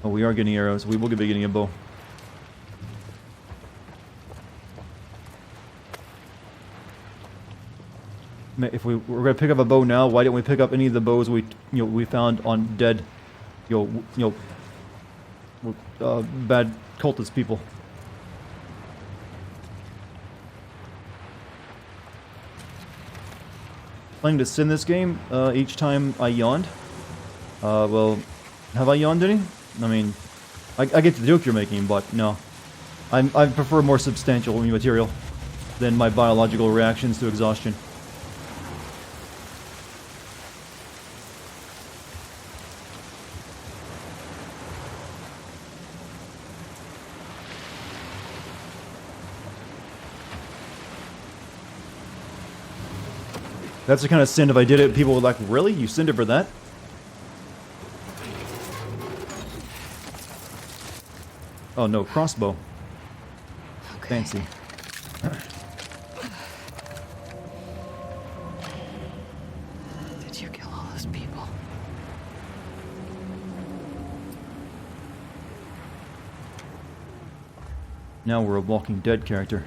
[SPEAKER 1] Oh, we are getting arrows. We will be getting a bow. If we're gonna pick up a bow now, why didn't we pick up any of the bows we found on dead, bad cultist people? Planning to sin this game each time I yawned. Well, have I yawned any? I mean, I get the joke you're making, but no. I prefer more substantial material than my biological reactions to exhaustion. That's the kind of sin if I did it, people would like, really? You sinned it for that? Oh no, crossbow. Okay. Fancy.
[SPEAKER 2] Did you kill all those people?
[SPEAKER 1] Now we're a Walking Dead character.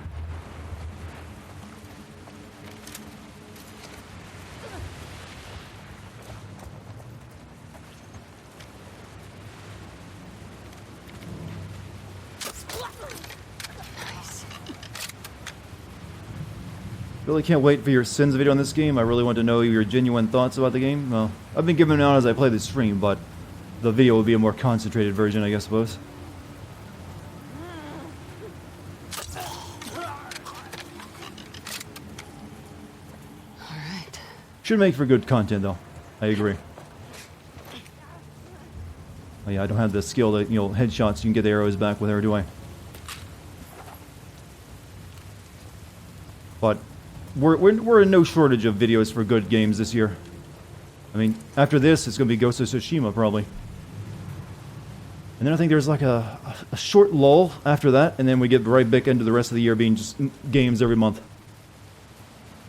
[SPEAKER 1] Really can't wait for your Sins video on this game. I really want to know your genuine thoughts about the game. Well, I've been giving it out as I play the stream, but the video will be a more concentrated version, I guess, suppose.
[SPEAKER 2] Alright.
[SPEAKER 1] Should make for good content, though. I agree. Oh yeah, I don't have the skill that, headshots, you can get the arrows back with her, do I? But we're in no shortage of videos for good games this year. I mean, after this, it's going to be Ghost of Tsushima, probably. And then I think there's like a short lull after that, and then we get right back into the rest of the year being just games every month.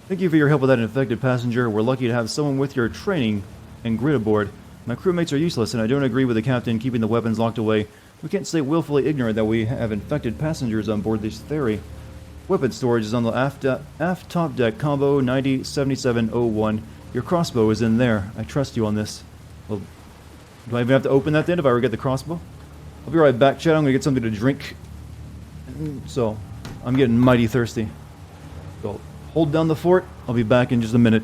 [SPEAKER 1] Thank you for your help with that infected passenger. We're lucky to have someone with your training and grit aboard. My crewmates are useless, and I don't agree with the captain keeping the weapons locked away. We can't stay willfully ignorant that we have infected passengers on board this ferry. Weapon storage is on the aft top deck, combo 907701. Your crossbow is in there. I trust you on this. Well, do I even have to open that then if I were to get the crossbow? I'll be right back, chat. I'm gonna get something to drink. So, I'm getting mighty thirsty. So, hold down the fort. I'll be back in just a minute.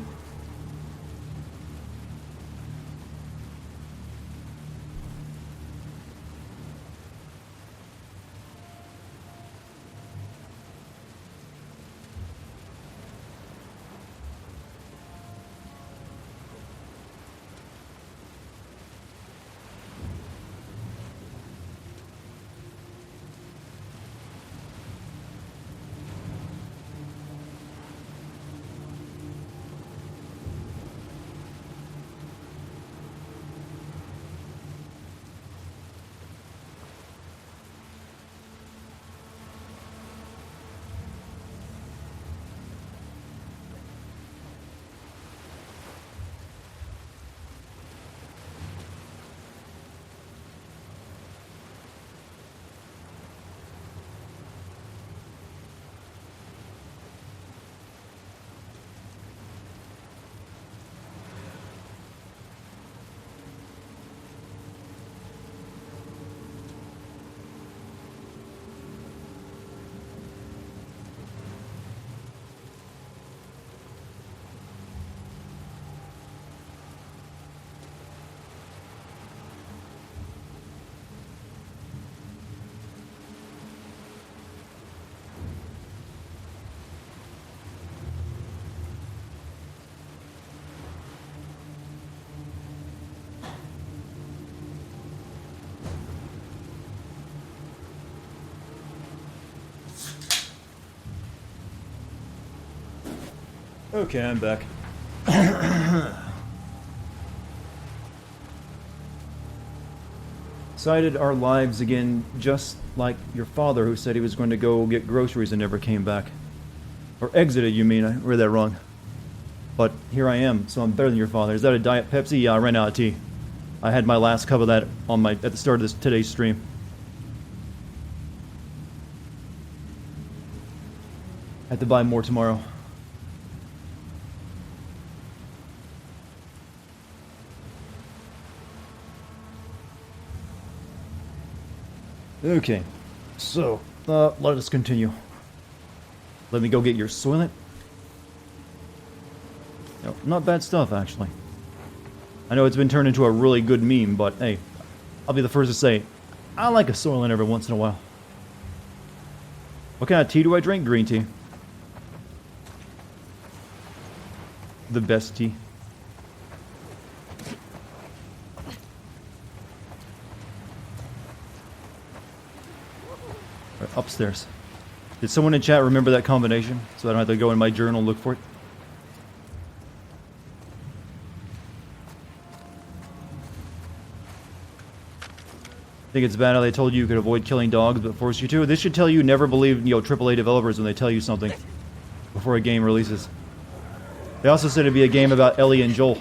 [SPEAKER 1] Okay, I'm back. Decided our lives again, just like your father who said he was going to go get groceries and never came back. Or exited, you mean? I read that wrong. But here I am, so I'm better than your father. Is that a Diet Pepsi? Yeah, I ran out of tea. I had my last cup of that on at the start of today's stream. I have to buy more tomorrow. Okay, so, let us continue. Let me go get your Soylent. No, not bad stuff, actually. I know it's been turned into a really good meme, but hey, I'll be the first to say, I like a Soylent every once in a while. What kind of tea do I drink? Green tea. The best tea. Right, upstairs. Did someone in chat remember that combination? So I don't have to go in my journal and look for it. I think it's bad how they told you could avoid killing dogs but forced you to. This should tell you never believe, AAA developers when they tell you something before a game releases. They also said it'd be a game about Ellie and Joel.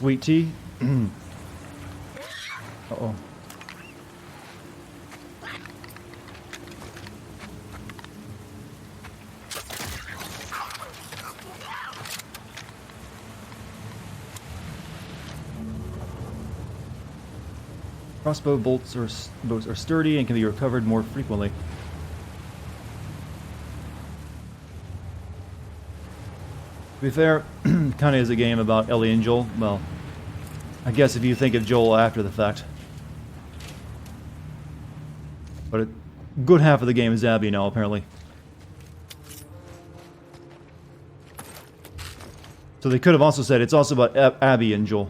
[SPEAKER 1] sweet tea. Uh-oh. Crossbow bolts are sturdy and can be recovered more frequently. To be fair, kind of is a game about Ellie and Joel. Well, I guess if you think of Joel after the fact. But a good half of the game is Abby now, apparently. So they could have also said it's also about Abby and Joel.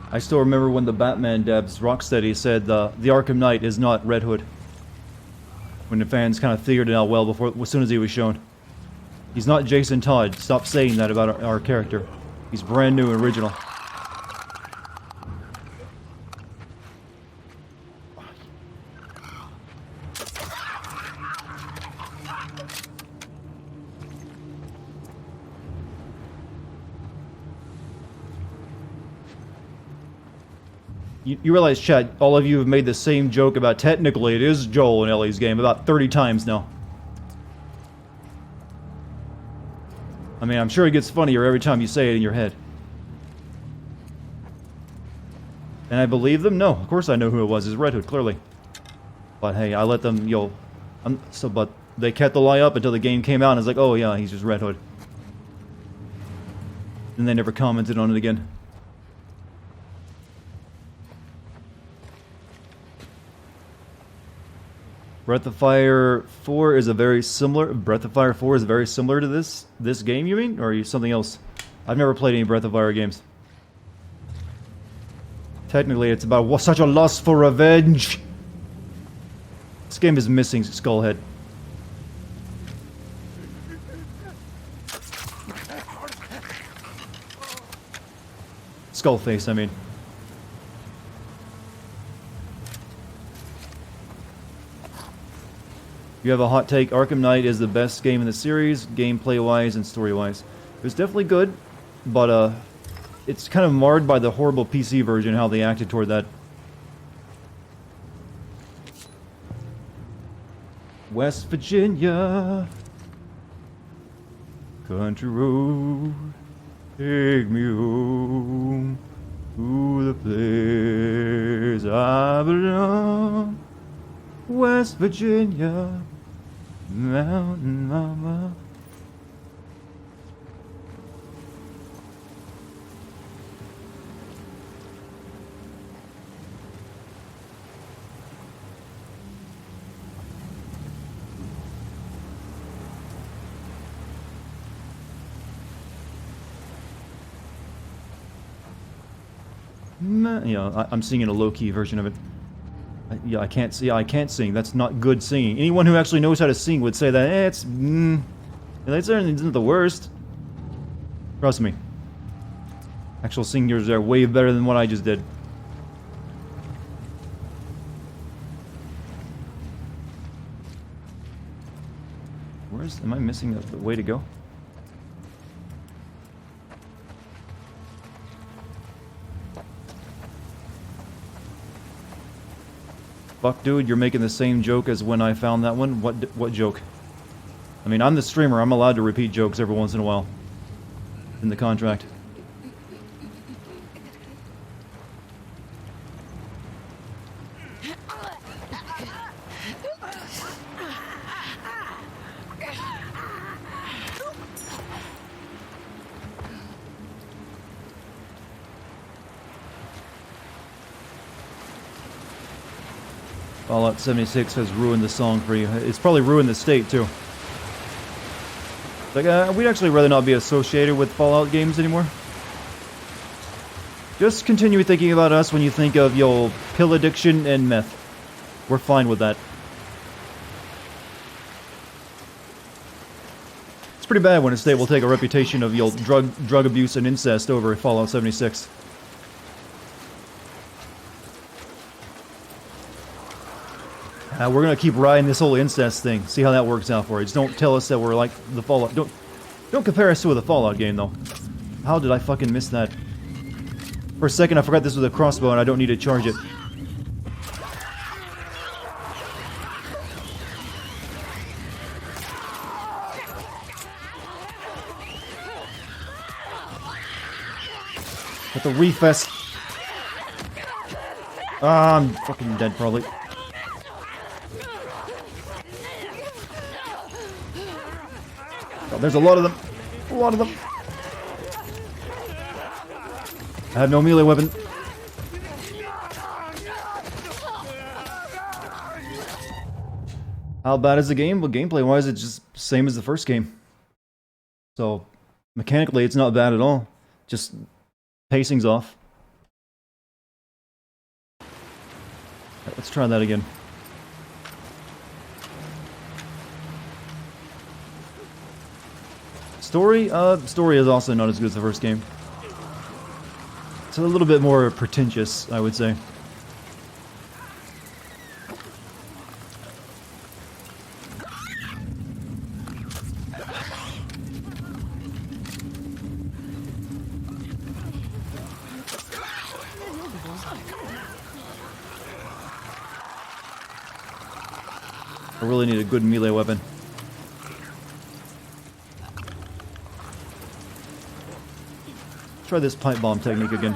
[SPEAKER 1] I still remember when the Batman devs, Rocksteady, said the Arkham Knight is not Red Hood. When the fans kind of figured it out well before, as soon as he was shown. He's not Jason Todd. Stop saying that about our character. He's brand new and original. You realize, Chad, all of you have made the same joke about technically it is Joel and Ellie's game about 30 times now. I mean, I'm sure it gets funnier every time you say it in your head. And I believe them? No, of course I know who it was. It's Red Hood, clearly. But hey, I let them, but they kept the lie up until the game came out and it's like, oh yeah, he's just Red Hood. And they never commented on it again. Breath of Fire 4 is very similar to this game, you mean? Or are you something else? I've never played any Breath of Fire games. Technically, it's about such a lust for revenge. This game is missing Skullhead. Skullface, I mean. You have a hot take. Arkham Knight is the best game in the series, gameplay-wise and story-wise. It was definitely good, but it's kind of marred by the horrible PC version, how they acted toward that. West Virginia, country road, take me home to the place I belong. West Virginia, Mountain Mama. I'm singing a low-key version of it. Yeah, I can't sing. That's not good singing. Anyone who actually knows how to sing would say that, it's isn't the worst. Trust me. Actual singers are way better than what I just did. Am I missing the way to go? Fuck, dude, you're making the same joke as when I found that one? What joke? I mean, I'm the streamer. I'm allowed to repeat jokes every once in a while. In the contract. Fallout 76 has ruined the song for you. It's probably ruined the state, too. Like, we'd actually rather not be associated with Fallout games anymore. Just continue thinking about us when you think of your pill addiction and meth. We're fine with that. It's pretty bad when a state will take a reputation of drug abuse and incest over Fallout 76. We're gonna keep riding this whole incest thing. See how that works out for you. Just don't tell us that we're like the Fallout. Don't compare us to the Fallout game though. How did I fucking miss that? For a second, I forgot this was a crossbow and I don't need to charge it. At the refest. Ah, I'm fucking dead probably. Oh, there's a lot of them. A lot of them. I have no melee weapon. How bad is the game? Well, gameplay-wise, it's just same as the first game. So, mechanically, it's not bad at all. Just pacing's off. Right, let's try that again. Story? Story is also not as good as the first game. It's a little bit more pretentious, I would say. I really need a good melee weapon. Try this pipe bomb technique again.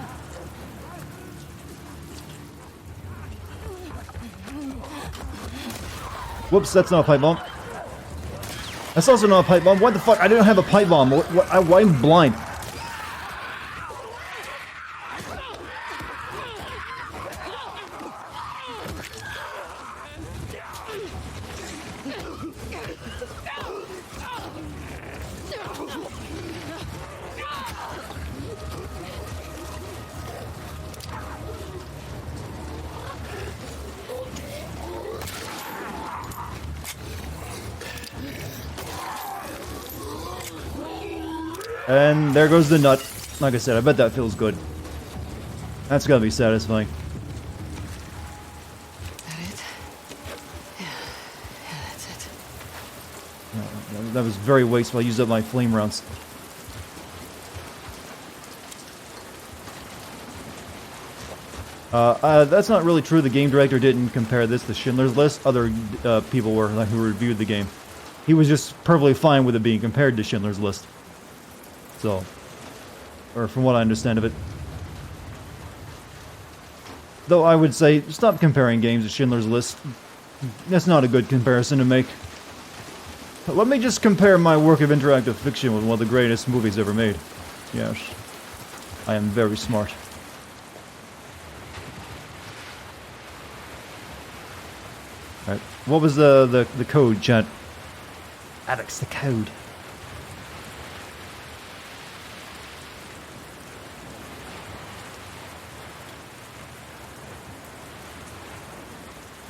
[SPEAKER 1] Whoops, that's not a pipe bomb. That's also not a pipe bomb. What the fuck? I didn't have a pipe bomb. Why am I blind? And there goes the nut. Like I said, I bet that feels good. That's gotta be satisfying. That was very wasteful. I used up my flame rounds. That's not really true. The game director didn't compare this to Schindler's List. Other people were, like, who reviewed the game. He was just perfectly fine with it being compared to Schindler's List. So, or from what I understand of it. Though I would say, stop comparing games to Schindler's List. That's not a good comparison to make. Let me just compare my work of interactive fiction with one of the greatest movies ever made. Yes. I am very smart. Alright, what was the code, chat? Alex, the code.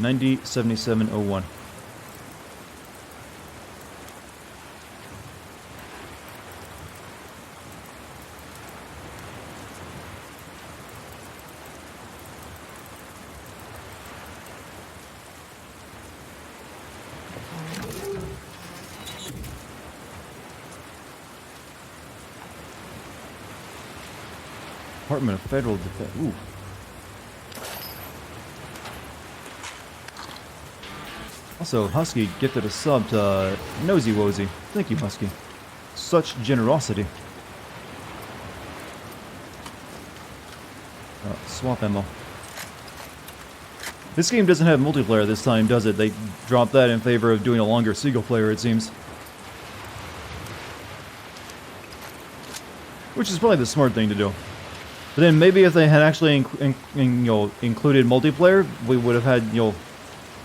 [SPEAKER 1] $907701. Department of Federal Defense. Ooh. Also, Husky gifted a sub to Nosy Wozy. Thank you, Husky. Such generosity. Swap ammo. This game doesn't have multiplayer this time, does it? They dropped that in favor of doing a longer single player, it seems. Which is probably the smart thing to do. But then maybe if they had actually included multiplayer, we would have had,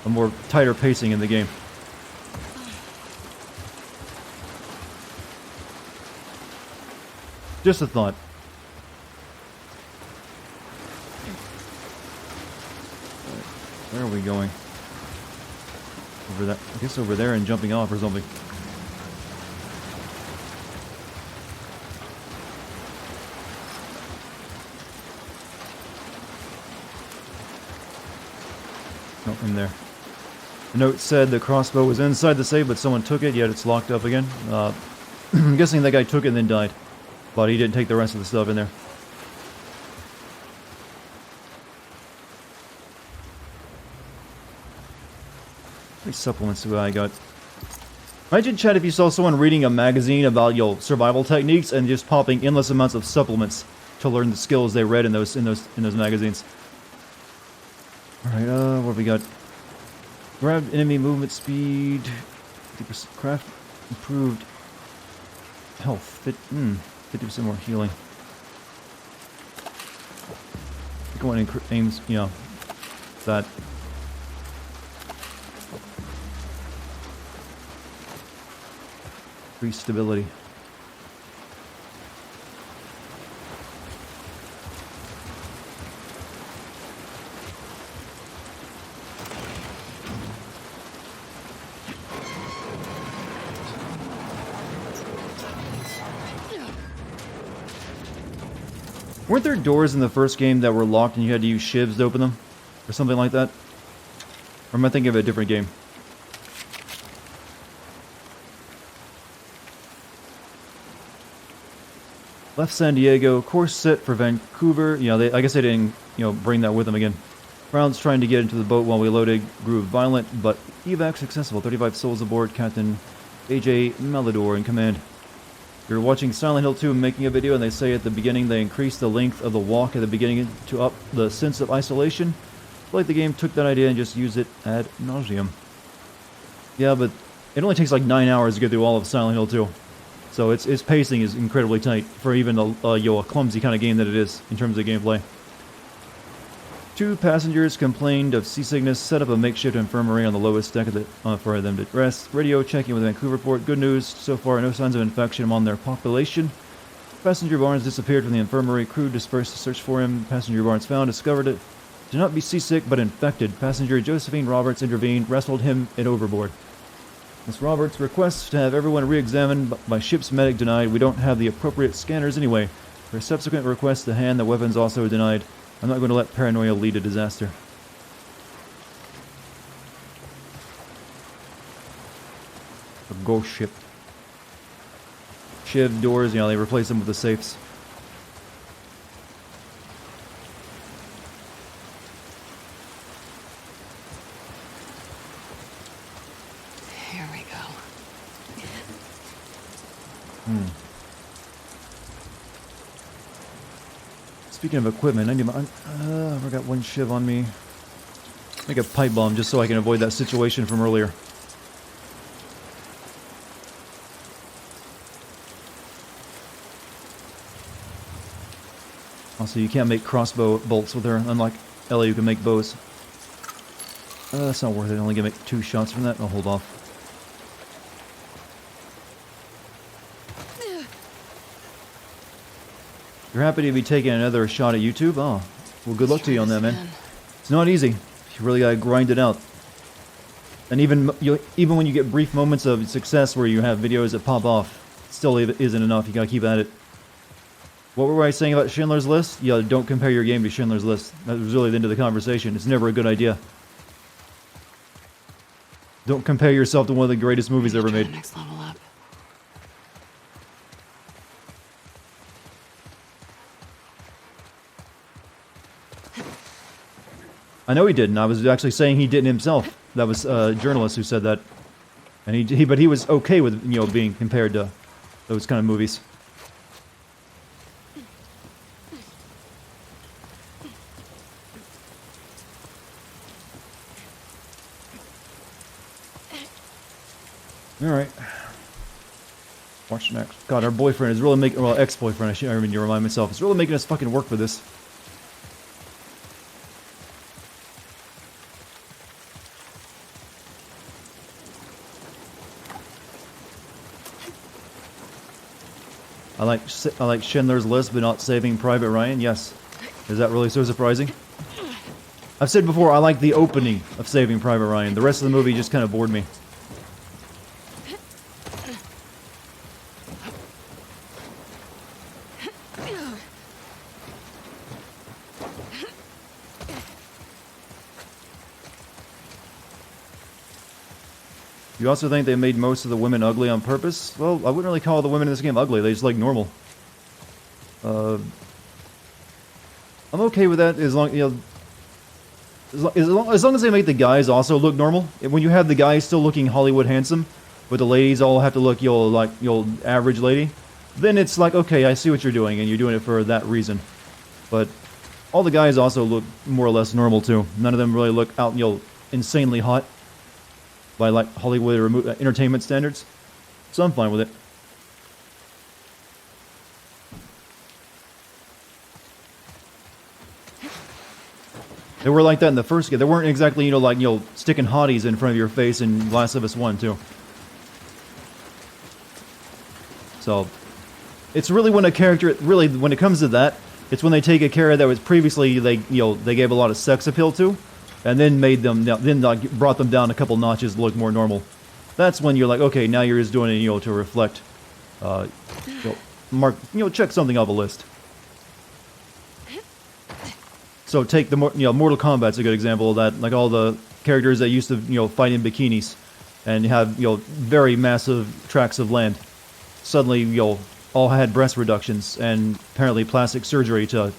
[SPEAKER 1] a more tighter pacing in the game. Just a thought. Where are we going? Over that, I guess over there and jumping off or something. Nope, in there. The note said the crossbow was inside the safe, but someone took it, yet it's locked up again. I'm guessing that guy took it and then died. But he didn't take the rest of the stuff in there. What supplements do I got? Imagine, chat, if you saw someone reading a magazine about, survival techniques and just popping endless amounts of supplements to learn the skills they read in those magazines. Alright, what have we got? Grabbed enemy movement speed, 50% craft, improved health, 50% more healing. I think one aims, that. Increased stability. Weren't there doors in the first game that were locked and you had to use shivs to open them? Or something like that? Or am I thinking of a different game? Left San Diego, course set for Vancouver. I guess they didn't, bring that with them again. Crowds trying to get into the boat while we loaded grew violent, but evac successful. 35 souls aboard. Captain AJ Malador in command. You're watching Silent Hill 2 making a video, and they say at the beginning they increased the length of the walk at the beginning to up the sense of isolation. I feel like the game took that idea and just used it ad nauseum. Yeah, but it only takes like 9 hours to get through all of Silent Hill 2. So its pacing is incredibly tight for even a clumsy kind of game that it is in terms of gameplay. 2 passengers complained of seasickness, set up a makeshift infirmary on the lowest deck for them to rest. Radio checking with Vancouver port. Good news, so far no signs of infection among their population. Passenger Barnes disappeared from the infirmary. Crew dispersed to search for him. Passenger Barnes found, discovered it. Did not be seasick, but infected. Passenger Josephine Roberts intervened, wrestled him and overboard. Miss Roberts requests to have everyone re-examined by ship's medic denied. We don't have the appropriate scanners anyway. Her subsequent request to hand the weapons also denied. I'm not going to let paranoia lead to disaster. A ghost ship. Shiv doors, they replace them with the safes.
[SPEAKER 2] Here we go.
[SPEAKER 1] Speaking of equipment, I got one shiv on me. Make a pipe bomb just so I can avoid that situation from earlier. Also, you can't make crossbow bolts with her, unlike Ellie, who can make bows. That's not worth it. I only can make 2 shots from that. I'll hold off. You're happy to be taking another shot at YouTube? Oh, well, good luck to you on that, man. It's not easy. You really gotta grind it out. And even when you get brief moments of success where you have videos that pop off, it still isn't enough. You gotta keep at it. What were I saying about Schindler's List? Yeah, don't compare your game to Schindler's List. That was really the end of the conversation. It's never a good idea. Don't compare yourself to one of the greatest movies ever made.
[SPEAKER 2] Next level up.
[SPEAKER 1] I know he didn't. I was actually saying he didn't himself. That was a journalist who said that. And but he was okay with, being compared to those kind of movies. Alright. Watch next. God, our boyfriend is really making... Well, ex-boyfriend, I mean, to remind myself. It's really making us fucking work for this. I like Schindler's List, but not Saving Private Ryan. Yes. Is that really so surprising? I've said before, I like the opening of Saving Private Ryan. The rest of the movie just kind of bored me. You also think they made most of the women ugly on purpose? Well, I wouldn't really call the women in this game ugly. They just look normal. I'm okay with that as long, you know, as long as they make the guys also look normal. When you have the guys still looking Hollywood handsome, but the ladies all have to look like your average lady, then it's like, okay, I see what you're doing, and you're doing it for that reason. But all the guys also look more or less normal too. None of them really look out, insanely hot by like Hollywood or entertainment standards. So I'm fine with it. They were like that in the first game. They weren't exactly, sticking hotties in front of your face in Last of Us 1 too. So, it's really when a character, when it comes to that, it's when they take a character that was previously, they gave a lot of sex appeal to, and then brought them down a couple notches to look more normal. That's when you're like, okay, now you're just doing it, to reflect, check something off a list. So take the, Mortal Kombat's a good example of that. Like all the characters that used to, fight in bikinis, and have, very massive tracts of land, suddenly, all had breast reductions and apparently plastic surgery to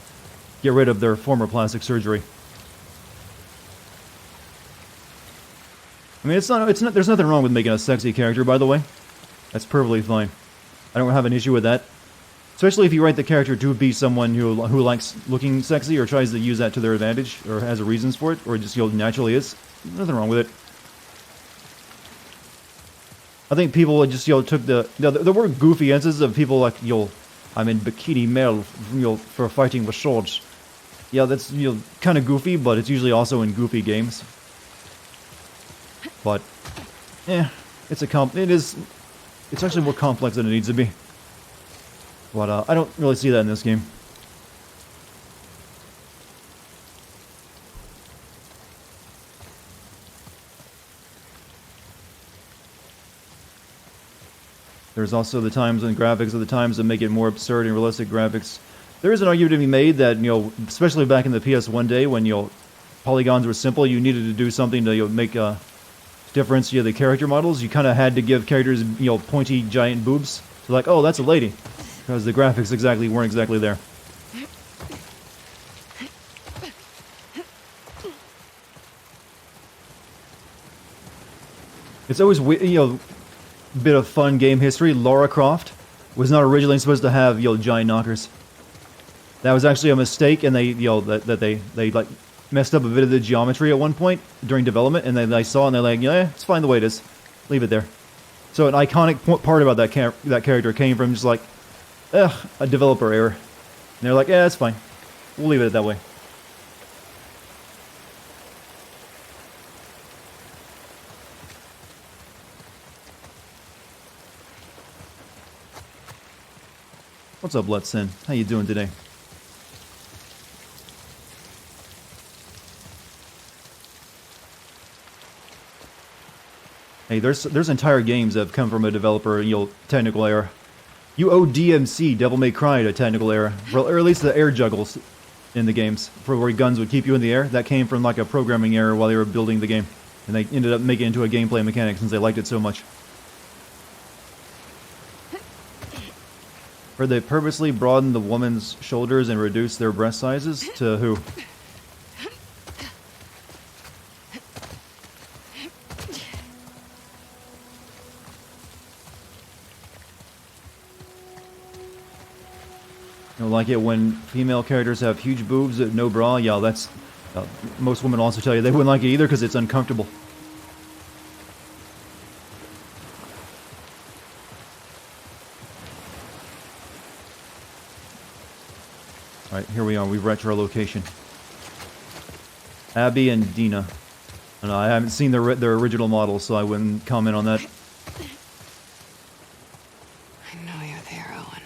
[SPEAKER 1] get rid of their former plastic surgery. I mean, it's not, there's nothing wrong with making a sexy character, by the way. That's perfectly fine. I don't have an issue with that. Especially if you write the character to be someone who likes looking sexy or tries to use that to their advantage or has reasons for it or just, naturally is. Nothing wrong with it. I think people just, took the word goofy instances of people like, I'm in bikini male, for fighting with swords. Yeah, that's, kind of goofy, but it's usually also in goofy games. But, it's actually more complex than it needs to be. But, I don't really see that in this game. There's also the times and graphics of the times that make it more absurd and realistic graphics. There is an argument to be made that, especially back in the PS1 day when, polygons were simple, you needed to do something to make a difference the character models. You kind of had to give characters, pointy giant boobs. So like, oh, that's a lady. Because the graphics weren't exactly there. It's always, bit of fun game history. Lara Croft was not originally supposed to have, giant knockers. That was actually a mistake, and they, they like messed up a bit of the geometry at one point during development, and they saw it and they're like, yeah, it's fine the way it is. Leave it there. So an iconic part about that character came from just like, a developer error. And they're like, yeah, it's fine. We'll leave it that way. What's up, Let's Sin? How you doing today? Hey, there's entire games that have come from a developer, technical error. You owe DMC, Devil May Cry, a technical error, or at least the air juggles in the games, for where guns would keep you in the air. That came from like a programming error while they were building the game, and they ended up making it into a gameplay mechanic since they liked it so much. Where they purposely broadened the woman's shoulders and reduced their breast sizes? To who? You know, like it when female characters have huge boobs, no bra? Yeah, that's... most women also tell you they wouldn't like it either because it's uncomfortable. Alright, here we are. We've reached our location. Abby and Dina. And I haven't seen their original models, so I wouldn't comment on that.
[SPEAKER 2] I know you're there, Owen.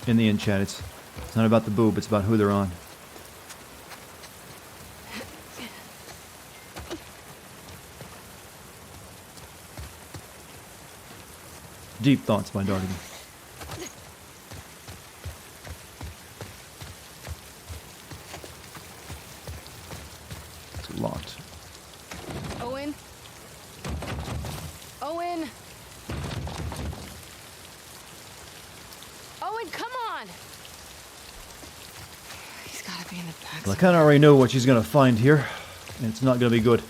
[SPEAKER 1] In the end, chat, it's not about the boob, it's about who they're on. Deep thoughts by Dartigan. It's locked.
[SPEAKER 2] Owen? Owen? Owen, come on! He's gotta be in the back.
[SPEAKER 1] Well, I kind of already know what she's gonna find here, and it's not gonna be good.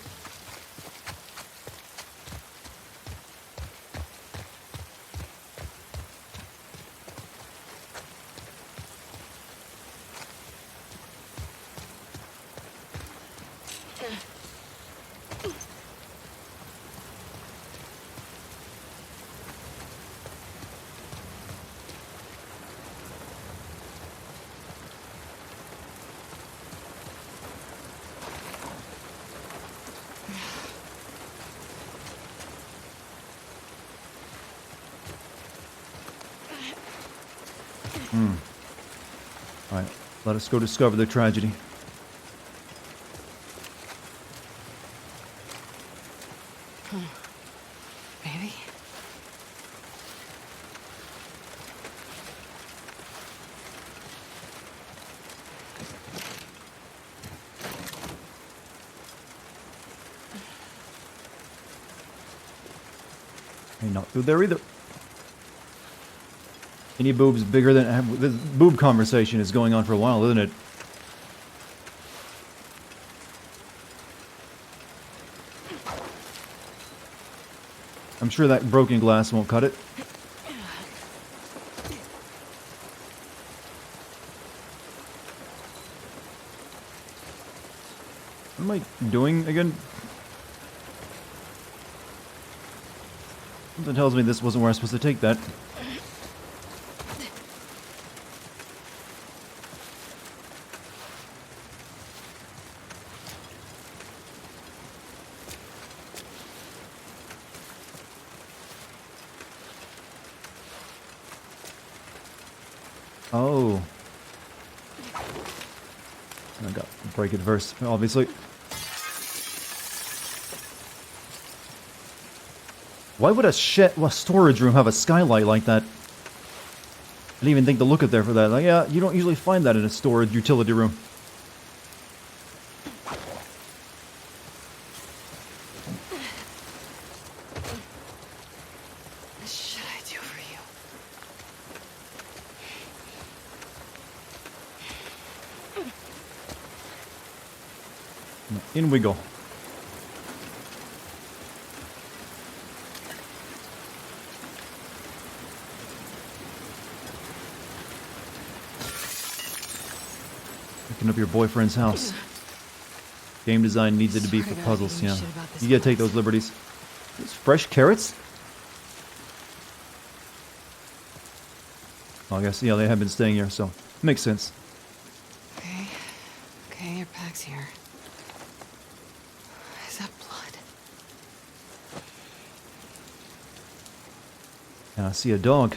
[SPEAKER 1] Alright, let us go discover the tragedy.
[SPEAKER 2] Maybe?
[SPEAKER 1] Hey, not through there either. Any boobs bigger than... This boob conversation is going on for a while, isn't it? I'm sure that broken glass won't cut it. What am I doing again? Something tells me this wasn't where I was supposed to take that. Oh. I got to break it first, obviously. Why would a storage room have a skylight like that? I didn't even think to look at there for that. Like, yeah, you don't usually find that in a storage utility room.
[SPEAKER 2] What should I do for you?
[SPEAKER 1] In we go. Picking up your boyfriend's house. Game design needs it to be for puzzles, yeah. You gotta take those liberties. Those fresh carrots? Well, I guess, yeah, they have been staying here, so makes sense.
[SPEAKER 2] Okay. Okay, your pack's here. Is that blood?
[SPEAKER 1] And I see a dog.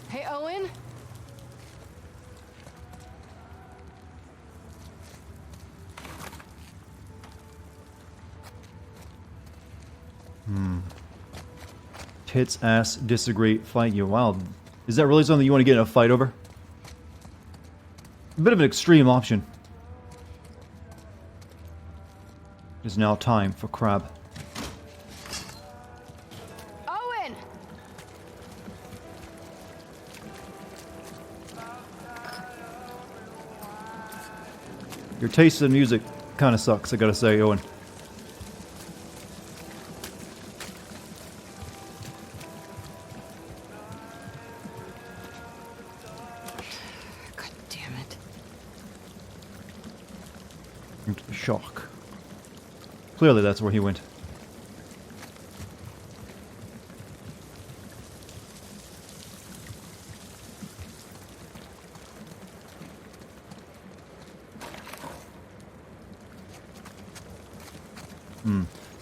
[SPEAKER 2] Hey, Owen?
[SPEAKER 1] Tits, ass, disagree, fight you. Wow. Is that really something you want to get in a fight over? A bit of an extreme option. It is now time for Crab.
[SPEAKER 2] Owen!
[SPEAKER 1] Your taste in music kind of sucks, I gotta say, Owen.
[SPEAKER 2] God damn it.
[SPEAKER 1] Into the shock. Clearly that's where he went.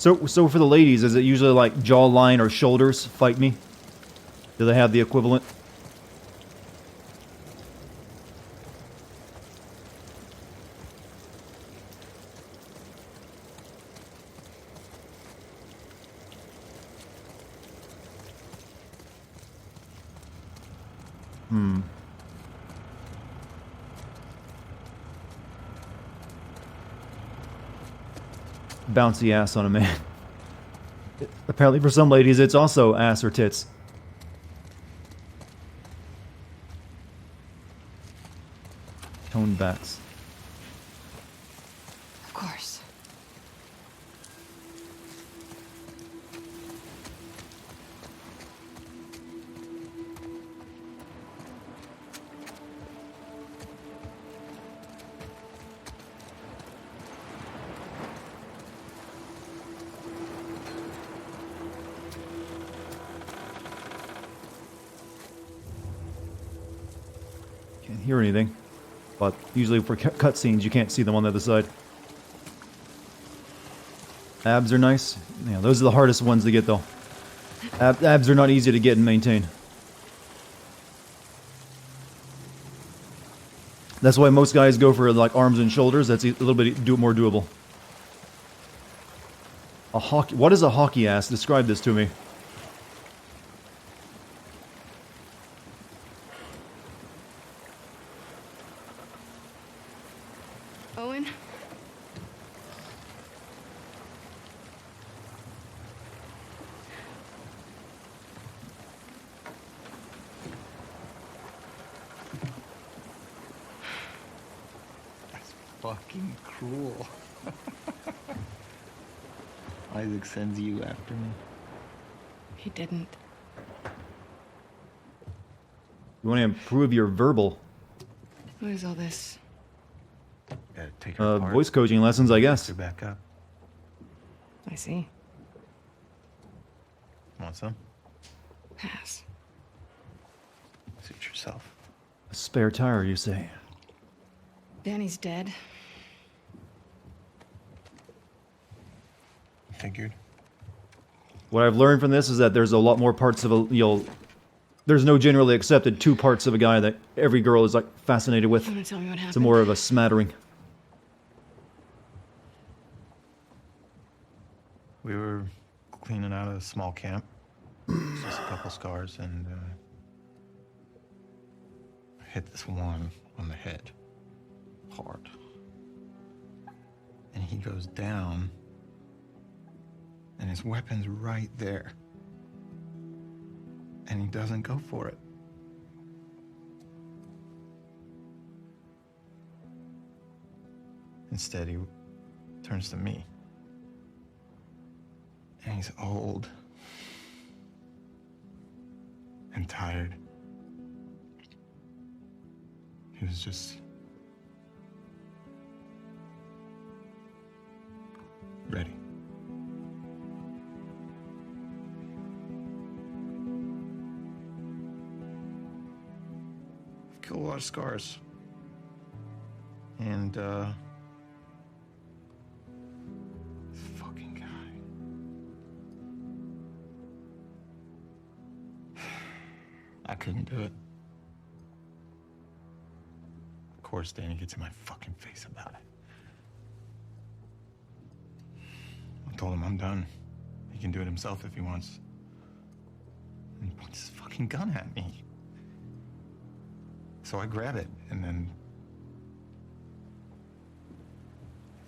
[SPEAKER 1] So for the ladies, is it usually like jawline or shoulders? Fight me. Do they have the equivalent? Hmm. Bouncy ass on a man. Apparently for some ladies it's also ass or tits. Toned backs.
[SPEAKER 2] Of course.
[SPEAKER 1] Can't hear anything. But usually for cutscenes you can't see them on the other side. Abs are nice. Yeah, those are the hardest ones to get though. Abs are not easy to get and maintain. That's why most guys go for like arms and shoulders. That's a little bit more doable. A hockey. What is a hockey ass? Describe this to me.
[SPEAKER 2] Owen?
[SPEAKER 7] Fucking cruel. Isaac sends you after me.
[SPEAKER 2] He didn't.
[SPEAKER 1] You want to improve your verbal.
[SPEAKER 2] What is all this?
[SPEAKER 7] Gotta take her apart.
[SPEAKER 1] Voice coaching lessons, I guess.
[SPEAKER 7] Her back up.
[SPEAKER 2] I see.
[SPEAKER 7] Want some?
[SPEAKER 2] Pass.
[SPEAKER 7] Suit yourself.
[SPEAKER 1] A spare tire, you say?
[SPEAKER 2] Danny's dead.
[SPEAKER 7] Figured.
[SPEAKER 1] What I've learned from this is that there's a lot more parts of a, there's no generally accepted two parts of a guy that every girl is like fascinated with.
[SPEAKER 2] You wanna tell me what
[SPEAKER 1] It's
[SPEAKER 2] happened?
[SPEAKER 1] more of a smattering.
[SPEAKER 7] We were cleaning out a small camp. Just a couple scars and hit this one on the head. Hard. And he goes down and his weapon's right there. And he doesn't go for it. Instead, he turns to me. And he's old. And tired. He was just ready. I've killed a lot of scars. And, this fucking guy. I couldn't do it. Of course, Danny gets in my fucking face about it. I told him I'm done. He can do it himself if he wants. And he points his fucking gun at me. So I grab it, and then...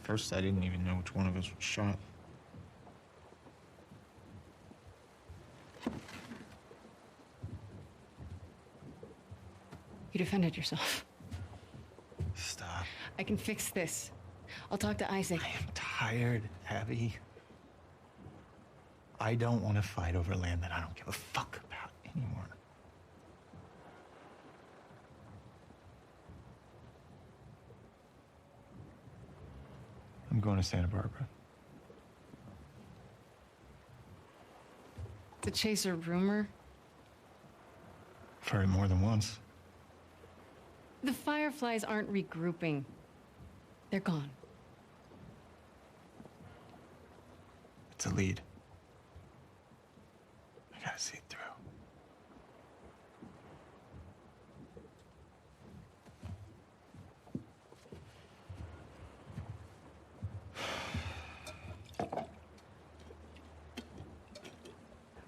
[SPEAKER 7] First, I didn't even know which one of us was shot.
[SPEAKER 2] You defended yourself.
[SPEAKER 7] Stop.
[SPEAKER 2] I can fix this. I'll talk to Isaac.
[SPEAKER 7] I am tired, Abby. I don't want to fight over land that I don't give a fuck about anymore. I'm going to Santa Barbara.
[SPEAKER 2] To chase a rumor?
[SPEAKER 7] I've heard it more than once.
[SPEAKER 2] The Fireflies aren't regrouping. They're gone.
[SPEAKER 3] It's a lead. I gotta see it through.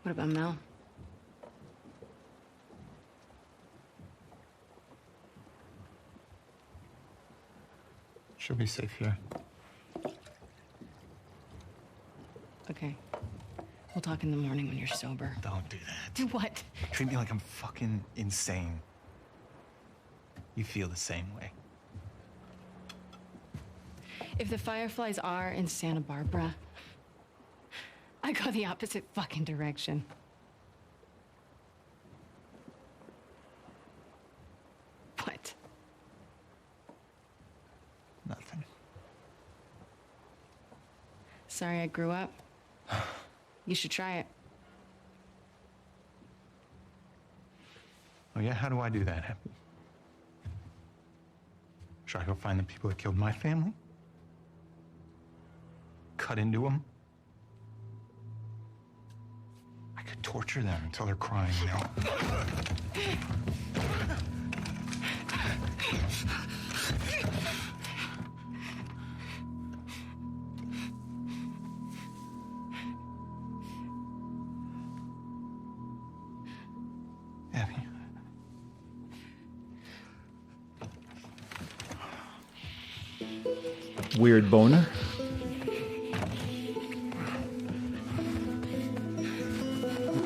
[SPEAKER 2] What about Mel?
[SPEAKER 7] She'll be safe here.
[SPEAKER 2] Okay. We'll talk in the morning when you're sober.
[SPEAKER 3] Don't do that.
[SPEAKER 2] Do what?
[SPEAKER 3] Treat me like I'm fucking insane. You feel the same way.
[SPEAKER 2] If the Fireflies are in Santa Barbara, I go the opposite fucking direction. What?
[SPEAKER 3] Nothing.
[SPEAKER 2] Sorry I grew up. You should try it.
[SPEAKER 7] Oh yeah, how do I do that, Happy? Should I go find the people that killed my family? Cut into them? I could torture them until they're crying, you know? Abby.
[SPEAKER 1] Weird boner.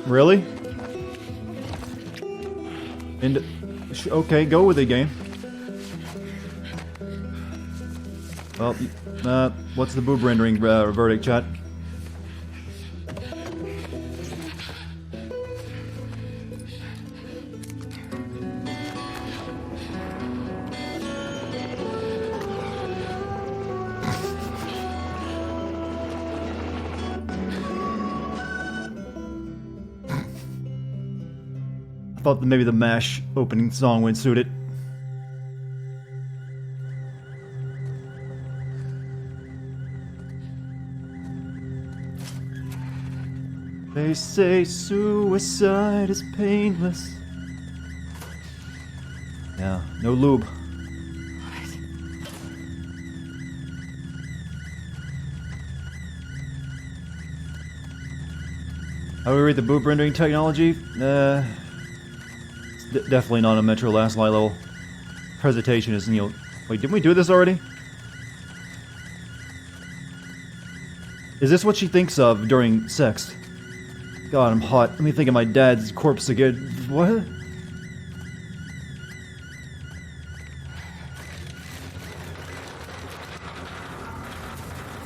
[SPEAKER 1] Really? And okay, go with the game. Well, what's the boob rendering verdict, chat? I thought that maybe the MASH opening song would suit it. They say suicide is painless. Yeah, no lube. How do we rate the boob rendering technology? Definitely not a Metro Last Light level. Presentation is, you know... Wait, didn't we do this already? Is this what she thinks of during sex? God, I'm hot. Let me think of my dad's corpse again. What?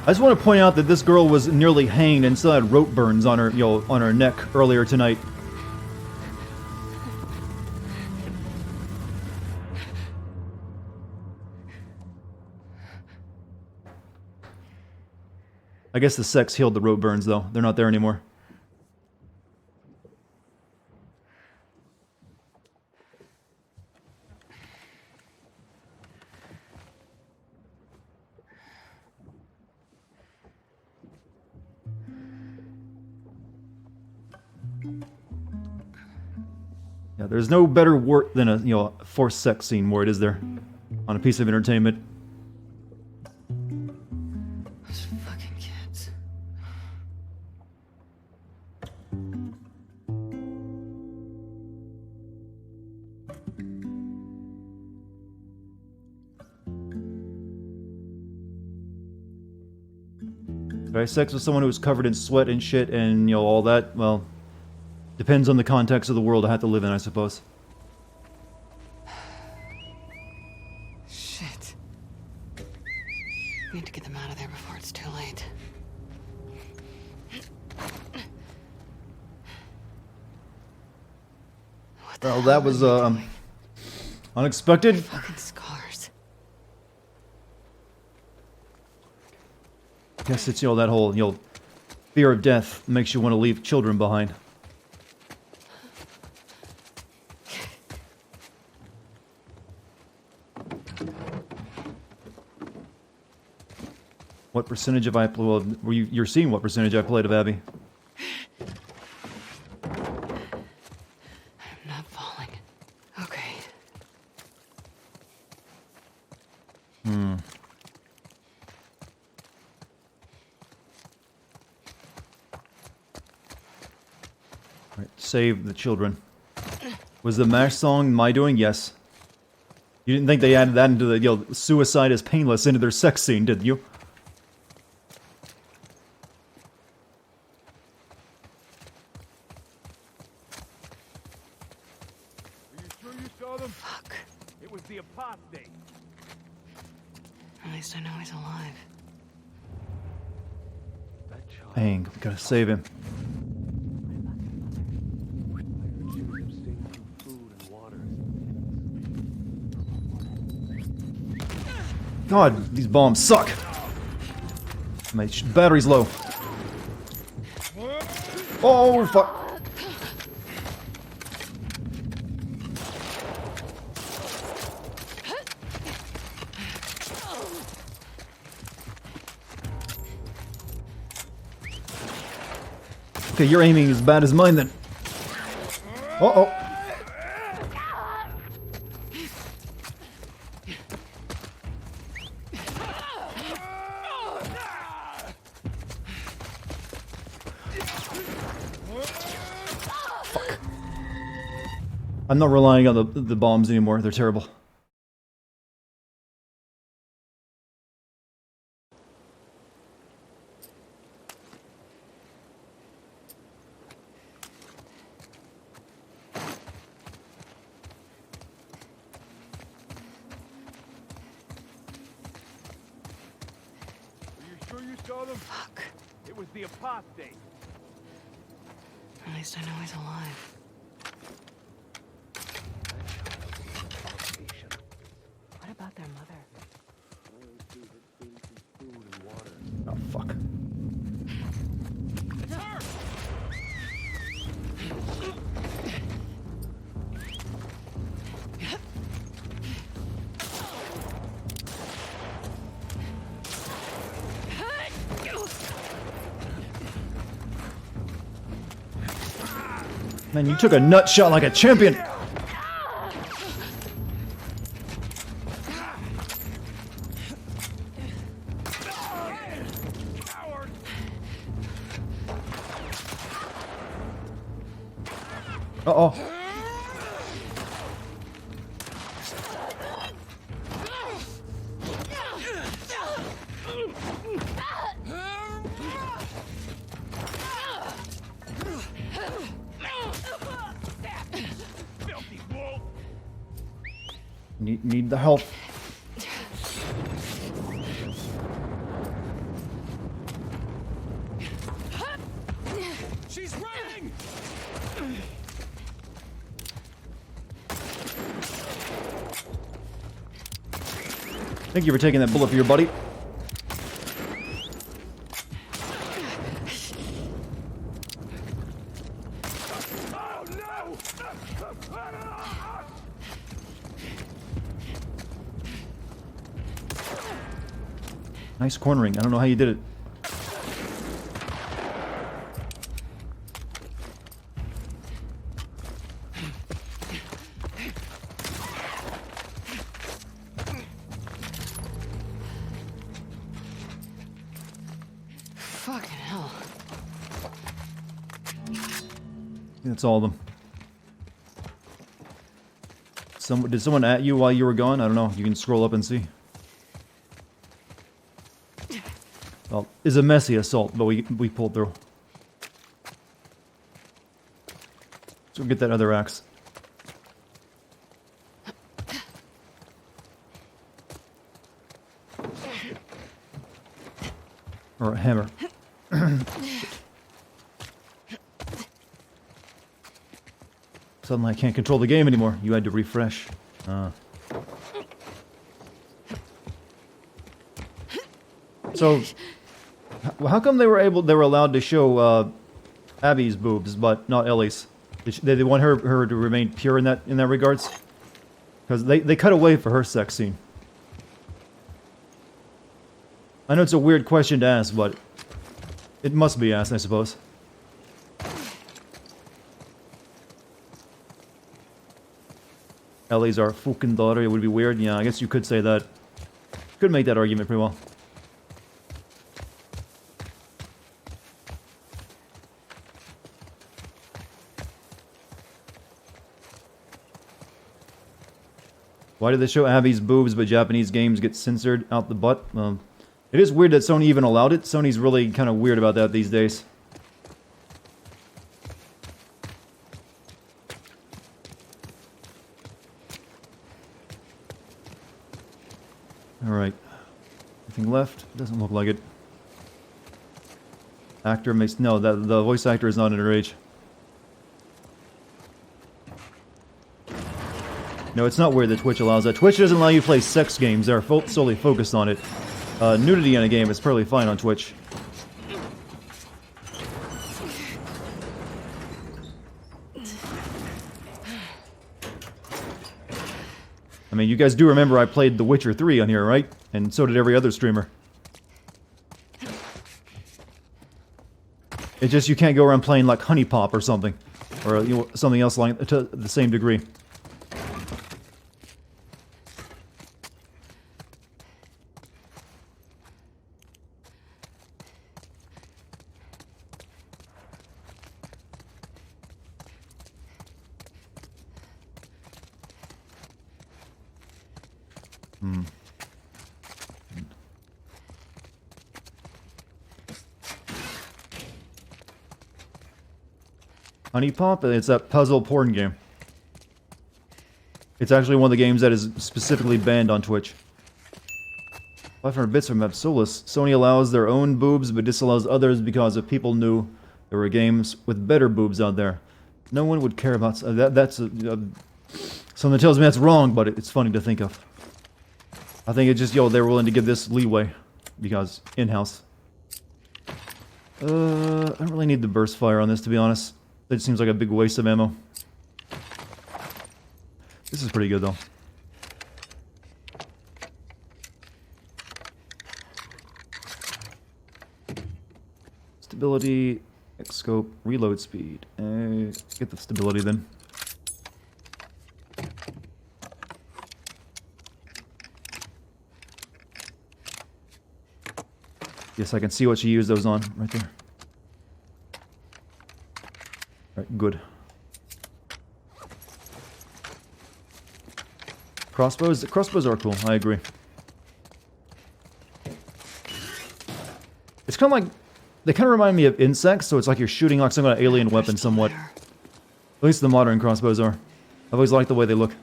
[SPEAKER 1] I just want to point out that this girl was nearly hanged and still had rope burns on her, on her neck earlier tonight. I guess the sex healed the rope burns, though. They're not there anymore. Yeah, there's no better work than a forced sex scene, where it is there, on a piece of entertainment.
[SPEAKER 2] Those fucking kids.
[SPEAKER 1] Right, sex with someone who's covered in sweat and shit and all that. Well, depends on the context of the world I have to live in, I suppose.
[SPEAKER 2] Shit. We need to get them out of there before it's too late.
[SPEAKER 1] Well, that was unexpected.
[SPEAKER 2] Fucking scars.
[SPEAKER 1] Guess it's that whole fear of death makes you want to leave children behind. What percentage have I played? Well, you're seeing what percentage I played of Abby.
[SPEAKER 2] I'm not falling. Okay.
[SPEAKER 1] Right, save the children. Was the MASH song my doing? Yes. You didn't think they added that into the, suicide is painless into their sex scene, did you?
[SPEAKER 11] Are you sure you saw them? Fuck. It was the apostate.
[SPEAKER 2] At least I know he's alive.
[SPEAKER 1] Dang, we gotta save him. God, these bombs suck. My battery's low. Oh, fuck. Okay, you're aiming as bad as mine then. Uh-oh. I'm not relying on the bombs anymore. They're terrible.
[SPEAKER 11] Are you sure you saw them?
[SPEAKER 2] Fuck.
[SPEAKER 11] It was the apostate.
[SPEAKER 2] At least I know he's alive. What about their mother?
[SPEAKER 1] Oh, fuck. Man, you took a nut shot like a champion! Uh-oh. Need the help.
[SPEAKER 11] She's running!
[SPEAKER 1] Thank you for taking that bullet for your buddy.
[SPEAKER 11] Oh no!
[SPEAKER 1] Nice cornering. I don't know how you did it.
[SPEAKER 2] Fucking hell.
[SPEAKER 1] That's all of them. Did someone at you while you were gone? I don't know. You can scroll up and see. Well, it's a messy assault, but we pulled through. So get that other axe. Or a hammer. Suddenly I can't control the game anymore. You had to refresh. So, how come they were allowed to show Abby's boobs, but not Ellie's? They want her to remain pure in that regards? Because they cut away for her sex scene. I know it's a weird question to ask, but it must be asked, I suppose. Ellie's our fucking daughter. It would be weird. Yeah, I guess you could say that. Could make that argument pretty well. Why did they show Abby's boobs but Japanese games get censored out the butt? It is weird that Sony even allowed it. Sony's really kind of weird about that these days. Alright. Anything left? Doesn't look like it. Actor makes... No, the voice actor is not underage. No, it's not weird that Twitch allows that. Twitch doesn't allow you to play sex games. They're solely focused on it. Nudity in a game is perfectly fine on Twitch. I mean, you guys do remember I played The Witcher 3 on here, right? And so did every other streamer. It's just you can't go around playing like Honey Pop or something. Or you know, something else like to the same degree. Honey Pop? It's that puzzle porn game. It's actually one of the games that is specifically banned on Twitch. 500 bits from Absolus. Sony allows their own boobs but disallows others because if people knew there were games with better boobs out there. No one would care about... That's something that tells me that's wrong, but it's funny to think of. I think it's just, yo, they're willing to give this leeway because in-house. I don't really need the burst fire on this, to be honest. It seems like a big waste of ammo. This is pretty good, though. Stability, X-scope, reload speed. Get the stability, then. Yes, I can see what you use those on, right there. Alright, good. Crossbows? The crossbows are cool, I agree. It's kind of like... They kind of remind me of insects, so it's like you're shooting like some kind of alien weapon somewhat. At least the modern crossbows are. I've always liked the way they look.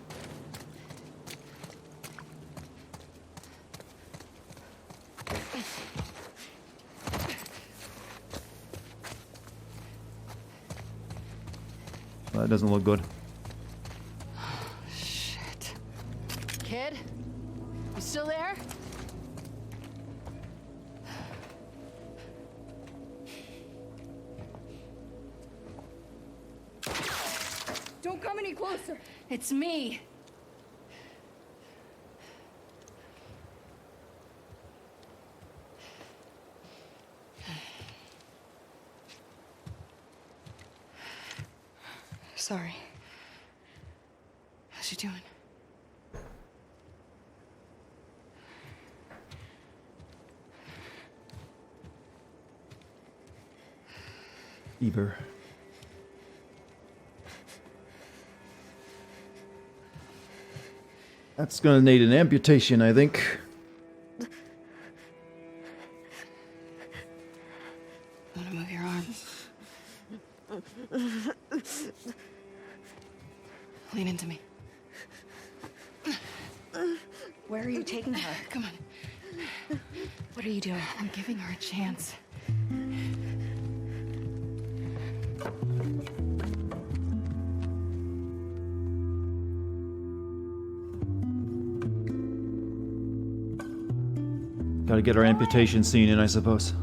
[SPEAKER 1] That doesn't look good.
[SPEAKER 2] Shit. Kid? You still there?
[SPEAKER 17] Don't come any closer. It's me. Sorry. How's she doing?
[SPEAKER 1] Eber. That's gonna need an amputation, I think.
[SPEAKER 2] Want to move your arm? Lean into me.
[SPEAKER 17] Where are you taking her?
[SPEAKER 2] Come on.
[SPEAKER 17] What are you doing?
[SPEAKER 2] I'm giving her a chance.
[SPEAKER 1] Gotta get our amputation scene in, I suppose.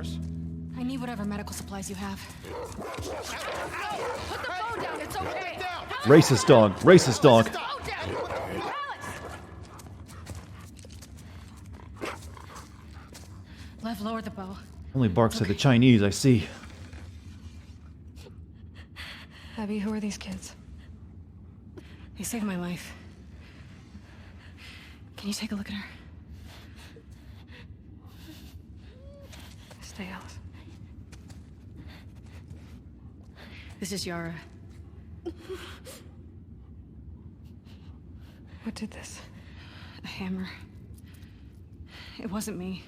[SPEAKER 12] scars.
[SPEAKER 2] I need whatever medical supplies you have. Put the phone down, it's okay!
[SPEAKER 1] Racist dog. Racist dog.
[SPEAKER 2] Lev, lower the bow.
[SPEAKER 1] Only barks at the Chinese, I see.
[SPEAKER 2] Abby, who are these kids? They saved my life. Can you take a look at her? Stay, Alice. This is Yara. What did this? A hammer. It wasn't me.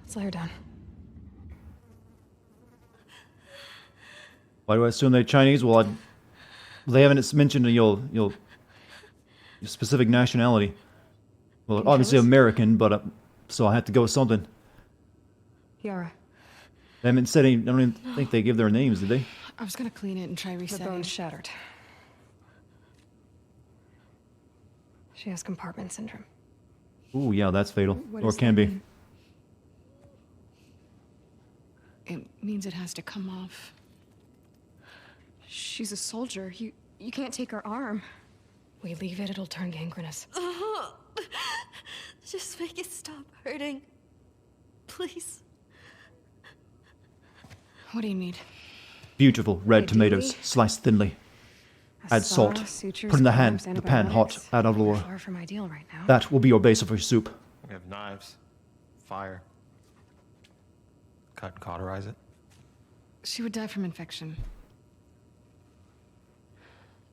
[SPEAKER 2] Let's lay her down.
[SPEAKER 1] Why do I assume they're Chinese? Well, they haven't mentioned your specific nationality. Well, obviously American, but so I have to go with something.
[SPEAKER 2] Yara.
[SPEAKER 1] They haven't said any. I don't even think they give their names, did they?
[SPEAKER 2] I was gonna clean it and try resetting.
[SPEAKER 10] The bone's shattered. She has compartment syndrome.
[SPEAKER 1] Ooh, yeah, that's fatal,
[SPEAKER 2] What
[SPEAKER 1] or
[SPEAKER 2] does
[SPEAKER 1] can
[SPEAKER 2] that
[SPEAKER 1] be.
[SPEAKER 2] mean? It means it has to come off.
[SPEAKER 17] She's a soldier. You can't take her arm.
[SPEAKER 10] We leave it, it'll turn gangrenous.
[SPEAKER 9] Just make it stop hurting. Please.
[SPEAKER 2] What do you need?
[SPEAKER 1] Beautiful red
[SPEAKER 10] Ideally,
[SPEAKER 1] tomatoes, sliced thinly. Add
[SPEAKER 10] saw,
[SPEAKER 1] salt.
[SPEAKER 10] sutures,
[SPEAKER 1] Put in the
[SPEAKER 10] clamps,
[SPEAKER 1] the pan hot.
[SPEAKER 10] antibiotics.
[SPEAKER 1] Add olive oil.
[SPEAKER 10] Far from ideal right now.
[SPEAKER 1] That will be your base of your soup.
[SPEAKER 15] We have knives, fire. Cut and cauterize it.
[SPEAKER 2] She would die from infection.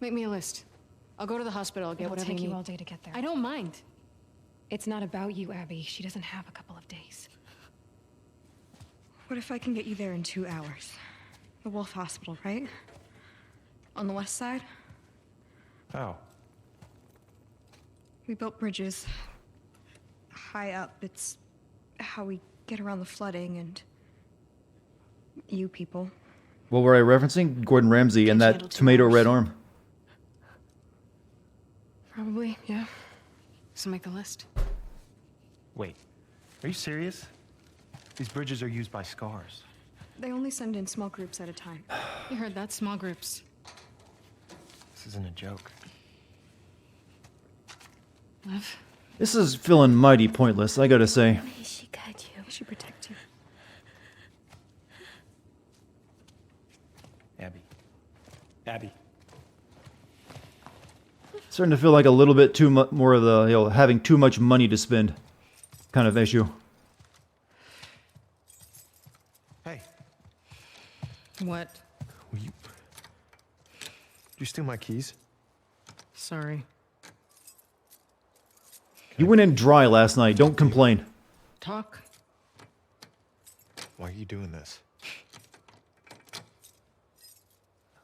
[SPEAKER 2] Make me a list. I'll go to the hospital, get
[SPEAKER 10] It'll
[SPEAKER 2] whatever
[SPEAKER 10] take
[SPEAKER 2] you
[SPEAKER 10] you
[SPEAKER 2] need.
[SPEAKER 10] all day to get there.
[SPEAKER 2] I don't mind.
[SPEAKER 10] It's not about you, Abby. She doesn't have a couple of days.
[SPEAKER 17] What if I can get you there in 2 hours? The Wolf Hospital, right? On the west side?
[SPEAKER 15] How?
[SPEAKER 17] We built bridges. High up. It's how we get around the flooding and... you people.
[SPEAKER 1] What were I referencing? Gordon Ramsay and that tomato red arm.
[SPEAKER 2] Probably, yeah. So make the list.
[SPEAKER 7] Wait, are you serious? These bridges are used by scars.
[SPEAKER 17] They only send in small groups at a time.
[SPEAKER 2] You heard that, small groups.
[SPEAKER 7] This isn't a joke.
[SPEAKER 2] Lev?
[SPEAKER 1] This is feeling mighty pointless, I gotta say.
[SPEAKER 9] May she guide you.
[SPEAKER 17] May she protect you.
[SPEAKER 7] Abby. Abby.
[SPEAKER 1] Starting to feel like a little bit too much more of the, having too much money to spend kind of issue.
[SPEAKER 7] Hey.
[SPEAKER 2] What?
[SPEAKER 7] Will you... Did you steal my keys?
[SPEAKER 2] Sorry.
[SPEAKER 1] You went in dry last night, don't complain.
[SPEAKER 2] Talk.
[SPEAKER 7] Why are you doing this?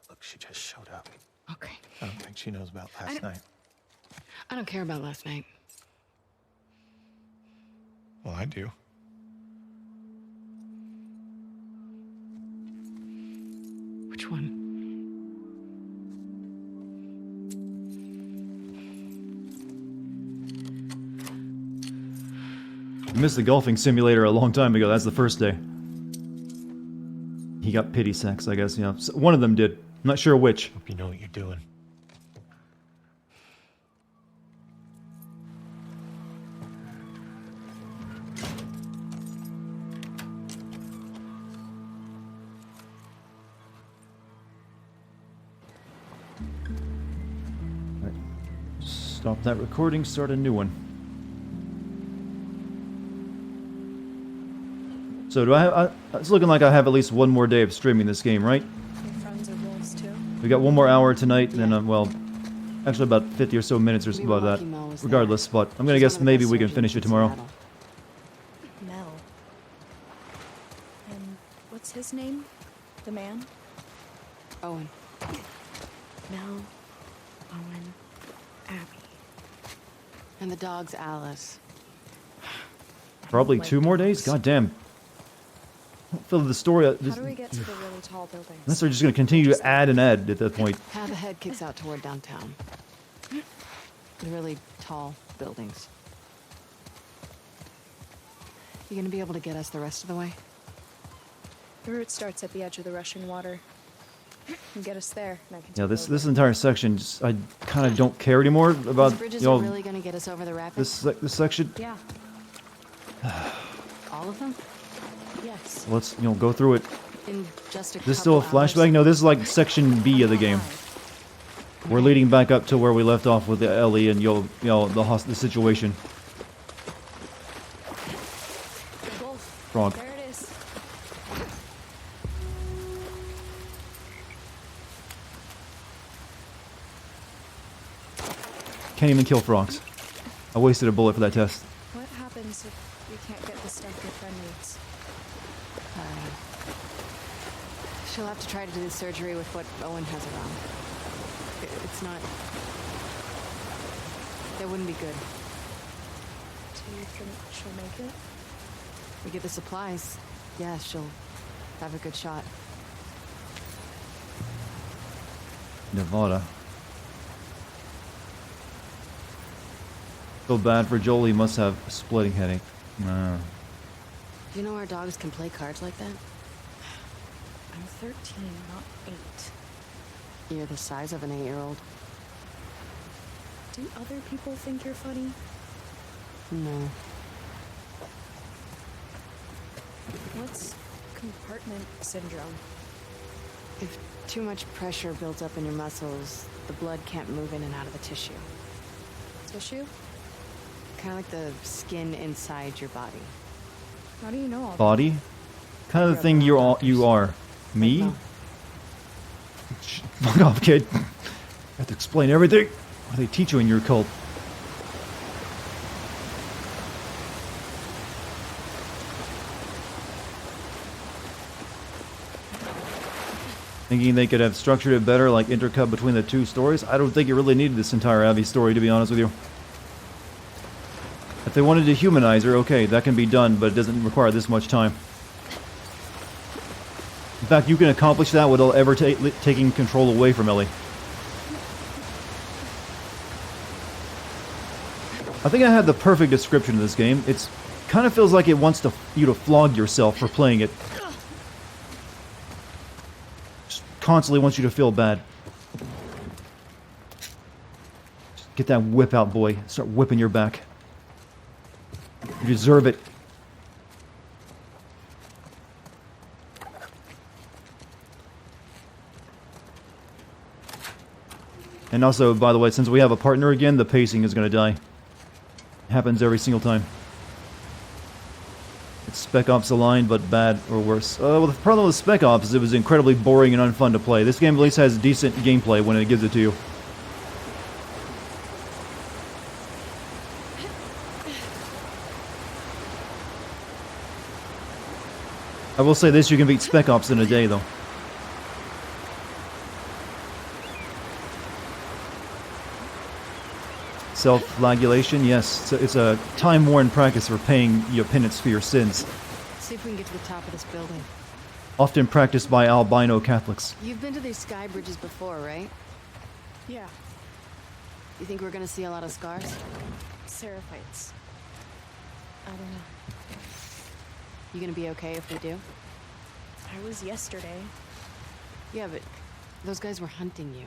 [SPEAKER 7] Look, she just showed up.
[SPEAKER 2] Okay.
[SPEAKER 7] I don't think she knows about last night.
[SPEAKER 2] I don't care about last night.
[SPEAKER 7] Well, I do.
[SPEAKER 2] Which one?
[SPEAKER 1] I missed the golfing simulator a long time ago, that's the first day. He got pity sex, I guess, yeah. So one of them did. I'm not sure which.
[SPEAKER 7] Hope you know what you're doing.
[SPEAKER 1] Right. Stop that recording, start a new one. So do I have, it's looking like I have at least one more day of streaming this game, right?
[SPEAKER 17] Your friends are wolves too?
[SPEAKER 1] We got one more hour tonight, and then, well, actually about 50 or so minutes or so about that. Regardless, but I'm gonna guess maybe we can finish it tomorrow.
[SPEAKER 17] Mel. And what's his name? The man?
[SPEAKER 2] Owen.
[SPEAKER 17] Mel, Owen, Abby.
[SPEAKER 2] And the dog's Alice.
[SPEAKER 1] Probably 2 more days? God damn. I don't feel the story...
[SPEAKER 17] How do we get to the really tall buildings?
[SPEAKER 1] Unless they're just gonna continue to add and add at that point.
[SPEAKER 2] How the head kicks out toward downtown. The really tall buildings. You gonna be able to get us the rest of the way?
[SPEAKER 17] The route starts at the edge of the rushing water. You get us there, and I can
[SPEAKER 1] Yeah,
[SPEAKER 17] take
[SPEAKER 1] this
[SPEAKER 17] over.
[SPEAKER 1] this entire section, just, I kind of don't care anymore about
[SPEAKER 2] These bridges
[SPEAKER 1] you know
[SPEAKER 2] are really gonna get us over the rapids?
[SPEAKER 1] this section.
[SPEAKER 2] Yeah. All of them? Yes.
[SPEAKER 1] Let's go through it.
[SPEAKER 2] In just a
[SPEAKER 1] This still a
[SPEAKER 2] couple hours.
[SPEAKER 1] flashback? No, this is like section B of the game. We're leading back up to where we left off with the Ellie and the situation. Frog.
[SPEAKER 17] There it is.
[SPEAKER 1] Can't even kill frogs. I wasted a bullet for that test.
[SPEAKER 17] What happens if we can't get the stuff your friend needs?
[SPEAKER 2] She'll have to try to do the surgery with what Owen has around. It's not... That wouldn't be good.
[SPEAKER 17] Do you think she'll make it?
[SPEAKER 2] We get the supplies. Yeah, she'll have a good shot.
[SPEAKER 1] Nevada. Feel bad for Joel, he must have a splitting headache.
[SPEAKER 2] Do you know our dogs can play cards like that?
[SPEAKER 17] I'm 13, not 8.
[SPEAKER 2] You're the size of an 8-year-old.
[SPEAKER 17] Do other people think you're funny?
[SPEAKER 2] No.
[SPEAKER 17] What's compartment syndrome?
[SPEAKER 2] If too much pressure builds up in your muscles, the blood can't move in and out of the tissue.
[SPEAKER 17] Tissue?
[SPEAKER 2] Kind of like the skin inside your body.
[SPEAKER 17] How do you know all that?
[SPEAKER 1] Body? Kind of the thing you are. Me? Fuck off, kid. I have to explain everything. What do they teach you in your cult? Thinking they could have structured it better, like intercut between the two stories? I don't think it really needed this entire Abby story, to be honest with you. If they wanted to humanize her, okay, that can be done, but it doesn't require this much time. In fact, you can accomplish that without ever taking control away from Ellie. I think I had the perfect description of this game. It's kind of feels like it wants you to flog yourself for playing it. Just constantly wants you to feel bad. Just get that whip out, boy. Start whipping your back. You deserve it. And also, by the way, since we have a partner again, the pacing is going to die. Happens every single time. It's Spec Ops aligned, but bad or worse. Well, the problem with Spec Ops is it was incredibly boring and unfun to play. This game at least has decent gameplay when it gives it to you. I will say this, you can beat Spec Ops in a day, though. Self-flagellation, yes. It's a time-worn practice for paying your penance for your sins.
[SPEAKER 2] See if we can get to the top of this building.
[SPEAKER 1] Often practiced by albino Catholics.
[SPEAKER 2] You've been to these sky bridges before, right?
[SPEAKER 17] Yeah.
[SPEAKER 2] You think we're gonna see a lot of scars?
[SPEAKER 17] Seraphites. I don't know.
[SPEAKER 2] You gonna be okay if we do?
[SPEAKER 17] I was yesterday.
[SPEAKER 2] Yeah, but those guys were hunting you.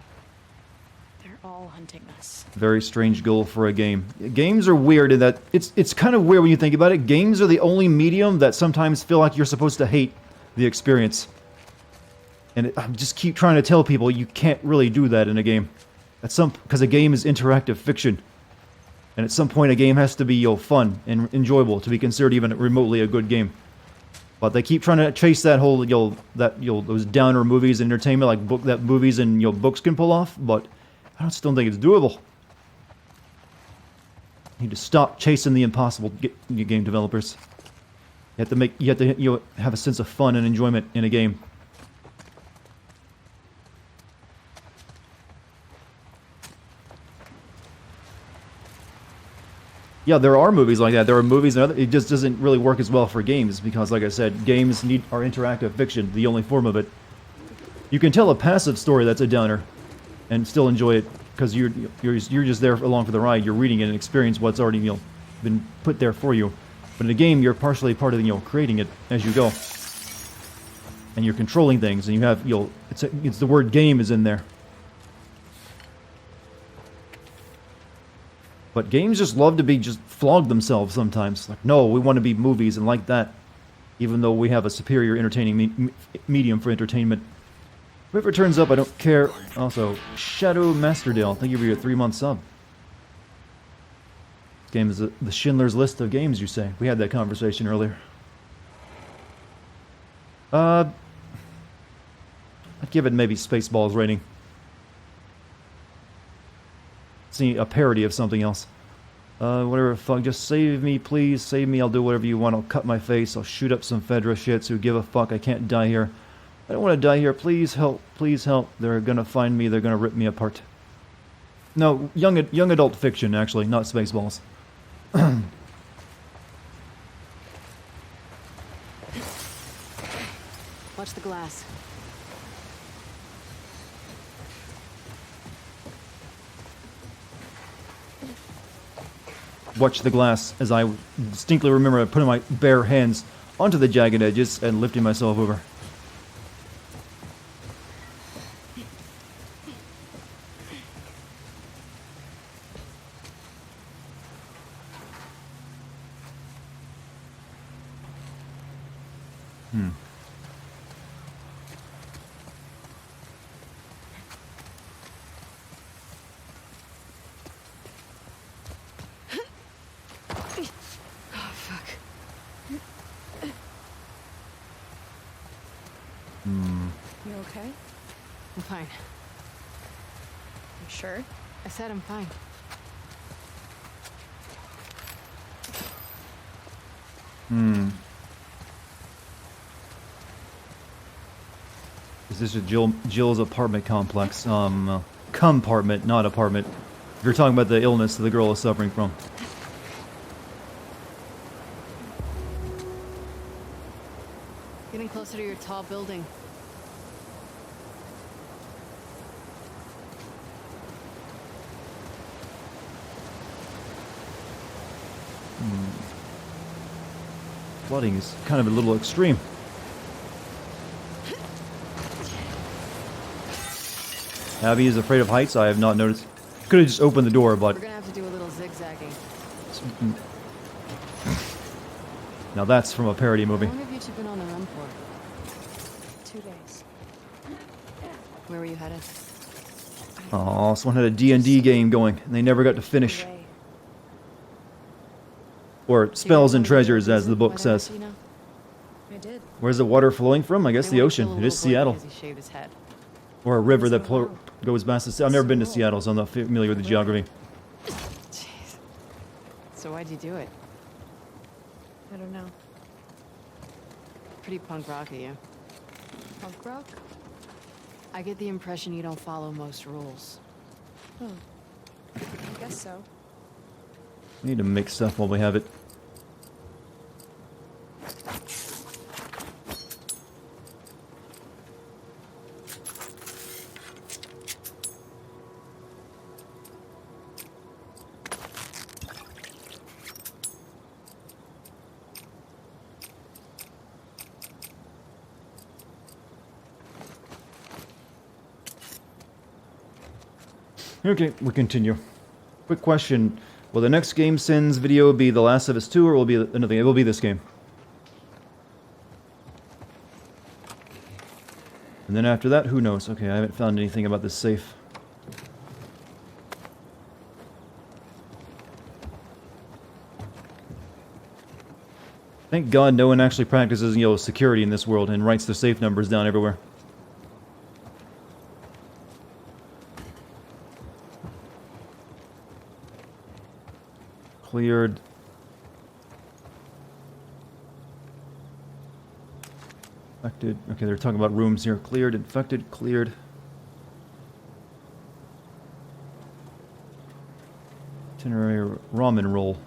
[SPEAKER 17] They're all hunting us.
[SPEAKER 1] Very strange goal for a game. Games are weird in that it's kind of weird when you think about it. Games are the only medium that sometimes feel like you're supposed to hate the experience. And I just keep trying to tell people you can't really do that in a game. Because a game is interactive fiction. And at some point a game has to be fun and enjoyable to be considered even remotely a good game. But they keep trying to chase that whole those downer movies and entertainment like that movies and books can pull off, but I still don't think it's doable. You need to stop chasing the impossible, game developers. You have to have a sense of fun and enjoyment in a game. Yeah, there are movies like that. There are movies, and it just doesn't really work as well for games because, like I said, games are interactive fiction, the only form of it. You can tell a passive story that's a downer, and still enjoy it because you're just there along for the ride. You're reading it and experience what's already been put there for you. But in a game, you're partially part of, creating it as you go. And you're controlling things, and you have, it's the word game is in there. But games just love to be just flog themselves sometimes. Like, no, we want to be movies and like that. Even though we have a superior entertaining medium for entertainment. Whoever turns up, I don't care. Also, Shadow Masterdale, thank you for your 3-month sub. This game is the Schindler's List of games, you say. We had that conversation earlier. I'd give it maybe Spaceballs rating. See, a parody of something else. Whatever the fuck, just save me, please. Save me, I'll do whatever you want. I'll cut my face, I'll shoot up some Fedra shits who give a fuck. I can't die here. I don't want to die here. Please help, please help. They're gonna find me, they're gonna rip me apart. No, young adult fiction, actually, not Spaceballs.
[SPEAKER 2] Watch the glass.
[SPEAKER 1] Watch the glass as I distinctly remember putting my bare hands onto the jagged edges and lifting myself over.
[SPEAKER 2] You okay? I'm fine. You sure? I said I'm fine.
[SPEAKER 1] Is this a Jill's apartment complex? Compartment, not apartment. You're talking about the illness that the girl is suffering from.
[SPEAKER 2] Getting closer to your tall building.
[SPEAKER 1] Flooding is kind of a little extreme. Abby is afraid of heights. I have not noticed. Could have just opened the door, but
[SPEAKER 2] We're gonna have to do a little zigzagging.
[SPEAKER 1] Now that's from a parody movie.
[SPEAKER 2] How long have you two been on the run for? 2 days. Where were you headed?
[SPEAKER 1] Oh, someone had a D&D game going, and they never got to finish. Or Spells and Treasures, as the book says.
[SPEAKER 17] I did.
[SPEAKER 1] Where's the water flowing from? I guess the ocean. It is Seattle. Or a river that goes past the sea. I've never been to Seattle, so I'm not familiar with the geography.
[SPEAKER 2] Jeez. So why'd you do it?
[SPEAKER 17] I don't know.
[SPEAKER 2] Pretty punk rock of you.
[SPEAKER 17] Punk rock?
[SPEAKER 2] I get the impression you don't follow most rules.
[SPEAKER 17] Oh. I guess so.
[SPEAKER 1] We need to make stuff while we have it. Okay, we continue. Quick question. Will the next Game Sins video be The Last of Us 2 or will it be another game? It will be this game. And then after that, who knows? Okay, I haven't found anything about this safe. Thank God no one actually practices, security in this world and writes their safe numbers down everywhere. Cleared. Infected. Okay, they're talking about rooms here. Cleared, infected, cleared. Itinerary ramen roll.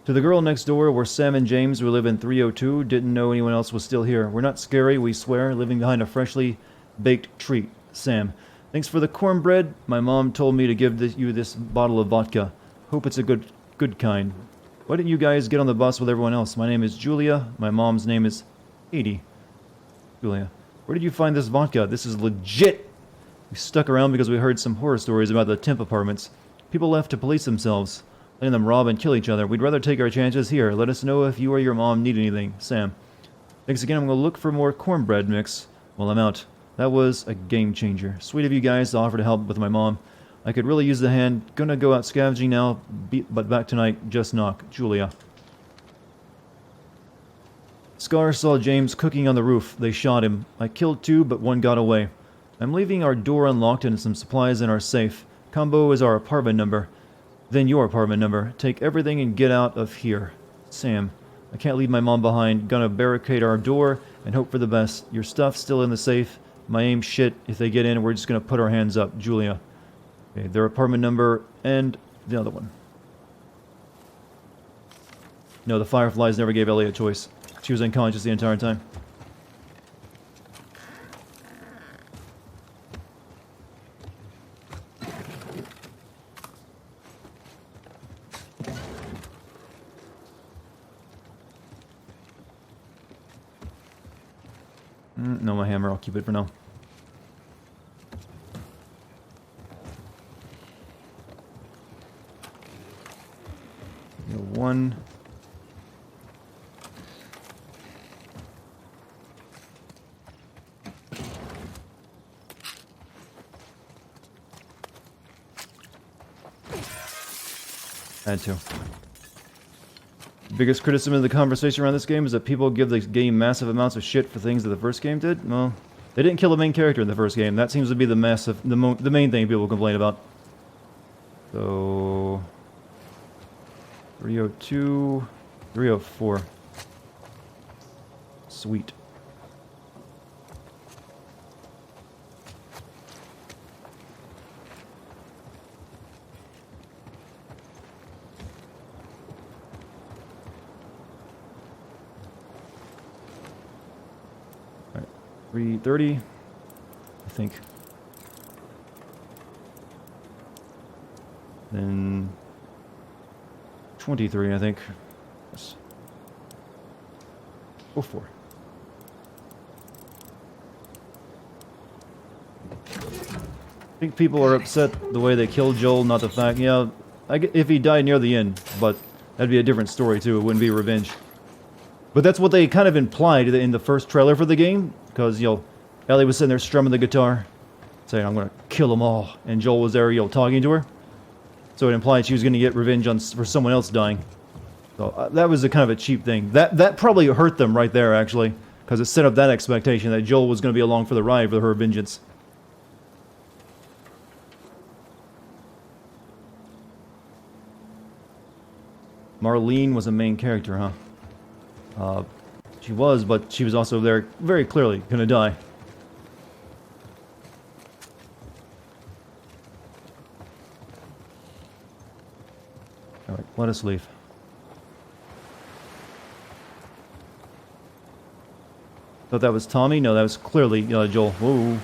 [SPEAKER 1] To the girl next door, we're Sam and James. We live in 302. Didn't know anyone else was still here. We're not scary, we swear. Living behind a freshly baked treat. Sam. Thanks for the cornbread. My mom told me to give you this bottle of vodka. Hope it's a good kind. Why didn't you guys get on the bus with everyone else? My name is Julia. My mom's name is Katie. Julia. Where did you find this vodka? This is legit. We stuck around because we heard some horror stories about the temp apartments. People left to police themselves, letting them rob and kill each other. We'd rather take our chances here. Let us know if you or your mom need anything. Sam. Thanks again. I'm going to look for more cornbread mix while I'm out. That was a game changer. Sweet of you guys to offer to help with my mom. I could really use the hand. Gonna go out scavenging now, but back tonight. Just knock. Julia. Scar saw James cooking on the roof. They shot him. I killed 2, but 1 got away. I'm leaving our door unlocked and some supplies in our safe. Combo is our apartment number. Then your apartment number. Take everything and get out of here. Sam. I can't leave my mom behind. Gonna barricade our door and hope for the best. Your stuff's still in the safe. My aim's shit. If they get in, we're just gonna put our hands up. Julia. Okay, their apartment number and the other one. No, the Fireflies never gave Ellie a choice. She was unconscious the entire time. No, my hammer. I'll keep it for now. One. Had to. Biggest criticism of the conversation around this game is that people give the game massive amounts of shit for things that the first game did. Well, they didn't kill the main character in the first game. That seems to be the main thing people complain about. So 302, 304. Sweet. All right, 330, I think. Then 23, I think. Yes. 04. I think people are upset the way they killed Joel, not the fact, yeah, if he died near the end, but that'd be a different story too, it wouldn't be revenge. But that's what they kind of implied in the first trailer for the game, because, you know, Ellie was sitting there strumming the guitar, saying, I'm gonna kill them all, and Joel was there, you know, talking to her. So it implied she was gonna get revenge for someone else dying. So that was a kind of a cheap thing. That probably hurt them right there, actually, because it set up that expectation that Joel was gonna be along for the ride for her vengeance. Marlene was a main character, huh? She was, but she was also there very clearly gonna die. Alright, let us leave. Thought that was Tommy? No, that was clearly Joel. Whoa.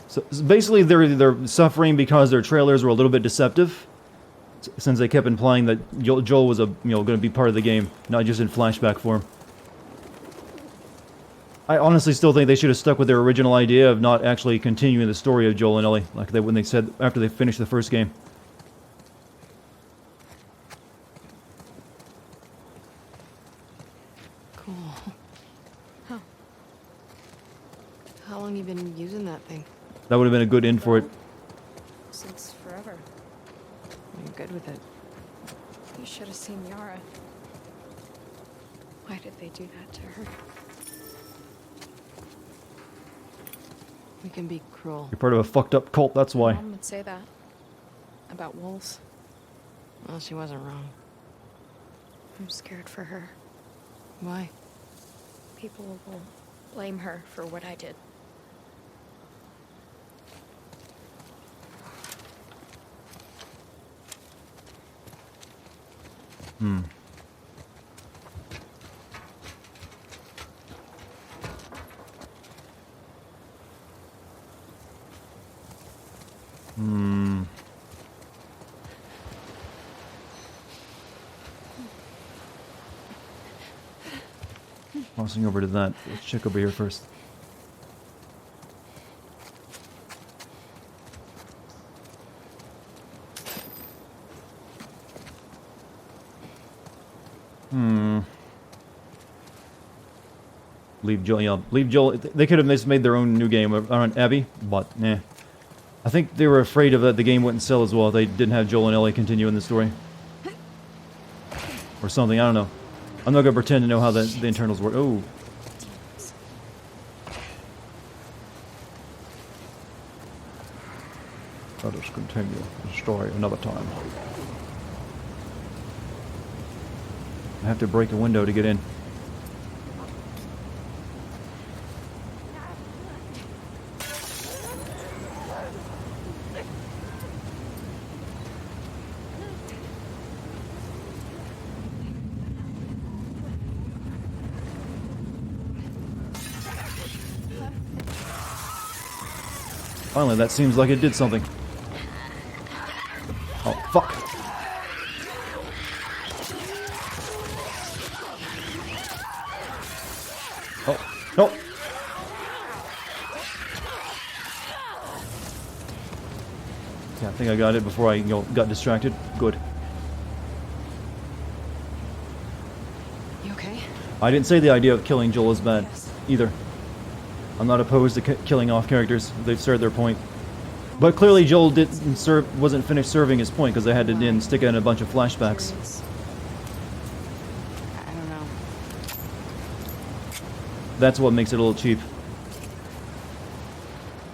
[SPEAKER 1] So basically, they're suffering because their trailers were a little bit deceptive, since they kept implying that Joel was going to be part of the game, not just in flashback form. I honestly still think they should have stuck with their original idea of not actually continuing the story of Joel and Ellie, like when they said after they finished the first game.
[SPEAKER 2] Cool. Huh. How long you been using that thing?
[SPEAKER 1] That would have been a good end for it.
[SPEAKER 17] Since forever.
[SPEAKER 2] You're good with it.
[SPEAKER 17] You should have seen Yara. Why did they do that to her?
[SPEAKER 2] We can be cruel.
[SPEAKER 1] You're part of a fucked up cult, that's why.
[SPEAKER 17] Mom would say that. About wolves.
[SPEAKER 2] Well, she wasn't wrong.
[SPEAKER 17] I'm scared for her.
[SPEAKER 2] Why?
[SPEAKER 17] People will blame her for what I did.
[SPEAKER 1] Hmm. Crossing over to that. Let's check over here first. Hmm. Leave Joel. Yeah, leave Joel. They could have just made their own new game around Abby, but nah. I think they were afraid of that the game wouldn't sell as well if they didn't have Joel and Ellie continue in the story. Or something, I don't know. I'm not gonna pretend to know how the internals work. Oh. Let us continue the story another time. I have to break a window to get in. Finally, that seems like it did something. Oh, fuck. Oh, no. Yeah, I think I got it before I got distracted. Good.
[SPEAKER 2] You okay?
[SPEAKER 1] I didn't say the idea of killing Joel is bad, either. I'm not opposed to killing off characters. They've served their point. But clearly Joel wasn't finished serving his point because they had to then stick in a bunch of flashbacks.
[SPEAKER 2] I don't know.
[SPEAKER 1] That's what makes it a little cheap.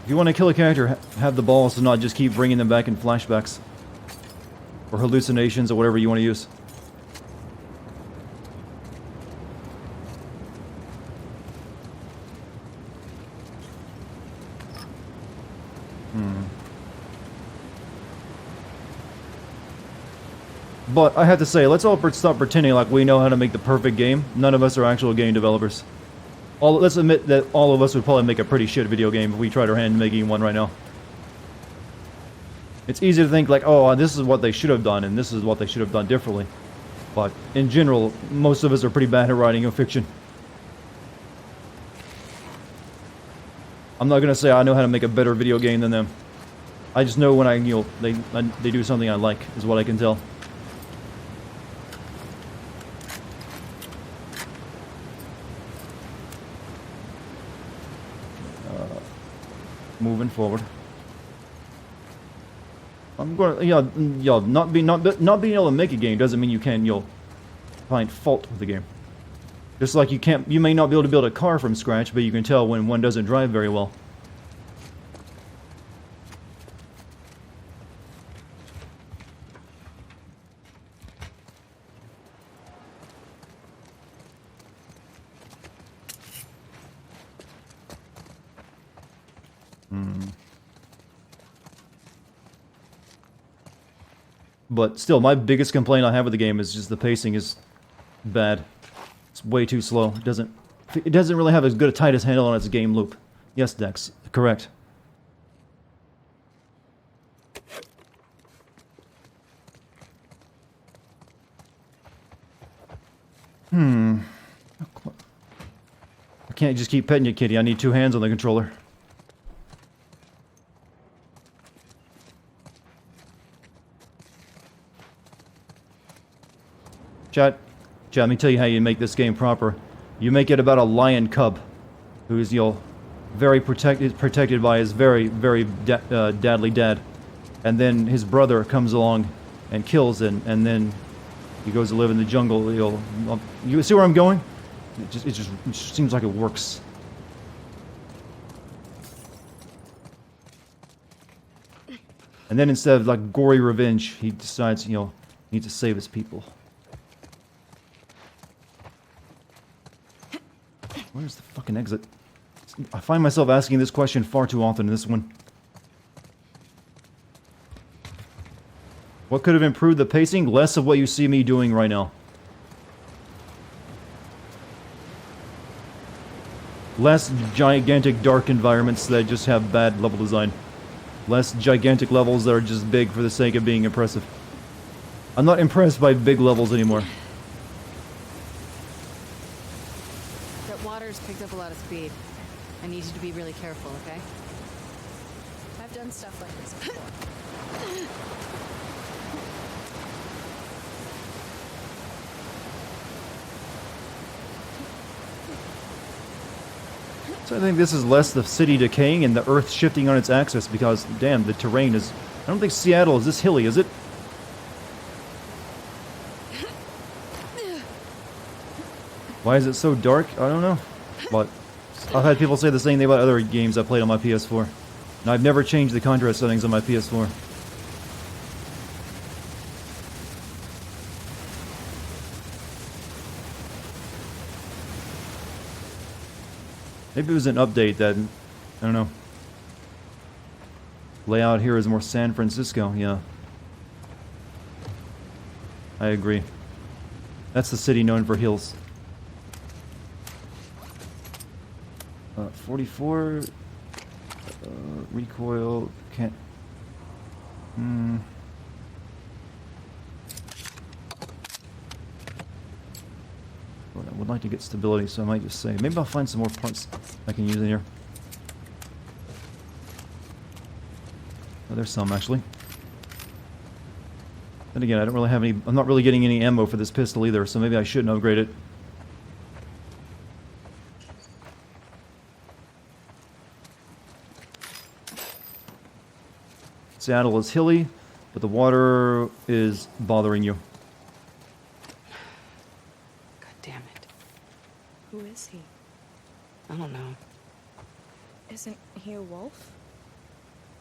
[SPEAKER 1] If you want to kill a character, have the balls to not just keep bringing them back in flashbacks. Or hallucinations or whatever you want to use. But I have to say, let's all stop pretending like we know how to make the perfect game. None of us are actual game developers. Let's admit that all of us would probably make a pretty shit video game if we tried our hand making one right now. It's easy to think like, oh, this is what they should have done, and this is what they should have done differently. But in general, most of us are pretty bad at writing a fiction. I'm not gonna say I know how to make a better video game than them. I just know when they do something I like, is what I can tell. Moving forward. I'm going to, not being able to make a game doesn't mean you can't, find fault with the game. Just like you may not be able to build a car from scratch, but you can tell when one doesn't drive very well. But still, my biggest complaint I have with the game is just the pacing is bad. It's way too slow. It doesn't really have as good a tightest handle on its game loop. Yes, Dex, correct. I can't just keep petting you, kitty. I need two hands on the controller. Chat, let me tell you how you make this game proper. You make it about a lion cub, who's very protected by his very dadly dad, and then his brother comes along and kills him, and then he goes to live in the jungle. You see where I'm going? It just seems like it works. And then instead of like gory revenge, he decides he needs to save his people. Where's the fucking exit? I find myself asking this question far too often in this one. What could have improved the pacing? Less of what you see me doing right now. Less gigantic dark environments that just have bad level design. Less gigantic levels that are just big for the sake of being impressive. I'm not impressed by big levels anymore.
[SPEAKER 2] That water's picked up a lot of speed. I need you to be really careful, okay?
[SPEAKER 9] I've done stuff like this before.
[SPEAKER 1] So I think this is less the city decaying and the earth shifting on its axis because, damn, the terrain is... I don't think Seattle is this hilly, is it? Why is it so dark? I don't know. But I've had people say the same thing about other games I played on my PS4. And I've never changed the contrast settings on my PS4. Maybe it was an update that, I don't know. Layout here is more San Francisco, yeah. I agree. That's the city known for hills. 44... recoil... can't... I would like to get stability, so I might just say... Maybe I'll find some more parts I can use in here. Oh, there's some, actually. Then again, I don't really have any... I'm not really getting any ammo for this pistol either, so maybe I shouldn't upgrade it. Seattle is hilly, but the water is bothering you.
[SPEAKER 2] God damn it.
[SPEAKER 17] Who is he?
[SPEAKER 2] I don't know.
[SPEAKER 17] Isn't he a wolf?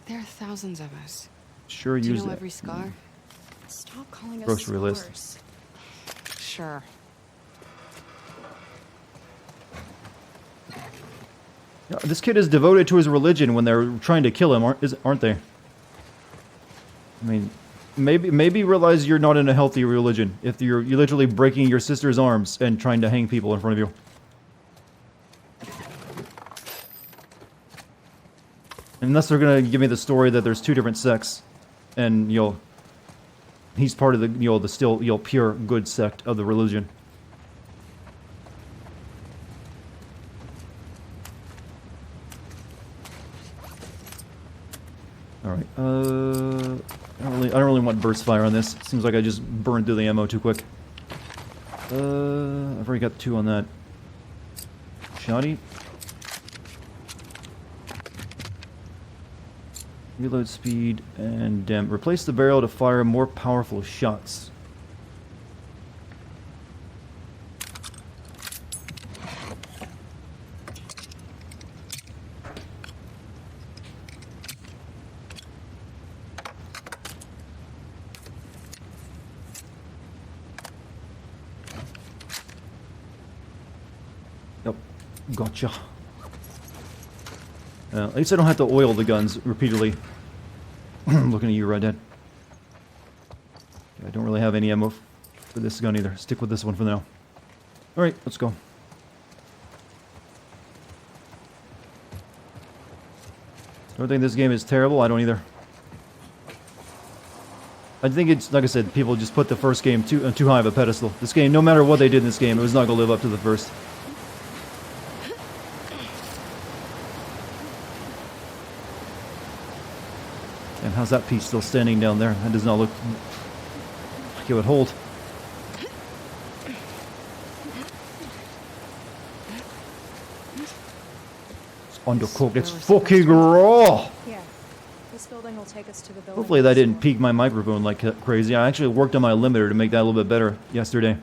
[SPEAKER 2] There are thousands of us.
[SPEAKER 1] Sure,
[SPEAKER 2] Do you
[SPEAKER 1] use
[SPEAKER 2] know
[SPEAKER 1] that.
[SPEAKER 2] every scar?
[SPEAKER 17] Stop calling us
[SPEAKER 1] Grocery list.
[SPEAKER 17] scars.
[SPEAKER 2] Sure.
[SPEAKER 1] Yeah, this kid is devoted to his religion when they're trying to kill him, aren't they? I mean, maybe realize you're not in a healthy religion if you're literally breaking your sister's arms and trying to hang people in front of you. Unless they're gonna give me the story that there's two different sects, and he's part of the the still pure good sect of the religion. All right. I don't really want burst fire on this. Seems like I just burned through the ammo too quick. I've already got 2 on that. Shoddy. Reload speed and replace the barrel to fire more powerful shots. Yep, gotcha. At least I don't have to oil the guns repeatedly. Looking at you, Red Dead. I don't really have any ammo for this gun either. Stick with this one for now. Alright, let's go. Don't think this game is terrible. I don't either. I think it's, like I said, people just put the first game too high of a pedestal. This game, no matter what they did in this game, it was not going to live up to the first. And how's that piece still standing down there? That does not look like it would hold. It's undercooked. It's fucking raw!
[SPEAKER 17] Yeah. This building will take us to the building.
[SPEAKER 1] Hopefully that didn't peak my microphone like crazy. I actually worked on my limiter to make that a little bit better yesterday.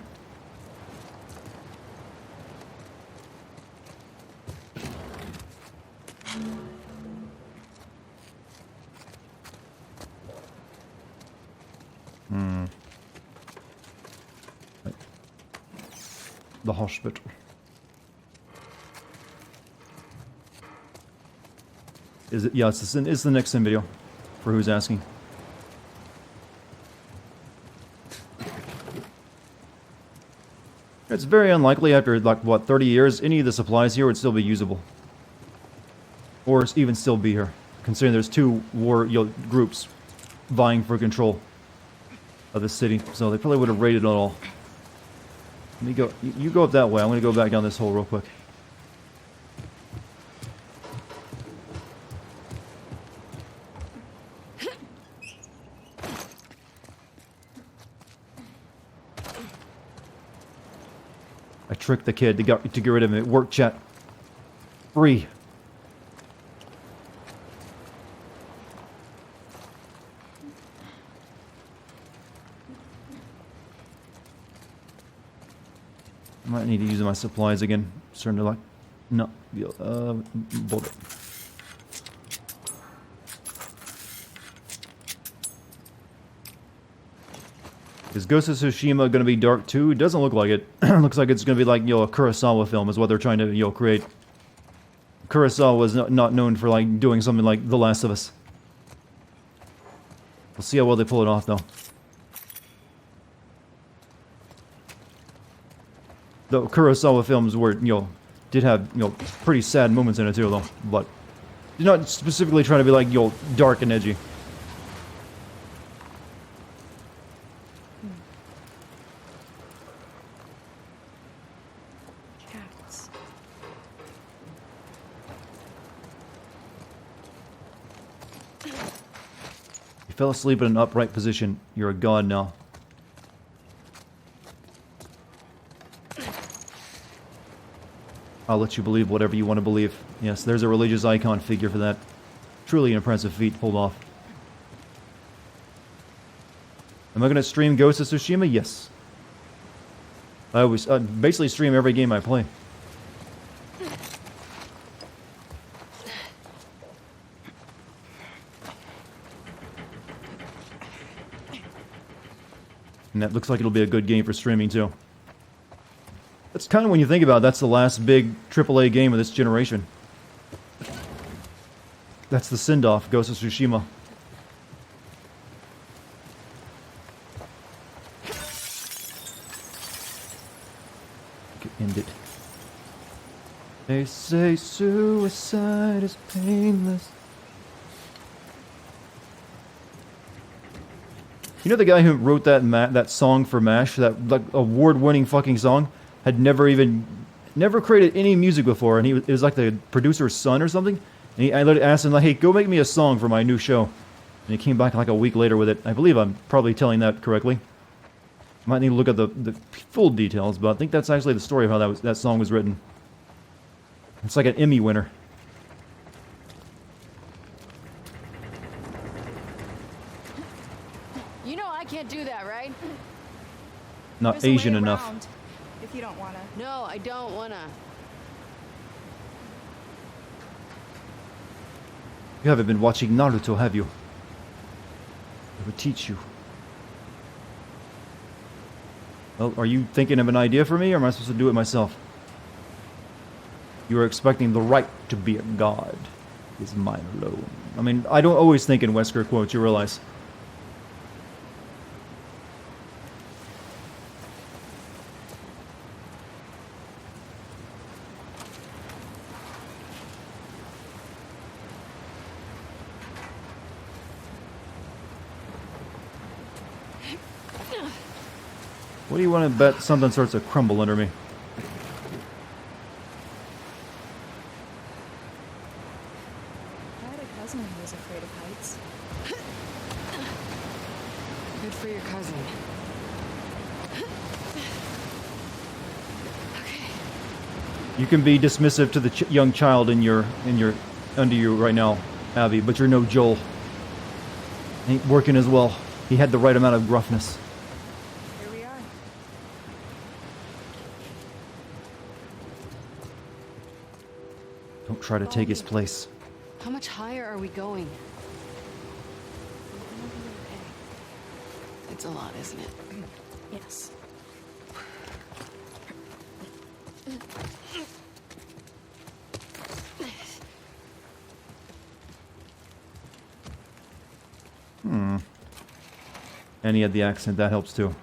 [SPEAKER 1] The hospital. Is it? Yeah, it's the next sim video, for who's asking. It's very unlikely after, like, what, 30 years, any of the supplies here would still be usable. Or even still be here. considering there's two war groups vying for control of the city, so they probably would have raided it all. Let me go. You go up that way. I'm going to go back down this hole real quick. I tricked the kid to get rid of him. It worked, chat. Free. I might need to use my supplies again. Starting to like, no, bullet. Is Ghost of Tsushima going to be dark too? It doesn't look like it. Looks like it's going to be like, a Kurosawa film is what they're trying to, create. Kurosawa was not known for like doing something like The Last of Us. We'll see how well they pull it off though. The Kurosawa films were, did have, pretty sad moments in it too though, but they're not specifically trying to be like, dark and edgy.
[SPEAKER 17] Cats.
[SPEAKER 1] You fell asleep in an upright position. You're a god now. I'll let you believe whatever you want to believe. Yes, there's a religious icon figure for that. Truly an impressive feat pulled off. Am I going to stream Ghost of Tsushima? Yes. I always basically stream every game I play. And that looks like it'll be a good game for streaming too. That's kind of, when you think about it, that's the last big AAA game of this generation. That's the send-off, Ghost of Tsushima. End it. They say suicide is painless. You know the guy who wrote that song for MASH, that like award-winning fucking song, had never created any music before, and it was like the producer's son or something. And I asked him like, "Hey, go make me a song for my new show." And he came back like a week later with it. I believe I'm probably telling that correctly. Might need to look at the full details, but I think that's actually the story of how that song was written. It's like an Emmy winner.
[SPEAKER 6] You know I can't do that, right?
[SPEAKER 1] Not
[SPEAKER 17] There's a way
[SPEAKER 1] Asian enough.
[SPEAKER 17] around, if you don't wanna.
[SPEAKER 6] No, I don't wanna.
[SPEAKER 1] You haven't been watching Naruto, have you? I would teach you. Well, are you thinking of an idea for me, or am I supposed to do it myself? You are expecting the right to be a god is mine alone. I mean, I don't always think in Wesker quotes, you realize. What do you want to bet something starts to crumble under me?
[SPEAKER 17] I had a cousin who was afraid of heights.
[SPEAKER 2] Good for your cousin.
[SPEAKER 1] You can be dismissive to the young child under you right now, Abby, but you're no Joel. Ain't working as well. He had the right amount of gruffness.
[SPEAKER 17] Here we are.
[SPEAKER 1] Don't try to take his place.
[SPEAKER 2] How much higher are we going? It's a lot, isn't it?
[SPEAKER 17] Yes.
[SPEAKER 1] And he had the accent, that helps too.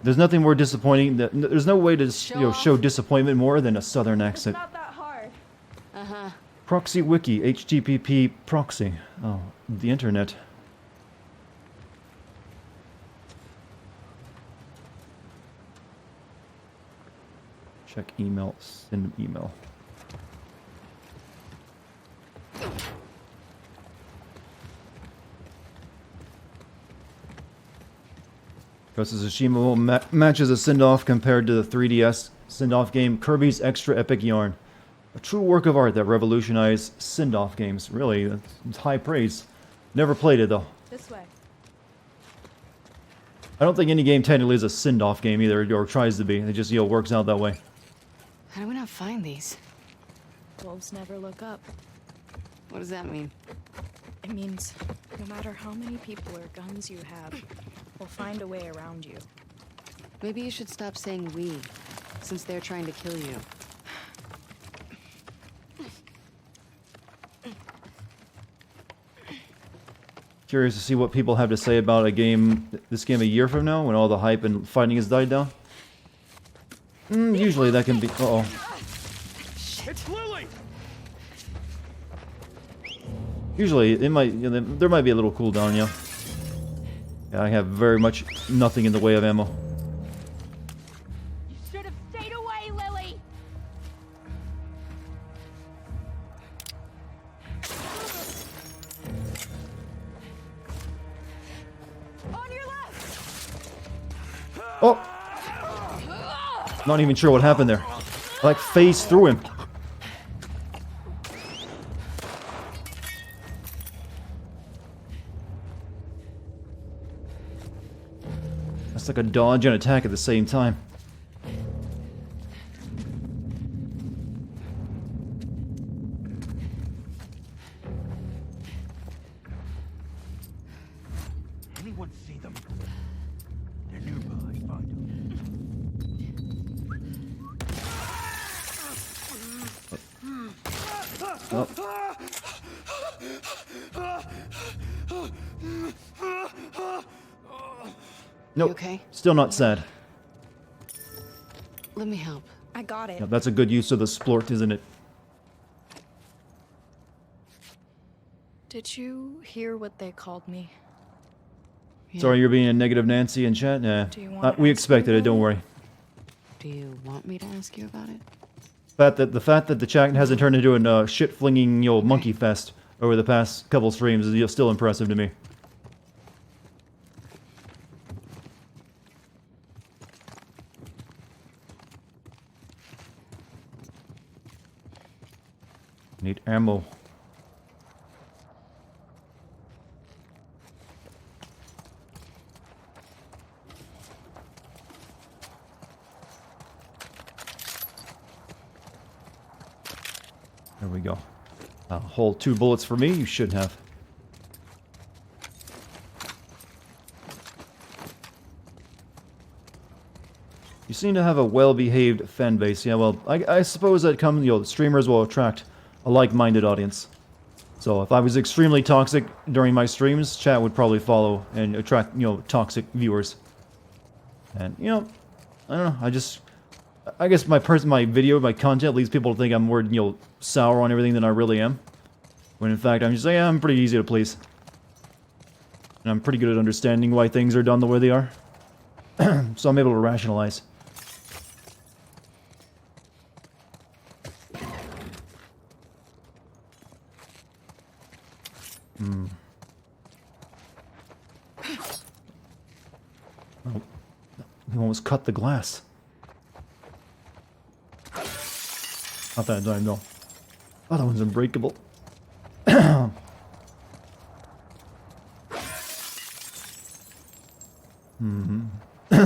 [SPEAKER 1] There's nothing more disappointing, there's no way to show disappointment more than a southern accent.
[SPEAKER 17] Not that hard.
[SPEAKER 2] Uh-huh.
[SPEAKER 1] Proxy wiki, HTTP proxy. Oh, the internet. Check email, send email. Ghost of Tsushima matches a send-off compared to the 3DS send-off game Kirby's Extra Epic Yarn. A true work of art that revolutionized send-off games. Really, it's high praise. Never played it though.
[SPEAKER 17] This way.
[SPEAKER 1] I don't think any game technically is a send-off game either, or tries to be. It just, works out that way.
[SPEAKER 2] How do we not find these?
[SPEAKER 17] Wolves never look up.
[SPEAKER 2] What does that mean?
[SPEAKER 17] It means no matter how many people or guns you have, we'll find a way around you.
[SPEAKER 2] Maybe you should stop saying we, since they're trying to kill you.
[SPEAKER 1] Curious to see what people have to say about this game a year from now, when all the hype and fighting has died down. Usually that can be... Uh-oh.
[SPEAKER 11] It's Lily!
[SPEAKER 1] Usually, it might, there might be a little cooldown, yeah. Yeah, I have very much nothing in the way of ammo.
[SPEAKER 9] You should have stayed away, Lily! On your left!
[SPEAKER 1] Oh! Not even sure what happened there. I, like, phased through him. That's like a dodge and attack at the same time.
[SPEAKER 3] Anyone see them? They're nearby. Find
[SPEAKER 1] Oh. Nope.
[SPEAKER 2] Okay?
[SPEAKER 1] Still not sad.
[SPEAKER 2] Let me help.
[SPEAKER 17] I got it.
[SPEAKER 1] Yeah, that's a good use of the splort, isn't it?
[SPEAKER 17] Did you hear what they called me?
[SPEAKER 1] Sorry you're being a negative Nancy in chat? Nah.
[SPEAKER 17] Do you want
[SPEAKER 1] We
[SPEAKER 17] to
[SPEAKER 1] expected it, don't worry.
[SPEAKER 2] Do you want me to ask you about it?
[SPEAKER 1] The fact that the chat hasn't turned into a shit-flinging, monkey fest over the past couple streams is still impressive to me. Need ammo. There we go. Hold 2 bullets for me, you should have. You seem to have a well-behaved fan base. Yeah, well, I suppose that the streamers will attract a like-minded audience. So if I was extremely toxic during my streams, chat would probably follow and attract, toxic viewers. And, I don't know, I guess my content leads people to think I'm more, sour on everything than I really am. When in fact, I'm just like, yeah, I'm pretty easy to please. And I'm pretty good at understanding why things are done the way they are. So I'm able to rationalize. Oh, he almost cut the glass. Not that time, no. Oh, that one's unbreakable.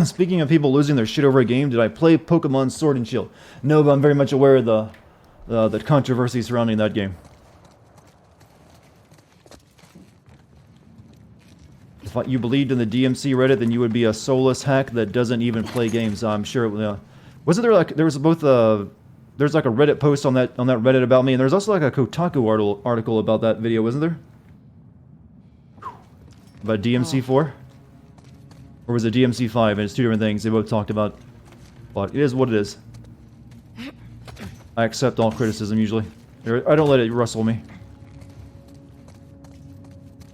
[SPEAKER 1] Speaking of people losing their shit over a game, did I play Pokemon Sword and Shield? No, but I'm very much aware of the controversy surrounding that game. If you believed in the DMC Reddit, then you would be a soulless hack that doesn't even play games. I'm sure. Wasn't there there was both there's like a Reddit post on that Reddit about me, and there's also like a Kotaku article about that video, wasn't there? About DMC4? Or was it DMC5? And it's 2 different things. They both talked about. But it is what it is. I accept all criticism usually. I don't let it rustle me.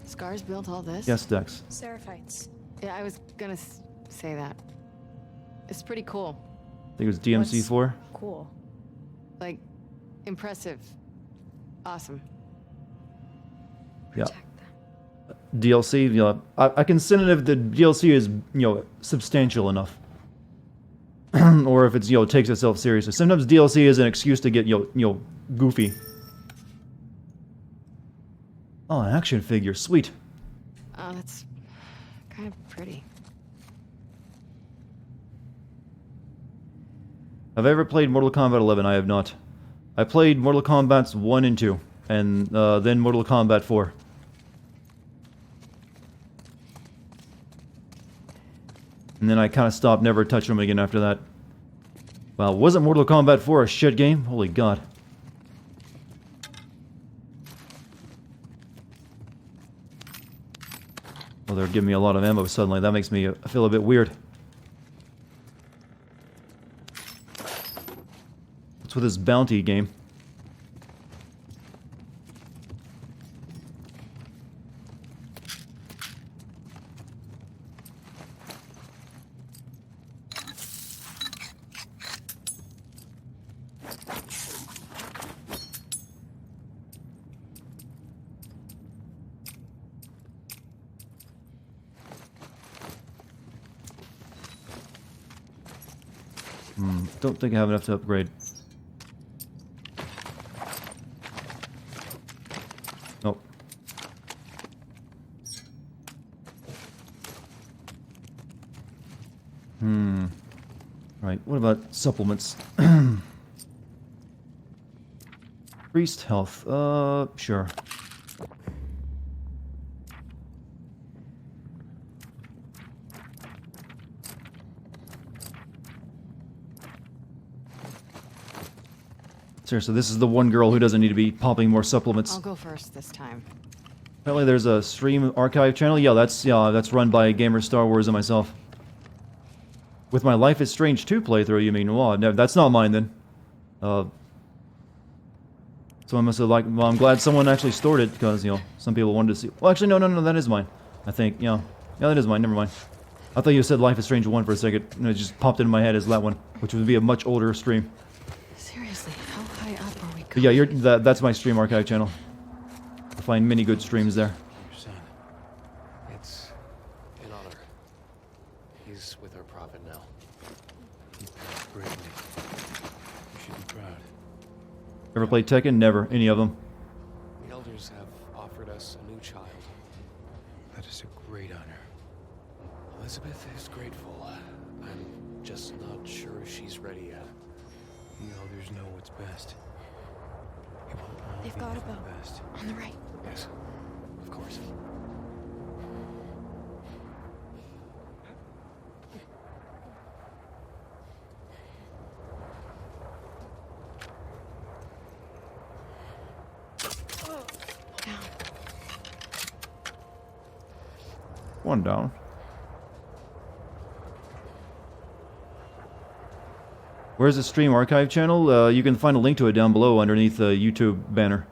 [SPEAKER 2] Scars built all this?
[SPEAKER 1] Yes, Dex.
[SPEAKER 17] Seraphites.
[SPEAKER 2] Yeah, I was gonna say that. It's pretty cool.
[SPEAKER 1] I think it was DMC4.
[SPEAKER 17] Cool.
[SPEAKER 2] Like, impressive. Awesome.
[SPEAKER 1] Yeah. DLC, you know, I consider if the DLC is, substantial enough. Or if it's, takes itself seriously. Sometimes DLC is an excuse to get, goofy. Oh, an action figure. Sweet.
[SPEAKER 2] Oh, that's kind of pretty.
[SPEAKER 1] Have I ever played Mortal Kombat 11? I have not. I played Mortal Kombat 1 and 2, and then Mortal Kombat 4. And then I kind of stopped, never touched them again after that. Wow, wasn't Mortal Kombat 4 a shit game? Holy god. Well, they're giving me a lot of ammo suddenly. That makes me feel a bit weird. What's with this bounty game? Don't think I have enough to upgrade. Nope. Right, what about supplements? Increased health, sure. Seriously, this is the one girl who doesn't need to be popping more supplements.
[SPEAKER 2] I'll go first this time.
[SPEAKER 1] Apparently there's a stream archive channel. Yeah, that's run by Gamer Star Wars and myself. With my Life is Strange 2 playthrough, you mean? Well, no, that's not mine then. So I must have well, I'm glad someone actually stored it, because, some people wanted to see. Well, actually, no, that is mine. I think, yeah, that is mine, never mind. I thought you said Life is Strange 1 for a second, and it just popped into my head as that one, which would be a much older stream.
[SPEAKER 2] Seriously, how high up are we
[SPEAKER 1] But yeah, that's my stream archive channel. I find many good streams there.
[SPEAKER 15] Your son. It's an honor. He's with our prophet now. He passed bravely. You should be proud.
[SPEAKER 1] Ever played Tekken? Never. Any of them.
[SPEAKER 15] The elders have offered us a new child. That is a great honor. Elizabeth is grateful. I'm just not sure she's ready yet. The elders know what's best. It will all
[SPEAKER 17] They've
[SPEAKER 15] be
[SPEAKER 17] got a
[SPEAKER 15] for the
[SPEAKER 17] boat.
[SPEAKER 15] best.
[SPEAKER 17] On the right.
[SPEAKER 15] Yes, of course.
[SPEAKER 1] One down. Where's the stream archive channel? You can find a link to it down below underneath the YouTube banner.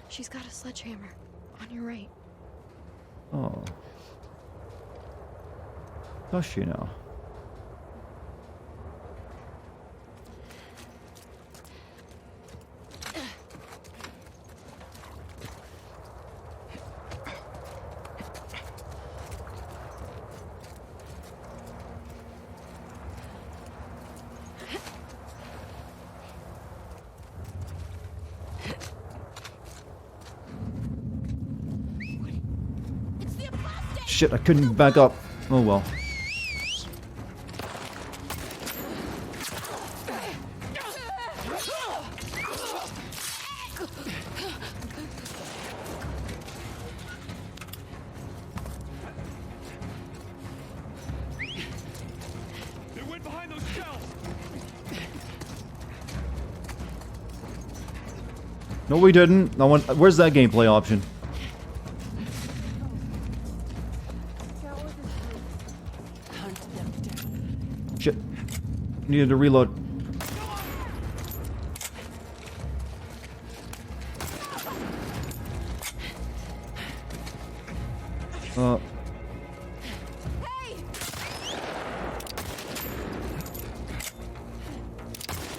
[SPEAKER 17] She's got a sledgehammer. On your right.
[SPEAKER 1] Oh. Does she now? Shit, I couldn't back up. Oh well.
[SPEAKER 11] They went behind those shells.
[SPEAKER 1] No, we didn't. I want. Where's that gameplay option? Shit. Needed to reload.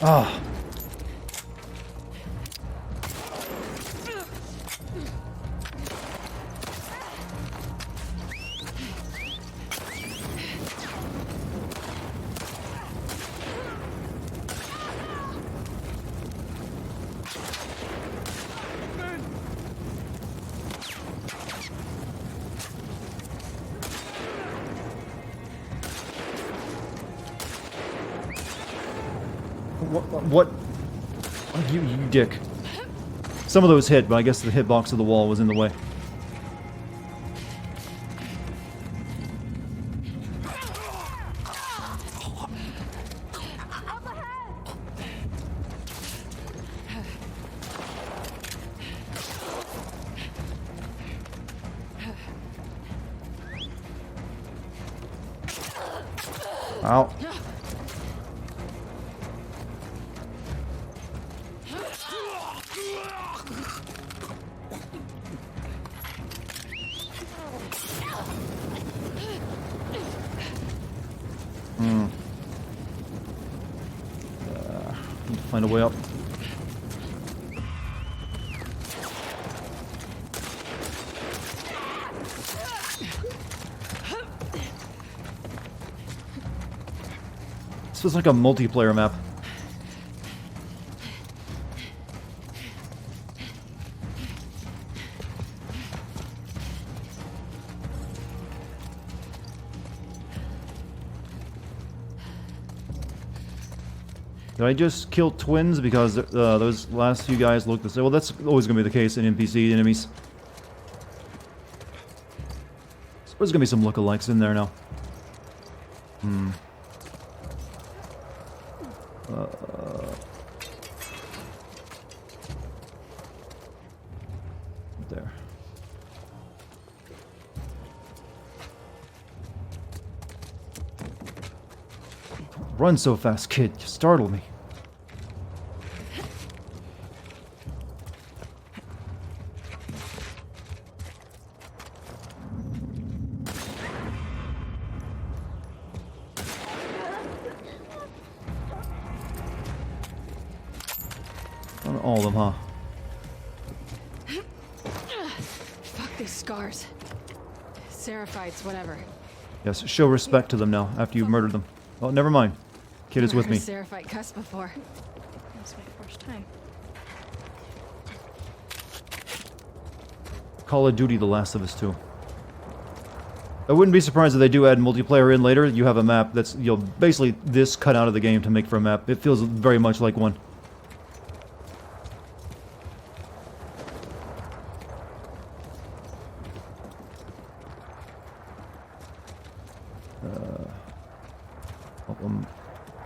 [SPEAKER 1] Ah. What? Oh, you dick. Some of those hit, but I guess the hitbox of the wall was in the way. Ow. Need to find a way up. This was like a multiplayer map. Did I just kill twins because those last few guys look the same? Well, that's always going to be the case in NPC enemies. So there's going to be some lookalikes in there now. There. Run so fast, kid. You startled me. Not all of them, huh?
[SPEAKER 2] Fuck these scars. Seraphites, whatever.
[SPEAKER 1] Yes, show respect to them now after you've murdered them. Oh, never mind. Kid is with me.
[SPEAKER 2] Never heard Seraphite cuss before.
[SPEAKER 17] That's my first time.
[SPEAKER 1] Call of Duty: The Last of Us 2. I wouldn't be surprised if they do add multiplayer in later. You have a map that's, you know, basically this cut out of the game to make for a map. It feels very much like one.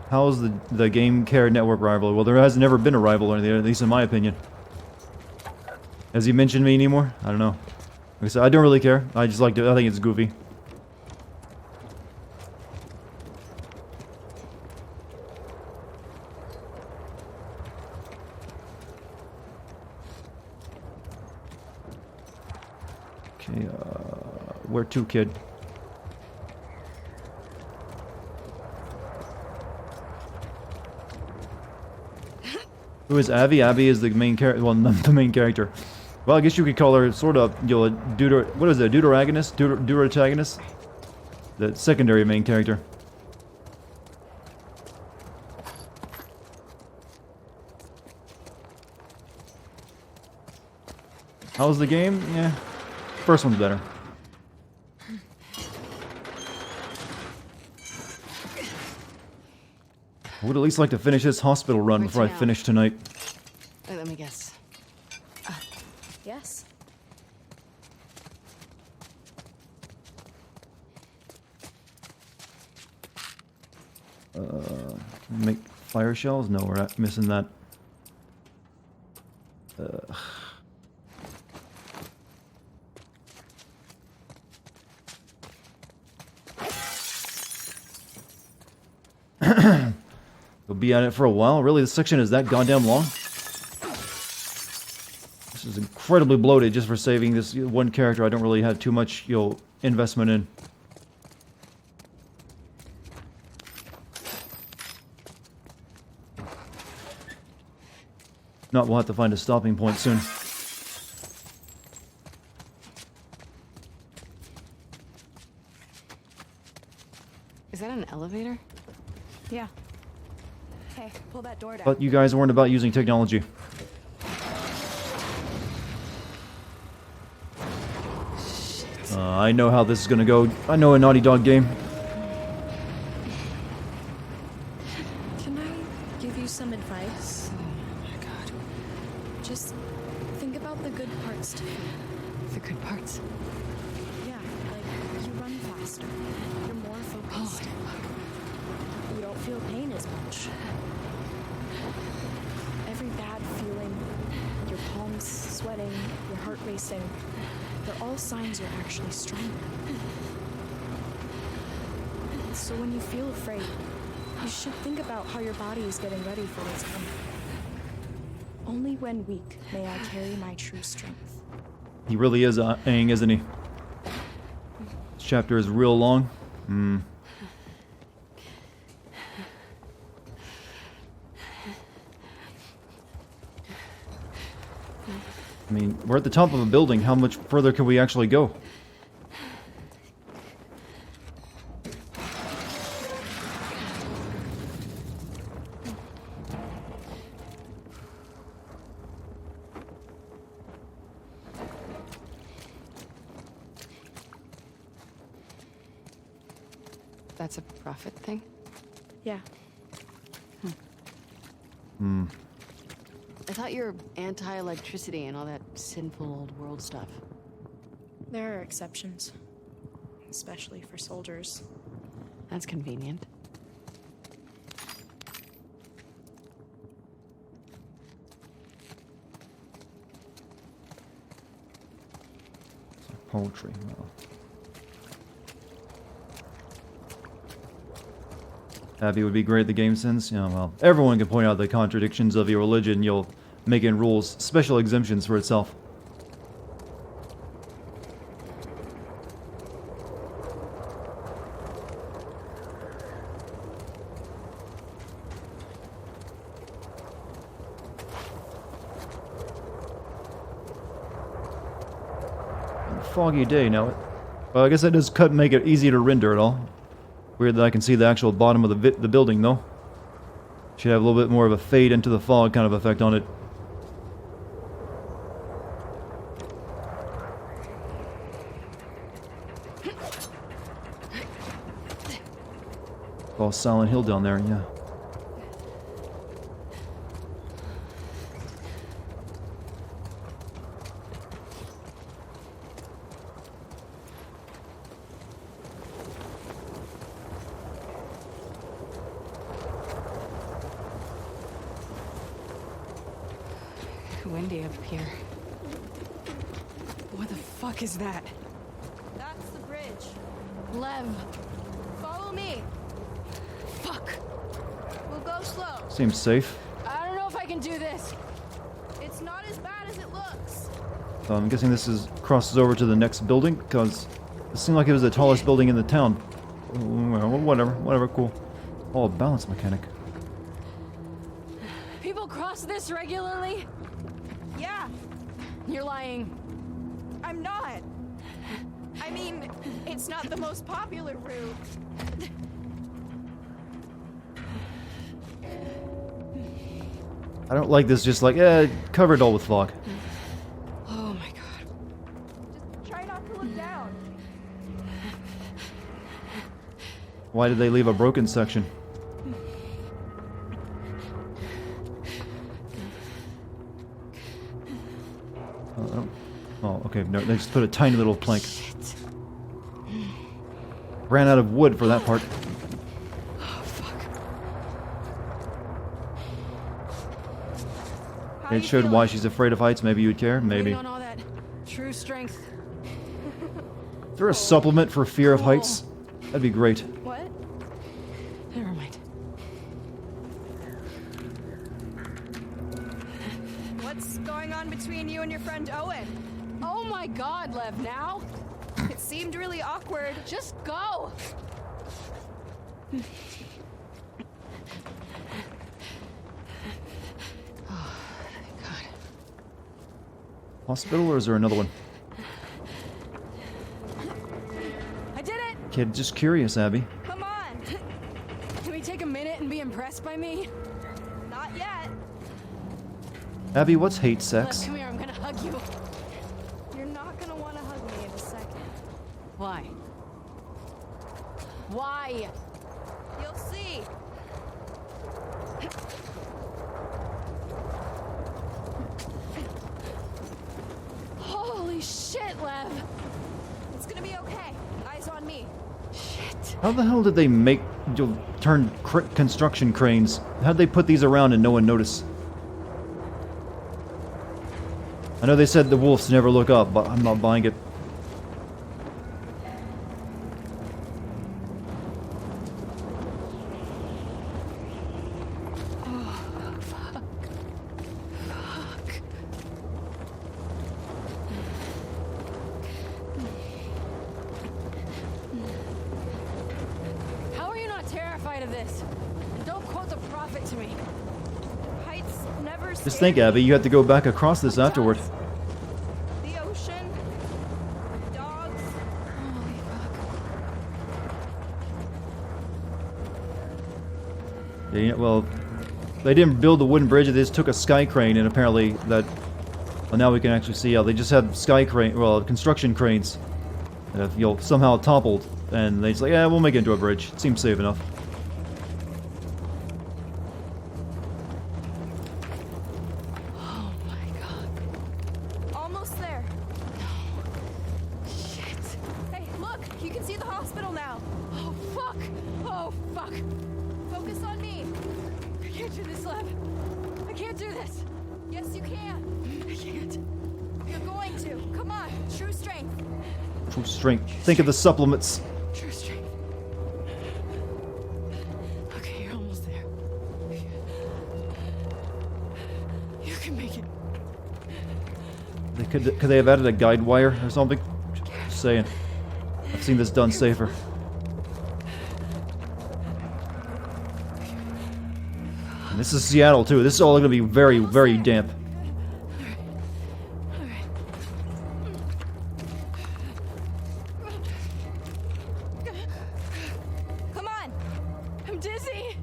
[SPEAKER 1] How's the Game Care Network rivalry? Well, there has never been a rivalry, at least in my opinion. Has he mentioned me anymore? I don't know. Like I said, I don't really care. I just like to, I think it's goofy. Okay, where to, kid? Who is Abby? Abby is the main character. Well, not the main character. Well, I guess you could call her sort of, you know, a what is it? Deuteragonist? Deuteragonist? The secondary main character. How's the game? Yeah. First one's better. I would at least like to finish this hospital run before I finish tonight.
[SPEAKER 2] Let me guess.
[SPEAKER 17] Yes.
[SPEAKER 1] Make fire shells? No, we're missing that. We'll be at it for a while. Really, this section is that goddamn long? This is is incredibly bloated just for saving this one character I don't really have too much, investment in. Not, we'll have to find a stopping point soon.
[SPEAKER 2] Is that an elevator?
[SPEAKER 17] Yeah. Hey, pull that door down.
[SPEAKER 1] But you guys weren't about using technology. I know how this is gonna go. I know a Naughty Dog game.
[SPEAKER 17] Can I give you some advice?
[SPEAKER 2] Oh my god.
[SPEAKER 17] Just think about the good parts too.
[SPEAKER 2] The good parts.
[SPEAKER 17] Yeah, like you run faster. You're more focused. You don't feel pain as much. Every bad feeling, your palms sweating, your heart racing, they're all signs you're actually stronger. So when you feel afraid, you should think about how your body is getting ready for what's coming. Only when weak may I carry my true strength.
[SPEAKER 1] He really is Aang, isn't he? This chapter is real long. I mean, we're at the top of a building. How much further can we actually go?
[SPEAKER 2] That's a profit thing?
[SPEAKER 17] Yeah.
[SPEAKER 2] I thought you're anti-electricity and all that sinful old world stuff.
[SPEAKER 17] There are exceptions. Especially for soldiers.
[SPEAKER 2] That's convenient.
[SPEAKER 1] Poultry. Well. Abby would be great at the game sense. Yeah, well, everyone can point out the contradictions of your religion. You'll make in rules, special exemptions for itself. Foggy day now. Well, I guess that does make it easy to render it all. Weird that I can see the actual bottom of the building, though. Should have a little bit more of a fade into the fog kind of effect on it. Oh, Silent Hill down there, yeah.
[SPEAKER 2] Windy up here.
[SPEAKER 17] What the fuck is that?
[SPEAKER 9] That's the bridge.
[SPEAKER 2] Lev!
[SPEAKER 9] Follow me. Fuck. We'll go slow.
[SPEAKER 1] Seems safe.
[SPEAKER 9] I don't know if I can do this. It's not as bad as it looks.
[SPEAKER 1] I'm guessing this crosses over to the next building, because it seemed like it was the tallest building in the town. Well, whatever, cool. Oh, a balance mechanic.
[SPEAKER 9] People cross this regularly?
[SPEAKER 17] Yeah.
[SPEAKER 9] You're lying.
[SPEAKER 17] I'm not. I mean, it's not the most popular route.
[SPEAKER 1] I don't like this just like, covered all with fog.
[SPEAKER 2] Oh my god.
[SPEAKER 17] Just try not to look down.
[SPEAKER 1] Why did they leave a broken section? Oh, okay, no, they just put a tiny little plank.
[SPEAKER 2] Shit.
[SPEAKER 1] Ran out of wood for that part.
[SPEAKER 2] Oh, fuck.
[SPEAKER 1] It showed why she's afraid of heights. Maybe you'd care. Maybe.
[SPEAKER 2] On all that true strength.
[SPEAKER 1] Is there a supplement for fear of heights? That'd be great.
[SPEAKER 17] What?
[SPEAKER 2] Never mind.
[SPEAKER 17] What's going on between you and your friend?
[SPEAKER 2] friend Owen. Oh my god, Lev, now?
[SPEAKER 17] It seemed really awkward.
[SPEAKER 2] Just go! Oh, thank God.
[SPEAKER 1] Hospital, or is there another one?
[SPEAKER 2] I did it!
[SPEAKER 1] Kid, just curious, Abby.
[SPEAKER 2] Come on! Can we take a minute and be impressed by me?
[SPEAKER 17] Not yet.
[SPEAKER 1] Abby, what's hate
[SPEAKER 2] Lev,
[SPEAKER 1] sex?
[SPEAKER 2] come here, I'm gonna hug you.
[SPEAKER 17] You're not gonna want to hug me in a second.
[SPEAKER 2] Why? Why?
[SPEAKER 17] You'll see.
[SPEAKER 2] Holy shit, Lev!
[SPEAKER 17] It's gonna be okay. Eyes on me.
[SPEAKER 2] Shit.
[SPEAKER 1] How the hell did they make turn construction cranes? How'd they put these around and no one noticed? I know they said the wolves never look up, but I'm not buying it.
[SPEAKER 2] Oh, fuck. Fuck. How are you not terrified of this? And don't quote the prophet to me.
[SPEAKER 17] Heights never
[SPEAKER 1] Just
[SPEAKER 17] scare
[SPEAKER 1] think,
[SPEAKER 17] me.
[SPEAKER 1] Abby, you have to go back across this afterward.
[SPEAKER 17] The ocean. Dogs.
[SPEAKER 2] Holy fuck.
[SPEAKER 1] Yeah, well, they didn't build the wooden bridge, they just took a sky crane, and apparently that... Well, now we can actually see how they just had sky crane, well, construction cranes that have, somehow toppled, and they just like, yeah, we'll make it into a bridge. It seems safe enough.
[SPEAKER 2] Oh my god.
[SPEAKER 17] Almost there.
[SPEAKER 2] Shit.
[SPEAKER 17] Hey, look! You can see the hospital now.
[SPEAKER 2] Oh fuck. Oh fuck.
[SPEAKER 17] Focus on me.
[SPEAKER 2] I can't do this, Lev. I can't do this.
[SPEAKER 17] Yes, you can.
[SPEAKER 2] I can't.
[SPEAKER 17] You're going to. Come on. True strength.
[SPEAKER 1] True strength. Think of the supplements.
[SPEAKER 2] True strength. Okay, you're almost there. You can make it.
[SPEAKER 1] They could they have added a guide wire or something? Just saying. I've seen this done safer. And this is Seattle too. This is all gonna be very, very damp.
[SPEAKER 17] Come on.
[SPEAKER 2] I'm dizzy.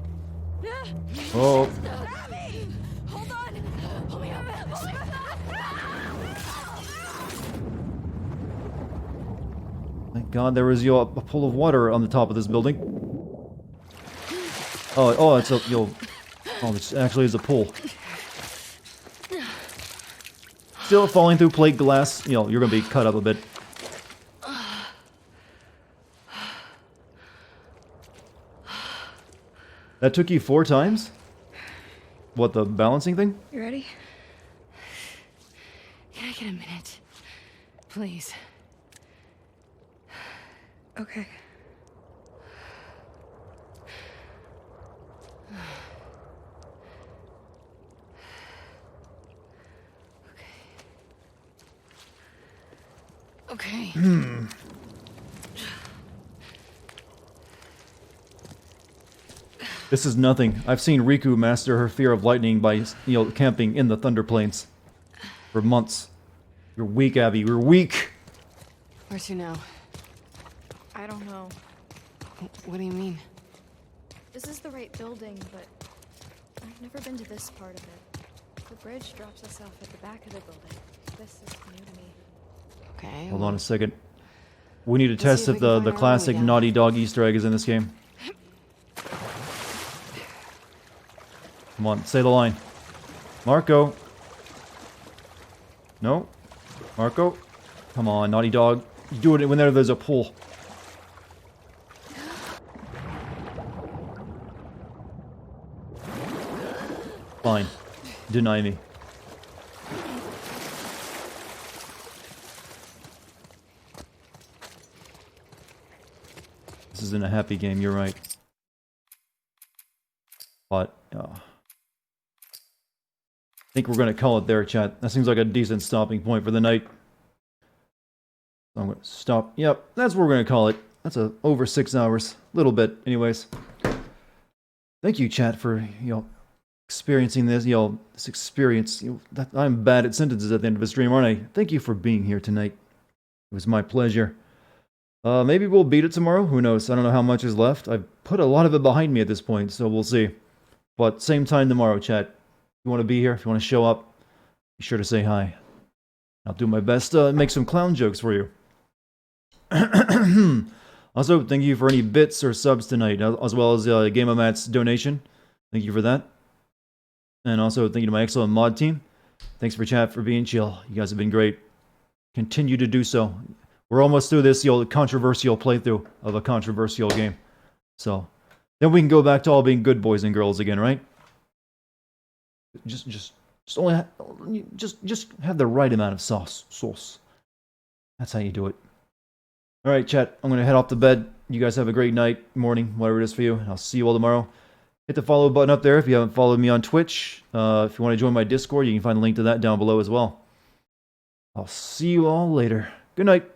[SPEAKER 1] Oh.
[SPEAKER 17] Abby! Hold on.
[SPEAKER 2] Hold me up. Hold me up.
[SPEAKER 1] Thank God there was a pool of water on the top of this building. Oh, it's a oh, this actually is a pool. Still falling through plate glass. You're gonna be cut up a bit. That took you 4 times? What, the balancing thing?
[SPEAKER 2] You ready? Can I get a minute? Please.
[SPEAKER 17] Okay.
[SPEAKER 2] Okay.
[SPEAKER 1] This is nothing. I've seen Riku master her fear of lightning by, camping in the Thunder Plains. For months. You're weak, Abby. You're weak!
[SPEAKER 2] Where to now?
[SPEAKER 17] I don't know.
[SPEAKER 2] What do you mean?
[SPEAKER 17] This is the right building, but I've never been to this part of it. The bridge drops us off at the back of the building. This is new to me.
[SPEAKER 2] Okay.
[SPEAKER 1] Hold on a second. We need to
[SPEAKER 2] Let's see
[SPEAKER 1] test
[SPEAKER 2] if
[SPEAKER 1] if
[SPEAKER 2] we can
[SPEAKER 1] the
[SPEAKER 2] find our way
[SPEAKER 1] classic
[SPEAKER 2] down.
[SPEAKER 1] Naughty Dog Easter egg is in this game. Come on, say the line. Marco. No? Marco? Come on, Naughty Dog. You do it when there's a pool. Fine. Deny me. This isn't a happy game, you're right. But, think we're going to call it there, chat. That seems like a decent stopping point for the night. So I'm going to stop. Yep, that's what we're going to call it. That's over 6 hours. Little bit, anyways. Thank you, chat, for, experiencing this, this experience. I'm bad at sentences at the end of a stream, aren't I? Thank you for being here tonight. It was my pleasure. Maybe we'll beat it tomorrow. Who knows? I don't know how much is left. I've put a lot of it behind me at this point, so we'll see. But same time tomorrow, chat. If you want to be here, if you want to show up, be sure to say hi. I'll do my best to make some clown jokes for you. Also, thank you for any bits or subs tonight, as well as Game of Matt's donation. Thank you for that. And also, thank you to my excellent mod team. Thanks for chat for being chill. You guys have been great. Continue to do so. We're almost through this controversial playthrough of a controversial game. So, then we can go back to all being good boys and girls again, right? Just have the right amount of sauce. That's how you do it. All right, chat. I'm gonna head off to bed. You guys have a great night, morning, whatever it is for you. I'll see you all tomorrow. Hit the follow button up there if you haven't followed me on Twitch. If you want to join my Discord, you can find a link to that down below as well. I'll see you all later. Good night.